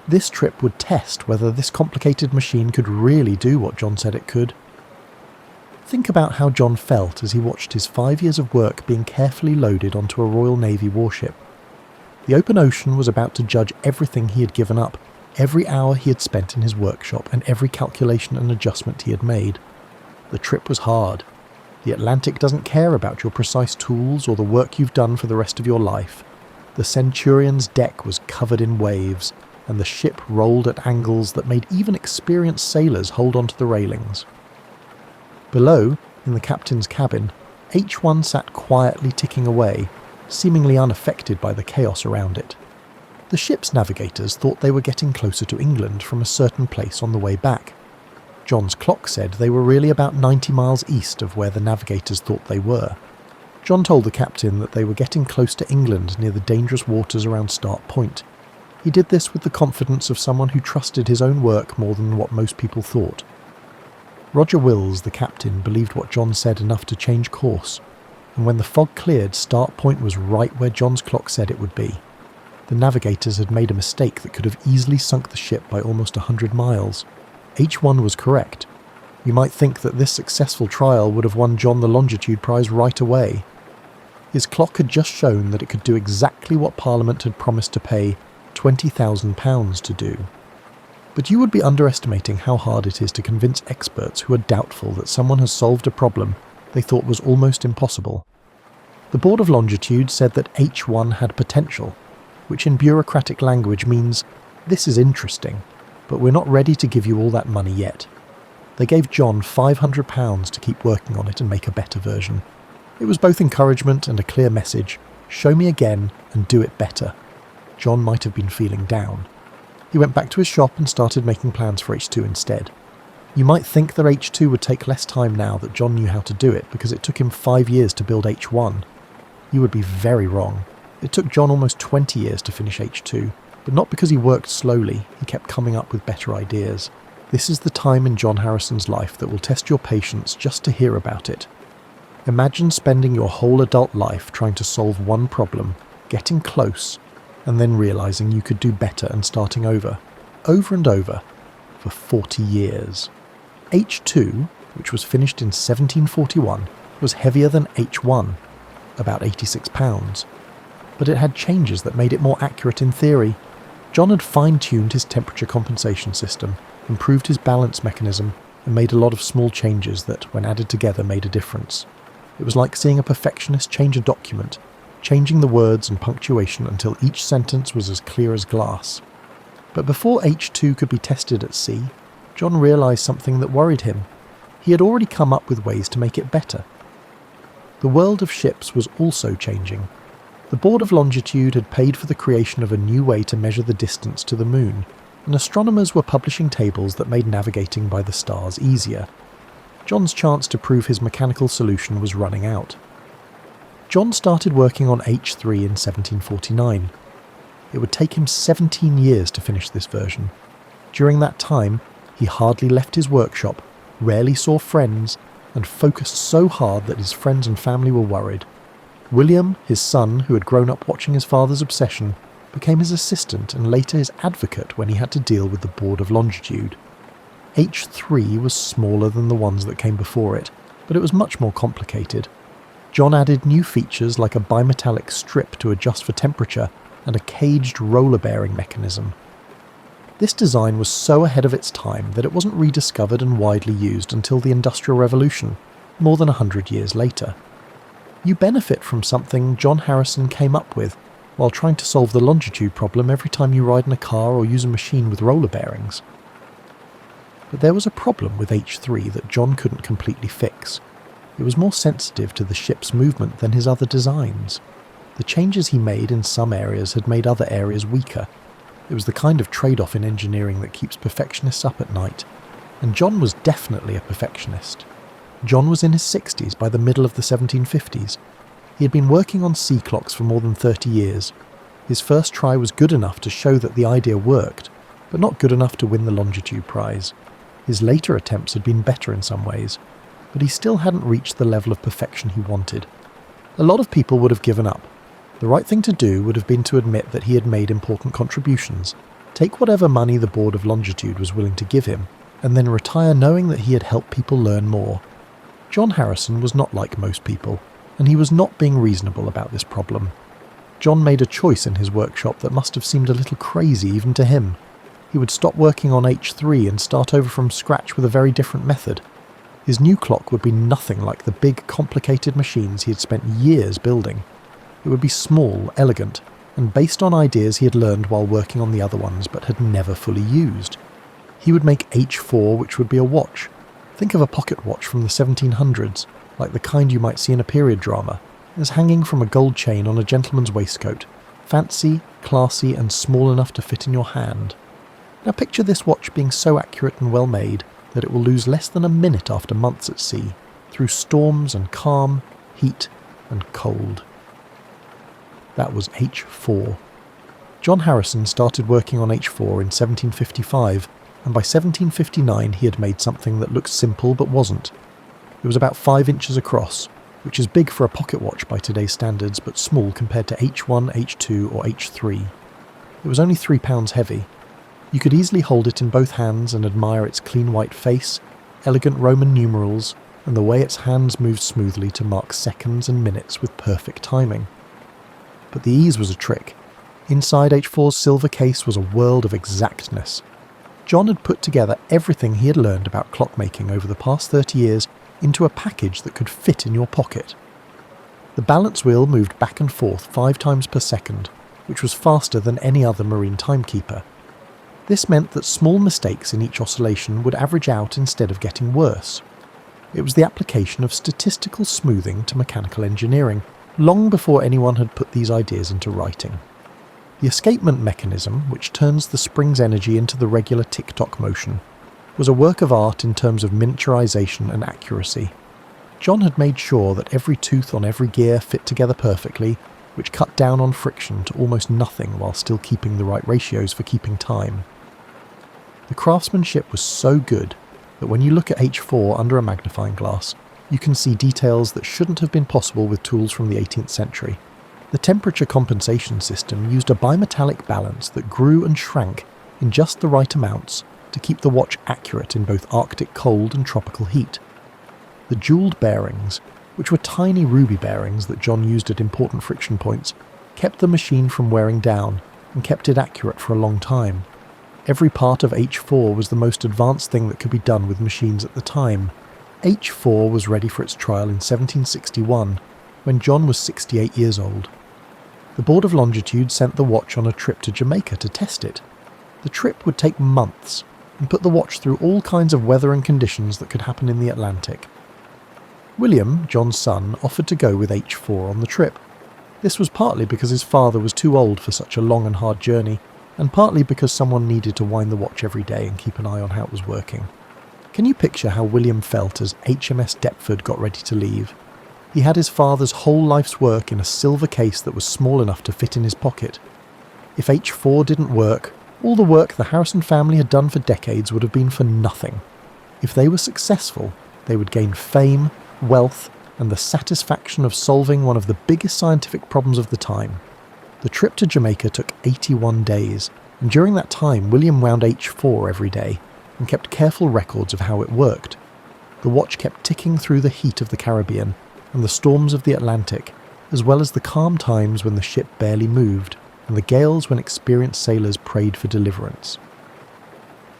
This trip would test whether this complicated machine could really do what John said it could. Think about how John felt as he watched his 5 years of work being carefully loaded onto a Royal Navy warship. The open ocean was about to judge everything he had given up, every hour he had spent in his workshop and every calculation and adjustment he had made. The trip was hard. The Atlantic doesn't care about your precise tools or the work you've done for the rest of your life. The Centurion's deck was covered in waves, and the ship rolled at angles that made even experienced sailors hold onto the railings. Below, in the captain's cabin, H1 sat quietly ticking away, seemingly unaffected by the chaos around it. The ship's navigators thought they were getting closer to England from a certain place on the way back. John's clock said they were really about 90 miles east of where the navigators thought they were. John told the captain that they were getting close to England near the dangerous waters around Start Point. He did this with the confidence of someone who trusted his own work more than what most people thought. Roger Wills, the captain, believed what John said enough to change course, and when the fog cleared, Start Point was right where John's clock said it would be. The navigators had made a mistake that could have easily sunk the ship by almost 100 miles. H1 was correct. You might think that this successful trial would have won John the longitude prize right away. His clock had just shown that it could do exactly what Parliament had promised to pay £20,000 to do. But you would be underestimating how hard it is to convince experts who are doubtful that someone has solved a problem they thought was almost impossible. The Board of Longitude said that H1 had potential, which in bureaucratic language means, this is interesting, but we're not ready to give you all that money yet. They gave John £500 to keep working on it and make a better version. It was both encouragement and a clear message, show me again and do it better. John might have been feeling down. He went back to his shop and started making plans for H2 instead. You might think that H2 would take less time now that John knew how to do it because it took him 5 years to build H1. You would be very wrong. It took John almost 20 years to finish H2, but not because he worked slowly, he kept coming up with better ideas. This is the time in John Harrison's life that will test your patience just to hear about it. Imagine spending your whole adult life trying to solve one problem, getting close, and then realizing you could do better and starting over and over, for 40 years. H2, which was finished in 1741, was heavier than H1, about 86 pounds, but it had changes that made it more accurate in theory. John had fine-tuned his temperature compensation system, improved his balance mechanism, and made a lot of small changes that, when added together, made a difference. It was like seeing a perfectionist change a document, changing the words and punctuation until each sentence was as clear as glass. But before H2 could be tested at sea, John realised something that worried him. He had already come up with ways to make it better. The world of ships was also changing. The Board of Longitude had paid for the creation of a new way to measure the distance to the moon, and astronomers were publishing tables that made navigating by the stars easier. John's chance to prove his mechanical solution was running out. John started working on H3 in 1749. It would take him 17 years to finish this version. During that time, he hardly left his workshop, rarely saw friends, and focused so hard that his friends and family were worried. William, his son, who had grown up watching his father's obsession, became his assistant and later his advocate when he had to deal with the Board of Longitude. H3 was smaller than the ones that came before it, but it was much more complicated. John added new features like a bimetallic strip to adjust for temperature and a caged roller bearing mechanism. This design was so ahead of its time that it wasn't rediscovered and widely used until the Industrial Revolution, more than 100 years later. You benefit from something John Harrison came up with while trying to solve the longitude problem every time you ride in a car or use a machine with roller bearings. But there was a problem with H3 that John couldn't completely fix. It was more sensitive to the ship's movement than his other designs. The changes he made in some areas had made other areas weaker. It was the kind of trade-off in engineering that keeps perfectionists up at night. And John was definitely a perfectionist. John was in his 60s by the middle of the 1750s. He had been working on sea clocks for more than 30 years. His first try was good enough to show that the idea worked, but not good enough to win the longitude prize. His later attempts had been better in some ways, but he still hadn't reached the level of perfection he wanted. A lot of people would have given up. The right thing to do would have been to admit that he had made important contributions, take whatever money the Board of Longitude was willing to give him, and then retire knowing that he had helped people learn more. John Harrison was not like most people, and he was not being reasonable about this problem. John made a choice in his workshop that must have seemed a little crazy even to him. He would stop working on H3 and start over from scratch with a very different method. His new clock would be nothing like the big, complicated machines he had spent years building. It would be small, elegant, and based on ideas he had learned while working on the other ones but had never fully used. He would make H4, which would be a watch. Think of a pocket watch from the 1700s, like the kind you might see in a period drama, as hanging from a gold chain on a gentleman's waistcoat, fancy, classy, and small enough to fit in your hand. Now picture this watch being so accurate and well made that it will lose less than a minute after months at sea, through storms and calm, heat and cold. That was H4. John Harrison started working on H4 in 1755, and by 1759 he had made something that looked simple but wasn't. It was about 5 inches across, which is big for a pocket watch by today's standards, but small compared to H1, H2 or H3. It was only 3 pounds heavy. You could easily hold it in both hands and admire its clean white face, elegant Roman numerals, and the way its hands moved smoothly to mark seconds and minutes with perfect timing. But the ease was a trick. Inside H4's silver case was a world of exactness. John had put together everything he had learned about clockmaking over the past 30 years into a package that could fit in your pocket. The balance wheel moved back and forth 5 times per second, which was faster than any other marine timekeeper. This meant that small mistakes in each oscillation would average out instead of getting worse. It was the application of statistical smoothing to mechanical engineering, long before anyone had put these ideas into writing. The escapement mechanism, which turns the spring's energy into the regular tick-tock motion, was a work of art in terms of miniaturization and accuracy. John had made sure that every tooth on every gear fit together perfectly, which cut down on friction to almost nothing while still keeping the right ratios for keeping time. The craftsmanship was so good that when you look at H4 under a magnifying glass, you can see details that shouldn't have been possible with tools from the 18th century. The temperature compensation system used a bimetallic balance that grew and shrank in just the right amounts to keep the watch accurate in both Arctic cold and tropical heat. The jewelled bearings, which were tiny ruby bearings that John used at important friction points, kept the machine from wearing down and kept it accurate for a long time. Every part of H4 was the most advanced thing that could be done with machines at the time. H4 was ready for its trial in 1761, when John was 68 years old. The Board of Longitude sent the watch on a trip to Jamaica to test it. The trip would take months and put the watch through all kinds of weather and conditions that could happen in the Atlantic. William, John's son, offered to go with H4 on the trip. This was partly because his father was too old for such a long and hard journey, and partly because someone needed to wind the watch every day and keep an eye on how it was working. Can you picture how William felt as HMS Deptford got ready to leave? He had his father's whole life's work in a silver case that was small enough to fit in his pocket. If H4 didn't work, all the work the Harrison family had done for decades would have been for nothing. If they were successful, they would gain fame, wealth, and the satisfaction of solving one of the biggest scientific problems of the time. The trip to Jamaica took 81 days, and during that time William wound H4 every day and kept careful records of how it worked. The watch kept ticking through the heat of the Caribbean and the storms of the Atlantic, as well as the calm times when the ship barely moved and the gales when experienced sailors prayed for deliverance.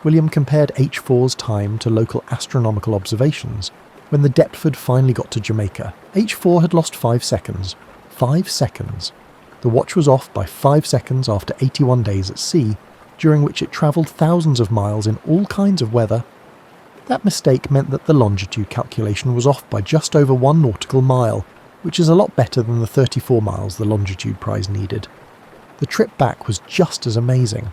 William compared H4's time to local astronomical observations. When the Deptford finally got to Jamaica, H4 had lost 5 seconds. 5 seconds. The watch was off by 5 seconds after 81 days at sea, during which it travelled thousands of miles in all kinds of weather. That mistake meant that the longitude calculation was off by just over 1 nautical mile, which is a lot better than the 34 miles the longitude prize needed. The trip back was just as amazing.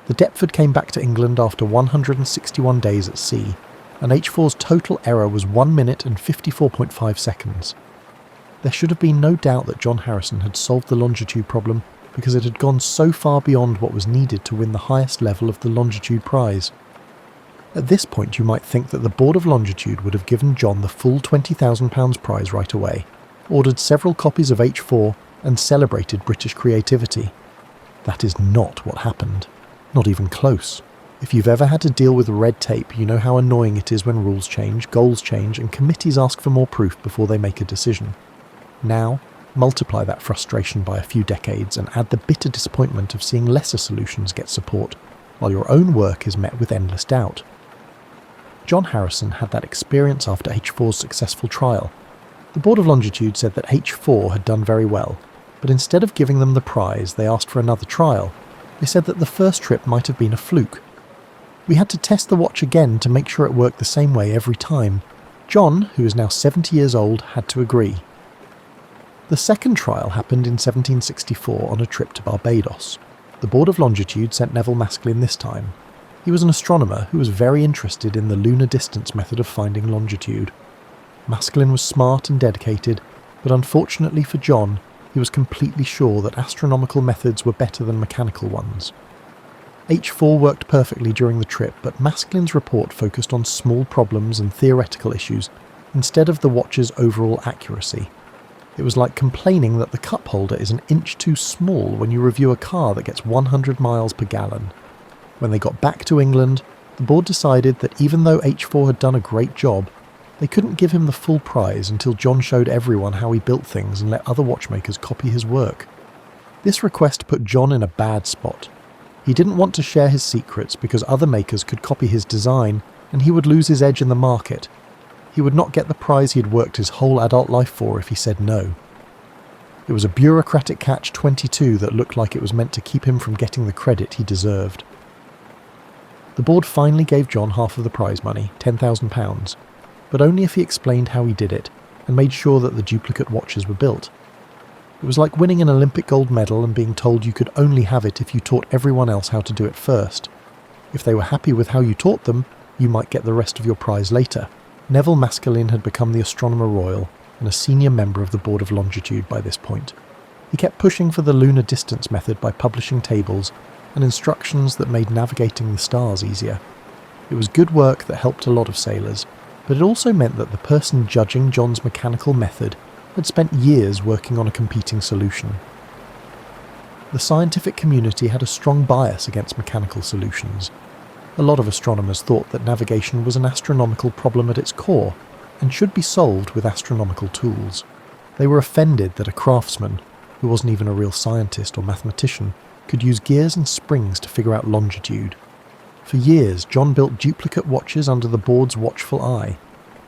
The Deptford came back to England after 161 days at sea, and H4's total error was 1 minute and 54.5 seconds. There should have been no doubt that John Harrison had solved the longitude problem because it had gone so far beyond what was needed to win the highest level of the longitude prize. At this point you might think that the Board of Longitude would have given John the full £20,000 prize right away, ordered several copies of H4 and celebrated British creativity. That is not what happened. Not even close. If you've ever had to deal with red tape, you know how annoying it is when rules change, goals change, and committees ask for more proof before they make a decision. Now, multiply that frustration by a few decades and add the bitter disappointment of seeing lesser solutions get support, while your own work is met with endless doubt. John Harrison had that experience after H4's successful trial. The Board of Longitude said that H4 had done very well, but instead of giving them the prize, they asked for another trial. They said that the first trip might have been a fluke. We had to test the watch again to make sure it worked the same way every time. John, who is now 70 years old, had to agree. The second trial happened in 1764 on a trip to Barbados. The Board of Longitude sent Neville Maskelyne this time. He was an astronomer who was very interested in the lunar distance method of finding longitude. Maskelyne was smart and dedicated, but unfortunately for John, he was completely sure that astronomical methods were better than mechanical ones. H4 worked perfectly during the trip, but Maskelyne's report focused on small problems and theoretical issues instead of the watch's overall accuracy. It was like complaining that the cup holder is an inch too small when you review a car that gets 100 miles per gallon. When they got back to England, the board decided that even though H4 had done a great job, they couldn't give him the full prize until John showed everyone how he built things and let other watchmakers copy his work. This request put John in a bad spot. He didn't want to share his secrets because other makers could copy his design and he would lose his edge in the market. He would not get the prize he had worked his whole adult life for if he said no. It was a bureaucratic catch-22 that looked like it was meant to keep him from getting the credit he deserved. The board finally gave John half of the prize money, £10,000, but only if he explained how he did it and made sure that the duplicate watches were built. It was like winning an Olympic gold medal and being told you could only have it if you taught everyone else how to do it first. If they were happy with how you taught them, you might get the rest of your prize later. Neville Maskelyne had become the Astronomer Royal and a senior member of the Board of Longitude by this point. He kept pushing for the lunar distance method by publishing tables and instructions that made navigating the stars easier. It was good work that helped a lot of sailors, but it also meant that the person judging John's mechanical method had spent years working on a competing solution. The scientific community had a strong bias against mechanical solutions. A lot of astronomers thought that navigation was an astronomical problem at its core and should be solved with astronomical tools. They were offended that a craftsman, who wasn't even a real scientist or mathematician, could use gears and springs to figure out longitude. For years, John built duplicate watches under the board's watchful eye.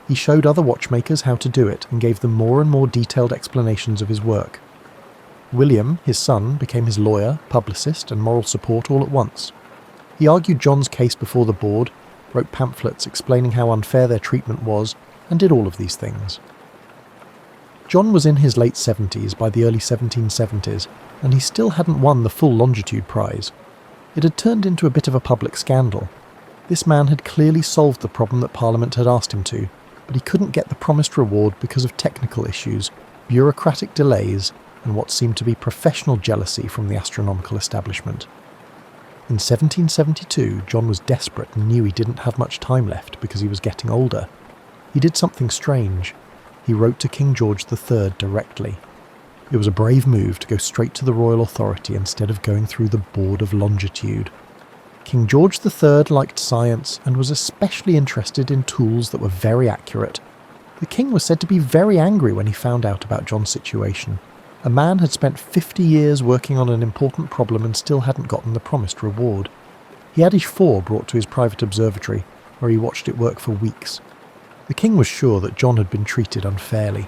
He showed other watchmakers how to do it and gave them more and more detailed explanations of his work. William, his son, became his lawyer, publicist, and moral support all at once. He argued John's case before the board, wrote pamphlets explaining how unfair their treatment was, and did all of these things. John was in his late 70s by the early 1770s, and he still hadn't won the full longitude prize. It had turned into a bit of a public scandal. This man had clearly solved the problem that Parliament had asked him to, but he couldn't get the promised reward because of technical issues, bureaucratic delays, and what seemed to be professional jealousy from the astronomical establishment. In 1772, John was desperate and knew he didn't have much time left because he was getting older. He did something strange. He wrote to King George III directly. It was a brave move to go straight to the royal authority instead of going through the Board of Longitude. King George III liked science and was especially interested in tools that were very accurate. The king was said to be very angry when he found out about John's situation. A man had spent 50 years working on an important problem and still hadn't gotten the promised reward. He had H4 brought to his private observatory, where he watched it work for weeks. The king was sure that John had been treated unfairly.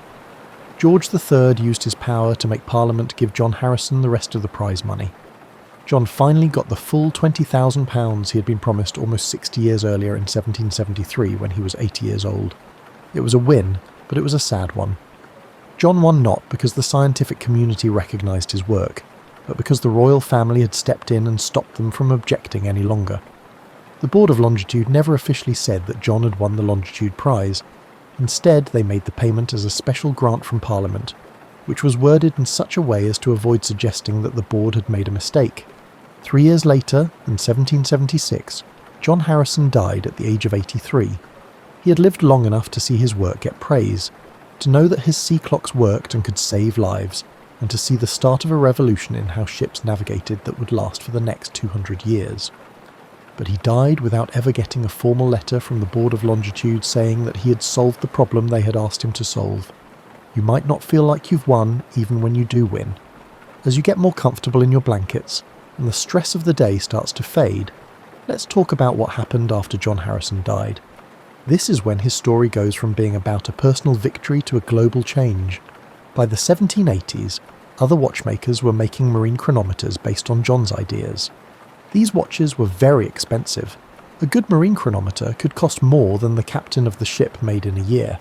George III used his power to make Parliament give John Harrison the rest of the prize money. John finally got the full £20,000 he had been promised almost 60 years earlier in 1773 when he was 80 years old. It was a win, but it was a sad one. John won not because the scientific community recognised his work, but because the royal family had stepped in and stopped them from objecting any longer. The Board of Longitude never officially said that John had won the Longitude Prize. Instead, they made the payment as a special grant from Parliament, which was worded in such a way as to avoid suggesting that the board had made a mistake. 3 years later, in 1776, John Harrison died at the age of 83. He had lived long enough to see his work get praise, to know that his sea clocks worked and could save lives, and to see the start of a revolution in how ships navigated that would last for the next 200 years. but he died without ever getting a formal letter from the Board of Longitude saying that he had solved the problem they had asked him to solve. You might not feel like you've won even when you do win. As you get more comfortable in your blankets and the stress of the day starts to fade, let's talk about what happened after John Harrison died. This is when his story goes from being about a personal victory to a global change. By the 1780s, other watchmakers were making marine chronometers based on John's ideas. These watches were very expensive. A good marine chronometer could cost more than the captain of the ship made in a year.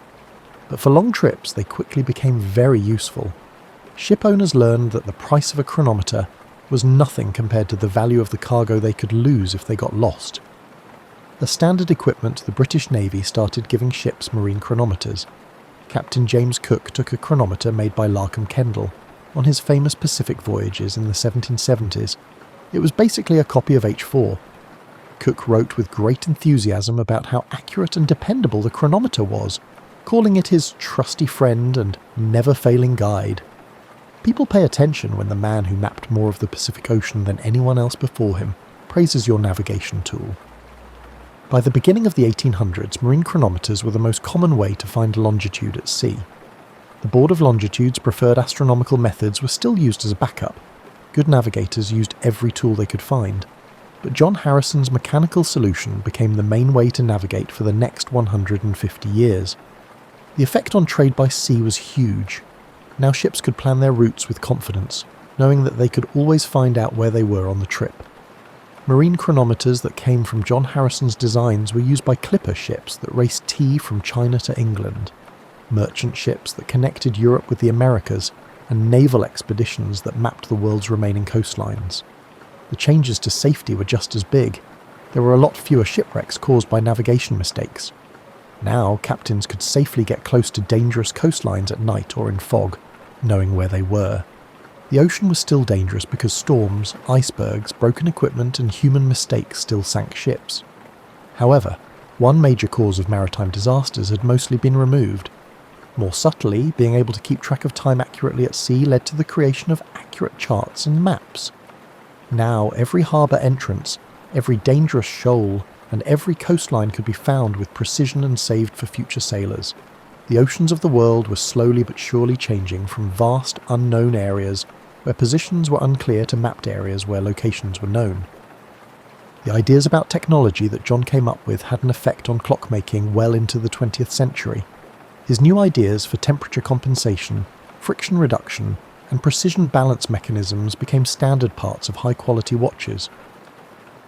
But for long trips, they quickly became very useful. Ship owners learned that the price of a chronometer was nothing compared to the value of the cargo they could lose if they got lost. As standard equipment, the British Navy started giving ships marine chronometers. Captain James Cook took a chronometer made by Larkham Kendall on his famous Pacific voyages in the 1770s. It was basically a copy of H4. Cook wrote with great enthusiasm about how accurate and dependable the chronometer was, calling it his trusty friend and never-failing guide. People pay attention when the man who mapped more of the Pacific Ocean than anyone else before him praises your navigation tool. By the beginning of the 1800s, marine chronometers were the most common way to find longitude at sea. The Board of Longitude's preferred astronomical methods were still used as a backup. Good navigators used every tool they could find, but John Harrison's mechanical solution became the main way to navigate for the next 150 years. The effect on trade by sea was huge. Now ships could plan their routes with confidence, knowing that they could always find out where they were on the trip. Marine chronometers that came from John Harrison's designs were used by clipper ships that raced tea from China to England, merchant ships that connected Europe with the Americas, and naval expeditions that mapped the world's remaining coastlines. The changes to safety were just as big. There were a lot fewer shipwrecks caused by navigation mistakes. Now, captains could safely get close to dangerous coastlines at night or in fog, knowing where they were. The ocean was still dangerous because storms, icebergs, broken equipment and human mistakes still sank ships. However, one major cause of maritime disasters had mostly been removed. More subtly, being able to keep track of time accurately at sea led to the creation of accurate charts and maps. Now, every harbour entrance, every dangerous shoal, and every coastline could be found with precision and saved for future sailors. The oceans of the world were slowly but surely changing from vast, unknown areas where positions were unclear to mapped areas where locations were known. The ideas about technology that John came up with had an effect on clockmaking well into the 20th century. His new ideas for temperature compensation, friction reduction, and precision balance mechanisms became standard parts of high-quality watches.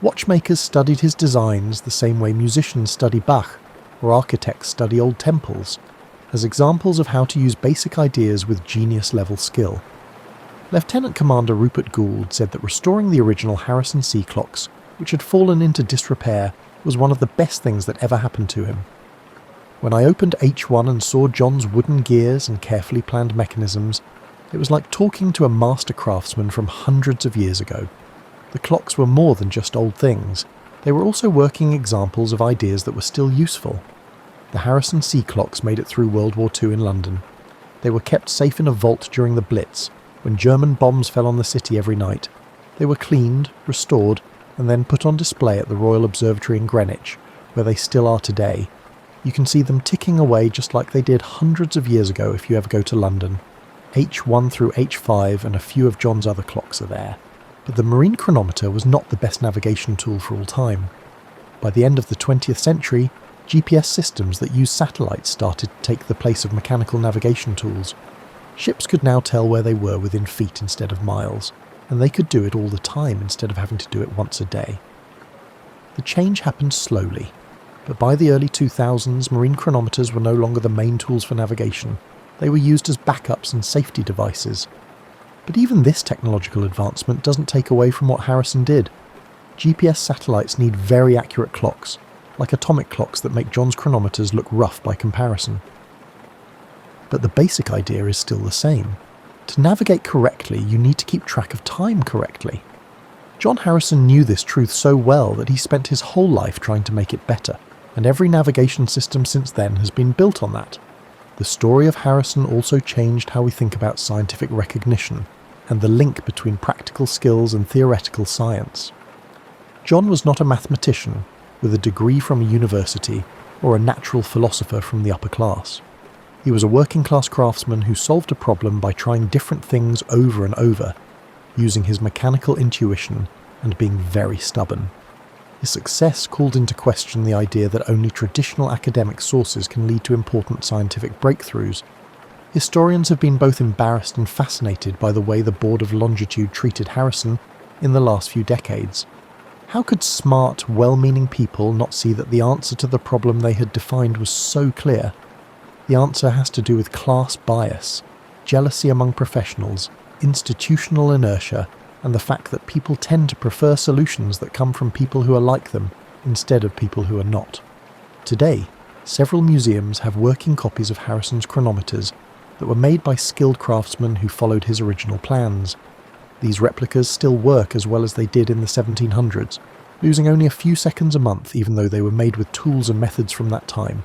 Watchmakers studied his designs the same way musicians study Bach or architects study old temples, as examples of how to use basic ideas with genius-level skill. Lieutenant Commander Rupert Gould said that restoring the original Harrison sea clocks, which had fallen into disrepair, was one of the best things that ever happened to him. When I opened H1 and saw John's wooden gears and carefully planned mechanisms, it was like talking to a master craftsman from hundreds of years ago. The clocks were more than just old things. They were also working examples of ideas that were still useful. The Harrison sea clocks made it through World War II in London. They were kept safe in a vault during the Blitz, when German bombs fell on the city every night. They were cleaned, restored, and then put on display at the Royal Observatory in Greenwich, where they still are today. You can see them ticking away just like they did hundreds of years ago if you ever go to London. H1 through H5 and a few of John's other clocks are there. But the marine chronometer was not the best navigation tool for all time. By the end of the 20th century, GPS systems that use satellites started to take the place of mechanical navigation tools. Ships could now tell where they were within feet instead of miles, and they could do it all the time instead of having to do it once a day. The change happened slowly, but by the early 2000s, marine chronometers were no longer the main tools for navigation. They were used as backups and safety devices. But even this technological advancement doesn't take away from what Harrison did. GPS satellites need very accurate clocks, like atomic clocks that make John's chronometers look rough by comparison. But the basic idea is still the same. To navigate correctly, you need to keep track of time correctly. John Harrison knew this truth so well that he spent his whole life trying to make it better, and every navigation system since then has been built on that. The story of Harrison also changed how we think about scientific recognition, and the link between practical skills and theoretical science. John was not a mathematician with a degree from a university or a natural philosopher from the upper class. He was a working-class craftsman who solved a problem by trying different things over and over, using his mechanical intuition and being very stubborn. His success called into question the idea that only traditional academic sources can lead to important scientific breakthroughs. Historians have been both embarrassed and fascinated by the way the Board of Longitude treated Harrison in the last few decades. How could smart, well-meaning people not see that the answer to the problem they had defined was so clear? The answer has to do with class bias, jealousy among professionals, institutional inertia, and the fact that people tend to prefer solutions that come from people who are like them instead of people who are not. Today, several museums have working copies of Harrison's chronometers that were made by skilled craftsmen who followed his original plans. These replicas still work as well as they did in the 1700s, losing only a few seconds a month even though they were made with tools and methods from that time.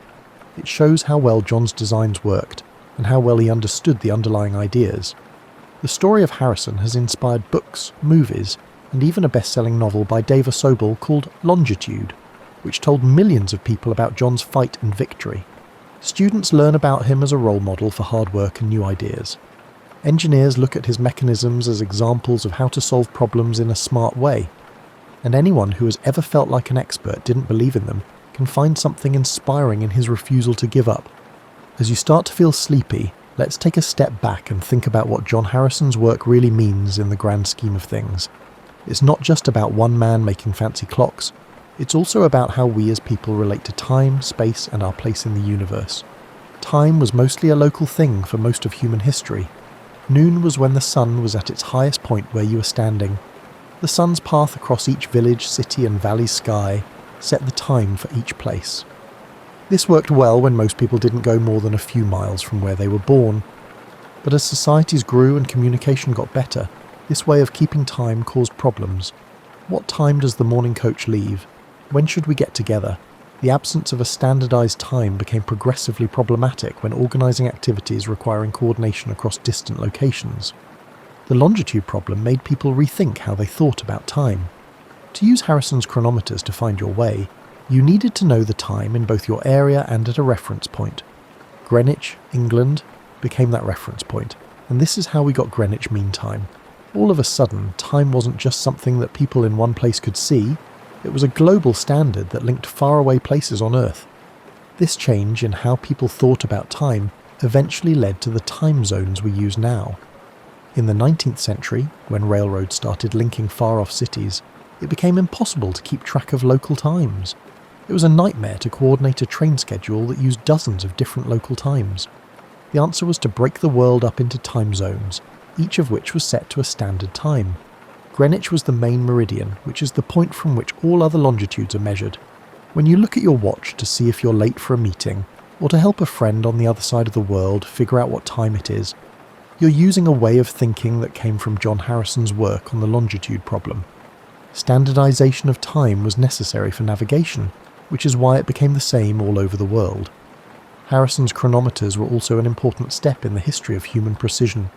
It shows how well John's designs worked and how well he understood the underlying ideas. The story of Harrison has inspired books, movies, and even a best-selling novel by David Sobel called Longitude, which told millions of people about John's fight and victory. Students learn about him as a role model for hard work and new ideas. Engineers look at his mechanisms as examples of how to solve problems in a smart way. And anyone who has ever felt like an expert didn't believe in them can find something inspiring in his refusal to give up. As you start to feel sleepy, let's take a step back and think about what John Harrison's work really means in the grand scheme of things. It's not just about one man making fancy clocks, it's also about how we as people relate to time, space, and our place in the universe. Time was mostly a local thing for most of human history. Noon was when the sun was at its highest point where you were standing. The sun's path across each village, city, and valley's sky set the time for each place. This worked well when most people didn't go more than a few miles from where they were born. But as societies grew and communication got better, this way of keeping time caused problems. What time does the morning coach leave? When should we get together? The absence of a standardized time became progressively problematic when organizing activities requiring coordination across distant locations. The longitude problem made people rethink how they thought about time. To use Harrison's chronometers to find your way, you needed to know the time in both your area and at a reference point. Greenwich, England, became that reference point, and this is how we got Greenwich Mean Time. All of a sudden, time wasn't just something that people in one place could see, it was a global standard that linked faraway places on Earth. This change in how people thought about time eventually led to the time zones we use now. In the 19th century, when railroads started linking far-off cities, it became impossible to keep track of local times. It was a nightmare to coordinate a train schedule that used dozens of different local times. The answer was to break the world up into time zones, each of which was set to a standard time. Greenwich was the main meridian, which is the point from which all other longitudes are measured. When you look at your watch to see if you're late for a meeting, or to help a friend on the other side of the world figure out what time it is, you're using a way of thinking that came from John Harrison's work on the longitude problem. Standardization of time was necessary for navigation, which is why it became the same all over the world. Harrison's chronometers were also an important step in the history of human precision.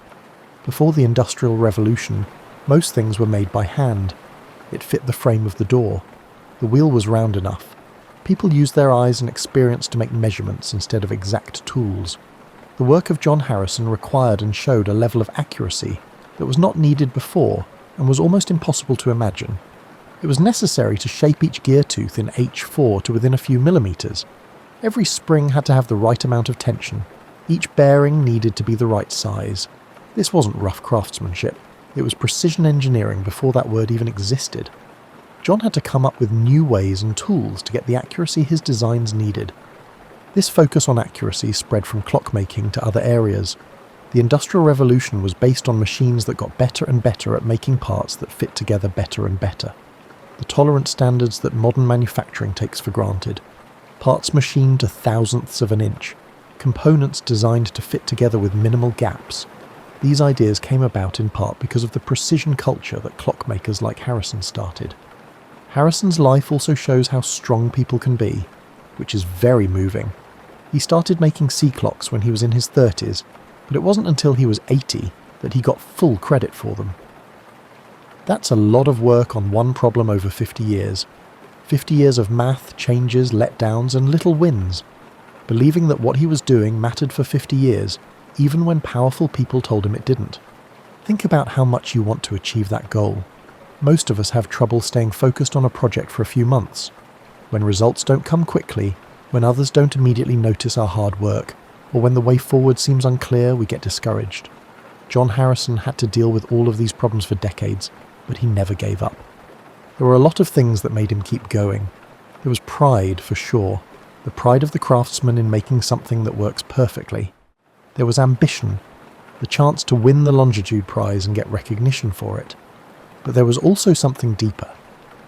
Before the Industrial Revolution, most things were made by hand. It fit the frame of the door. The wheel was round enough. People used their eyes and experience to make measurements instead of exact tools. The work of John Harrison required and showed a level of accuracy that was not needed before and was almost impossible to imagine. It was necessary to shape each gear tooth in H4 to within a few millimeters. Every spring had to have the right amount of tension. Each bearing needed to be the right size. This wasn't rough craftsmanship. It was precision engineering before that word even existed. John had to come up with new ways and tools to get the accuracy his designs needed. This focus on accuracy spread from clockmaking to other areas. The Industrial Revolution was based on machines that got better and better at making parts that fit together better and better. The tolerance standards that modern manufacturing takes for granted. Parts machined to thousandths of an inch. Components designed to fit together with minimal gaps. These ideas came about in part because of the precision culture that clockmakers like Harrison started. Harrison's life also shows how strong people can be, which is very moving. He started making sea clocks when he was in his 30s, but it wasn't until he was 80 that he got full credit for them. That's a lot of work on one problem over 50 years. 50 years of math, changes, letdowns, and little wins. Believing that what he was doing mattered for 50 years, even when powerful people told him it didn't. Think about how much you want to achieve that goal. Most of us have trouble staying focused on a project for a few months. When results don't come quickly, when others don't immediately notice our hard work, or when the way forward seems unclear, we get discouraged. John Harrison had to deal with all of these problems for decades, but he never gave up. There were a lot of things that made him keep going. There was pride, for sure, the pride of the craftsman in making something that works perfectly. There was ambition, the chance to win the Longitude Prize and get recognition for it. But there was also something deeper,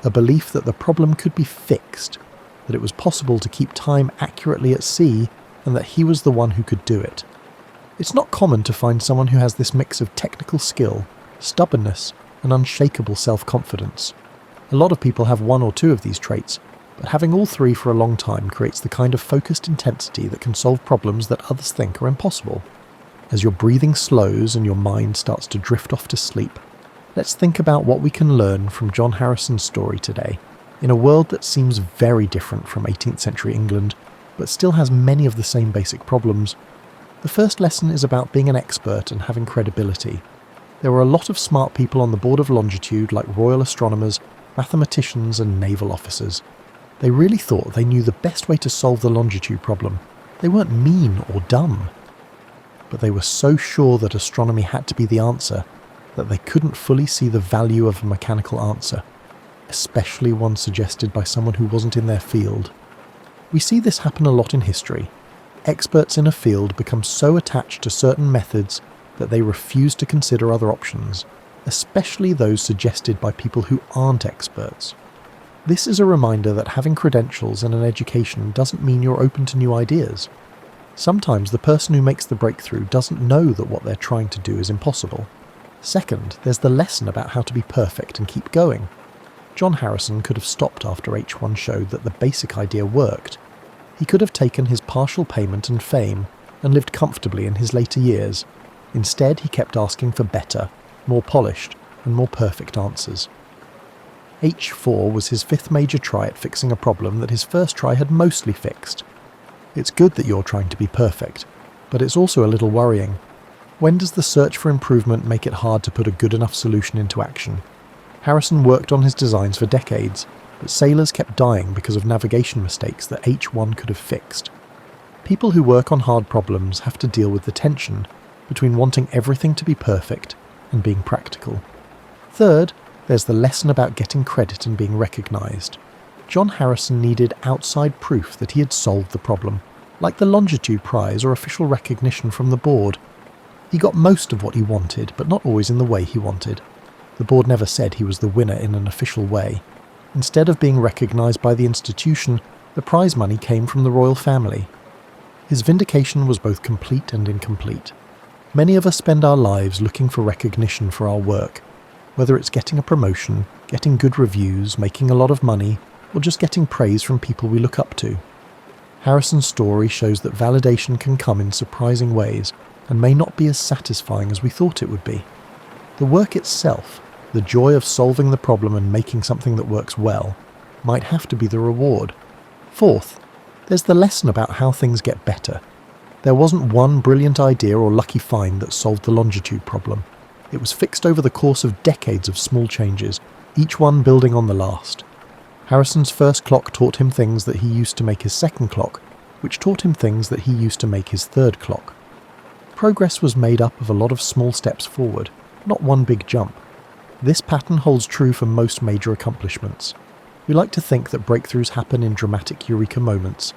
a belief that the problem could be fixed, that it was possible to keep time accurately at sea, and that he was the one who could do it. It's not common to find someone who has this mix of technical skill, stubbornness, and unshakable self-confidence. A lot of people have one or two of these traits, but having all three for a long time creates the kind of focused intensity that can solve problems that others think are impossible. As your breathing slows and your mind starts to drift off to sleep, let's think about what we can learn from John Harrison's story today, in a world that seems very different from 18th century England, but still has many of the same basic problems. The first lesson is about being an expert and having credibility. There were a lot of smart people on the board of Longitude, like royal astronomers, mathematicians, and naval officers. They really thought they knew the best way to solve the longitude problem. They weren't mean or dumb. But they were so sure that astronomy had to be the answer that they couldn't fully see the value of a mechanical answer, especially one suggested by someone who wasn't in their field. We see this happen a lot in history. Experts in a field become so attached to certain methods that they refuse to consider other options, especially those suggested by people who aren't experts. This is a reminder that having credentials and an education doesn't mean you're open to new ideas. Sometimes the person who makes the breakthrough doesn't know that what they're trying to do is impossible. Second, there's the lesson about how to be perfect and keep going. John Harrison could have stopped after H1 showed that the basic idea worked. He could have taken his partial payment and fame and lived comfortably in his later years. Instead, he kept asking for better, more polished, and more perfect answers. H4 was his fifth major try at fixing a problem that his first try had mostly fixed. It's good that you're trying to be perfect, but it's also a little worrying. When does the search for improvement make it hard to put a good enough solution into action? Harrison worked on his designs for decades, but sailors kept dying because of navigation mistakes that H1 could have fixed. People who work on hard problems have to deal with the tension between wanting everything to be perfect and being practical. Third, there's the lesson about getting credit and being recognised. John Harrison needed outside proof that he had solved the problem, like the Longitude Prize or official recognition from the board. He got most of what he wanted, but not always in the way he wanted. The board never said he was the winner in an official way. Instead of being recognised by the institution, the prize money came from the royal family. His vindication was both complete and incomplete. Many of us spend our lives looking for recognition for our work, whether it's getting a promotion, getting good reviews, making a lot of money, or just getting praise from people we look up to. Harrison's story shows that validation can come in surprising ways and may not be as satisfying as we thought it would be. The work itself, the joy of solving the problem and making something that works well, might have to be the reward. Fourth, there's the lesson about how things get better. There wasn't one brilliant idea or lucky find that solved the longitude problem. It was fixed over the course of decades of small changes, each one building on the last. Harrison's first clock taught him things that he used to make his second clock, which taught him things that he used to make his third clock. Progress was made up of a lot of small steps forward, not one big jump. This pattern holds true for most major accomplishments. We like to think that breakthroughs happen in dramatic eureka moments,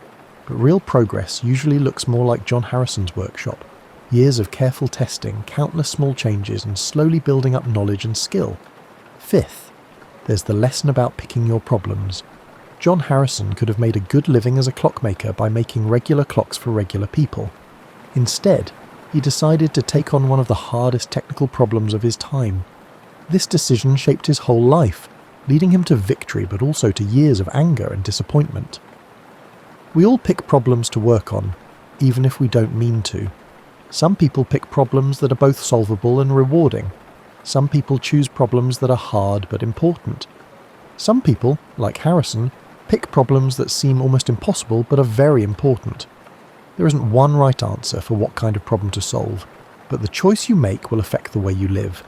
but real progress usually looks more like John Harrison's workshop. Years of careful testing, countless small changes, and slowly building up knowledge and skill. Fifth, there's the lesson about picking your problems. John Harrison could have made a good living as a clockmaker by making regular clocks for regular people. Instead, he decided to take on one of the hardest technical problems of his time. This decision shaped his whole life, leading him to victory but also to years of anger and disappointment. We all pick problems to work on, even if we don't mean to. Some people pick problems that are both solvable and rewarding. Some people choose problems that are hard but important. Some people, like Harrison, pick problems that seem almost impossible but are very important. There isn't one right answer for what kind of problem to solve, but the choice you make will affect the way you live.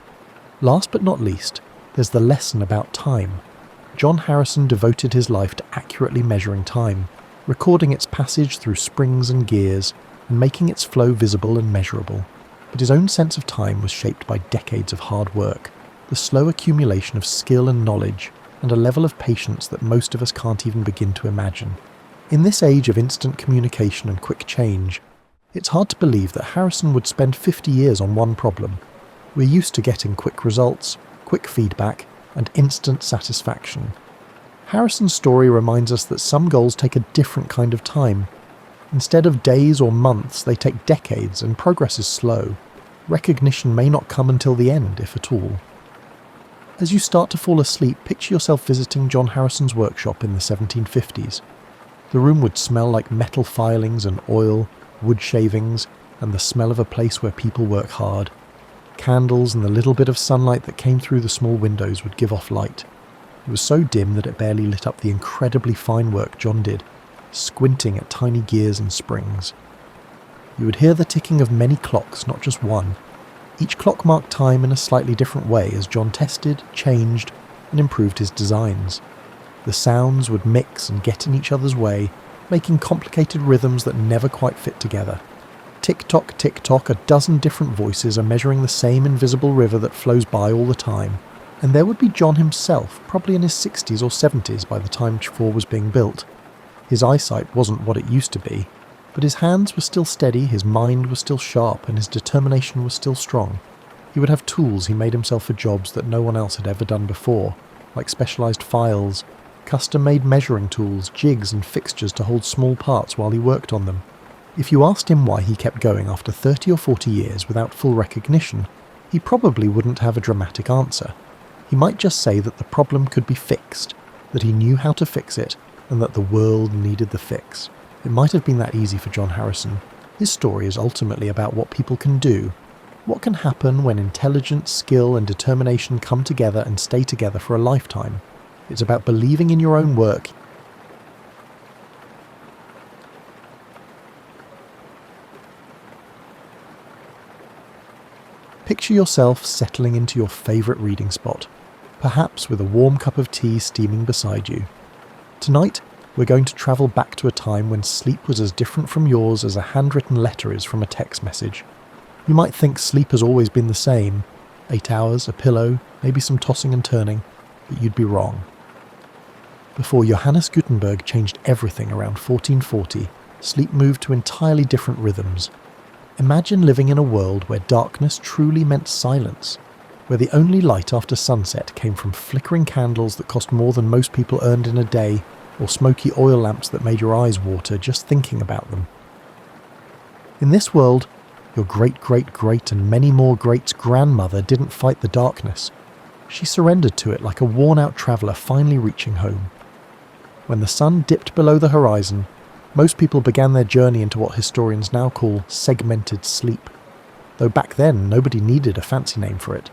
Last but not least, there's the lesson about time. John Harrison devoted his life to accurately measuring time, recording its passage through springs and gears, and making its flow visible and measurable. But his own sense of time was shaped by decades of hard work, the slow accumulation of skill and knowledge, and a level of patience that most of us can't even begin to imagine. In this age of instant communication and quick change, it's hard to believe that Harrison would spend 50 years on one problem. We're used to getting quick results, quick feedback, and instant satisfaction. Harrison's story reminds us that some goals take a different kind of time. Instead of days or months, they take decades, and progress is slow. Recognition may not come until the end, if at all. As you start to fall asleep, picture yourself visiting John Harrison's workshop in the 1750s. The room would smell like metal filings and oil, wood shavings, and the smell of a place where people work hard. Candles and the little bit of sunlight that came through the small windows would give off light. It was so dim that it barely lit up the incredibly fine work John did, squinting at tiny gears and springs. You would hear the ticking of many clocks, not just one. Each clock marked time in a slightly different way as John tested, changed, and improved his designs. The sounds would mix and get in each other's way, making complicated rhythms that never quite fit together. Tick-tock, tick-tock, a dozen different voices are measuring the same invisible river that flows by all the time. And there would be John himself, probably in his 60s or 70s by the time Ch4 was being built. His eyesight wasn't what it used to be, but his hands were still steady, his mind was still sharp, and his determination was still strong. He would have tools he made himself for jobs that no one else had ever done before, like specialised files, custom-made measuring tools, jigs and fixtures to hold small parts while he worked on them. If you asked him why he kept going after 30 or 40 years without full recognition, he probably wouldn't have a dramatic answer. He might just say that the problem could be fixed, that he knew how to fix it, and that the world needed the fix. It might have been that easy for John Harrison. His story is ultimately about what people can do, what can happen when intelligence, skill and determination come together and stay together for a lifetime. It's about believing in your own work. Picture yourself settling into your favourite reading spot, perhaps with a warm cup of tea steaming beside you. Tonight, we're going to travel back to a time when sleep was as different from yours as a handwritten letter is from a text message. You might think sleep has always been the same, 8 hours, a pillow, maybe some tossing and turning, but you'd be wrong. Before Johannes Gutenberg changed everything around 1440, sleep moved to entirely different rhythms. Imagine living in a world where darkness truly meant silence, where the only light after sunset came from flickering candles that cost more than most people earned in a day, or smoky oil lamps that made your eyes water just thinking about them. In this world, your great-great-great and many more greats' grandmother didn't fight the darkness. She surrendered to it like a worn-out traveller finally reaching home. When the sun dipped below the horizon, most people began their journey into what historians now call segmented sleep, though back then nobody needed a fancy name for it.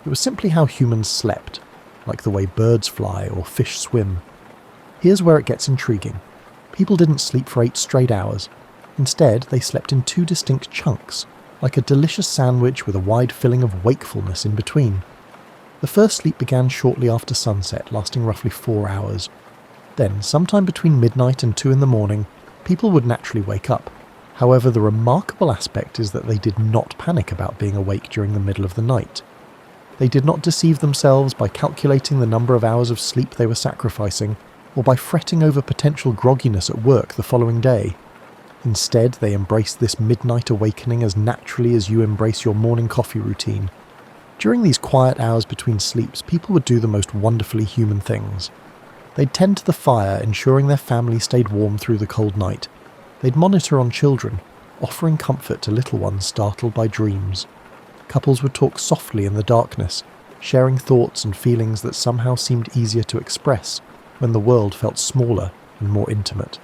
It was simply how humans slept, like the way birds fly or fish swim. Here's where it gets intriguing. People didn't sleep for 8 straight hours. Instead, they slept in 2 distinct chunks, like a delicious sandwich with a wide filling of wakefulness in between. The first sleep began shortly after sunset, lasting roughly 4 hours. Then, sometime between midnight and 2 in the morning, people would naturally wake up. However, the remarkable aspect is that they did not panic about being awake during the middle of the night. They did not deceive themselves by calculating the number of hours of sleep they were sacrificing, or by fretting over potential grogginess at work the following day. Instead, they embraced this midnight awakening as naturally as you embrace your morning coffee routine. During these quiet hours between sleeps, people would do the most wonderfully human things. They'd tend to the fire, ensuring their family stayed warm through the cold night. They'd monitor on children, offering comfort to little ones startled by dreams. Couples would talk softly in the darkness, sharing thoughts and feelings that somehow seemed easier to express when the world felt smaller and more intimate.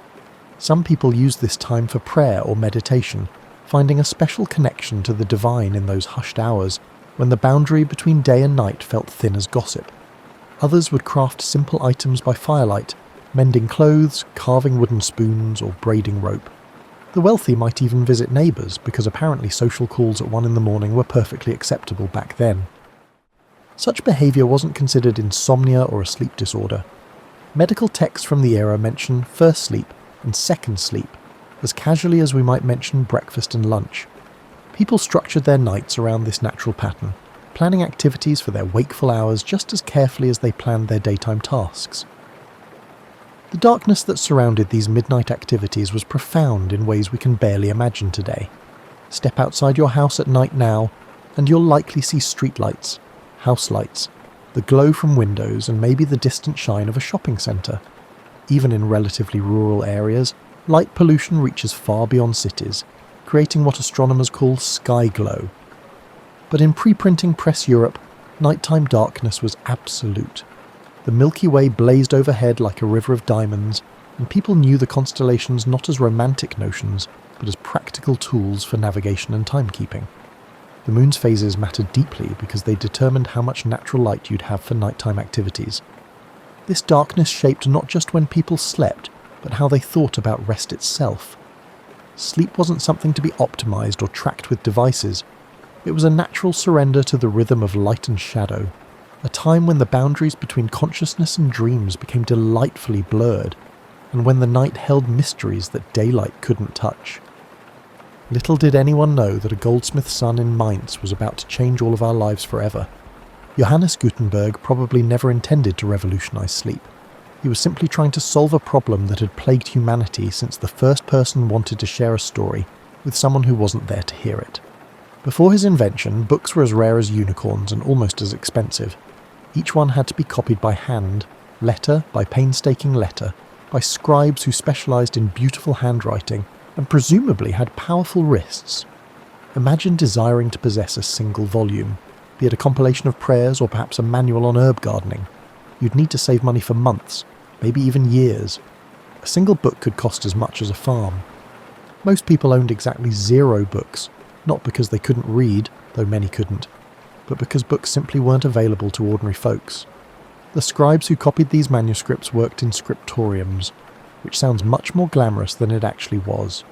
Some people used this time for prayer or meditation, finding a special connection to the divine in those hushed hours, when the boundary between day and night felt thin as gossip. Others would craft simple items by firelight, mending clothes, carving wooden spoons, or braiding rope. The wealthy might even visit neighbours, because apparently social calls at 1 in the morning were perfectly acceptable back then. Such behaviour wasn't considered insomnia or a sleep disorder. Medical texts from the era mention first sleep and second sleep, as casually as we might mention breakfast and lunch. People structured their nights around this natural pattern, planning activities for their wakeful hours just as carefully as they planned their daytime tasks. The darkness that surrounded these midnight activities was profound in ways we can barely imagine today. Step outside your house at night now, and you'll likely see streetlights, house lights, the glow from windows, and maybe the distant shine of a shopping centre. Even in relatively rural areas, light pollution reaches far beyond cities, creating what astronomers call sky glow. But in pre-printing press Europe, nighttime darkness was absolute. The Milky Way blazed overhead like a river of diamonds, and people knew the constellations not as romantic notions, but as practical tools for navigation and timekeeping. The moon's phases mattered deeply because they determined how much natural light you'd have for nighttime activities. This darkness shaped not just when people slept, but how they thought about rest itself. Sleep wasn't something to be optimized or tracked with devices. It was a natural surrender to the rhythm of light and shadow, a time when the boundaries between consciousness and dreams became delightfully blurred, and when the night held mysteries that daylight couldn't touch. Little did anyone know that a goldsmith's son in Mainz was about to change all of our lives forever. Johannes Gutenberg probably never intended to revolutionize sleep. He was simply trying to solve a problem that had plagued humanity since the first person wanted to share a story with someone who wasn't there to hear it. Before his invention, books were as rare as unicorns and almost as expensive. Each one had to be copied by hand, letter by painstaking letter, by scribes who specialised in beautiful handwriting and presumably had powerful wrists. Imagine desiring to possess a single volume, be it a compilation of prayers or perhaps a manual on herb gardening. You'd need to save money for months, maybe even years. A single book could cost as much as a farm. Most people owned exactly 0 books, not because they couldn't read, though many couldn't, but because books simply weren't available to ordinary folks. The scribes who copied these manuscripts worked in scriptoriums, which sounds much more glamorous than it actually was.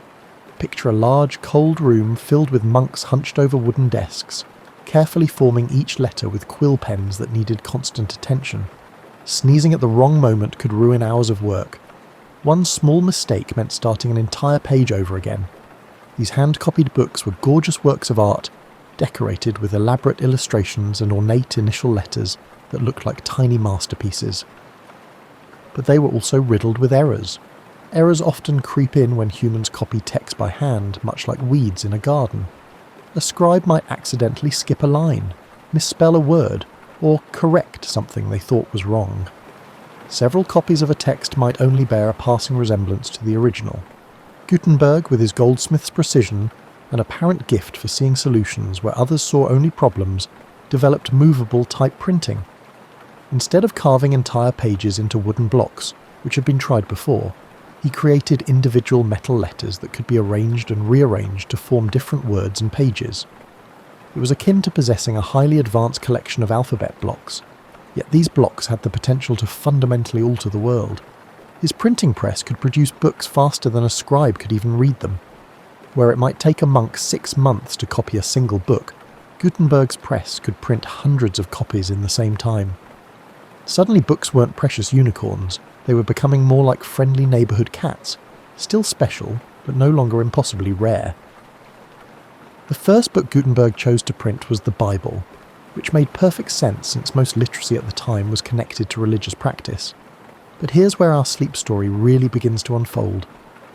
Picture a large, cold room filled with monks hunched over wooden desks, carefully forming each letter with quill pens that needed constant attention. Sneezing at the wrong moment could ruin hours of work. One small mistake meant starting an entire page over again. These hand-copied books were gorgeous works of art, decorated with elaborate illustrations and ornate initial letters that looked like tiny masterpieces. But they were also riddled with errors. Errors often creep in when humans copy text by hand, much like weeds in a garden. A scribe might accidentally skip a line, misspell a word, or correct something they thought was wrong. Several copies of a text might only bear a passing resemblance to the original. Gutenberg, with his goldsmith's precision, an apparent gift for seeing solutions where others saw only problems, developed movable type printing. Instead of carving entire pages into wooden blocks, which had been tried before, he created individual metal letters that could be arranged and rearranged to form different words and pages. It was akin to possessing a highly advanced collection of alphabet blocks, yet these blocks had the potential to fundamentally alter the world. His printing press could produce books faster than a scribe could even read them. Where it might take a monk 6 months to copy a single book, Gutenberg's press could print hundreds of copies in the same time. Suddenly books weren't precious unicorns, they were becoming more like friendly neighbourhood cats, still special, but no longer impossibly rare. The first book Gutenberg chose to print was the Bible, which made perfect sense since most literacy at the time was connected to religious practice. But here's where our sleep story really begins to unfold.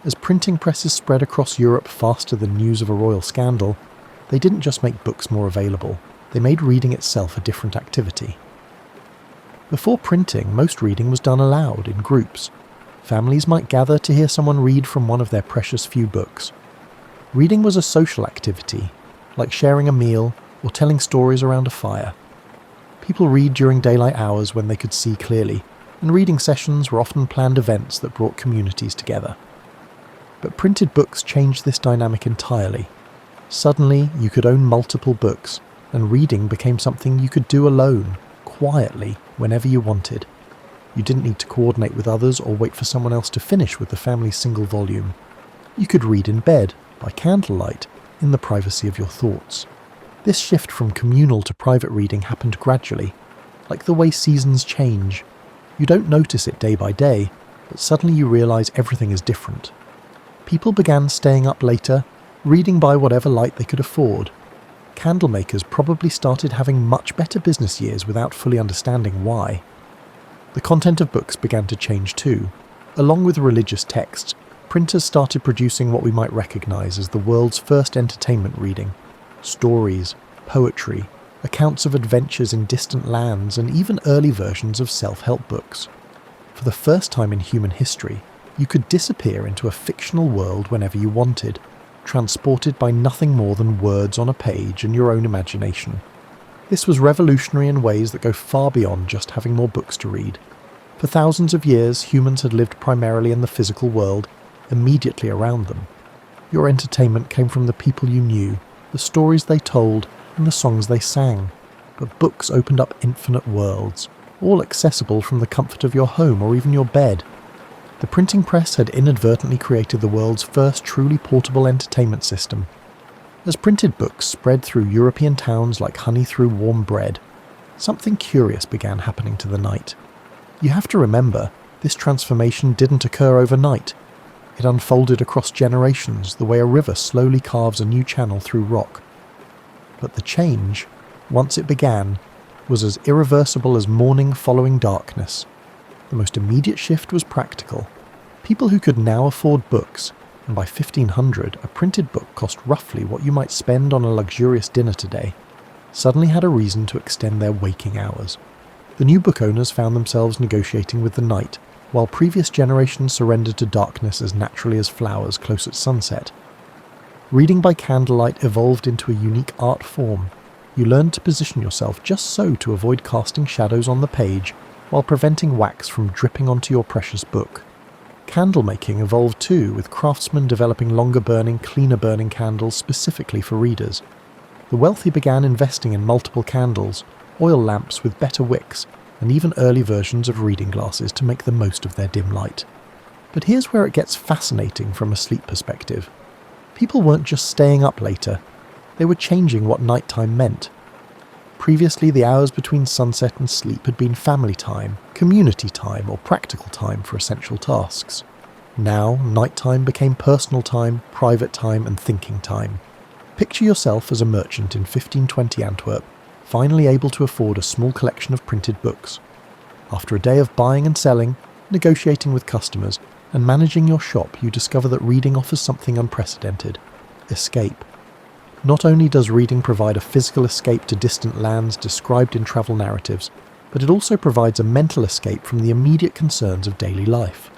As printing presses spread across Europe faster than news of a royal scandal, they didn't just make books more available, they made reading itself a different activity. Before printing, most reading was done aloud, in groups. Families might gather to hear someone read from one of their precious few books. Reading was a social activity, like sharing a meal or telling stories around a fire. People read during daylight hours when they could see clearly, and reading sessions were often planned events that brought communities together. But printed books changed this dynamic entirely. Suddenly, you could own multiple books, and reading became something you could do alone, quietly, whenever you wanted. You didn't need to coordinate with others or wait for someone else to finish with the family's single volume. You could read in bed, by candlelight, in the privacy of your thoughts. This shift from communal to private reading happened gradually, like the way seasons change. You don't notice it day by day, but suddenly you realize everything is different. People began staying up later, reading by whatever light they could afford. Candle makers probably started having much better business years without fully understanding why. The content of books began to change too. Along with religious texts, printers started producing what we might recognize as the world's first entertainment reading. Stories, poetry, accounts of adventures in distant lands, and even early versions of self-help books. For the first time in human history, you could disappear into a fictional world whenever you wanted, transported by nothing more than words on a page and your own imagination. This was revolutionary in ways that go far beyond just having more books to read. For thousands of years, humans had lived primarily in the physical world, immediately around them. Your entertainment came from the people you knew, the stories they told, and the songs they sang. But books opened up infinite worlds, all accessible from the comfort of your home or even your bed. The printing press had inadvertently created the world's first truly portable entertainment system. As printed books spread through European towns like honey through warm bread, something curious began happening to the night. You have to remember, this transformation didn't occur overnight. It unfolded across generations, the way a river slowly carves a new channel through rock. But the change, once it began, was as irreversible as morning following darkness. The most immediate shift was practical. People who could now afford books, and by 1500 a printed book cost roughly what you might spend on a luxurious dinner today, suddenly had a reason to extend their waking hours. The new book owners found themselves negotiating with the night, while previous generations surrendered to darkness as naturally as flowers close at sunset. Reading by candlelight evolved into a unique art form. You learned to position yourself just so to avoid casting shadows on the page, while preventing wax from dripping onto your precious book. Candle making evolved too, with craftsmen developing longer-burning, cleaner-burning candles specifically for readers. The wealthy began investing in multiple candles, oil lamps with better wicks, and even early versions of reading glasses to make the most of their dim light. But here's where it gets fascinating from a sleep perspective. People weren't just staying up later, they were changing what nighttime meant. Previously, the hours between sunset and sleep had been family time, community time, or practical time for essential tasks. Now, nighttime became personal time, private time, and thinking time. Picture yourself as a merchant in 1520 Antwerp, finally able to afford a small collection of printed books. After a day of buying and selling, negotiating with customers, and managing your shop, you discover that reading offers something unprecedented: escape. Not only does reading provide a physical escape to distant lands described in travel narratives, but it also provides a mental escape from the immediate concerns of daily life.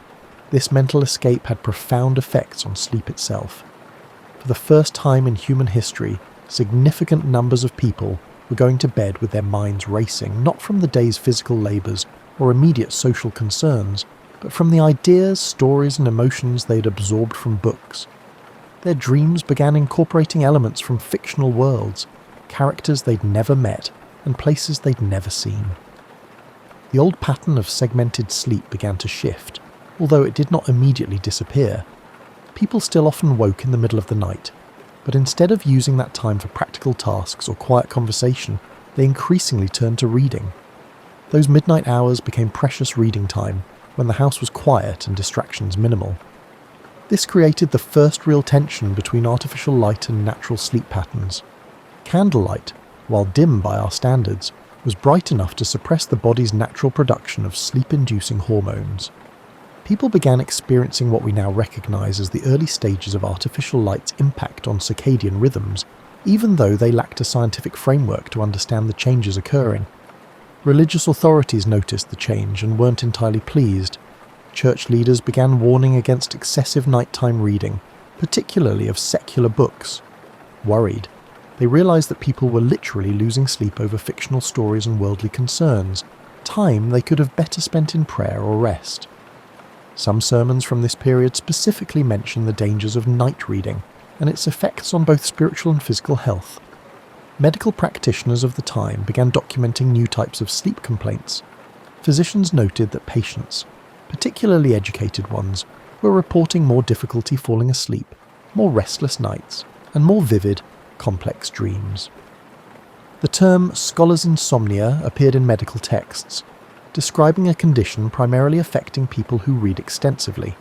This mental escape had profound effects on sleep itself. For the first time in human history, significant numbers of people were going to bed with their minds racing, not from the day's physical labours or immediate social concerns, but from the ideas, stories and emotions they had absorbed from books. Their dreams began incorporating elements from fictional worlds, characters they'd never met, and places they'd never seen. The old pattern of segmented sleep began to shift, although it did not immediately disappear. People still often woke in the middle of the night, but instead of using that time for practical tasks or quiet conversation, they increasingly turned to reading. Those midnight hours became precious reading time, when the house was quiet and distractions minimal. This created the first real tension between artificial light and natural sleep patterns. Candlelight, while dim by our standards, was bright enough to suppress the body's natural production of sleep-inducing hormones. People began experiencing what we now recognize as the early stages of artificial light's impact on circadian rhythms, even though they lacked a scientific framework to understand the changes occurring. Religious authorities noticed the change and weren't entirely pleased. Church leaders began warning against excessive nighttime reading, particularly of secular books. Worried, they realized that people were literally losing sleep over fictional stories and worldly concerns, time they could have better spent in prayer or rest. Some sermons from this period specifically mention the dangers of night reading and its effects on both spiritual and physical health. Medical practitioners of the time began documenting new types of sleep complaints. Physicians noted that patients, particularly educated ones, were reporting more difficulty falling asleep, more restless nights, and more vivid, complex dreams. The term scholar's insomnia appeared in medical texts, describing a condition primarily affecting people who read extensively.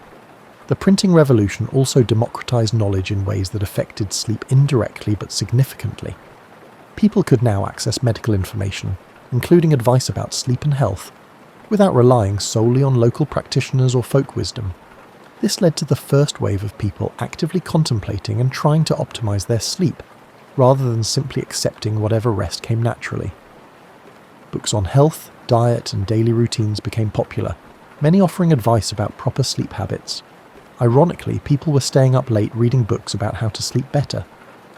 The printing revolution also democratized knowledge in ways that affected sleep indirectly but significantly. People could now access medical information, including advice about sleep and health, without relying solely on local practitioners or folk wisdom. This led to the first wave of people actively contemplating and trying to optimize their sleep, rather than simply accepting whatever rest came naturally. Books on health, diet, and daily routines became popular, many offering advice about proper sleep habits. Ironically, people were staying up late reading books about how to sleep better.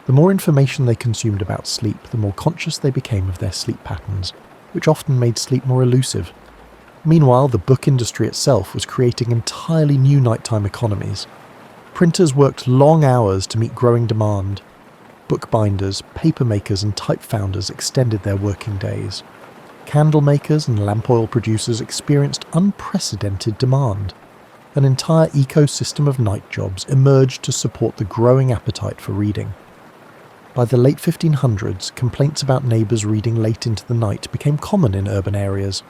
The more information they consumed about sleep, the more conscious they became of their sleep patterns, which often made sleep more elusive. Meanwhile, the book industry itself was creating entirely new nighttime economies. Printers worked long hours to meet growing demand. Bookbinders, paper makers, and type founders extended their working days. Candle makers and lamp oil producers experienced unprecedented demand. An entire ecosystem of night jobs emerged to support the growing appetite for reading. By the late 1500s, complaints about neighbours reading late into the night became common in urban areas.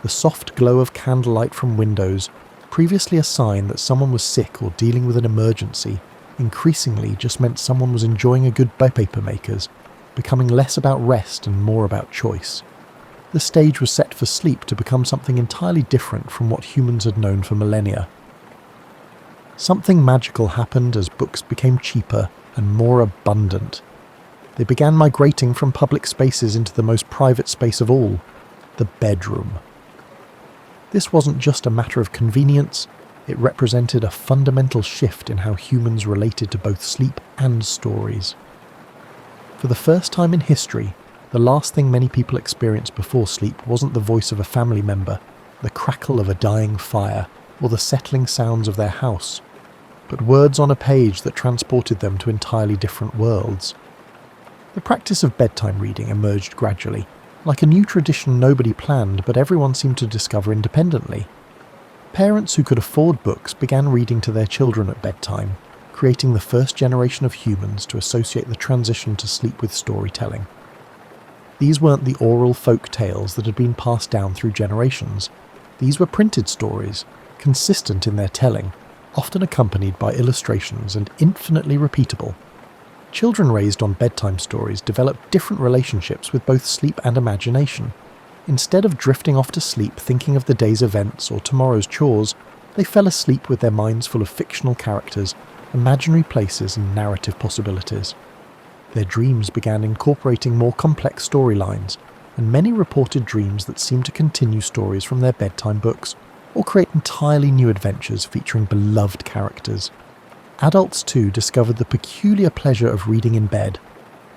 The soft glow of candlelight from windows, previously a sign that someone was sick or dealing with an emergency, increasingly just meant someone was enjoying a good by paper makers, becoming less about rest and more about choice. The stage was set for sleep to become something entirely different from what humans had known for millennia. Something magical happened as books became cheaper and more abundant. They began migrating from public spaces into the most private space of all, the bedroom. This wasn't just a matter of convenience, it represented a fundamental shift in how humans related to both sleep and stories. For the first time in history, the last thing many people experienced before sleep wasn't the voice of a family member, the crackle of a dying fire, or the settling sounds of their house, but words on a page that transported them to entirely different worlds. The practice of bedtime reading emerged gradually, like a new tradition nobody planned but everyone seemed to discover independently. Parents who could afford books began reading to their children at bedtime, creating the first generation of humans to associate the transition to sleep with storytelling. These weren't the oral folk tales that had been passed down through generations. These were printed stories, consistent in their telling, often accompanied by illustrations and infinitely repeatable. Children raised on bedtime stories developed different relationships with both sleep and imagination. Instead of drifting off to sleep thinking of the day's events or tomorrow's chores, they fell asleep with their minds full of fictional characters, imaginary places, and narrative possibilities. Their dreams began incorporating more complex storylines, and many reported dreams that seemed to continue stories from their bedtime books, or create entirely new adventures featuring beloved characters. Adults too discovered the peculiar pleasure of reading in bed.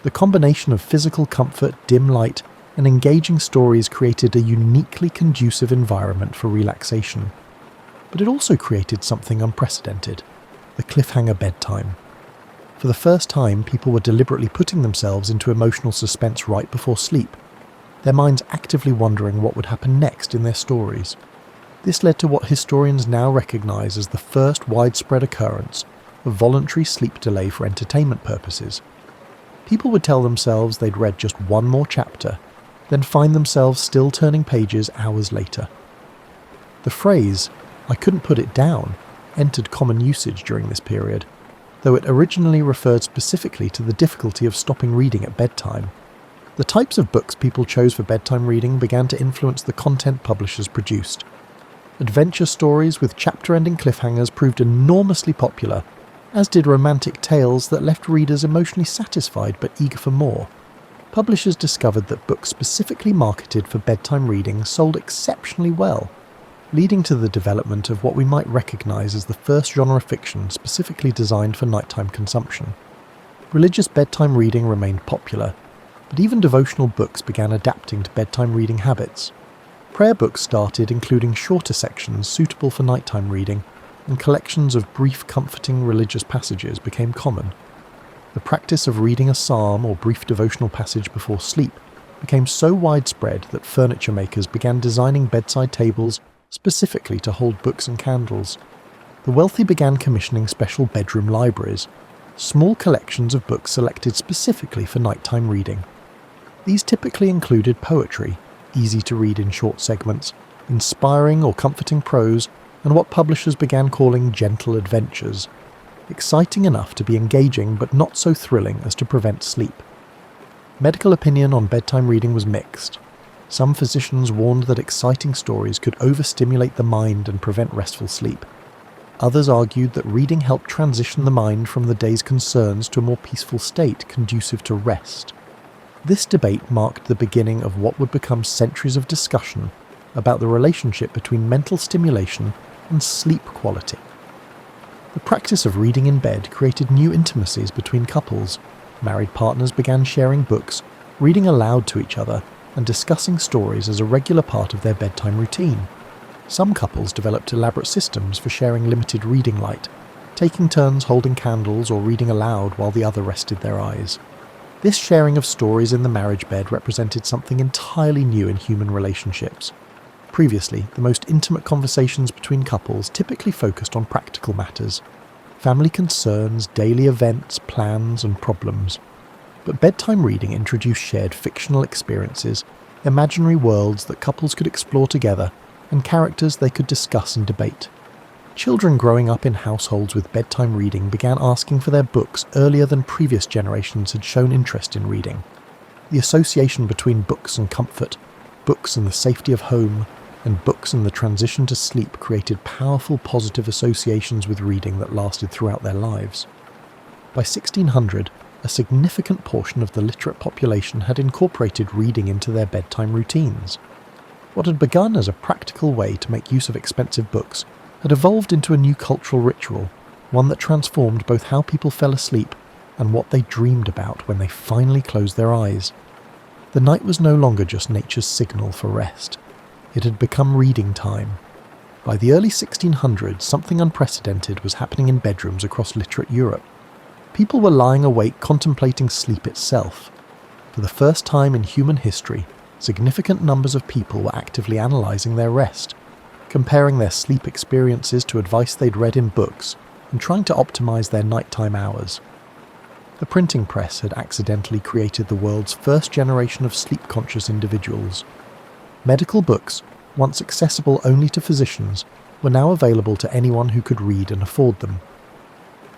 The combination of physical comfort, dim light, and engaging stories created a uniquely conducive environment for relaxation. But it also created something unprecedented: the cliffhanger bedtime. For the first time, people were deliberately putting themselves into emotional suspense right before sleep, their minds actively wondering what would happen next in their stories. This led to what historians now recognise as the first widespread occurrence of voluntary sleep delay for entertainment purposes. People would tell themselves they'd read just one more chapter, then find themselves still turning pages hours later. The phrase, "I couldn't put it down," entered common usage during this period, though it originally referred specifically to the difficulty of stopping reading at bedtime. The types of books people chose for bedtime reading began to influence the content publishers produced. Adventure stories with chapter-ending cliffhangers proved enormously popular, as did romantic tales that left readers emotionally satisfied but eager for more. Publishers discovered that books specifically marketed for bedtime reading sold exceptionally well, leading to the development of what we might recognise as the first genre fiction specifically designed for nighttime consumption. Religious bedtime reading remained popular, but even devotional books began adapting to bedtime reading habits. Prayer books started including shorter sections suitable for nighttime reading, and collections of brief, comforting religious passages became common. The practice of reading a psalm or brief devotional passage before sleep became so widespread that furniture makers began designing bedside tables specifically to hold books and candles. The wealthy began commissioning special bedroom libraries, small collections of books selected specifically for nighttime reading. These typically included poetry, easy to read in short segments, inspiring or comforting prose, and what publishers began calling gentle adventures, exciting enough to be engaging but not so thrilling as to prevent sleep. Medical opinion on bedtime reading was mixed. Some physicians warned that exciting stories could overstimulate the mind and prevent restful sleep. Others argued that reading helped transition the mind from the day's concerns to a more peaceful state conducive to rest. This debate marked the beginning of what would become centuries of discussion about the relationship between mental stimulation and sleep quality. The practice of reading in bed created new intimacies between couples. Married partners began sharing books, reading aloud to each other, and discussing stories as a regular part of their bedtime routine. Some couples developed elaborate systems for sharing limited reading light, taking turns holding candles or reading aloud while the other rested their eyes. This sharing of stories in the marriage bed represented something entirely new in human relationships. Previously, the most intimate conversations between couples typically focused on practical matters, family concerns, daily events, plans, and problems. But bedtime reading introduced shared fictional experiences, imaginary worlds that couples could explore together, and characters they could discuss and debate. Children growing up in households with bedtime reading began asking for their books earlier than previous generations had shown interest in reading. The association between books and comfort, books and the safety of home, and books and the transition to sleep created powerful positive associations with reading that lasted throughout their lives. By 1600, a significant portion of the literate population had incorporated reading into their bedtime routines. What had begun as a practical way to make use of expensive books had evolved into a new cultural ritual, one that transformed both how people fell asleep and what they dreamed about when they finally closed their eyes. The night was no longer just nature's signal for rest. It had become reading time. By the early 1600s, something unprecedented was happening in bedrooms across literate Europe. People were lying awake contemplating sleep itself. For the first time in human history, significant numbers of people were actively analysing their rest, comparing their sleep experiences to advice they'd read in books, and trying to optimise their nighttime hours. The printing press had accidentally created the world's first generation of sleep-conscious individuals. Medical books, once accessible only to physicians, were now available to anyone who could read and afford them.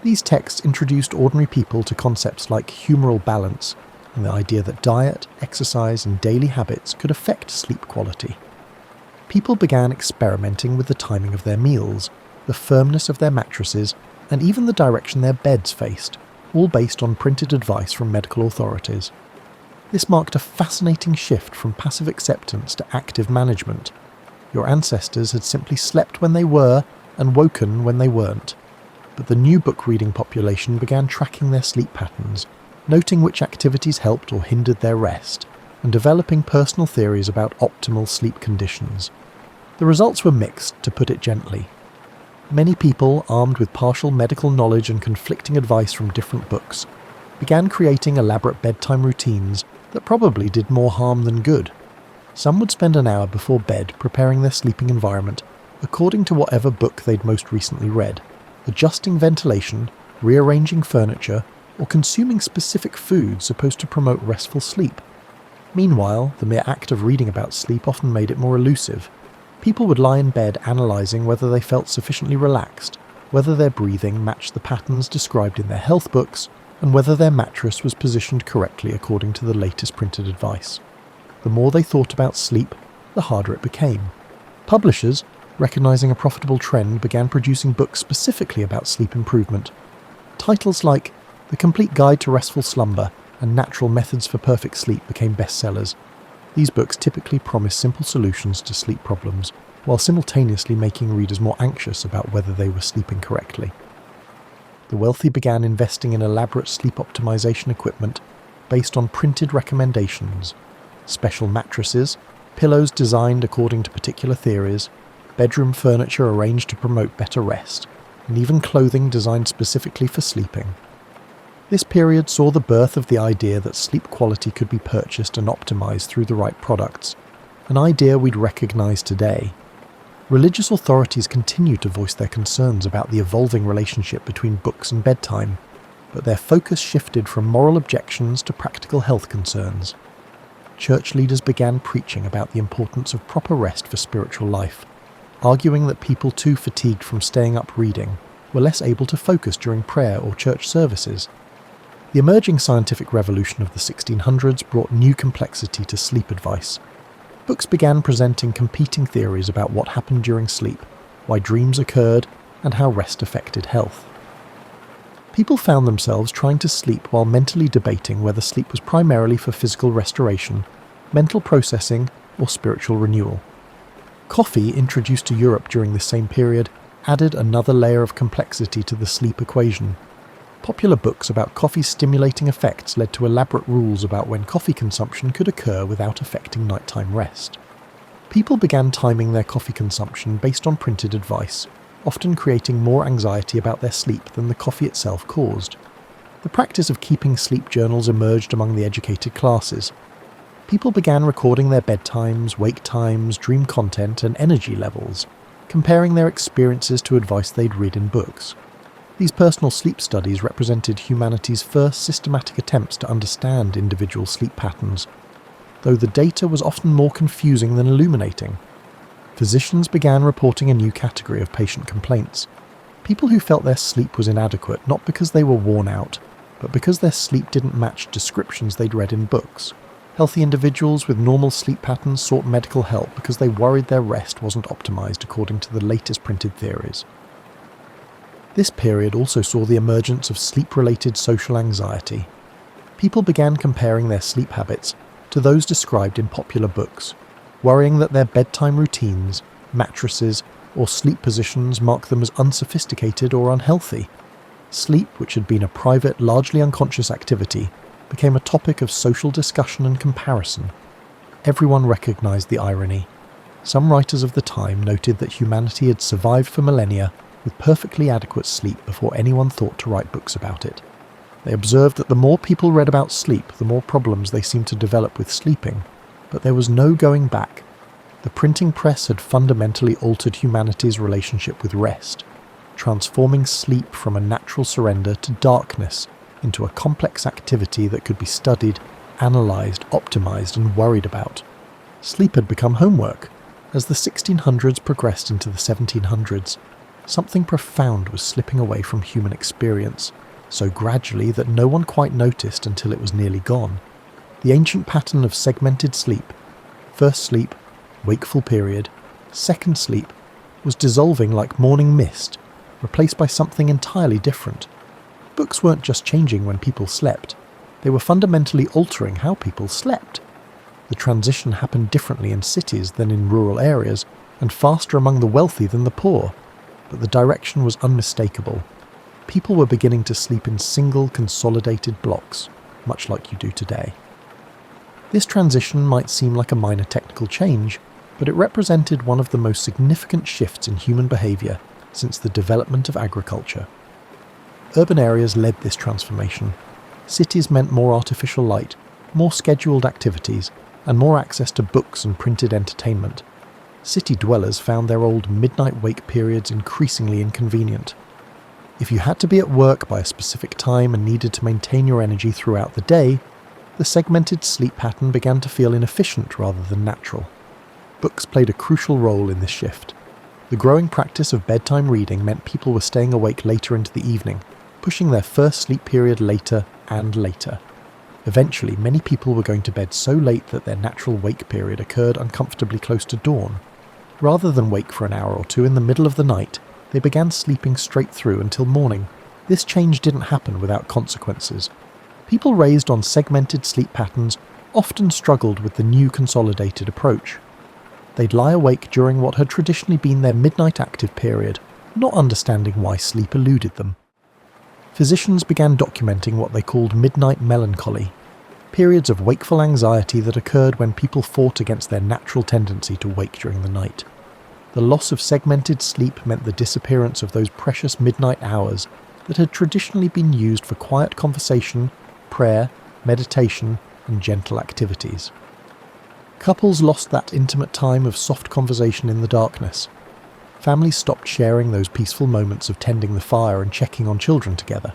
These texts introduced ordinary people to concepts like humoral balance and the idea that diet, exercise, and daily habits could affect sleep quality. People began experimenting with the timing of their meals, the firmness of their mattresses, and even the direction their beds faced, all based on printed advice from medical authorities. This marked a fascinating shift from passive acceptance to active management. Your ancestors had simply slept when they were and woken when they weren't. But the new book-reading population began tracking their sleep patterns, noting which activities helped or hindered their rest, and developing personal theories about optimal sleep conditions. The results were mixed, to put it gently. Many people, armed with partial medical knowledge and conflicting advice from different books, began creating elaborate bedtime routines that probably did more harm than good. Some would spend an hour before bed preparing their sleeping environment according to whatever book they'd most recently read, adjusting ventilation, rearranging furniture, or consuming specific foods supposed to promote restful sleep. Meanwhile, the mere act of reading about sleep often made it more elusive. People would lie in bed analysing whether they felt sufficiently relaxed, whether their breathing matched the patterns described in their health books, and whether their mattress was positioned correctly according to the latest printed advice. The more they thought about sleep, the harder it became. Publishers, recognising a profitable trend, began producing books specifically about sleep improvement. Titles like The Complete Guide to Restful Slumber and Natural Methods for Perfect Sleep became bestsellers. These books typically promise simple solutions to sleep problems, while simultaneously making readers more anxious about whether they were sleeping correctly. The wealthy began investing in elaborate sleep optimization equipment based on printed recommendations, special mattresses, pillows designed according to particular theories, bedroom furniture arranged to promote better rest, and even clothing designed specifically for sleeping. This period saw the birth of the idea that sleep quality could be purchased and optimized through the right products, an idea we'd recognize today. Religious authorities continue to voice their concerns about the evolving relationship between books and bedtime, but their focus shifted from moral objections to practical health concerns. Church leaders began preaching about the importance of proper rest for spiritual life, arguing that people too fatigued from staying up reading were less able to focus during prayer or church services. The emerging scientific revolution of the 1600s brought new complexity to sleep advice. Books began presenting competing theories about what happened during sleep, why dreams occurred, and how rest affected health. People found themselves trying to sleep while mentally debating whether sleep was primarily for physical restoration, mental processing, or spiritual renewal. Coffee, introduced to Europe during this same period, added another layer of complexity to the sleep equation. Popular books about coffee's stimulating effects led to elaborate rules about when coffee consumption could occur without affecting nighttime rest. People began timing their coffee consumption based on printed advice, often creating more anxiety about their sleep than the coffee itself caused. The practice of keeping sleep journals emerged among the educated classes. People began recording their bedtimes, wake times, dream content, and energy levels, comparing their experiences to advice they'd read in books. These personal sleep studies represented humanity's first systematic attempts to understand individual sleep patterns, though the data was often more confusing than illuminating. Physicians began reporting a new category of patient complaints. People who felt their sleep was inadequate not because they were worn out, but because their sleep didn't match descriptions they'd read in books. Healthy individuals with normal sleep patterns sought medical help because they worried their rest wasn't optimized according to the latest printed theories. This period also saw the emergence of sleep-related social anxiety. People began comparing their sleep habits to those described in popular books, worrying that their bedtime routines, mattresses, or sleep positions marked them as unsophisticated or unhealthy. Sleep, which had been a private, largely unconscious activity, became a topic of social discussion and comparison. Everyone recognized the irony. Some writers of the time noted that humanity had survived for millennia with perfectly adequate sleep before anyone thought to write books about it. They observed that the more people read about sleep, the more problems they seemed to develop with sleeping. But there was no going back. The printing press had fundamentally altered humanity's relationship with rest, transforming sleep from a natural surrender to darkness into a complex activity that could be studied, analysed, optimised, and worried about. Sleep had become homework. As the 1600s progressed into the 1700s, something profound was slipping away from human experience, so gradually that no one quite noticed until it was nearly gone. The ancient pattern of segmented sleep, first sleep, wakeful period, second sleep, was dissolving like morning mist, replaced by something entirely different. Books weren't just changing when people slept, they were fundamentally altering how people slept. The transition happened differently in cities than in rural areas, and faster among the wealthy than the poor. But the direction was unmistakable. People were beginning to sleep in single, consolidated blocks, much like you do today. This transition might seem like a minor technical change, but it represented one of the most significant shifts in human behaviour since the development of agriculture. Urban areas led this transformation. Cities meant more artificial light, more scheduled activities, and more access to books and printed entertainment. City dwellers found their old midnight wake periods increasingly inconvenient. If you had to be at work by a specific time and needed to maintain your energy throughout the day, the segmented sleep pattern began to feel inefficient rather than natural. Books played a crucial role in this shift. The growing practice of bedtime reading meant people were staying awake later into the evening, pushing their first sleep period later and later. Eventually, many people were going to bed so late that their natural wake period occurred uncomfortably close to dawn. Rather than wake for an hour or two in the middle of the night, they began sleeping straight through until morning. This change didn't happen without consequences. People raised on segmented sleep patterns often struggled with the new consolidated approach. They'd lie awake during what had traditionally been their midnight active period, not understanding why sleep eluded them. Physicians began documenting what they called midnight melancholy, periods of wakeful anxiety that occurred when people fought against their natural tendency to wake during the night. The loss of segmented sleep meant the disappearance of those precious midnight hours, that had traditionally been used for quiet conversation, prayer, meditation, and gentle activities. Couples lost that intimate time of soft conversation in the darkness. Families stopped sharing those peaceful moments of tending the fire and checking on children together.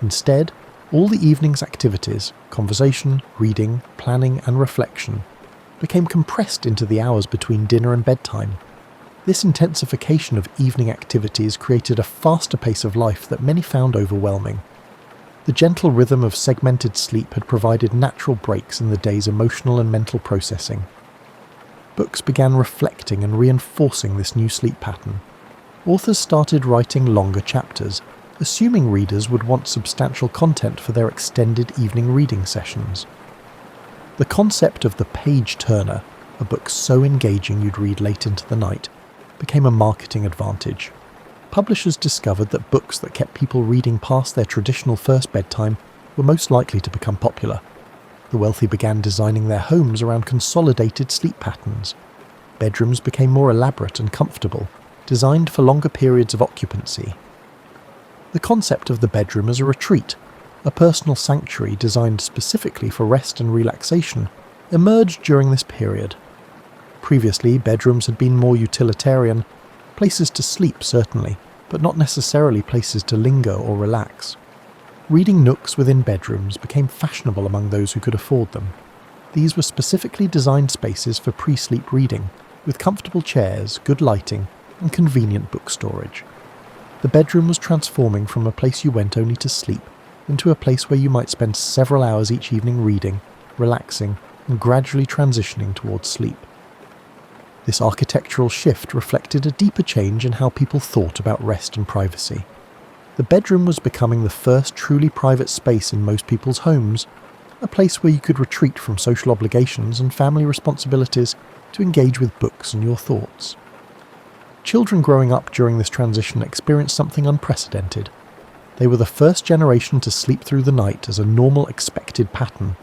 Instead, all the evening's activities, conversation, reading, planning, and reflection, became compressed into the hours between dinner and bedtime. This intensification of evening activities created a faster pace of life that many found overwhelming. The gentle rhythm of segmented sleep had provided natural breaks in the day's emotional and mental processing. Books began reflecting and reinforcing this new sleep pattern. Authors started writing longer chapters, assuming readers would want substantial content for their extended evening reading sessions. The concept of the page-turner, a book so engaging you'd read late into the night, became a marketing advantage. Publishers discovered that books that kept people reading past their traditional first bedtime were most likely to become popular. The wealthy began designing their homes around consolidated sleep patterns. Bedrooms became more elaborate and comfortable, designed for longer periods of occupancy. The concept of the bedroom as a retreat, a personal sanctuary designed specifically for rest and relaxation, emerged during this period. Previously, bedrooms had been more utilitarian, places to sleep certainly, but not necessarily places to linger or relax. Reading nooks within bedrooms became fashionable among those who could afford them. These were specifically designed spaces for pre-sleep reading, with comfortable chairs, good lighting, and convenient book storage. The bedroom was transforming from a place you went only to sleep into a place where you might spend several hours each evening reading, relaxing, and gradually transitioning towards sleep. This architectural shift reflected a deeper change in how people thought about rest and privacy. The bedroom was becoming the first truly private space in most people's homes, a place where you could retreat from social obligations and family responsibilities to engage with books and your thoughts. Children growing up during this transition experienced something unprecedented. They were the first generation to sleep through the night as a normal, expected pattern.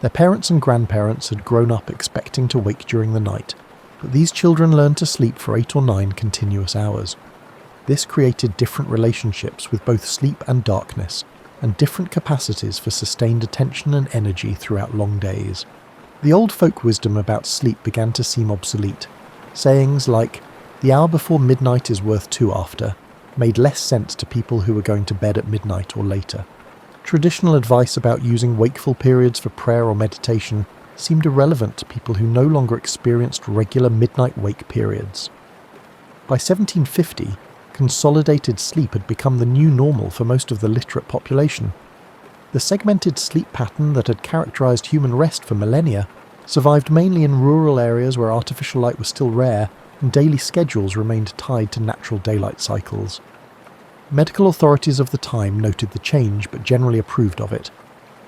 Their parents and grandparents had grown up expecting to wake during the night, but these children learned to sleep for 8 or 9 continuous hours. This created different relationships with both sleep and darkness, and different capacities for sustained attention and energy throughout long days. The old folk wisdom about sleep began to seem obsolete. Sayings like, "The hour before midnight is worth 2 after," made less sense to people who were going to bed at midnight or later. Traditional advice about using wakeful periods for prayer or meditation seemed irrelevant to people who no longer experienced regular midnight wake periods. By 1750, consolidated sleep had become the new normal for most of the literate population. The segmented sleep pattern that had characterized human rest for millennia survived mainly in rural areas where artificial light was still rare and daily schedules remained tied to natural daylight cycles. Medical authorities of the time noted the change but generally approved of it.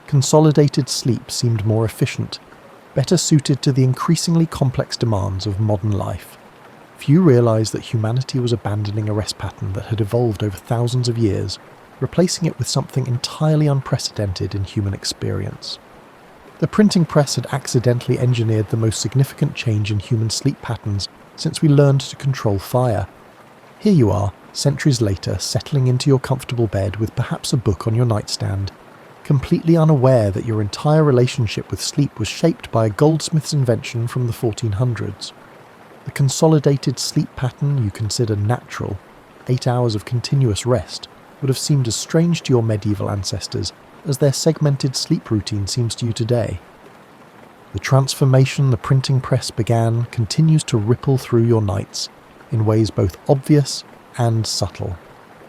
Consolidated sleep seemed more efficient, better suited to the increasingly complex demands of modern life. Few realized that humanity was abandoning a rest pattern that had evolved over thousands of years, replacing it with something entirely unprecedented in human experience. The printing press had accidentally engineered the most significant change in human sleep patterns since we learned to control fire. Here you are, centuries later, settling into your comfortable bed with perhaps a book on your nightstand, completely unaware that your entire relationship with sleep was shaped by a goldsmith's invention from the 1400s. The consolidated sleep pattern you consider natural, 8 hours of continuous rest, would have seemed as strange to your medieval ancestors as their segmented sleep routine seems to you today. The transformation the printing press began continues to ripple through your nights, in ways both obvious and subtle.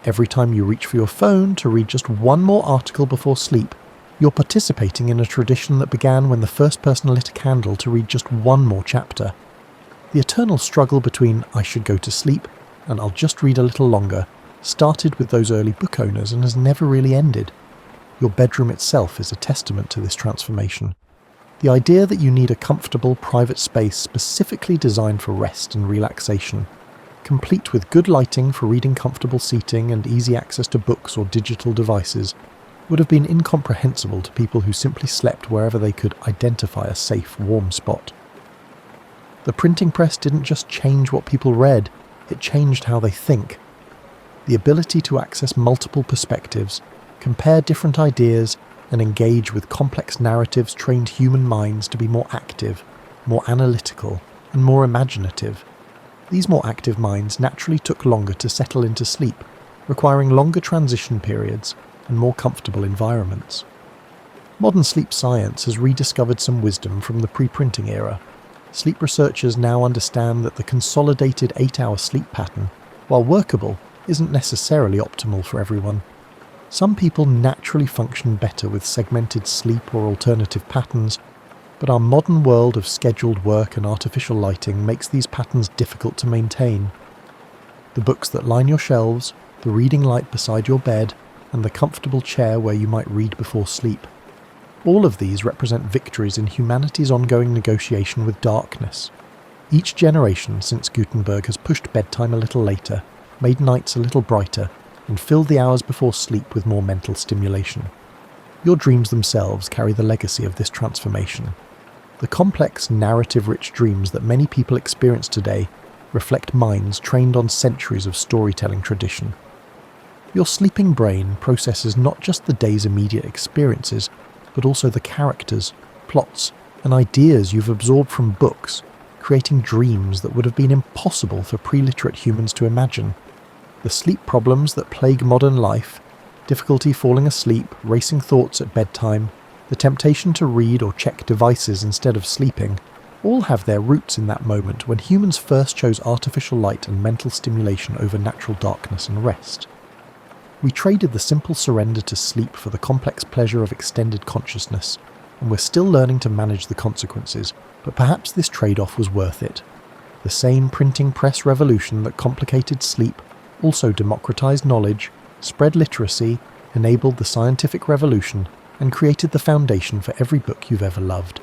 Every time you reach for your phone to read just one more article before sleep, you're participating in a tradition that began when the first person lit a candle to read just one more chapter. The eternal struggle between "I should go to sleep" and "I'll just read a little longer" started with those early book owners and has never really ended. Your bedroom itself is a testament to this transformation. The idea that you need a comfortable, private space specifically designed for rest and relaxation, complete with good lighting for reading, comfortable seating, and easy access to books or digital devices, would have been incomprehensible to people who simply slept wherever they could identify a safe, warm spot. The printing press didn't just change what people read, it changed how they think. the ability to access multiple perspectives, compare different ideas, and engage with complex narratives trained human minds to be more active, more analytical, and more imaginative. These more active minds naturally took longer to settle into sleep, requiring longer transition periods and more comfortable environments. Modern sleep science has rediscovered some wisdom from the pre-printing era. Sleep researchers now understand that the consolidated 8-hour sleep pattern, while workable, isn't necessarily optimal for everyone. Some people naturally function better with segmented sleep or alternative patterns, but our modern world of scheduled work and artificial lighting makes these patterns difficult to maintain. The books that line your shelves, the reading light beside your bed, and the comfortable chair where you might read before sleep. All of these represent victories in humanity's ongoing negotiation with darkness. Each generation since Gutenberg has pushed bedtime a little later, made nights a little brighter, and filled the hours before sleep with more mental stimulation. Your dreams themselves carry the legacy of this transformation. The complex, narrative-rich dreams that many people experience today reflect minds trained on centuries of storytelling tradition. Your sleeping brain processes not just the day's immediate experiences, but also the characters, plots, and ideas you've absorbed from books, creating dreams that would have been impossible for pre-literate humans to imagine. The sleep problems that plague modern life, difficulty falling asleep, racing thoughts at bedtime, the temptation to read or check devices instead of sleeping, all have their roots in that moment when humans first chose artificial light and mental stimulation over natural darkness and rest. We traded the simple surrender to sleep for the complex pleasure of extended consciousness, and we're still learning to manage the consequences, but perhaps this trade-off was worth it. The same printing press revolution that complicated sleep also democratized knowledge, spread literacy, enabled the scientific revolution, and created the foundation for every book you've ever loved.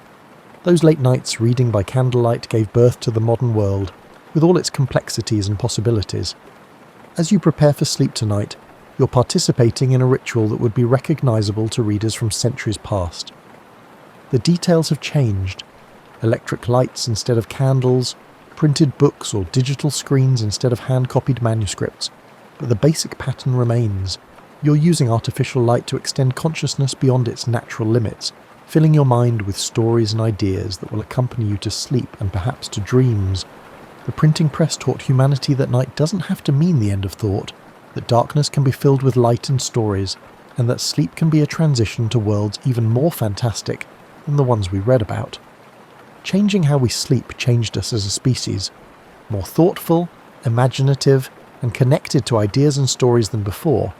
Those late nights reading by candlelight gave birth to the modern world, with all its complexities and possibilities. As you prepare for sleep tonight, you're participating in a ritual that would be recognizable to readers from centuries past. The details have changed. Electric lights instead of candles, printed books or digital screens instead of hand-copied manuscripts, but the basic pattern remains. You're using artificial light to extend consciousness beyond its natural limits, filling your mind with stories and ideas that will accompany you to sleep and perhaps to dreams. The printing press taught humanity that night doesn't have to mean the end of thought, that darkness can be filled with light and stories, and that sleep can be a transition to worlds even more fantastic than the ones we read about. Changing how we sleep changed us as a species, more thoughtful, imaginative, and connected to ideas and stories than before.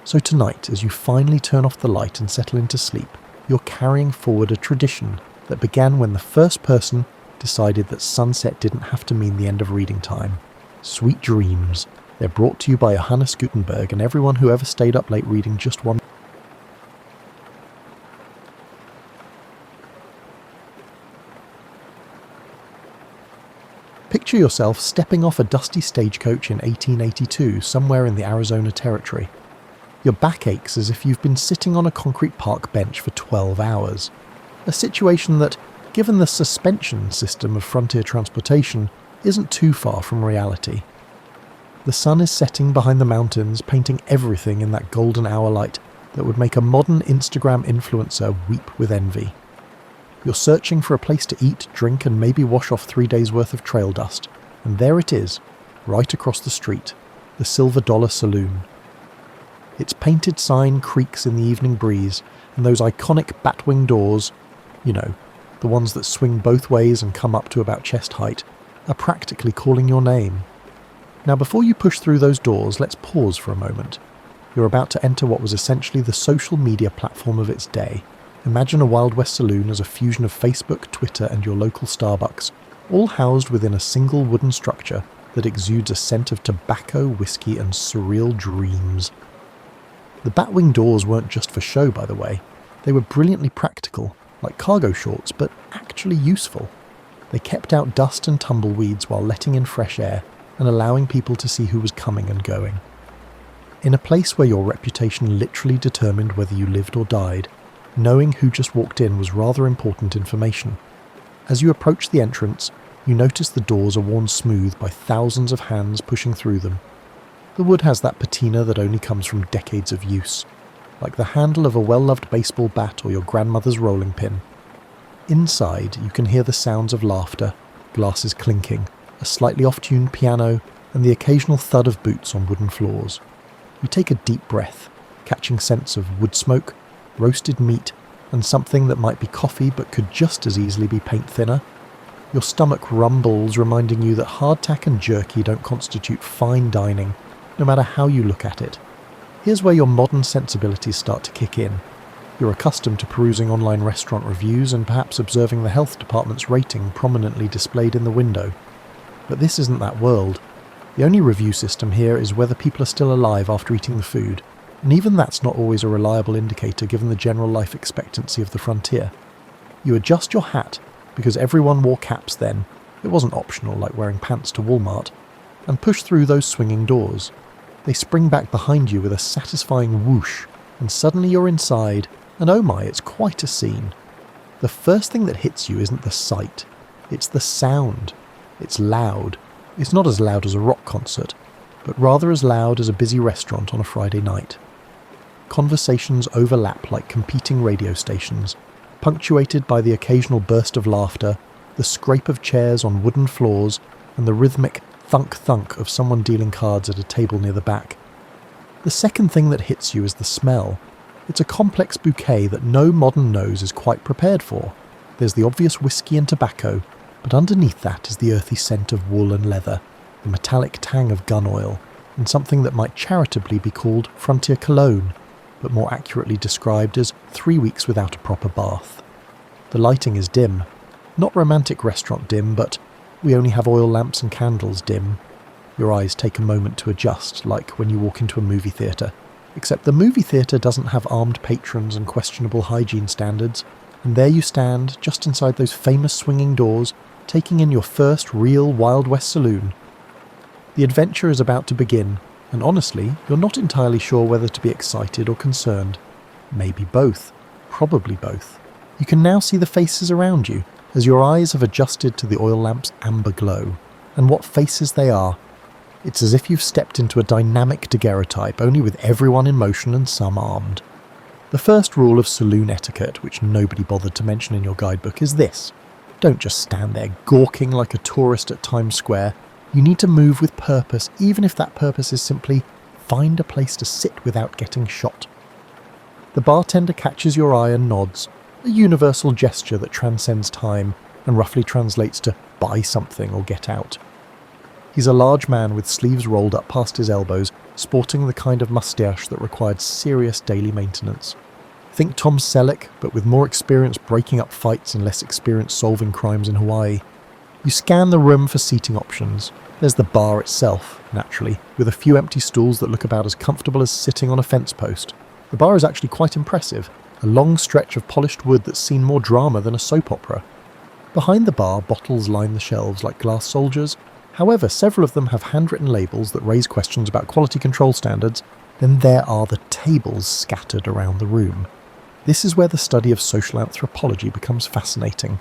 So tonight, as you finally turn off the light and settle into sleep, you're carrying forward a tradition that began when the first person decided that sunset didn't have to mean the end of reading time. Sweet dreams. They're brought to you by Johannes Gutenberg and everyone who ever stayed up late reading just one. Picture yourself stepping off a dusty stagecoach in 1882 somewhere in the Arizona Territory. Your back aches as if you've been sitting on a concrete park bench for 12 hours. A situation that, given the suspension system of frontier transportation, isn't too far from reality. The sun is setting behind the mountains, painting everything in that golden hour light that would make a modern Instagram influencer weep with envy. You're searching for a place to eat, drink, and maybe wash off 3 days' worth of trail dust, and there it is, right across the street, the Silver Dollar Saloon. Its painted sign creaks in the evening breeze, and those iconic batwing doors, you know, the ones that swing both ways and come up to about chest height, are practically calling your name. Now before you push through those doors, let's pause for a moment. You're about to enter what was essentially the social media platform of its day. Imagine a Wild West saloon as a fusion of Facebook, Twitter, and your local Starbucks, all housed within a single wooden structure that exudes a scent of tobacco, whiskey, and surreal dreams. The batwing doors weren't just for show, by the way. They were brilliantly practical, like cargo shorts, but actually useful. They kept out dust and tumbleweeds while letting in fresh air and allowing people to see who was coming and going. In a place where your reputation literally determined whether you lived or died, knowing who just walked in was rather important information. As you approach the entrance, you notice the doors are worn smooth by thousands of hands pushing through them. The wood has that patina that only comes from decades of use, like the handle of a well-loved baseball bat or your grandmother's rolling pin. Inside, you can hear the sounds of laughter, glasses clinking, a slightly off-tuned piano, and the occasional thud of boots on wooden floors. You take a deep breath, catching scents of wood smoke, roasted meat, and something that might be coffee but could just as easily be paint thinner. Your stomach rumbles, reminding you that hardtack and jerky don't constitute fine dining, no matter how you look at it. Here's where your modern sensibilities start to kick in. You're accustomed to perusing online restaurant reviews and perhaps observing the health department's rating prominently displayed in the window. But this isn't that world. The only review system here is whether people are still alive after eating the food, and even that's not always a reliable indicator given the general life expectancy of the frontier. You adjust your hat, because everyone wore caps then, it wasn't optional like wearing pants to Walmart, and push through those swinging doors. They spring back behind you with a satisfying whoosh, and suddenly you're inside, and oh my, it's quite a scene. The first thing that hits you isn't the sight, it's the sound. It's loud. It's not as loud as a rock concert, but rather as loud as a busy restaurant on a Friday night. Conversations overlap like competing radio stations, punctuated by the occasional burst of laughter, the scrape of chairs on wooden floors, and the rhythmic thunk-thunk of someone dealing cards at a table near the back. The second thing that hits you is the smell. It's a complex bouquet that no modern nose is quite prepared for. There's the obvious whiskey and tobacco, but underneath that is the earthy scent of wool and leather, the metallic tang of gun oil, and something that might charitably be called frontier cologne, but more accurately described as 3 weeks without a proper bath. The lighting is dim. Not romantic restaurant dim, but we only have oil lamps and candles dim. Your eyes take a moment to adjust, like when you walk into a movie theatre. Except the movie theatre doesn't have armed patrons and questionable hygiene standards, and there you stand, just inside those famous swinging doors, taking in your first real Wild West saloon. The adventure is about to begin, and honestly, you're not entirely sure whether to be excited or concerned. Maybe both. Probably both. You can now see the faces around you, as your eyes have adjusted to the oil lamp's amber glow. And what faces they are. It's as if you've stepped into a dynamic daguerreotype, only with everyone in motion and some armed. The first rule of saloon etiquette, which nobody bothered to mention in your guidebook, is this. Don't just stand there gawking like a tourist at Times Square. You need to move with purpose, even if that purpose is simply find a place to sit without getting shot. The bartender catches your eye and nods, a universal gesture that transcends time and roughly translates to buy something or get out. He's a large man with sleeves rolled up past his elbows, sporting the kind of moustache that required serious daily maintenance. Think Tom Selleck, but with more experience breaking up fights and less experience solving crimes in Hawaii. You scan the room for seating options. There's the bar itself, naturally, with a few empty stools that look about as comfortable as sitting on a fence post. The bar is actually quite impressive, a long stretch of polished wood that's seen more drama than a soap opera. Behind the bar, bottles line the shelves like glass soldiers. However, several of them have handwritten labels that raise questions about quality control standards. Then there are the tables scattered around the room. This is where the study of social anthropology becomes fascinating.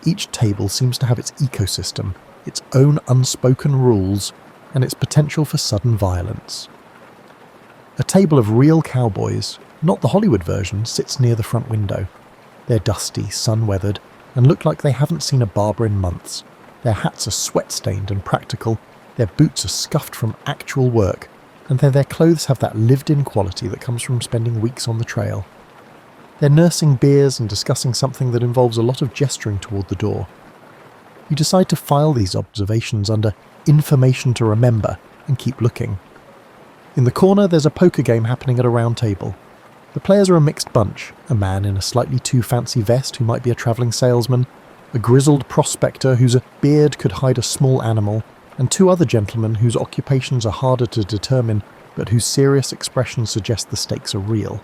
Each table seems to have its ecosystem, its own unspoken rules, and its potential for sudden violence. A table of real cowboys, not the Hollywood version, sits near the front window. They're dusty, sun-weathered, and look like they haven't seen a barber in months. Their hats are sweat-stained and practical, their boots are scuffed from actual work, and their clothes have that lived-in quality that comes from spending weeks on the trail. They're nursing beers and discussing something that involves a lot of gesturing toward the door. You decide to file these observations under information to remember and keep looking. In the corner, there's a poker game happening at a round table. The players are a mixed bunch, a man in a slightly too fancy vest who might be a travelling salesman, a grizzled prospector whose beard could hide a small animal, and two other gentlemen whose occupations are harder to determine but whose serious expressions suggest the stakes are real.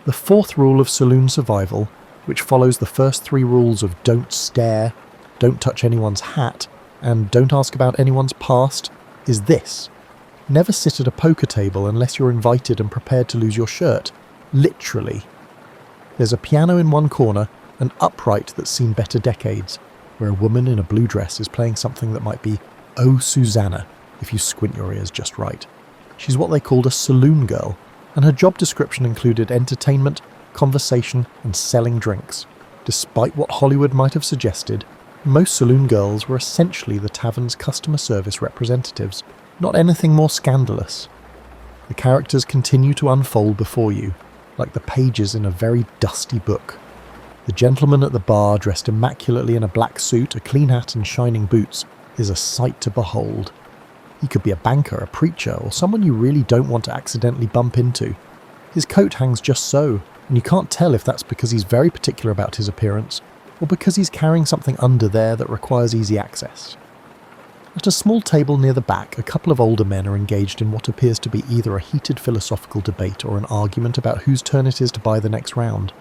The fourth rule of saloon survival, which follows the first three rules of don't stare, don't touch anyone's hat, and don't ask about anyone's past, is this. Never sit at a poker table unless you're invited and prepared to lose your shirt. Literally. There's a piano in one corner, an upright that's seen better decades, where a woman in a blue dress is playing something that might be Oh Susanna, if you squint your ears just right. She's what they called a saloon girl, and her job description included entertainment, conversation, and selling drinks. Despite what Hollywood might have suggested, most saloon girls were essentially the tavern's customer service representatives, not anything more scandalous. The characters continue to unfold before you, like the pages in a very dusty book. The gentleman at the bar, dressed immaculately in a black suit, a clean hat and shining boots, is a sight to behold. He could be a banker, a preacher, or someone you really don't want to accidentally bump into. His coat hangs just so, and you can't tell if that's because he's very particular about his appearance, or because he's carrying something under there that requires easy access. At a small table near the back, a couple of older men are engaged in what appears to be either a heated philosophical debate or an argument about whose turn it is to buy the next round.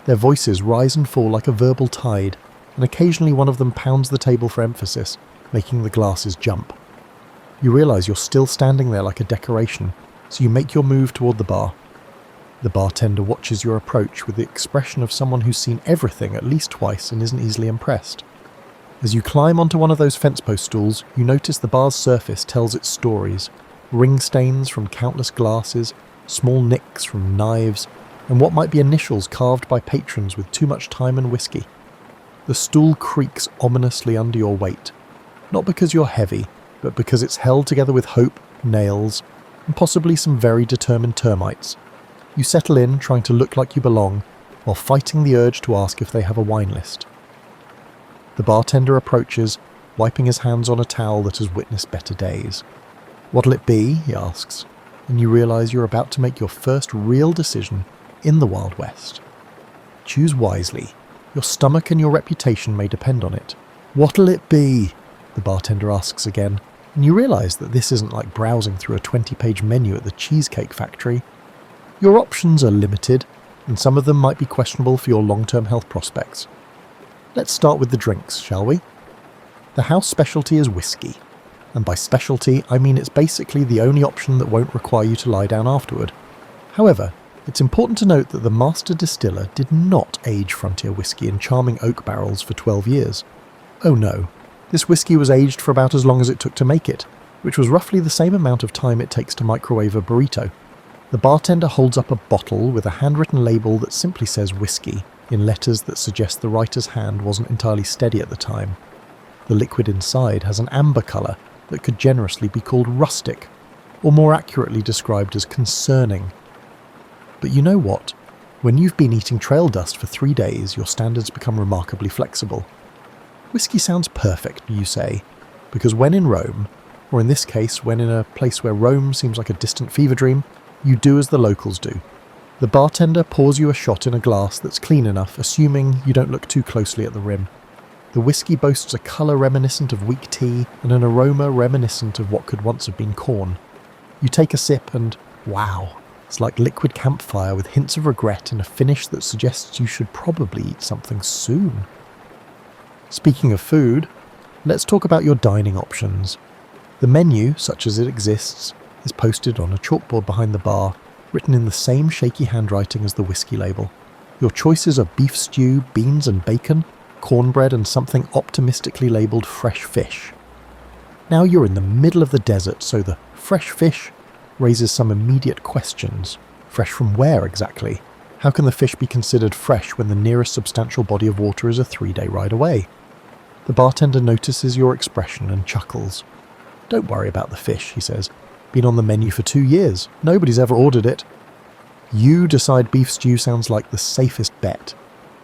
Their voices rise and fall like a verbal tide, and occasionally one of them pounds the table for emphasis, making the glasses jump. You realise you're still standing there like a decoration, so you make your move toward the bar. The bartender watches your approach with the expression of someone who's seen everything at least twice and isn't easily impressed. As you climb onto one of those fence post stools, you notice the bar's surface tells its stories. Ring stains from countless glasses, small nicks from knives, and what might be initials carved by patrons with too much time and whiskey. The stool creaks ominously under your weight, not because you're heavy, but because it's held together with hope, nails, and possibly some very determined termites. You settle in, trying to look like you belong, while fighting the urge to ask if they have a wine list. The bartender approaches, wiping his hands on a towel that has witnessed better days. "What'll it be?" he asks, and you realise you're about to make your first real decision in the Wild West. Choose wisely. Your stomach and your reputation may depend on it. "What'll it be?" the bartender asks again, and you realise that this isn't like browsing through a 20-page menu at the Cheesecake Factory. Your options are limited, and some of them might be questionable for your long-term health prospects. Let's start with the drinks, shall we? The house specialty is whiskey, and by specialty I mean it's basically the only option that won't require you to lie down afterward. However, it's important to note that the master distiller did not age frontier whiskey in charming oak barrels for 12 years. Oh no, this whiskey was aged for about as long as it took to make it, which was roughly the same amount of time it takes to microwave a burrito. The bartender holds up a bottle with a handwritten label that simply says whiskey, in letters that suggest the writer's hand wasn't entirely steady at the time. The liquid inside has an amber colour that could generously be called rustic, or more accurately described as concerning. But you know what? When you've been eating trail dust for 3 days, your standards become remarkably flexible. Whiskey sounds perfect, you say, because when in Rome, or in this case, when in a place where Rome seems like a distant fever dream, you do as the locals do. The bartender pours you a shot in a glass that's clean enough, assuming you don't look too closely at the rim. The whiskey boasts a colour reminiscent of weak tea and an aroma reminiscent of what could once have been corn. You take a sip and, wow, it's like liquid campfire with hints of regret and a finish that suggests you should probably eat something soon. Speaking of food, let's talk about your dining options. The menu, such as it exists, is posted on a chalkboard behind the bar, written in the same shaky handwriting as the whiskey label. Your choices are beef stew, beans and bacon, cornbread and something optimistically labelled fresh fish. Now you're in the middle of the desert, so the fresh fish raises some immediate questions. Fresh from where exactly? How can the fish be considered fresh when the nearest substantial body of water is a 3-day ride away? The bartender notices your expression and chuckles. "Don't worry about the fish," he says. "Been on the menu for 2 years. Nobody's ever ordered it." You decide beef stew sounds like the safest bet.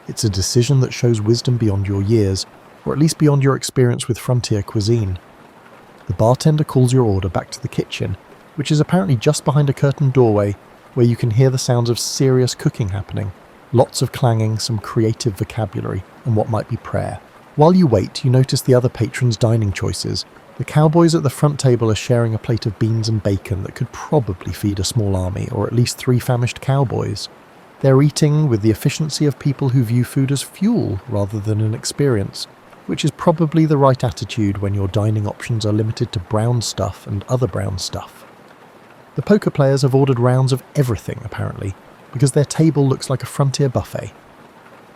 It's a decision that shows wisdom beyond your years, or at least beyond your experience with frontier cuisine. The bartender calls your order back to the kitchen, which is apparently just behind a curtained doorway where you can hear the sounds of serious cooking happening. Lots of clanging, some creative vocabulary, and what might be prayer. While you wait, you notice the other patrons' dining choices. The cowboys at the front table are sharing a plate of beans and bacon that could probably feed a small army, or at least 3 famished cowboys. They're eating with the efficiency of people who view food as fuel rather than an experience, which is probably the right attitude when your dining options are limited to brown stuff and other brown stuff. The poker players have ordered rounds of everything, apparently, because their table looks like a frontier buffet.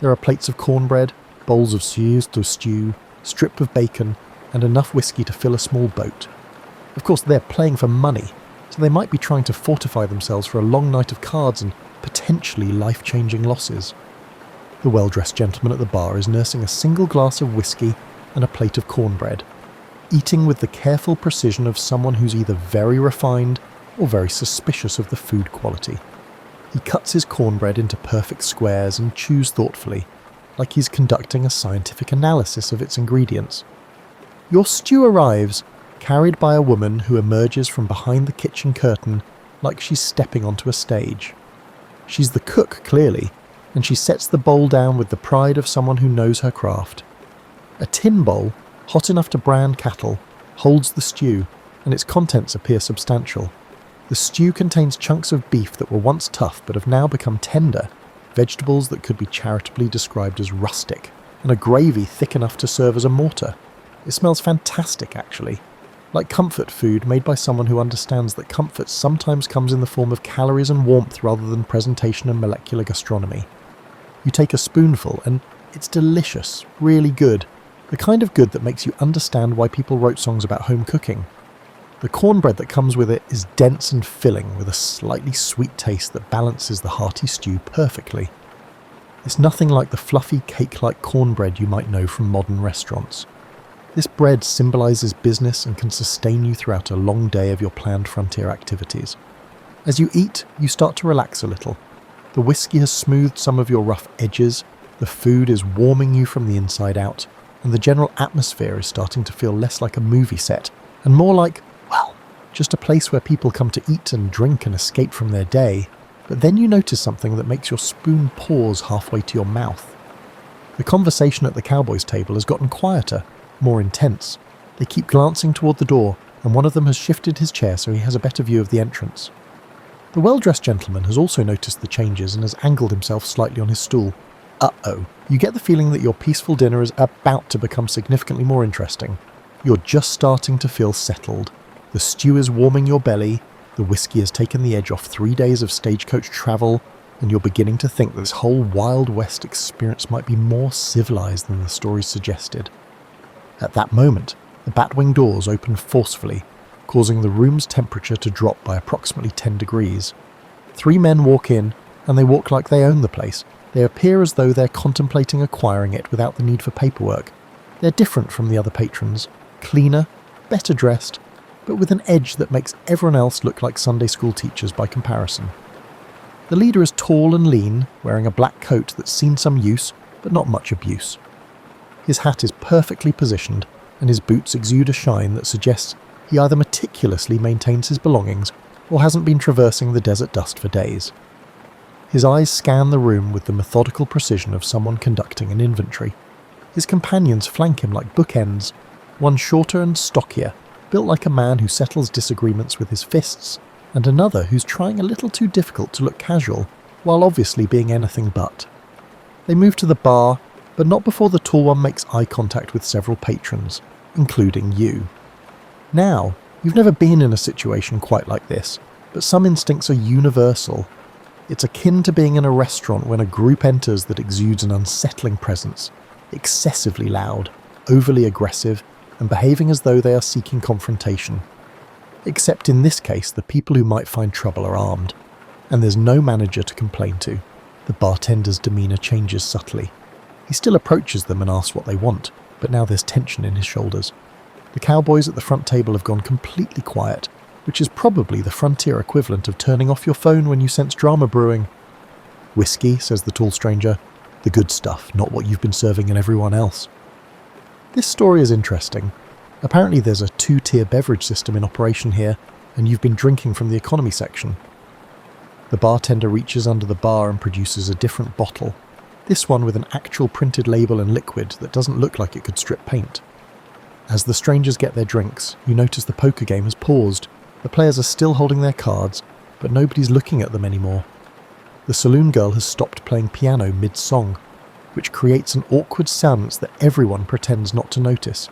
There are plates of cornbread, bowls of stew, strip of bacon, and enough whiskey to fill a small boat. Of course, they're playing for money, so they might be trying to fortify themselves for a long night of cards and potentially life-changing losses. The well-dressed gentleman at the bar is nursing a single glass of whiskey and a plate of cornbread, eating with the careful precision of someone who's either very refined or very suspicious of the food quality. He cuts his cornbread into perfect squares and chews thoughtfully, like he's conducting a scientific analysis of its ingredients. Your stew arrives, carried by a woman who emerges from behind the kitchen curtain like she's stepping onto a stage. She's the cook, clearly, and she sets the bowl down with the pride of someone who knows her craft. A tin bowl, hot enough to brand cattle, holds the stew, and its contents appear substantial. The stew contains chunks of beef that were once tough but have now become tender, vegetables that could be charitably described as rustic, and a gravy thick enough to serve as a mortar. It smells fantastic, actually, like comfort food made by someone who understands that comfort sometimes comes in the form of calories and warmth rather than presentation and molecular gastronomy. You take a spoonful and it's delicious, really good, the kind of good that makes you understand why people wrote songs about home cooking. The cornbread that comes with it is dense and filling, with a slightly sweet taste that balances the hearty stew perfectly. It's nothing like the fluffy cake-like cornbread you might know from modern restaurants. This bread symbolises business and can sustain you throughout a long day of your planned frontier activities. As you eat, you start to relax a little. The whiskey has smoothed some of your rough edges, the food is warming you from the inside out, and the general atmosphere is starting to feel less like a movie set, and more like, well, just a place where people come to eat and drink and escape from their day. But then you notice something that makes your spoon pause halfway to your mouth. The conversation at the cowboys' table has gotten quieter, more intense. They keep glancing toward the door, and one of them has shifted his chair so he has a better view of the entrance. The well-dressed gentleman has also noticed the changes and has angled himself slightly on his stool. Uh-oh, you get the feeling that your peaceful dinner is about to become significantly more interesting. You're just starting to feel settled. The stew is warming your belly, the whiskey has taken the edge off 3 days of stagecoach travel, and you're beginning to think that this whole Wild West experience might be more civilized than the stories suggested. At that moment, the batwing doors open forcefully, causing the room's temperature to drop by approximately 10 degrees. 3 men walk in, and they walk like they own the place. They appear as though they're contemplating acquiring it without the need for paperwork. They're different from the other patrons, cleaner, better dressed, but with an edge that makes everyone else look like Sunday school teachers by comparison. The leader is tall and lean, wearing a black coat that's seen some use, but not much abuse. His hat is perfectly positioned, and his boots exude a shine that suggests he either meticulously maintains his belongings or hasn't been traversing the desert dust for days. His eyes scan the room with the methodical precision of someone conducting an inventory. His companions flank him like bookends, one shorter and stockier, built like a man who settles disagreements with his fists, and another who's trying a little too difficult to look casual, while obviously being anything but. They move to the bar, but not before the tall one makes eye contact with several patrons, including you. Now, you've never been in a situation quite like this, but some instincts are universal. It's akin to being in a restaurant when a group enters that exudes an unsettling presence, excessively loud, overly aggressive, and behaving as though they are seeking confrontation. Except in this case, the people who might find trouble are armed, and there's no manager to complain to. The bartender's demeanour changes subtly. He still approaches them and asks what they want, but now there's tension in his shoulders. The cowboys at the front table have gone completely quiet, which is probably the frontier equivalent of turning off your phone when you sense drama brewing. "Whiskey," says the tall stranger. "The good stuff, not what you've been serving in everyone else." This story is interesting. Apparently there's a 2-tier beverage system in operation here, and you've been drinking from the economy section. The bartender reaches under the bar and produces a different bottle, this one with an actual printed label and liquid that doesn't look like it could strip paint. As the strangers get their drinks, you notice the poker game has paused. The players are still holding their cards, but nobody's looking at them anymore. The saloon girl has stopped playing piano mid-song, which creates an awkward silence that everyone pretends not to notice.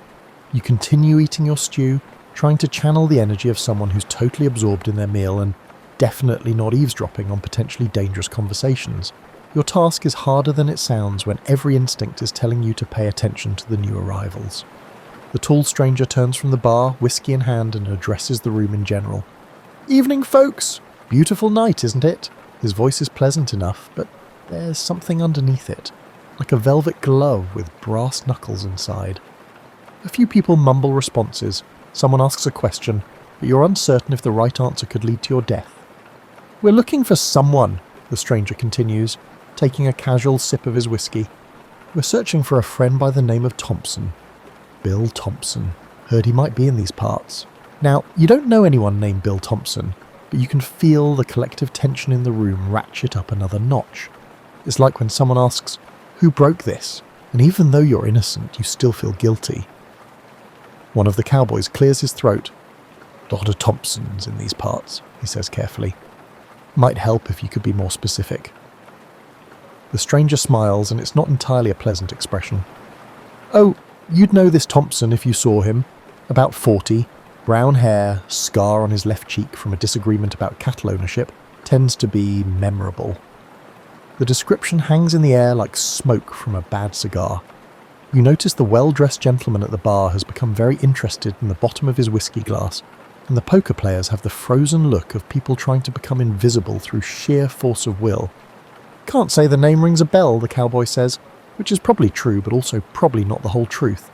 You continue eating your stew, trying to channel the energy of someone who's totally absorbed in their meal and definitely not eavesdropping on potentially dangerous conversations. Your task is harder than it sounds when every instinct is telling you to pay attention to the new arrivals. The tall stranger turns from the bar, whiskey in hand, and addresses the room in general. "Evening, folks! Beautiful night, isn't it?" His voice is pleasant enough, but there's something underneath it, like a velvet glove with brass knuckles inside. A few people mumble responses, someone asks a question, but you're uncertain if the right answer could lead to your death. "We're looking for someone," the stranger continues, taking a casual sip of his whiskey. "We're searching for a friend by the name of Thompson." Bill Thompson. Heard he might be in these parts. Now, you don't know anyone named Bill Thompson, but you can feel the collective tension in the room ratchet up another notch. It's like when someone asks, "Who broke this?" And even though you're innocent, you still feel guilty. One of the cowboys clears his throat. "Lot of Thompsons in these parts," he says carefully. "Might help if you could be more specific." The stranger smiles, and it's not entirely a pleasant expression. "Oh, you'd know this Thompson if you saw him. About 40, brown hair, scar on his left cheek from a disagreement about cattle ownership, tends to be memorable." The description hangs in the air like smoke from a bad cigar. You notice the well-dressed gentleman at the bar has become very interested in the bottom of his whiskey glass, and the poker players have the frozen look of people trying to become invisible through sheer force of will. "Can't say the name rings a bell," the cowboy says, which is probably true, but also probably not the whole truth.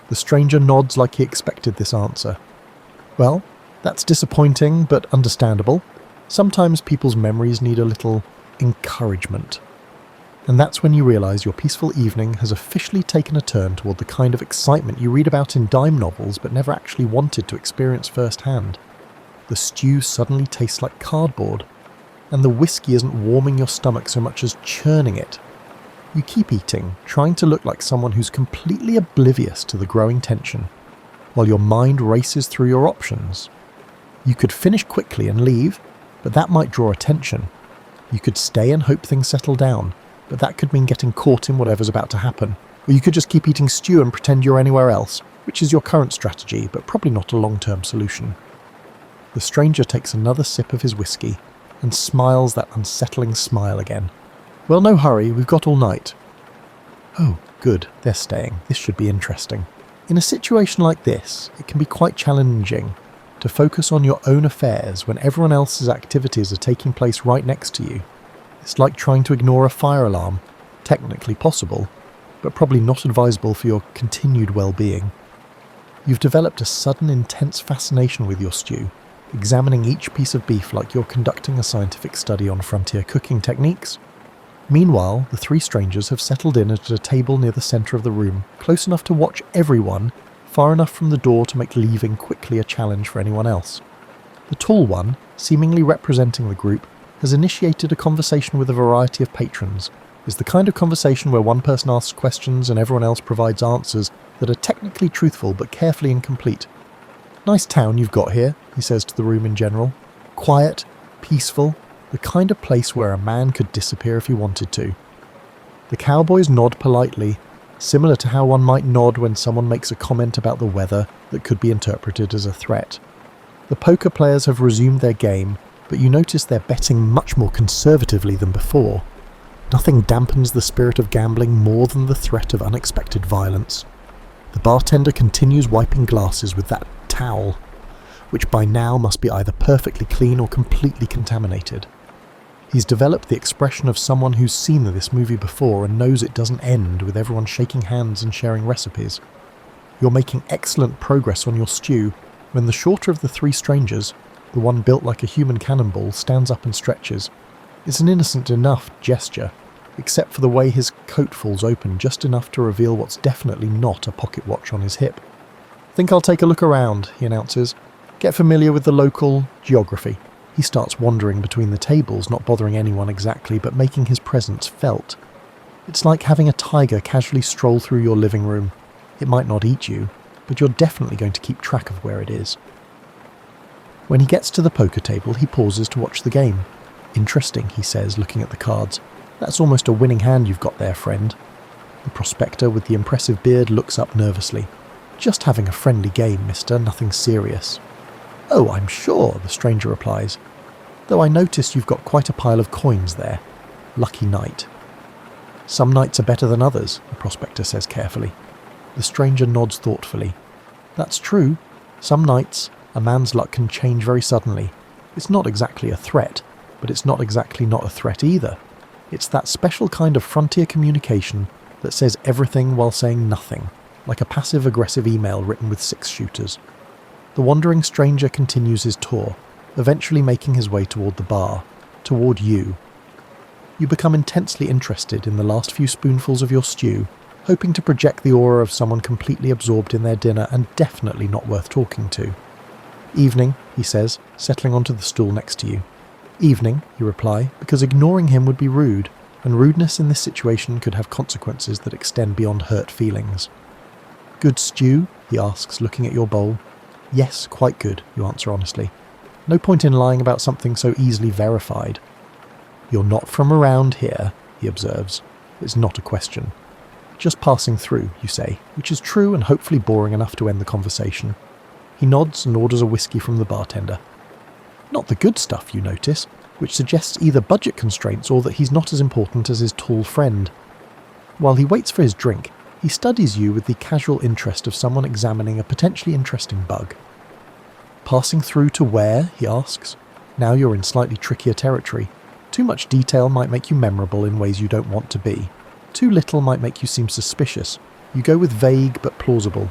The stranger nods like he expected this answer. "Well, that's disappointing, but understandable. Sometimes people's memories need a little encouragement." And that's when you realise your peaceful evening has officially taken a turn toward the kind of excitement you read about in dime novels but never actually wanted to experience firsthand. The stew suddenly tastes like cardboard, and the whiskey isn't warming your stomach so much as churning it. You keep eating, trying to look like someone who's completely oblivious to the growing tension, while your mind races through your options. You could finish quickly and leave, but that might draw attention. You could stay and hope things settle down, but that could mean getting caught in whatever's about to happen. Or you could just keep eating stew and pretend you're anywhere else, which is your current strategy, but probably not a long-term solution. The stranger takes another sip of his whiskey and smiles that unsettling smile again. "Well, no hurry, we've got all night." "Oh, good, they're staying. This should be interesting." In a situation like this, it can be quite challenging to focus on your own affairs when everyone else's activities are taking place right next to you. It's like trying to ignore a fire alarm, technically possible, but probably not advisable for your continued well-being. You've developed a sudden intense fascination with your stew, examining each piece of beef like you're conducting a scientific study on frontier cooking techniques. Meanwhile, the three strangers have settled in at a table near the centre of the room, close enough to watch everyone, far enough from the door to make leaving quickly a challenge for anyone else. The tall one, seemingly representing the group, has initiated a conversation with a variety of patrons. It's the kind of conversation where one person asks questions and everyone else provides answers that are technically truthful but carefully incomplete. "Nice town you've got here," he says to the room in general. "Quiet, peaceful, the kind of place where a man could disappear if he wanted to." The cowboys nod politely, similar to how one might nod when someone makes a comment about the weather that could be interpreted as a threat. The poker players have resumed their game, but you notice they're betting much more conservatively than before. Nothing dampens the spirit of gambling more than the threat of unexpected violence. The bartender continues wiping glasses with that towel, which by now must be either perfectly clean or completely contaminated. He's developed the expression of someone who's seen this movie before and knows it doesn't end with everyone shaking hands and sharing recipes. You're making excellent progress on your stew when the shorter of the three strangers, the one built like a human cannonball, stands up and stretches. It's an innocent enough gesture, except for the way his coat falls open just enough to reveal what's definitely not a pocket watch on his hip. "Think I'll take a look around," he announces. "Get familiar with the local geography." He starts wandering between the tables, not bothering anyone exactly, but making his presence felt. It's like having a tiger casually stroll through your living room. It might not eat you, but you're definitely going to keep track of where it is. When he gets to the poker table, he pauses to watch the game. "Interesting," he says, looking at the cards. "That's almost a winning hand you've got there, friend." The prospector with the impressive beard looks up nervously. "Just having a friendly game, mister, nothing serious." "Oh, I'm sure," the stranger replies. "Though I notice you've got quite a pile of coins there. Lucky night." "Some nights are better than others," the prospector says carefully. The stranger nods thoughtfully. "That's true. Some nights, a man's luck can change very suddenly. It's not exactly a threat, but it's not exactly not a threat either. It's that special kind of frontier communication that says everything while saying nothing, like a passive-aggressive email written with 6-shooters. The wandering stranger continues his tour, eventually making his way toward the bar, toward you. You become intensely interested in the last few spoonfuls of your stew, hoping to project the aura of someone completely absorbed in their dinner and definitely not worth talking to. "Evening," he says, settling onto the stool next to you. "Evening," you reply, because ignoring him would be rude, and rudeness in this situation could have consequences that extend beyond hurt feelings. "Good stew?" he asks, looking at your bowl. "Yes, quite good," you answer honestly. No point in lying about something so easily verified. "You're not from around here," he observes. It's not a question. "Just passing through," you say, which is true and hopefully boring enough to end the conversation. He nods and orders a whiskey from the bartender. Not the good stuff, you notice, which suggests either budget constraints or that he's not as important as his tall friend. While he waits for his drink, he studies you with the casual interest of someone examining a potentially interesting bug. "Passing through to where?" he asks. Now you're in slightly trickier territory. Too much detail might make you memorable in ways you don't want to be. Too little might make you seem suspicious. You go with vague but plausible.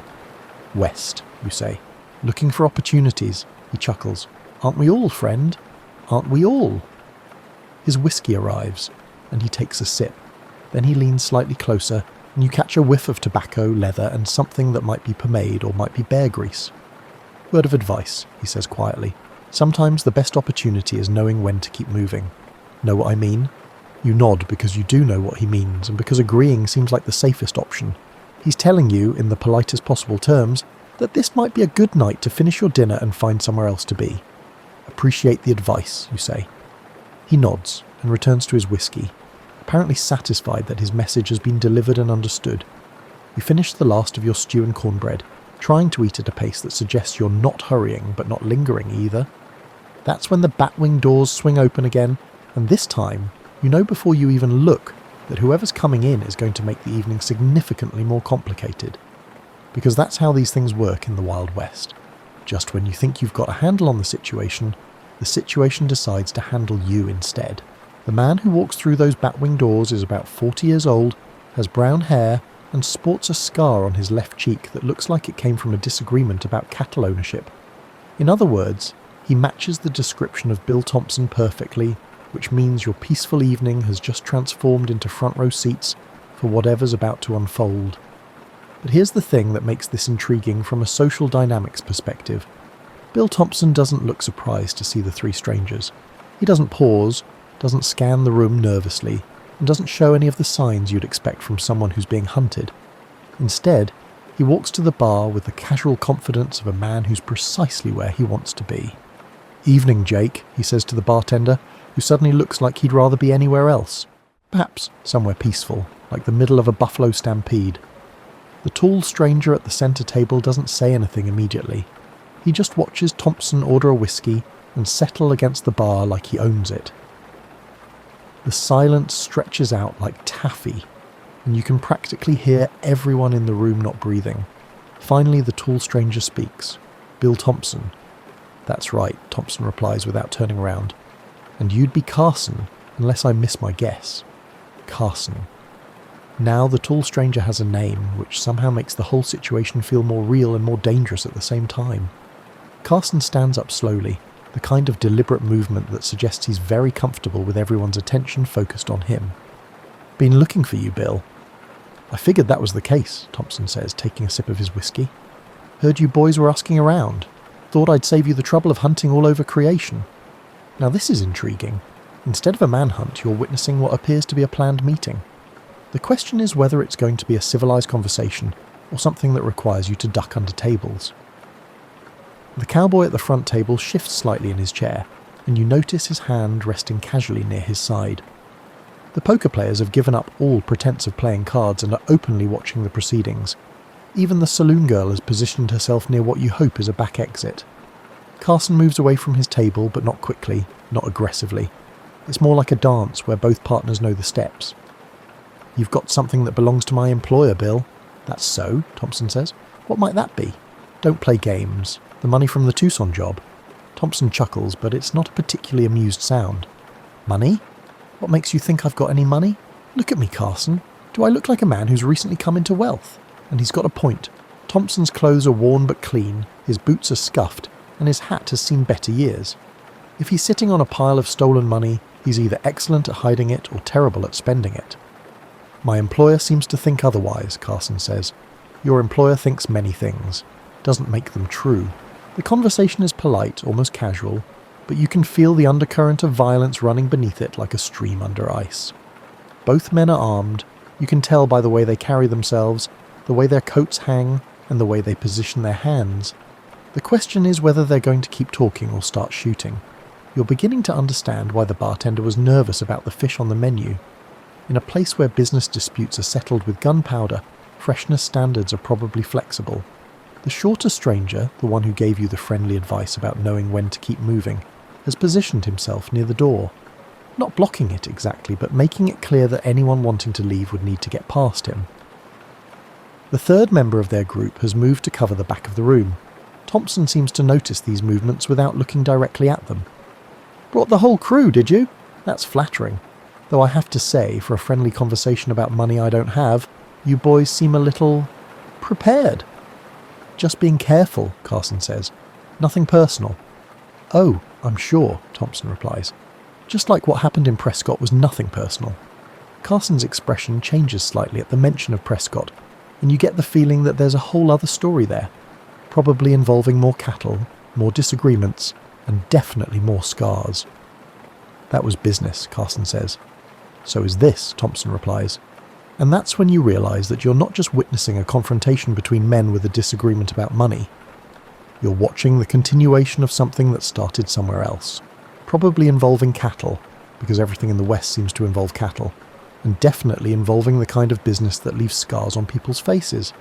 "West," you say. "Looking for opportunities," he chuckles. "Aren't we all, friend? Aren't we all?" His whiskey arrives, and he takes a sip. Then he leans slightly closer, and you catch a whiff of tobacco, leather, and something that might be pomade or might be bear grease. "Word of advice," he says quietly. "Sometimes the best opportunity is knowing when to keep moving." Know what I mean? You nod because you do know what he means, and because agreeing seems like the safest option. He's telling you, in the politest possible terms, that this might be a good night to finish your dinner and find somewhere else to be. "Appreciate the advice," you say. He nods and returns to his whiskey, apparently satisfied that his message has been delivered and understood. You finish the last of your stew and cornbread, trying to eat at a pace that suggests you're not hurrying but not lingering either. That's when the batwing doors swing open again, and this time, you know before you even look that whoever's coming in is going to make the evening significantly more complicated. Because that's how these things work in the Wild West. Just when you think you've got a handle on the situation decides to handle you instead. The man who walks through those batwing doors is about 40 years old, has brown hair, and sports a scar on his left cheek that looks like it came from a disagreement about cattle ownership. In other words, he matches the description of Bill Thompson perfectly, which means your peaceful evening has just transformed into front row seats for whatever's about to unfold. But here's the thing that makes this intriguing from a social dynamics perspective. Bill Thompson doesn't look surprised to see the three strangers. He doesn't pause, doesn't scan the room nervously, and doesn't show any of the signs you'd expect from someone who's being hunted. Instead, he walks to the bar with the casual confidence of a man who's precisely where he wants to be. "Evening, Jake," he says to the bartender, who suddenly looks like he'd rather be anywhere else. Perhaps somewhere peaceful, like the middle of a buffalo stampede. The tall stranger at the centre table doesn't say anything immediately. He just watches Thompson order a whiskey and settle against the bar like he owns it. The silence stretches out like taffy, and you can practically hear everyone in the room not breathing. Finally, the tall stranger speaks. "Bill Thompson." "That's right," Thompson replies without turning around. "And you'd be Carson, unless I miss my guess." Carson. Now the tall stranger has a name, which somehow makes the whole situation feel more real and more dangerous at the same time. Carson stands up slowly, the kind of deliberate movement that suggests he's very comfortable with everyone's attention focused on him. "Been looking for you, Bill." "I figured that was the case," Thompson says, taking a sip of his whiskey. "Heard you boys were asking around. Thought I'd save you the trouble of hunting all over creation." Now this is intriguing. Instead of a manhunt, you're witnessing what appears to be a planned meeting. The question is whether it's going to be a civilized conversation, or something that requires you to duck under tables. The cowboy at the front table shifts slightly in his chair, and you notice his hand resting casually near his side. The poker players have given up all pretense of playing cards and are openly watching the proceedings. Even the saloon girl has positioned herself near what you hope is a back exit. Carson moves away from his table, but not quickly, not aggressively. It's more like a dance where both partners know the steps. "You've got something that belongs to my employer, Bill." "That's so," Thompson says. "What might that be?" "Don't play games. The money from the Tucson job." Thompson chuckles, but it's not a particularly amused sound. Money? What makes you think I've got any money? Look at me, Carson. Do I look like a man who's recently come into wealth? And he's got a point. Thompson's clothes are worn but clean, his boots are scuffed, and his hat has seen better years. If he's sitting on a pile of stolen money, he's either excellent at hiding it or terrible at spending it. My employer seems to think otherwise, Carson says. Your employer thinks many things, doesn't make them true. The conversation is polite, almost casual, but you can feel the undercurrent of violence running beneath it like a stream under ice. Both men are armed. You can tell by the way they carry themselves, the way their coats hang, and the way they position their hands. The question is whether they're going to keep talking or start shooting. You're beginning to understand why the bartender was nervous about the fish on the menu. In a place where business disputes are settled with gunpowder, freshness standards are probably flexible. The shorter stranger, the one who gave you the friendly advice about knowing when to keep moving, has positioned himself near the door. Not blocking it exactly, but making it clear that anyone wanting to leave would need to get past him. The third member of their group has moved to cover the back of the room. Thompson seems to notice these movements without looking directly at them. Brought the whole crew, did you? That's flattering. Though I have to say, for a friendly conversation about money I don't have, you boys seem a little prepared. Just being careful, Carson says. Nothing personal. Oh, I'm sure, Thompson replies. Just like what happened in Prescott was nothing personal. Carson's expression changes slightly at the mention of Prescott, and you get the feeling that there's a whole other story there, probably involving more cattle, more disagreements, and definitely more scars. That was business, Carson says. So is this, Thompson replies. And that's when you realise that you're not just witnessing a confrontation between men with a disagreement about money. You're watching the continuation of something that started somewhere else, probably involving cattle, because everything in the West seems to involve cattle, and definitely involving the kind of business that leaves scars on people's faces.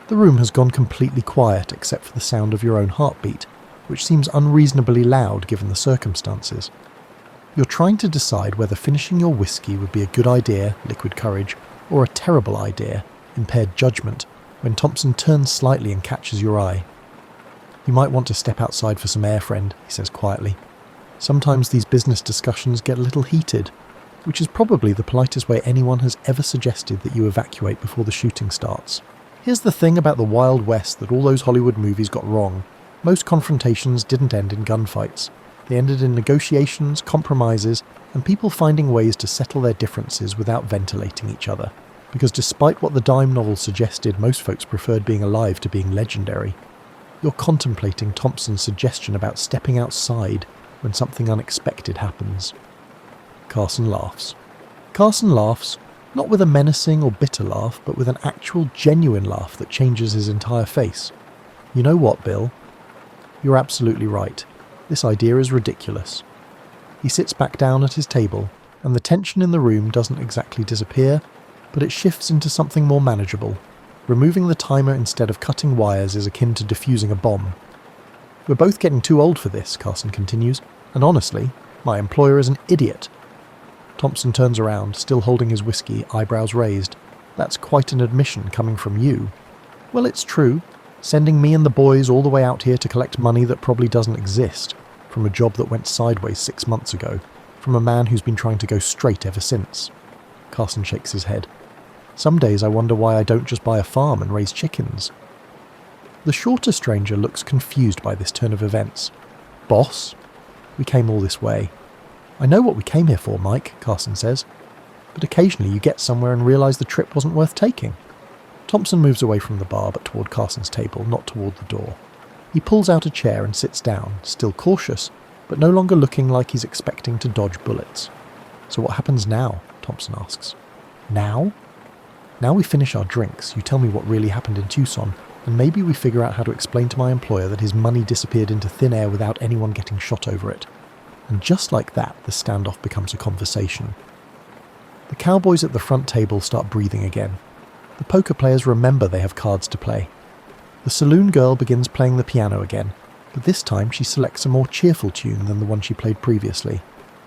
The room has gone completely quiet except for the sound of your own heartbeat, which seems unreasonably loud given the circumstances. You're trying to decide whether finishing your whiskey would be a good idea, liquid courage, or a terrible idea, impaired judgment, when Thompson turns slightly and catches your eye. You might want to step outside for some air, friend, he says quietly. Sometimes these business discussions get a little heated, which is probably the politest way anyone has ever suggested that you evacuate before the shooting starts. Here's the thing about the Wild West that all those Hollywood movies got wrong. Most confrontations didn't end in gunfights. They ended in negotiations, compromises, and people finding ways to settle their differences without ventilating each other. Because despite what the dime novel suggested, most folks preferred being alive to being legendary. You're contemplating Thompson's suggestion about stepping outside when something unexpected happens. Carson laughs. Carson laughs, not with a menacing or bitter laugh, but with an actual, genuine laugh that changes his entire face. You know what, Bill? You're absolutely right. This idea is ridiculous. He sits back down at his table, and the tension in the room doesn't exactly disappear, but it shifts into something more manageable. Removing the timer instead of cutting wires is akin to defusing a bomb. We're both getting too old for this, Carson continues, and honestly, my employer is an idiot. Thompson turns around, still holding his whiskey, eyebrows raised. That's quite an admission coming from you. Well, it's true. Sending me and the boys all the way out here to collect money that probably doesn't exist, from a job that went sideways 6 months ago, from a man who's been trying to go straight ever since. Carson shakes his head. Some days I wonder why I don't just buy a farm and raise chickens. The shorter stranger looks confused by this turn of events. Boss? We came all this way. I know what we came here for, Mike, Carson says, but occasionally you get somewhere and realise the trip wasn't worth taking. Thompson moves away from the bar but toward Carson's table, not toward the door. He pulls out a chair and sits down, still cautious, but no longer looking like he's expecting to dodge bullets. So what happens now? Thompson asks. Now? Now we finish our drinks, you tell me what really happened in Tucson, and maybe we figure out how to explain to my employer that his money disappeared into thin air without anyone getting shot over it. And just like that, the standoff becomes a conversation. The cowboys at the front table start breathing again. The poker players remember they have cards to play. The saloon girl begins playing the piano again, but this time she selects a more cheerful tune than the one she played previously.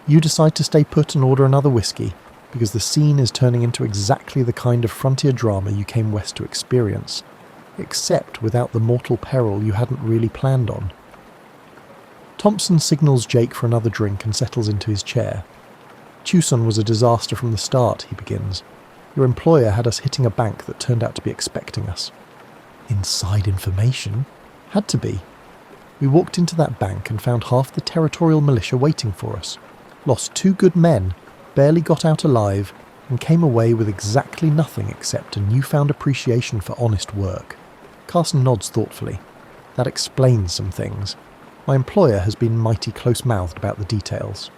You decide to stay put and order another whiskey, because the scene is turning into exactly the kind of frontier drama you came west to experience, except without the mortal peril you hadn't really planned on. Thompson signals Jake for another drink and settles into his chair. Tucson was a disaster from the start, he begins. Your employer had us hitting a bank that turned out to be expecting us. Inside information? Had to be. We walked into that bank and found half the territorial militia waiting for us. Lost 2 good men, barely got out alive, and came away with exactly nothing except a newfound appreciation for honest work. Carson nods thoughtfully. That explains some things. My employer has been mighty close-mouthed about the details.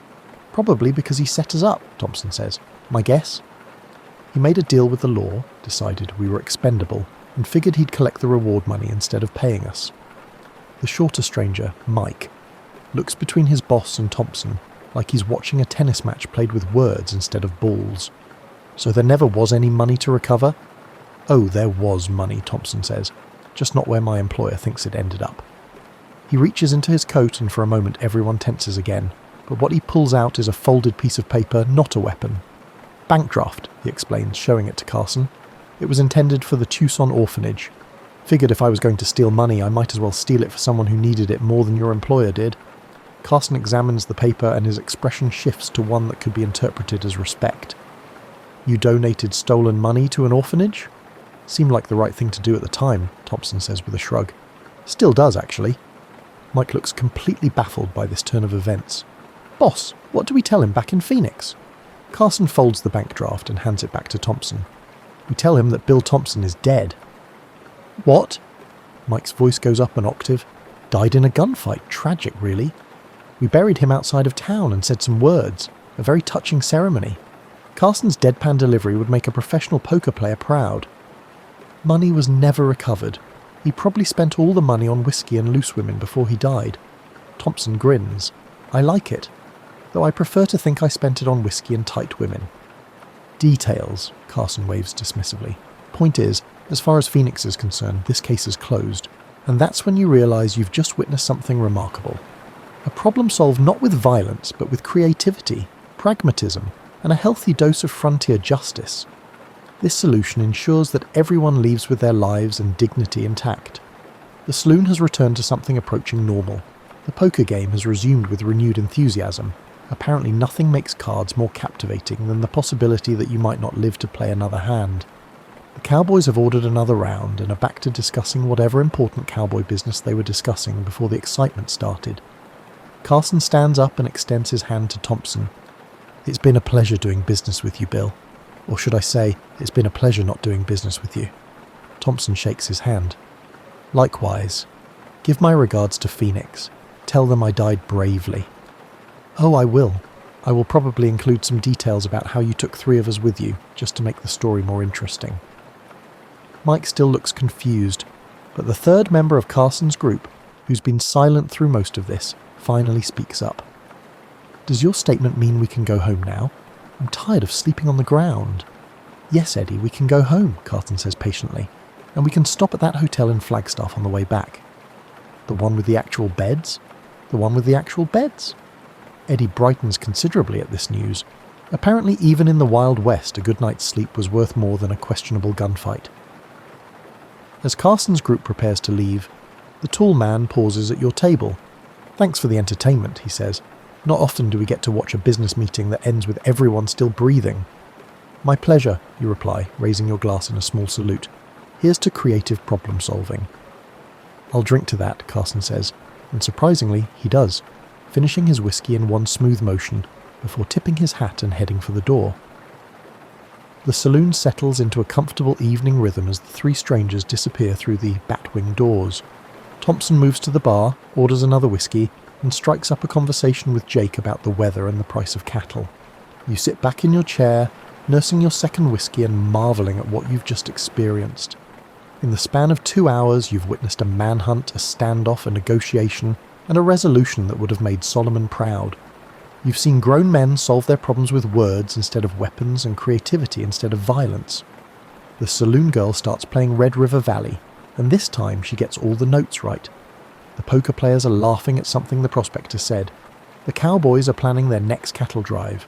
Probably because he set us up, Thompson says. My guess? He made a deal with the law, decided we were expendable, and figured he'd collect the reward money instead of paying us. The shorter stranger, Mike, looks between his boss and Thompson like he's watching a tennis match played with words instead of balls. So there never was any money to recover? Oh, there was money, Thompson says, just not where my employer thinks it ended up. He reaches into his coat and for a moment everyone tenses again, but what he pulls out is a folded piece of paper, not a weapon. Bank draft, he explains, showing it to Carson. It was intended for the Tucson orphanage. Figured if I was going to steal money, I might as well steal it for someone who needed it more than your employer did. Carson examines the paper and his expression shifts to one that could be interpreted as respect. You donated stolen money to an orphanage? Seemed like the right thing to do at the time, Thompson says with a shrug. Still does, actually. Mike looks completely baffled by this turn of events. Boss, what do we tell him back in Phoenix? Carson folds the bank draft and hands it back to Thompson. We tell him that Bill Thompson is dead. What? Mike's voice goes up an octave. Died in a gunfight. Tragic, really. We buried him outside of town and said some words. A very touching ceremony. Carson's deadpan delivery would make a professional poker player proud. Money was never recovered. He probably spent all the money on whiskey and loose women before he died. Thompson grins. I like it, though I prefer to think I spent it on whiskey and tight women. Details, Carson waves dismissively. Point is, as far as Phoenix is concerned, this case is closed, and that's when you realise you've just witnessed something remarkable. A problem solved not with violence, but with creativity, pragmatism, and a healthy dose of frontier justice. This solution ensures that everyone leaves with their lives and dignity intact. The saloon has returned to something approaching normal. The poker game has resumed with renewed enthusiasm. Apparently nothing makes cards more captivating than the possibility that you might not live to play another hand. The cowboys have ordered another round and are back to discussing whatever important cowboy business they were discussing before the excitement started. Carson stands up and extends his hand to Thompson. It's been a pleasure doing business with you, Bill. Or should I say, it's been a pleasure not doing business with you. Thompson shakes his hand. Likewise. Give my regards to Phoenix. Tell them I died bravely. Oh, I will. I will probably include some details about how you took 3 of us with you, just to make the story more interesting. Mike still looks confused, but the third member of Carson's group, who's been silent through most of this, finally speaks up. Does your statement mean we can go home now? I'm tired of sleeping on the ground. Yes, Eddie, we can go home, Carson says patiently, and we can stop at that hotel in Flagstaff on the way back. The one with the actual beds? The one with the actual beds? Eddie brightens considerably at this news. Apparently even in the Wild West a good night's sleep was worth more than a questionable gunfight. As Carson's group prepares to leave, the tall man pauses at your table. Thanks for the entertainment, he says. Not often do we get to watch a business meeting that ends with everyone still breathing. My pleasure, you reply, raising your glass in a small salute. Here's to creative problem solving. I'll drink to that, Carson says, and surprisingly, he does, finishing his whiskey in one smooth motion before tipping his hat and heading for the door. The saloon settles into a comfortable evening rhythm as the 3 strangers disappear through the batwing doors. Thompson moves to the bar, orders another whiskey, and strikes up a conversation with Jake about the weather and the price of cattle. You sit back in your chair, nursing your second whiskey and marvelling at what you've just experienced. In the span of 2 hours, you've witnessed a manhunt, a standoff, a negotiation, and a resolution that would have made Solomon proud. You've seen grown men solve their problems with words instead of weapons and creativity instead of violence. The saloon girl starts playing Red River Valley, and this time she gets all the notes right. The poker players are laughing at something the prospector said. The cowboys are planning their next cattle drive.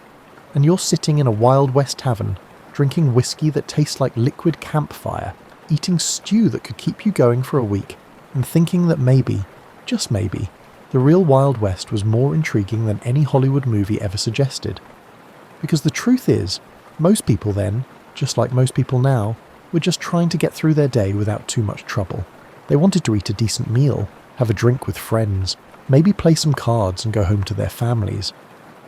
And you're sitting in a Wild West tavern, drinking whiskey that tastes like liquid campfire, eating stew that could keep you going for a week, and thinking that maybe, just maybe, the real Wild West was more intriguing than any Hollywood movie ever suggested. Because the truth is, most people then, just like most people now, were just trying to get through their day without too much trouble. They wanted to eat a decent meal, have a drink with friends, maybe play some cards and go home to their families.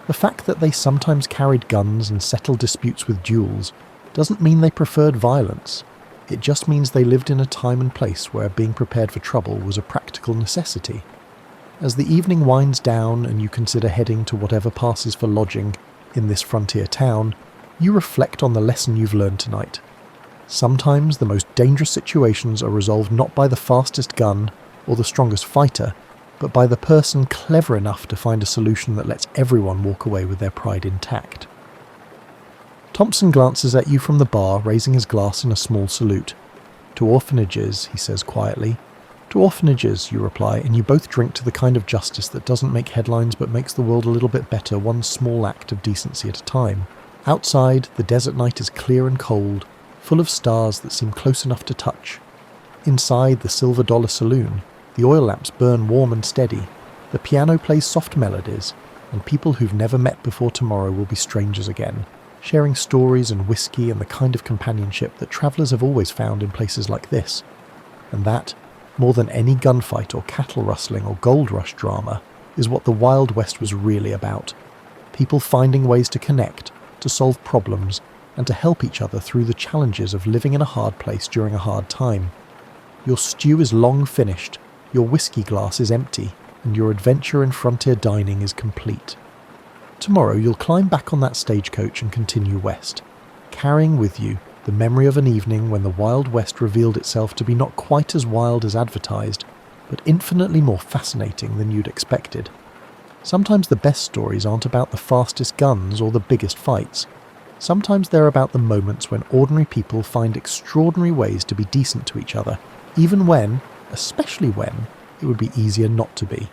The fact that they sometimes carried guns and settled disputes with duels doesn't mean they preferred violence. It just means they lived in a time and place where being prepared for trouble was a practical necessity. As the evening winds down and you consider heading to whatever passes for lodging in this frontier town, you reflect on the lesson you've learned tonight. Sometimes the most dangerous situations are resolved not by the fastest gun or the strongest fighter, but by the person clever enough to find a solution that lets everyone walk away with their pride intact. Thompson glances at you from the bar, raising his glass in a small salute. "To orphanages," he says quietly. "To orphanages," you reply, and you both drink to the kind of justice that doesn't make headlines but makes the world a little bit better, one small act of decency at a time. Outside, the desert night is clear and cold, full of stars that seem close enough to touch. Inside the Silver Dollar Saloon, the oil lamps burn warm and steady, the piano plays soft melodies, and people who've never met before tomorrow will be strangers again, sharing stories and whiskey and the kind of companionship that travellers have always found in places like this. And that, more than any gunfight or cattle rustling or gold rush drama, is what the Wild West was really about. People finding ways to connect, to solve problems, and to help each other through the challenges of living in a hard place during a hard time. Your stew is long finished, your whiskey glass is empty, and your adventure in frontier dining is complete. Tomorrow you'll climb back on that stagecoach and continue west, carrying with you the memory of an evening when the Wild West revealed itself to be not quite as wild as advertised, but infinitely more fascinating than you'd expected. Sometimes the best stories aren't about the fastest guns or the biggest fights. Sometimes they're about the moments when ordinary people find extraordinary ways to be decent to each other, even when, especially when, it would be easier not to be.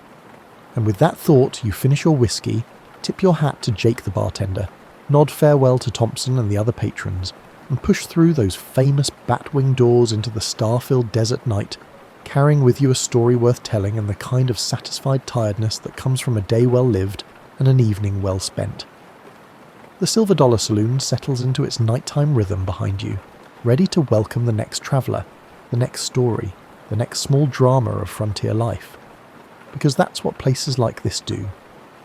And with that thought, you finish your whiskey, tip your hat to Jake the bartender, nod farewell to Thompson and the other patrons, and push through those famous bat-wing doors into the star-filled desert night, carrying with you a story worth telling and the kind of satisfied tiredness that comes from a day well lived and an evening well spent. The Silver Dollar Saloon settles into its nighttime rhythm behind you, ready to welcome the next traveller, the next story, the next small drama of frontier life. Because that's what places like this do.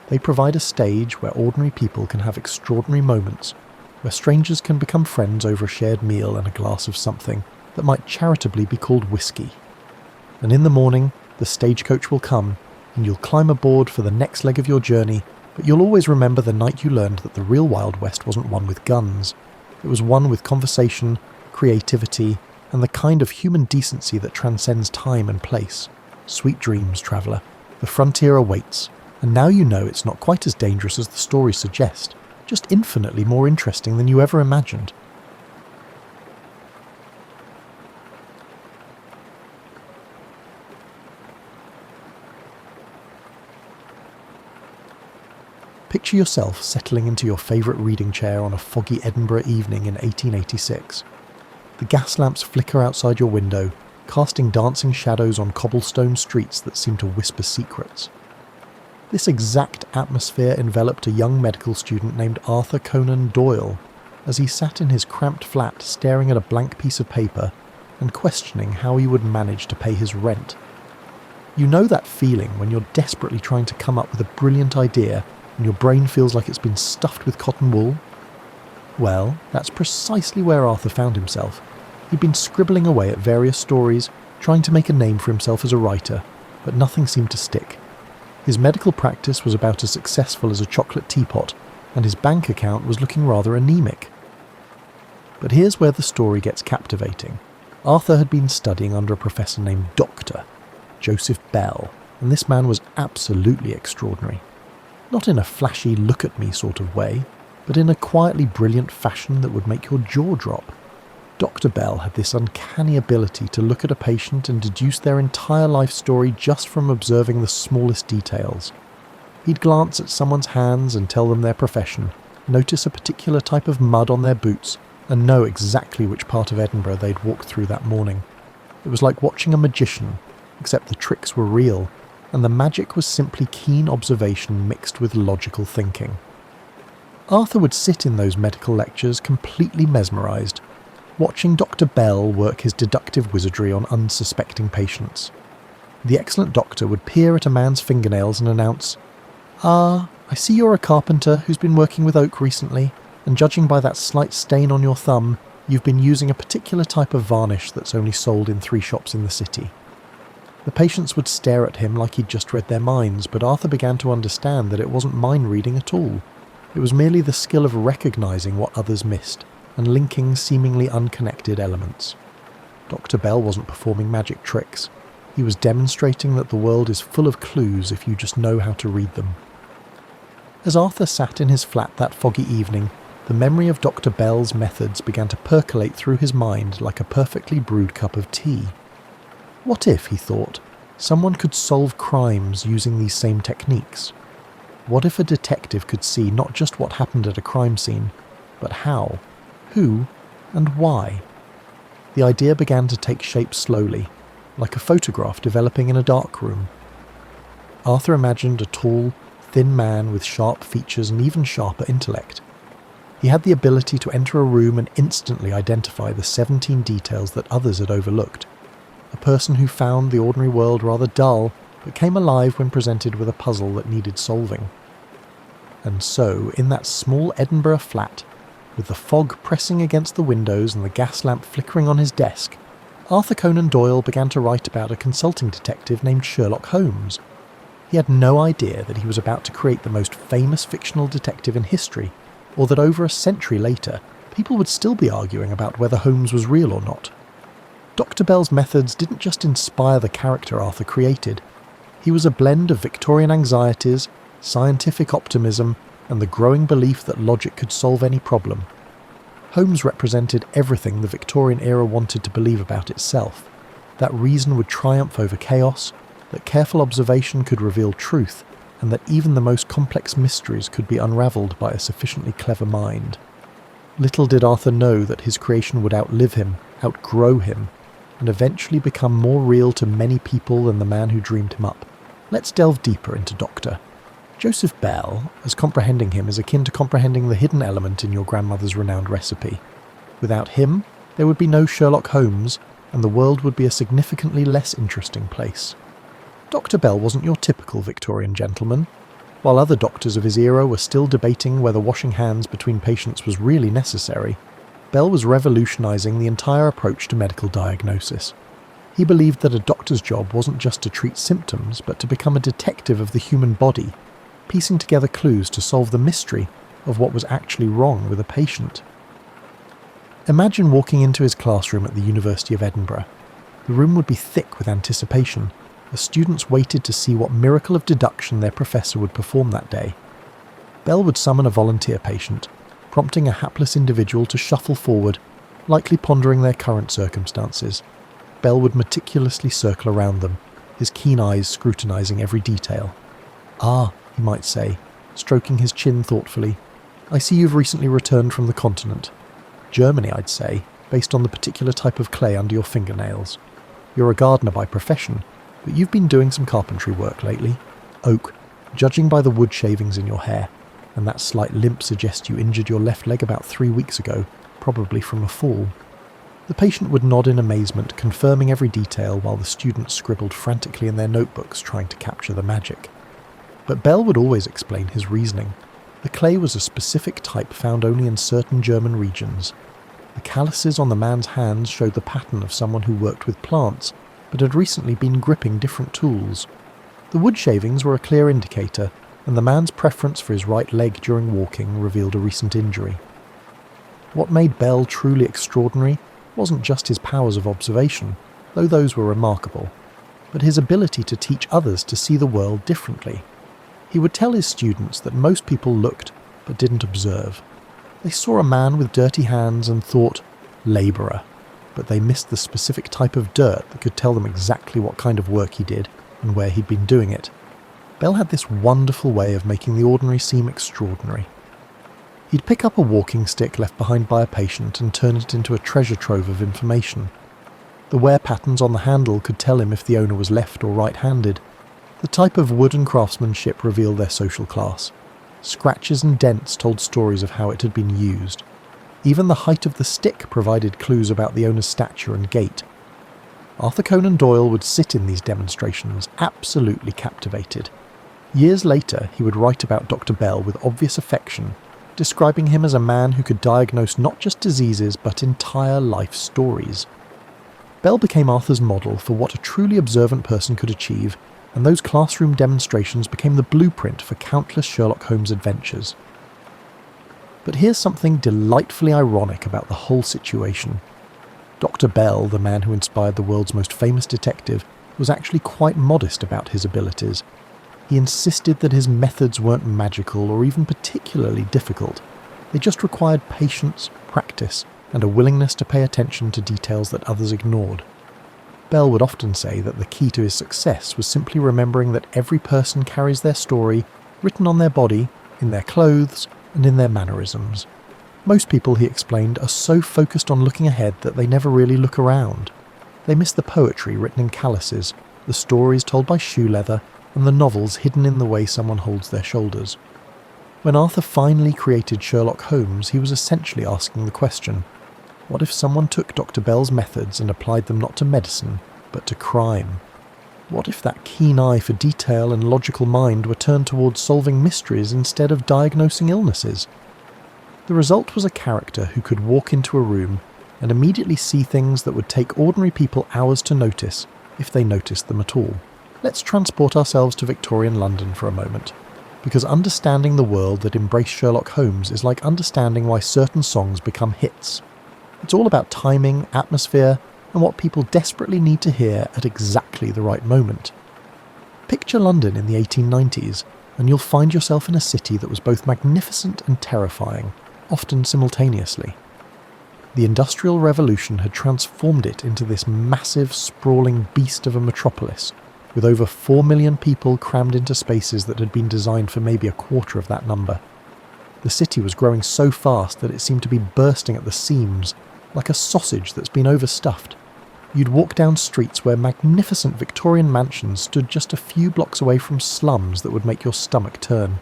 They provide a stage where ordinary people can have extraordinary moments, where strangers can become friends over a shared meal and a glass of something that might charitably be called whiskey. And in the morning, the stagecoach will come, and you'll climb aboard for the next leg of your journey, but you'll always remember the night you learned that the real Wild West wasn't one with guns. It was one with conversation, creativity, and the kind of human decency that transcends time and place. Sweet dreams, traveller. The frontier awaits, and now you know it's not quite as dangerous as the stories suggest, just infinitely more interesting than you ever imagined. Picture yourself settling into your favourite reading chair on a foggy Edinburgh evening in 1886. The gas lamps flicker outside your window, casting dancing shadows on cobblestone streets that seem to whisper secrets. This exact atmosphere enveloped a young medical student named Arthur Conan Doyle as he sat in his cramped flat staring at a blank piece of paper and questioning how he would manage to pay his rent. You know that feeling when you're desperately trying to come up with a brilliant idea and your brain feels like it's been stuffed with cotton wool? Well, that's precisely where Arthur found himself. He'd been scribbling away at various stories, trying to make a name for himself as a writer, but nothing seemed to stick. His medical practice was about as successful as a chocolate teapot, and his bank account was looking rather anemic. But here's where the story gets captivating. Arthur had been studying under a professor named Dr. Joseph Bell, and this man was absolutely extraordinary. Not in a flashy look-at-me sort of way, but in a quietly brilliant fashion that would make your jaw drop. Dr. Bell had this uncanny ability to look at a patient and deduce their entire life story just from observing the smallest details. He'd glance at someone's hands and tell them their profession, notice a particular type of mud on their boots, and know exactly which part of Edinburgh they'd walked through that morning. It was like watching a magician, except the tricks were real, and the magic was simply keen observation mixed with logical thinking. Arthur would sit in those medical lectures completely mesmerised, watching Dr. Bell work his deductive wizardry on unsuspecting patients. The excellent doctor would peer at a man's fingernails and announce, "Ah, I see you're a carpenter who's been working with oak recently, and judging by that slight stain on your thumb, you've been using a particular type of varnish that's only sold in 3 shops in the city." The patients would stare at him like he'd just read their minds, but Arthur began to understand that it wasn't mind reading at all. It was merely the skill of recognising what others missed, and linking seemingly unconnected elements. Dr. Bell wasn't performing magic tricks. He was demonstrating that the world is full of clues if you just know how to read them. As Arthur sat in his flat that foggy evening, the memory of Dr. Bell's methods began to percolate through his mind like a perfectly brewed cup of tea. What if, he thought, someone could solve crimes using these same techniques? What if a detective could see not just what happened at a crime scene, but how, who, and why? The idea began to take shape slowly, like a photograph developing in a dark room. Arthur imagined a tall, thin man with sharp features and even sharper intellect. He had the ability to enter a room and instantly identify the 17 details that others had overlooked. A person who found the ordinary world rather dull, but came alive when presented with a puzzle that needed solving. And so, in that small Edinburgh flat, with the fog pressing against the windows and the gas lamp flickering on his desk, Arthur Conan Doyle began to write about a consulting detective named Sherlock Holmes. He had no idea that he was about to create the most famous fictional detective in history, or that over a century later, people would still be arguing about whether Holmes was real or not. Dr. Bell's methods didn't just inspire the character Arthur created. He was a blend of Victorian anxieties, scientific optimism, and the growing belief that logic could solve any problem. Holmes represented everything the Victorian era wanted to believe about itself, that reason would triumph over chaos, that careful observation could reveal truth, and that even the most complex mysteries could be unravelled by a sufficiently clever mind. Little did Arthur know that his creation would outlive him, outgrow him, and eventually become more real to many people than the man who dreamed him up. Let's delve deeper into Dr. Joseph Bell, as comprehending him is akin to comprehending the hidden element in your grandmother's renowned recipe. Without him, there would be no Sherlock Holmes, and the world would be a significantly less interesting place. Dr. Bell wasn't your typical Victorian gentleman. While other doctors of his era were still debating whether washing hands between patients was really necessary, Bell was revolutionising the entire approach to medical diagnosis. He believed that a doctor's job wasn't just to treat symptoms, but to become a detective of the human body, piecing together clues to solve the mystery of what was actually wrong with a patient. Imagine walking into his classroom at the University of Edinburgh. The room would be thick with anticipation. The students waited to see what miracle of deduction their professor would perform that day. Bell would summon a volunteer patient, prompting a hapless individual to shuffle forward, likely pondering their current circumstances. Bell would meticulously circle around them, his keen eyes scrutinising every detail. "Ah," he might say, stroking his chin thoughtfully, "I see you've recently returned from the continent. Germany, I'd say, based on the particular type of clay under your fingernails. You're a gardener by profession, but you've been doing some carpentry work lately. Oak, judging by the wood shavings in your hair, and that slight limp suggests you injured your left leg about 3 weeks ago, probably from a fall." The patient would nod in amazement, confirming every detail while the students scribbled frantically in their notebooks trying to capture the magic. But Bell would always explain his reasoning. The clay was a specific type found only in certain German regions. The calluses on the man's hands showed the pattern of someone who worked with plants, but had recently been gripping different tools. The wood shavings were a clear indicator, and the man's preference for his right leg during walking revealed a recent injury. What made Bell truly extraordinary wasn't just his powers of observation, though those were remarkable, but his ability to teach others to see the world differently. He would tell his students that most people looked but didn't observe. They saw a man with dirty hands and thought, labourer, but they missed the specific type of dirt that could tell them exactly what kind of work he did and where he'd been doing it. Bell had this wonderful way of making the ordinary seem extraordinary. He'd pick up a walking stick left behind by a patient and turn it into a treasure trove of information. The wear patterns on the handle could tell him if the owner was left or right-handed. The type of wood and craftsmanship revealed their social class. Scratches and dents told stories of how it had been used. Even the height of the stick provided clues about the owner's stature and gait. Arthur Conan Doyle would sit in these demonstrations, absolutely captivated. Years later, he would write about Dr. Bell with obvious affection, describing him as a man who could diagnose not just diseases but entire life stories. Bell became Arthur's model for what a truly observant person could achieve, and those classroom demonstrations became the blueprint for countless Sherlock Holmes adventures. But here's something delightfully ironic about the whole situation. Dr. Bell, the man who inspired the world's most famous detective, was actually quite modest about his abilities. He insisted that his methods weren't magical or even particularly difficult. They just required patience, practice, and a willingness to pay attention to details that others ignored. Bell would often say that the key to his success was simply remembering that every person carries their story written on their body, in their clothes, and in their mannerisms. Most people, he explained, are so focused on looking ahead that they never really look around. They miss the poetry written in calluses, the stories told by shoe leather, and the novels hidden in the way someone holds their shoulders. When Arthur finally created Sherlock Holmes, he was essentially asking the question, what if someone took Dr. Bell's methods and applied them not to medicine, but to crime? What if that keen eye for detail and logical mind were turned towards solving mysteries instead of diagnosing illnesses? The result was a character who could walk into a room and immediately see things that would take ordinary people hours to notice, if they noticed them at all. Let's transport ourselves to Victorian London for a moment, because understanding the world that embraced Sherlock Holmes is like understanding why certain songs become hits. It's all about timing, atmosphere, and what people desperately need to hear at exactly the right moment. Picture London in the 1890s, and you'll find yourself in a city that was both magnificent and terrifying, often simultaneously. The Industrial Revolution had transformed it into this massive, sprawling beast of a metropolis, with over 4 million people crammed into spaces that had been designed for maybe a quarter of that number. The city was growing so fast that it seemed to be bursting at the seams, like a sausage that's been overstuffed. You'd walk down streets where magnificent Victorian mansions stood just a few blocks away from slums that would make your stomach turn.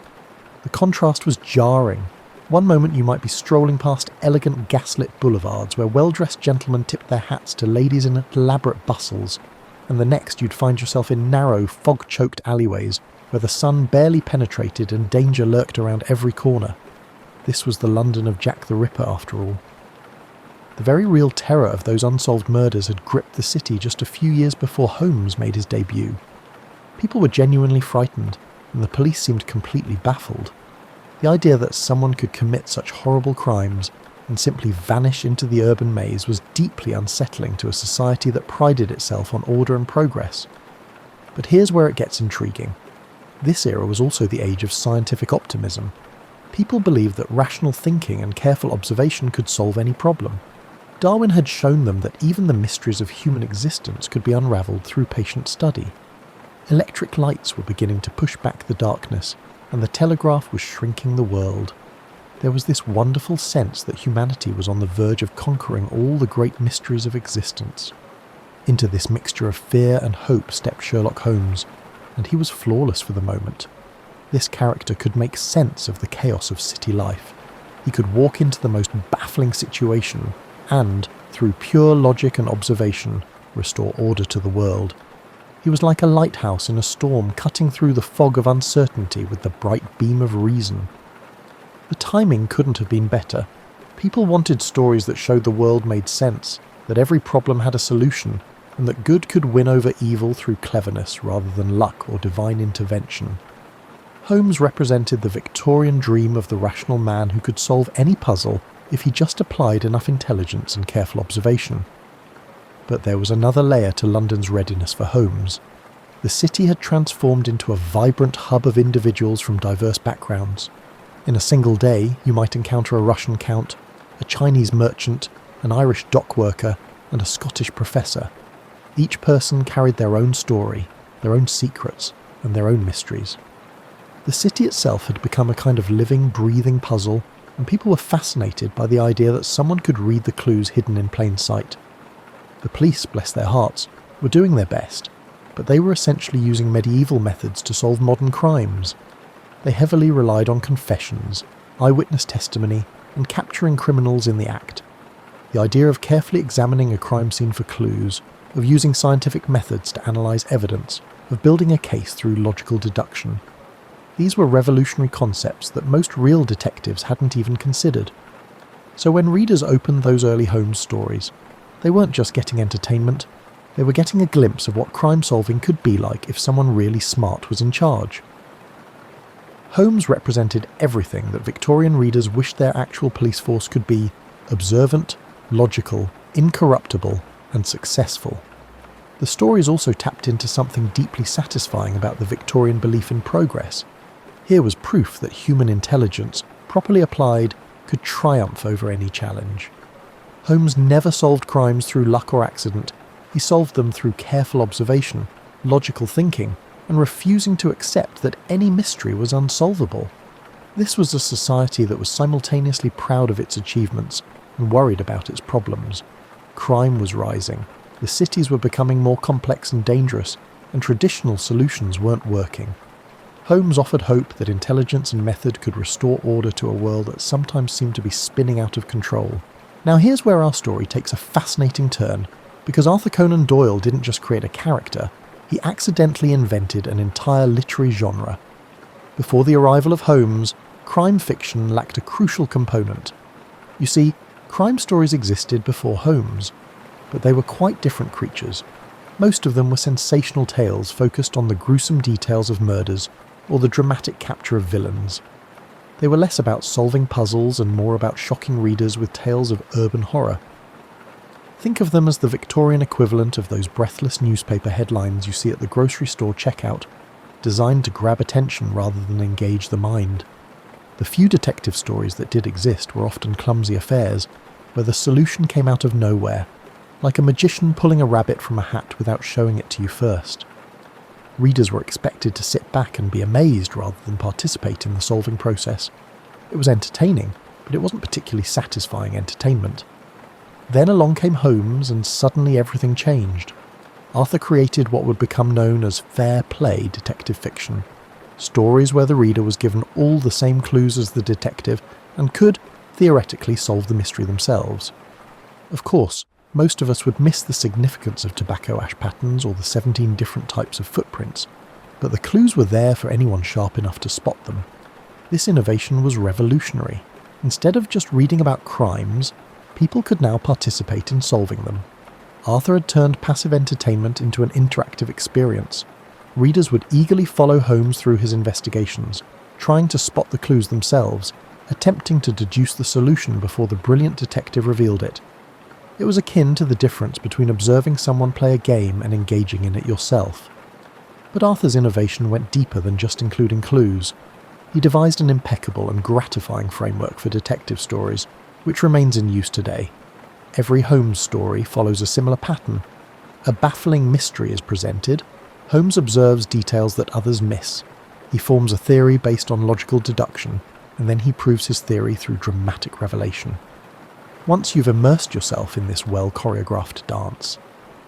The contrast was jarring. One moment you might be strolling past elegant gaslit boulevards where well-dressed gentlemen tipped their hats to ladies in elaborate bustles, and the next you'd find yourself in narrow, fog-choked alleyways where the sun barely penetrated and danger lurked around every corner. This was the London of Jack the Ripper, after all. The very real terror of those unsolved murders had gripped the city just a few years before Holmes made his debut. People were genuinely frightened, and the police seemed completely baffled. The idea that someone could commit such horrible crimes and simply vanish into the urban maze was deeply unsettling to a society that prided itself on order and progress. But here's where it gets intriguing. This era was also the age of scientific optimism. People believed that rational thinking and careful observation could solve any problem. Darwin had shown them that even the mysteries of human existence could be unravelled through patient study. Electric lights were beginning to push back the darkness, and the telegraph was shrinking the world. There was this wonderful sense that humanity was on the verge of conquering all the great mysteries of existence. Into this mixture of fear and hope stepped Sherlock Holmes, and he was flawless for the moment. This character could make sense of the chaos of city life. He could walk into the most baffling situation and, through pure logic and observation, restore order to the world. He was like a lighthouse in a storm, cutting through the fog of uncertainty with the bright beam of reason. The timing couldn't have been better. People wanted stories that showed the world made sense, that every problem had a solution, and that good could win over evil through cleverness rather than luck or divine intervention. Holmes represented the Victorian dream of the rational man who could solve any puzzle if he just applied enough intelligence and careful observation. But there was another layer to London's readiness for Holmes. The city had transformed into a vibrant hub of individuals from diverse backgrounds. In a single day, you might encounter a Russian count, a Chinese merchant, an Irish dock worker, and a Scottish professor. Each person carried their own story, their own secrets, and their own mysteries. The city itself had become a kind of living, breathing puzzle, and people were fascinated by the idea that someone could read the clues hidden in plain sight. The police, bless their hearts, were doing their best, but they were essentially using medieval methods to solve modern crimes. They heavily relied on confessions, eyewitness testimony, and capturing criminals in the act. The idea of carefully examining a crime scene for clues, of using scientific methods to analyse evidence, of building a case through logical deduction. These were revolutionary concepts that most real detectives hadn't even considered. So when readers opened those early Holmes stories, they weren't just getting entertainment, they were getting a glimpse of what crime solving could be like if someone really smart was in charge. Holmes represented everything that Victorian readers wished their actual police force could be: observant, logical, incorruptible, and successful. The stories also tapped into something deeply satisfying about the Victorian belief in progress. Here was proof that human intelligence, properly applied, could triumph over any challenge. Holmes never solved crimes through luck or accident. He solved them through careful observation, logical thinking, and refusing to accept that any mystery was unsolvable. This was a society that was simultaneously proud of its achievements and worried about its problems. Crime was rising, the cities were becoming more complex and dangerous, and traditional solutions weren't working. Holmes offered hope that intelligence and method could restore order to a world that sometimes seemed to be spinning out of control. Now here's where our story takes a fascinating turn, because Arthur Conan Doyle didn't just create a character, he accidentally invented an entire literary genre. Before the arrival of Holmes, crime fiction lacked a crucial component. You see, crime stories existed before Holmes, but they were quite different creatures. Most of them were sensational tales focused on the gruesome details of murders or the dramatic capture of villains. They were less about solving puzzles and more about shocking readers with tales of urban horror. Think of them as the Victorian equivalent of those breathless newspaper headlines you see at the grocery store checkout, designed to grab attention rather than engage the mind. The few detective stories that did exist were often clumsy affairs, where the solution came out of nowhere, like a magician pulling a rabbit from a hat without showing it to you first. Readers were expected to sit back and be amazed rather than participate in the solving process. It was entertaining, but it wasn't particularly satisfying entertainment. Then along came Holmes, and suddenly everything changed. Arthur created what would become known as fair play detective fiction. Stories where the reader was given all the same clues as the detective and could, theoretically, solve the mystery themselves. Of course, most of us would miss the significance of tobacco ash patterns or the 17 different types of footprints, but the clues were there for anyone sharp enough to spot them. This innovation was revolutionary. Instead of just reading about crimes, people could now participate in solving them. Arthur had turned passive entertainment into an interactive experience. Readers would eagerly follow Holmes through his investigations, trying to spot the clues themselves, attempting to deduce the solution before the brilliant detective revealed it. It was akin to the difference between observing someone play a game and engaging in it yourself. But Arthur's innovation went deeper than just including clues. He devised an impeccable and gratifying framework for detective stories, which remains in use today. Every Holmes story follows a similar pattern. A baffling mystery is presented. Holmes observes details that others miss. He forms a theory based on logical deduction, and then he proves his theory through dramatic revelation. Once you've immersed yourself in this well-choreographed dance,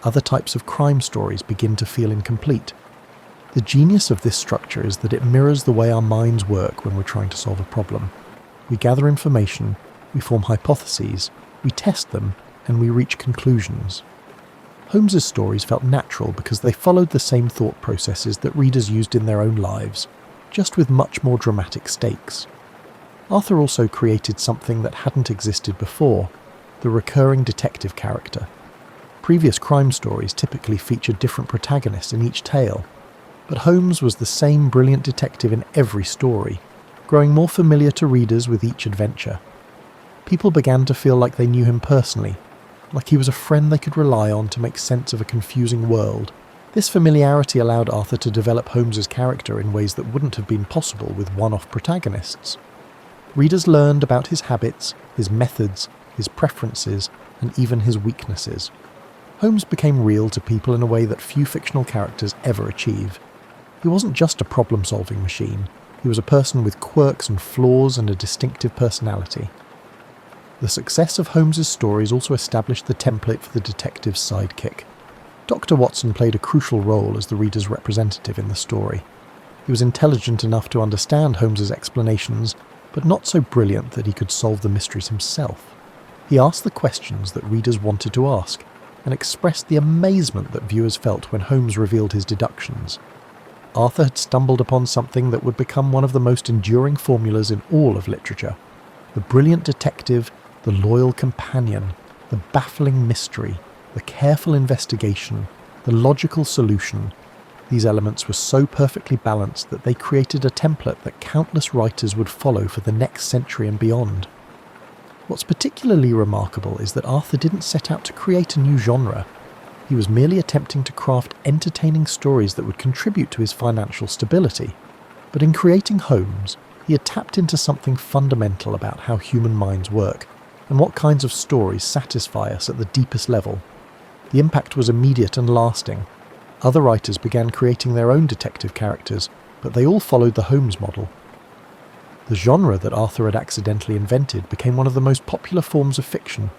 other types of crime stories begin to feel incomplete. The genius of this structure is that it mirrors the way our minds work when we're trying to solve a problem. We gather information, we form hypotheses, we test them, and we reach conclusions. Holmes's stories felt natural because they followed the same thought processes that readers used in their own lives, just with much more dramatic stakes. Arthur also created something that hadn't existed before, the recurring detective character. Previous crime stories typically featured different protagonists in each tale, but Holmes was the same brilliant detective in every story, growing more familiar to readers with each adventure. People began to feel like they knew him personally, like he was a friend they could rely on to make sense of a confusing world. This familiarity allowed Arthur to develop Holmes's character in ways that wouldn't have been possible with one-off protagonists. Readers learned about his habits, his methods, his preferences, and even his weaknesses. Holmes became real to people in a way that few fictional characters ever achieve. He wasn't just a problem-solving machine, he was a person with quirks and flaws and a distinctive personality. The success of Holmes's stories also established the template for the detective's sidekick. Dr. Watson played a crucial role as the reader's representative in the story. He was intelligent enough to understand Holmes's explanations, but not so brilliant that he could solve the mysteries himself. He asked the questions that readers wanted to ask, and expressed the amazement that viewers felt when Holmes revealed his deductions. Arthur had stumbled upon something that would become one of the most enduring formulas in all of literature. The brilliant detective, the loyal companion, the baffling mystery, the careful investigation, the logical solution. These elements were so perfectly balanced that they created a template that countless writers would follow for the next century and beyond. What's particularly remarkable is that Arthur didn't set out to create a new genre. He was merely attempting to craft entertaining stories that would contribute to his financial stability. But in creating Holmes, he had tapped into something fundamental about how human minds work, and what kinds of stories satisfy us at the deepest level. The impact was immediate and lasting. Other writers began creating their own detective characters, but they all followed the Holmes model. The genre that Arthur had accidentally invented became one of the most popular forms of fiction,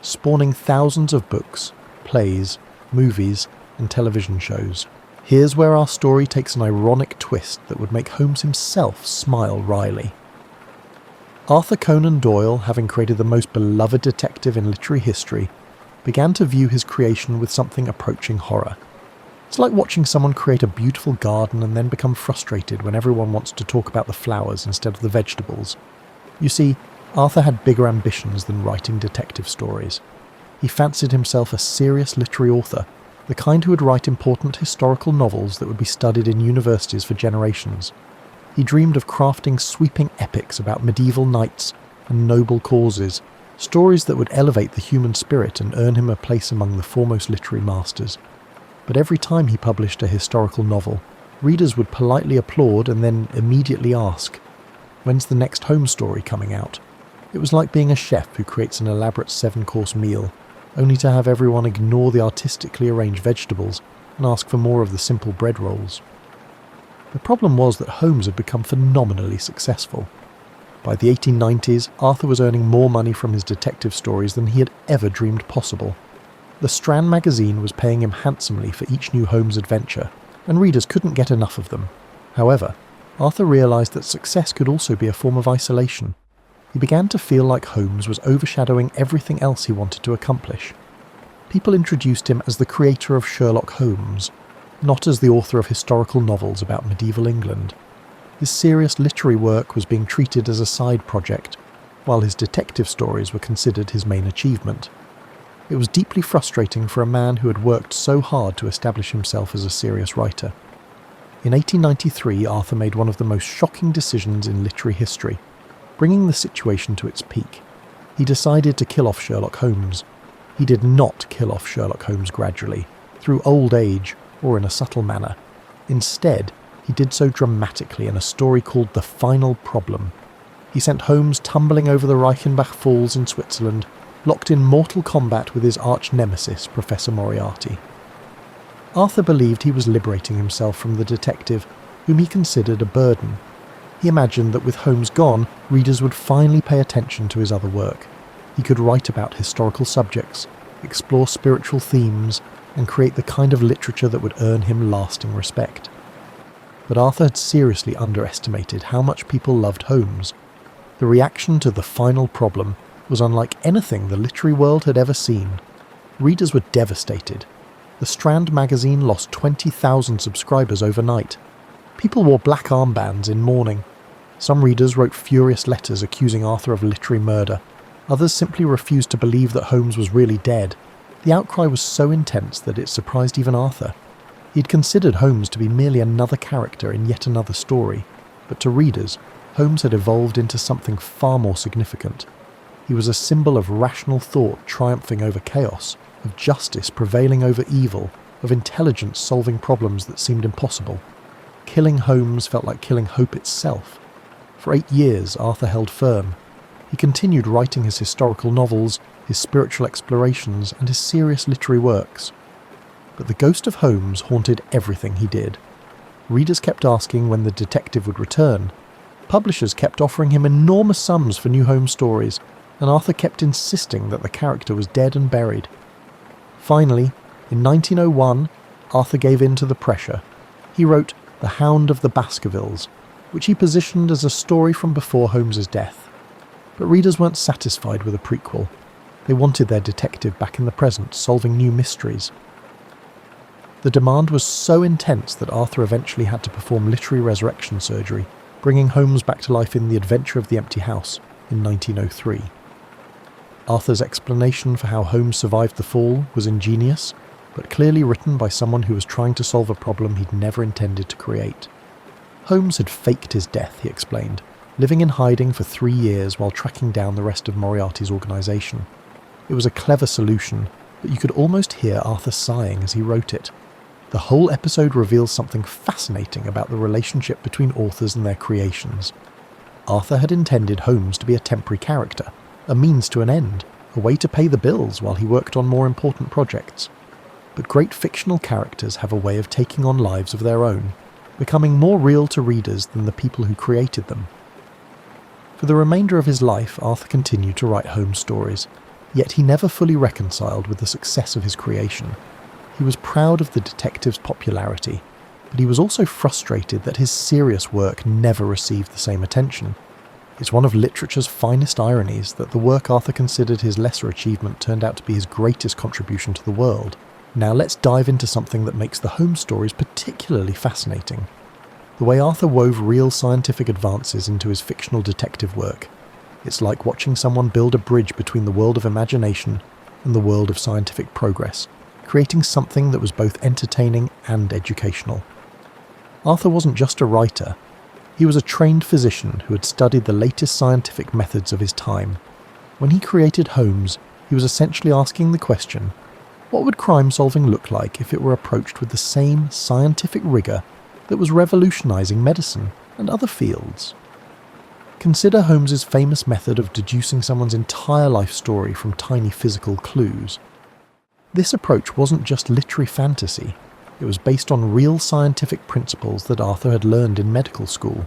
spawning thousands of books, plays, movies, and television shows. Here's where our story takes an ironic twist that would make Holmes himself smile wryly. Arthur Conan Doyle, having created the most beloved detective in literary history, began to view his creation with something approaching horror. It's like watching someone create a beautiful garden and then become frustrated when everyone wants to talk about the flowers instead of the vegetables. You see, Arthur had bigger ambitions than writing detective stories. He fancied himself a serious literary author, the kind who would write important historical novels that would be studied in universities for generations. He dreamed of crafting sweeping epics about medieval knights and noble causes, stories that would elevate the human spirit and earn him a place among the foremost literary masters. But every time he published a historical novel, readers would politely applaud and then immediately ask, "When's the next Holmes story coming out?" It was like being a chef who creates an elaborate 7-course meal, only to have everyone ignore the artistically arranged vegetables and ask for more of the simple bread rolls. The problem was that Holmes had become phenomenally successful. By the 1890s, Arthur was earning more money from his detective stories than he had ever dreamed possible. The Strand magazine was paying him handsomely for each new Holmes adventure, and readers couldn't get enough of them. However, Arthur realised that success could also be a form of isolation. He began to feel like Holmes was overshadowing everything else he wanted to accomplish. People introduced him as the creator of Sherlock Holmes, not as the author of historical novels about medieval England. His serious literary work was being treated as a side project, while his detective stories were considered his main achievement. It was deeply frustrating for a man who had worked so hard to establish himself as a serious writer. In 1893, Arthur made one of the most shocking decisions in literary history, bringing the situation to its peak. He decided to kill off Sherlock Holmes. He did not kill off Sherlock Holmes gradually, through old age, or in a subtle manner. Instead, he did so dramatically in a story called The Final Problem. He sent Holmes tumbling over the Reichenbach Falls in Switzerland, locked in mortal combat with his arch-nemesis, Professor Moriarty. Arthur believed he was liberating himself from the detective, whom he considered a burden. He imagined that with Holmes gone, readers would finally pay attention to his other work. He could write about historical subjects, explore spiritual themes, and create the kind of literature that would earn him lasting respect. But Arthur had seriously underestimated how much people loved Holmes. The reaction to The Final Problem was unlike anything the literary world had ever seen. Readers were devastated. The Strand magazine lost 20,000 subscribers overnight. People wore black armbands in mourning. Some readers wrote furious letters accusing Arthur of literary murder. Others simply refused to believe that Holmes was really dead. The outcry was so intense that it surprised even Arthur. He'd considered Holmes to be merely another character in yet another story, but to readers, Holmes had evolved into something far more significant. He was a symbol of rational thought triumphing over chaos, of justice prevailing over evil, of intelligence solving problems that seemed impossible. Killing Holmes felt like killing hope itself. For 8 years, Arthur held firm. He continued writing his historical novels, his spiritual explorations, and his serious literary works. But the ghost of Holmes haunted everything he did. Readers kept asking when the detective would return. Publishers kept offering him enormous sums for new Holmes stories, and Arthur kept insisting that the character was dead and buried. Finally, In 1901, Arthur gave in to the pressure. He wrote The Hound of the Baskervilles, which he positioned as a story from before Holmes's death. But readers weren't satisfied with a prequel. They wanted their detective back in the present, solving new mysteries. The demand was so intense that Arthur eventually had to perform literary resurrection surgery, bringing Holmes back to life in The Adventure of the Empty House in 1903. Arthur's explanation for how Holmes survived the fall was ingenious, but clearly written by someone who was trying to solve a problem he'd never intended to create. Holmes had faked his death, he explained, living in hiding for 3 years while tracking down the rest of Moriarty's organisation. It was a clever solution, but you could almost hear Arthur sighing as he wrote it. The whole episode reveals something fascinating about the relationship between authors and their creations. Arthur had intended Holmes to be a temporary character, a means to an end, a way to pay the bills while he worked on more important projects. But great fictional characters have a way of taking on lives of their own, becoming more real to readers than the people who created them. For the remainder of his life, Arthur continued to write Holmes stories, yet he never fully reconciled with the success of his creation. He was proud of the detective's popularity, but he was also frustrated that his serious work never received the same attention. It's one of literature's finest ironies that the work Arthur considered his lesser achievement turned out to be his greatest contribution to the world. Now let's dive into something that makes the Holmes stories particularly fascinating. The way Arthur wove real scientific advances into his fictional detective work. It's like watching someone build a bridge between the world of imagination and the world of scientific progress, creating something that was both entertaining and educational. Arthur wasn't just a writer. He was a trained physician who had studied the latest scientific methods of his time. When he created Holmes, he was essentially asking the question, what would crime solving look like if it were approached with the same scientific rigour that was revolutionising medicine and other fields? Consider Holmes's famous method of deducing someone's entire life story from tiny physical clues. This approach wasn't just literary fantasy, it was based on real scientific principles that Arthur had learned in medical school.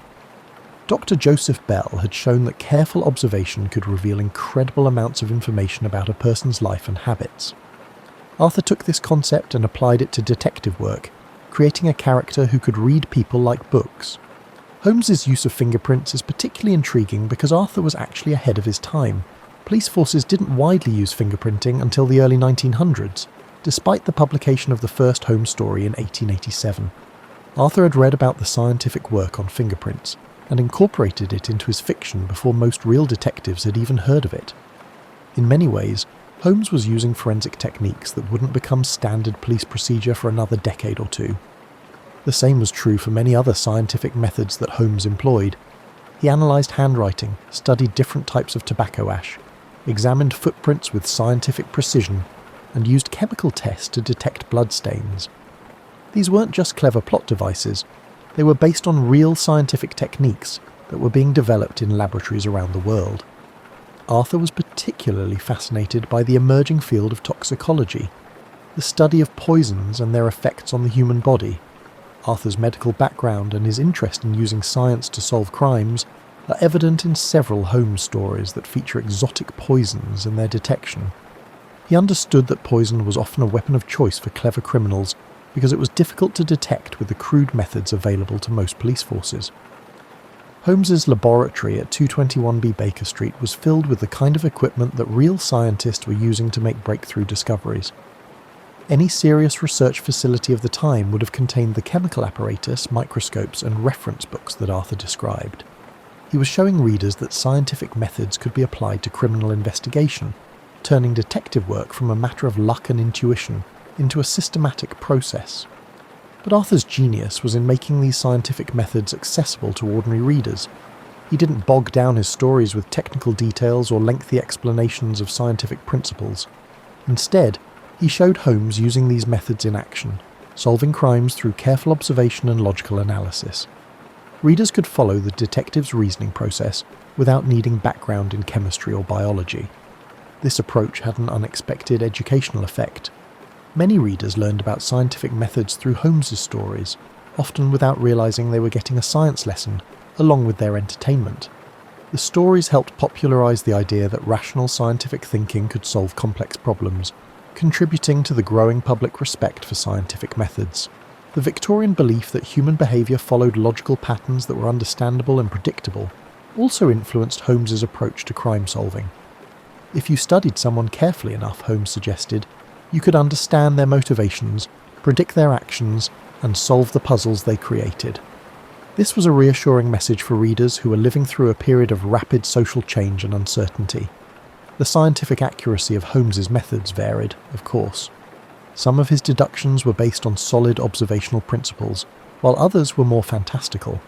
Dr. Joseph Bell had shown that careful observation could reveal incredible amounts of information about a person's life and habits. Arthur took this concept and applied it to detective work, creating a character who could read people like books. Holmes's use of fingerprints is particularly intriguing because Arthur was actually ahead of his time. Police forces didn't widely use fingerprinting until the early 1900s, despite the publication of the first Holmes story in 1887. Arthur had read about the scientific work on fingerprints and incorporated it into his fiction before most real detectives had even heard of it. In many ways, Holmes was using forensic techniques that wouldn't become standard police procedure for another decade or two. The same was true for many other scientific methods that Holmes employed. He analysed handwriting, studied different types of tobacco ash, examined footprints with scientific precision, and used chemical tests to detect bloodstains. These weren't just clever plot devices, they were based on real scientific techniques that were being developed in laboratories around the world. Arthur was particularly fascinated by the emerging field of toxicology, the study of poisons and their effects on the human body. Arthur's medical background and his interest in using science to solve crimes are evident in several Holmes stories that feature exotic poisons and their detection. He understood that poison was often a weapon of choice for clever criminals because it was difficult to detect with the crude methods available to most police forces. Holmes's laboratory at 221B Baker Street was filled with the kind of equipment that real scientists were using to make breakthrough discoveries. Any serious research facility of the time would have contained the chemical apparatus, microscopes, and reference books that Arthur described. He was showing readers that scientific methods could be applied to criminal investigation, turning detective work from a matter of luck and intuition into a systematic process. But Arthur's genius was in making these scientific methods accessible to ordinary readers. He didn't bog down his stories with technical details or lengthy explanations of scientific principles. Instead, he showed Holmes using these methods in action, solving crimes through careful observation and logical analysis. Readers could follow the detective's reasoning process without needing background in chemistry or biology. This approach had an unexpected educational effect. Many readers learned about scientific methods through Holmes's stories, often without realising they were getting a science lesson, along with their entertainment. The stories helped popularise the idea that rational scientific thinking could solve complex problems, contributing to the growing public respect for scientific methods. The Victorian belief that human behaviour followed logical patterns that were understandable and predictable also influenced Holmes's approach to crime solving. If you studied someone carefully enough, Holmes suggested, you could understand their motivations, predict their actions, and solve the puzzles they created. This was a reassuring message for readers who were living through a period of rapid social change and uncertainty. The scientific accuracy of Holmes's methods varied, of course. Some of his deductions were based on solid observational principles, while others were more fantastical.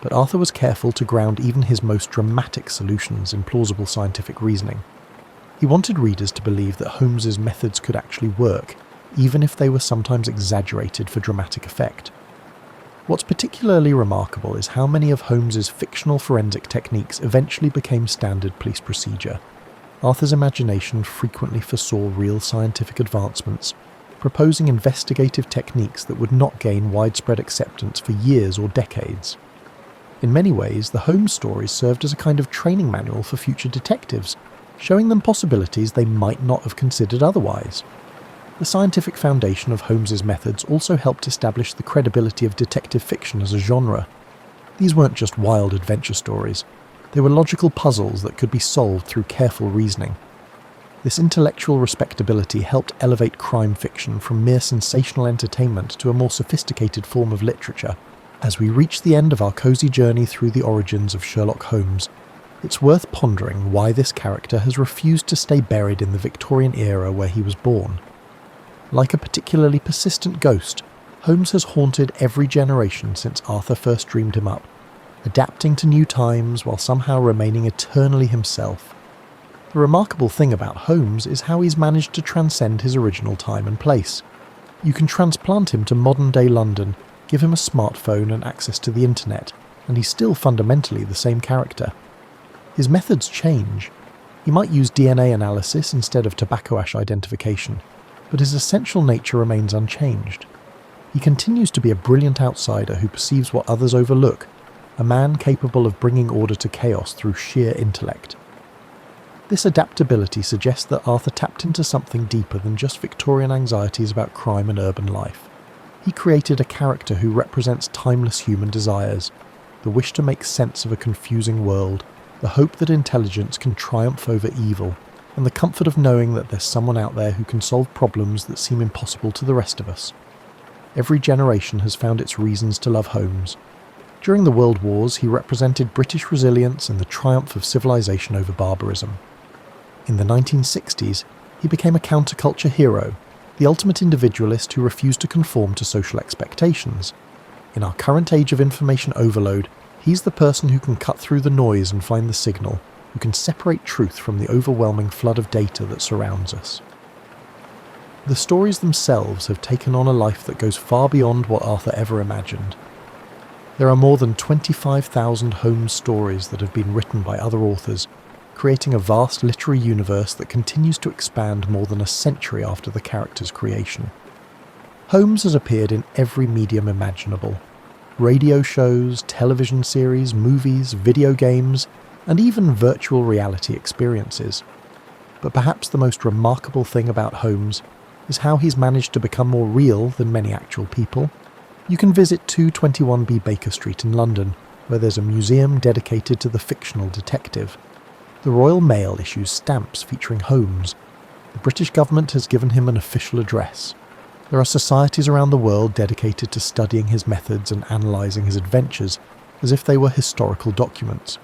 But Arthur was careful to ground even his most dramatic solutions in plausible scientific reasoning. He wanted readers to believe that Holmes's methods could actually work, even if they were sometimes exaggerated for dramatic effect. What's particularly remarkable is how many of Holmes's fictional forensic techniques eventually became standard police procedure. Arthur's imagination frequently foresaw real scientific advancements, proposing investigative techniques that would not gain widespread acceptance for years or decades. In many ways, the Holmes stories served as a kind of training manual for future detectives, showing them possibilities they might not have considered otherwise. The scientific foundation of Holmes's methods also helped establish the credibility of detective fiction as a genre. These weren't just wild adventure stories. They were logical puzzles that could be solved through careful reasoning. This intellectual respectability helped elevate crime fiction from mere sensational entertainment to a more sophisticated form of literature. As we reach the end of our cosy journey through the origins of Sherlock Holmes, it's worth pondering why this character has refused to stay buried in the Victorian era where he was born. Like a particularly persistent ghost, Holmes has haunted every generation since Arthur first dreamed him up, adapting to new times while somehow remaining eternally himself. The remarkable thing about Holmes is how he's managed to transcend his original time and place. You can transplant him to modern-day London, give him a smartphone and access to the internet, and he's still fundamentally the same character. His methods change. He might use DNA analysis instead of tobacco ash identification, but his essential nature remains unchanged. He continues to be a brilliant outsider who perceives what others overlook, a man capable of bringing order to chaos through sheer intellect. This adaptability suggests that Arthur tapped into something deeper than just Victorian anxieties about crime and urban life. He created a character who represents timeless human desires, the wish to make sense of a confusing world, the hope that intelligence can triumph over evil, and the comfort of knowing that there's someone out there who can solve problems that seem impossible to the rest of us. Every generation has found its reasons to love Holmes. During the World Wars, he represented British resilience and the triumph of civilization over barbarism. In the 1960s, he became a counterculture hero, the ultimate individualist who refused to conform to social expectations. In our current age of information overload, he's the person who can cut through the noise and find the signal, who can separate truth from the overwhelming flood of data that surrounds us. The stories themselves have taken on a life that goes far beyond what Arthur ever imagined. There are more than 25,000 Holmes stories that have been written by other authors, creating a vast literary universe that continues to expand more than a century after the character's creation. Holmes has appeared in every medium imaginable: radio shows, television series, movies, video games, and even virtual reality experiences. But perhaps the most remarkable thing about Holmes is how he's managed to become more real than many actual people. You can visit 221B Baker Street in London, where there's a museum dedicated to the fictional detective. The Royal Mail issues stamps featuring Holmes. The British government has given him an official address. There are societies around the world dedicated to studying his methods and analysing his adventures, as if they were historical documents.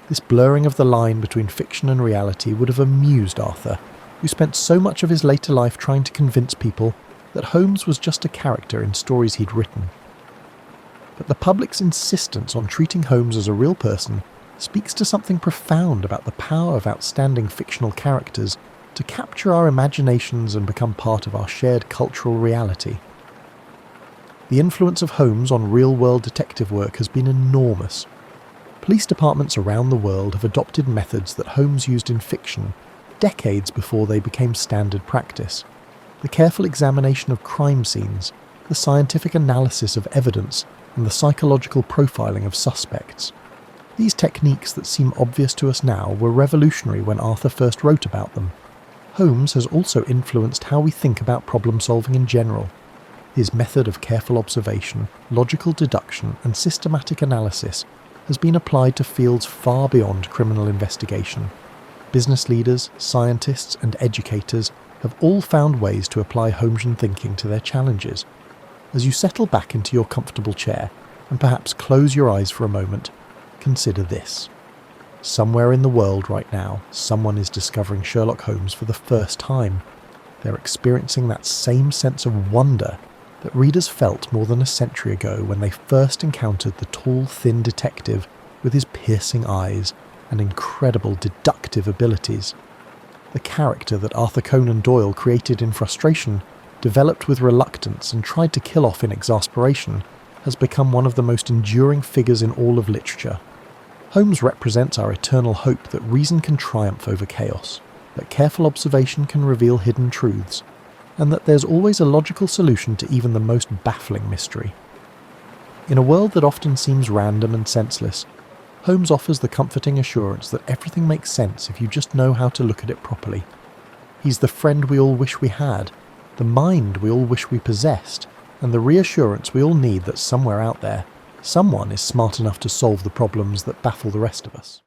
This blurring of the line between fiction and reality would have amused Arthur, who spent so much of his later life trying to convince people that Holmes was just a character in stories he'd written. But the public's insistence on treating Holmes as a real person speaks to something profound about the power of outstanding fictional characters to capture our imaginations and become part of our shared cultural reality. The influence of Holmes on real-world detective work has been enormous. Police departments around the world have adopted methods that Holmes used in fiction decades before they became standard practice. The careful examination of crime scenes, the scientific analysis of evidence, and the psychological profiling of suspects. These techniques that seem obvious to us now were revolutionary when Arthur first wrote about them. Holmes has also influenced how we think about problem solving in general. His method of careful observation, logical deduction, and systematic analysis has been applied to fields far beyond criminal investigation. Business leaders, scientists, and educators have all found ways to apply Holmesian thinking to their challenges. As you settle back into your comfortable chair and perhaps close your eyes for a moment, consider this. Somewhere in the world right now, someone is discovering Sherlock Holmes for the first time. They're experiencing that same sense of wonder that readers felt more than a century ago when they first encountered the tall, thin detective with his piercing eyes and incredible deductive abilities. The character that Arthur Conan Doyle created in frustration, developed with reluctance and tried to kill off in exasperation, has become one of the most enduring figures in all of literature. Holmes represents our eternal hope that reason can triumph over chaos, that careful observation can reveal hidden truths, and that there's always a logical solution to even the most baffling mystery. In a world that often seems random and senseless, Holmes offers the comforting assurance that everything makes sense if you just know how to look at it properly. He's the friend we all wish we had, the mind we all wish we possessed, and the reassurance we all need that somewhere out there, someone is smart enough to solve the problems that baffle the rest of us.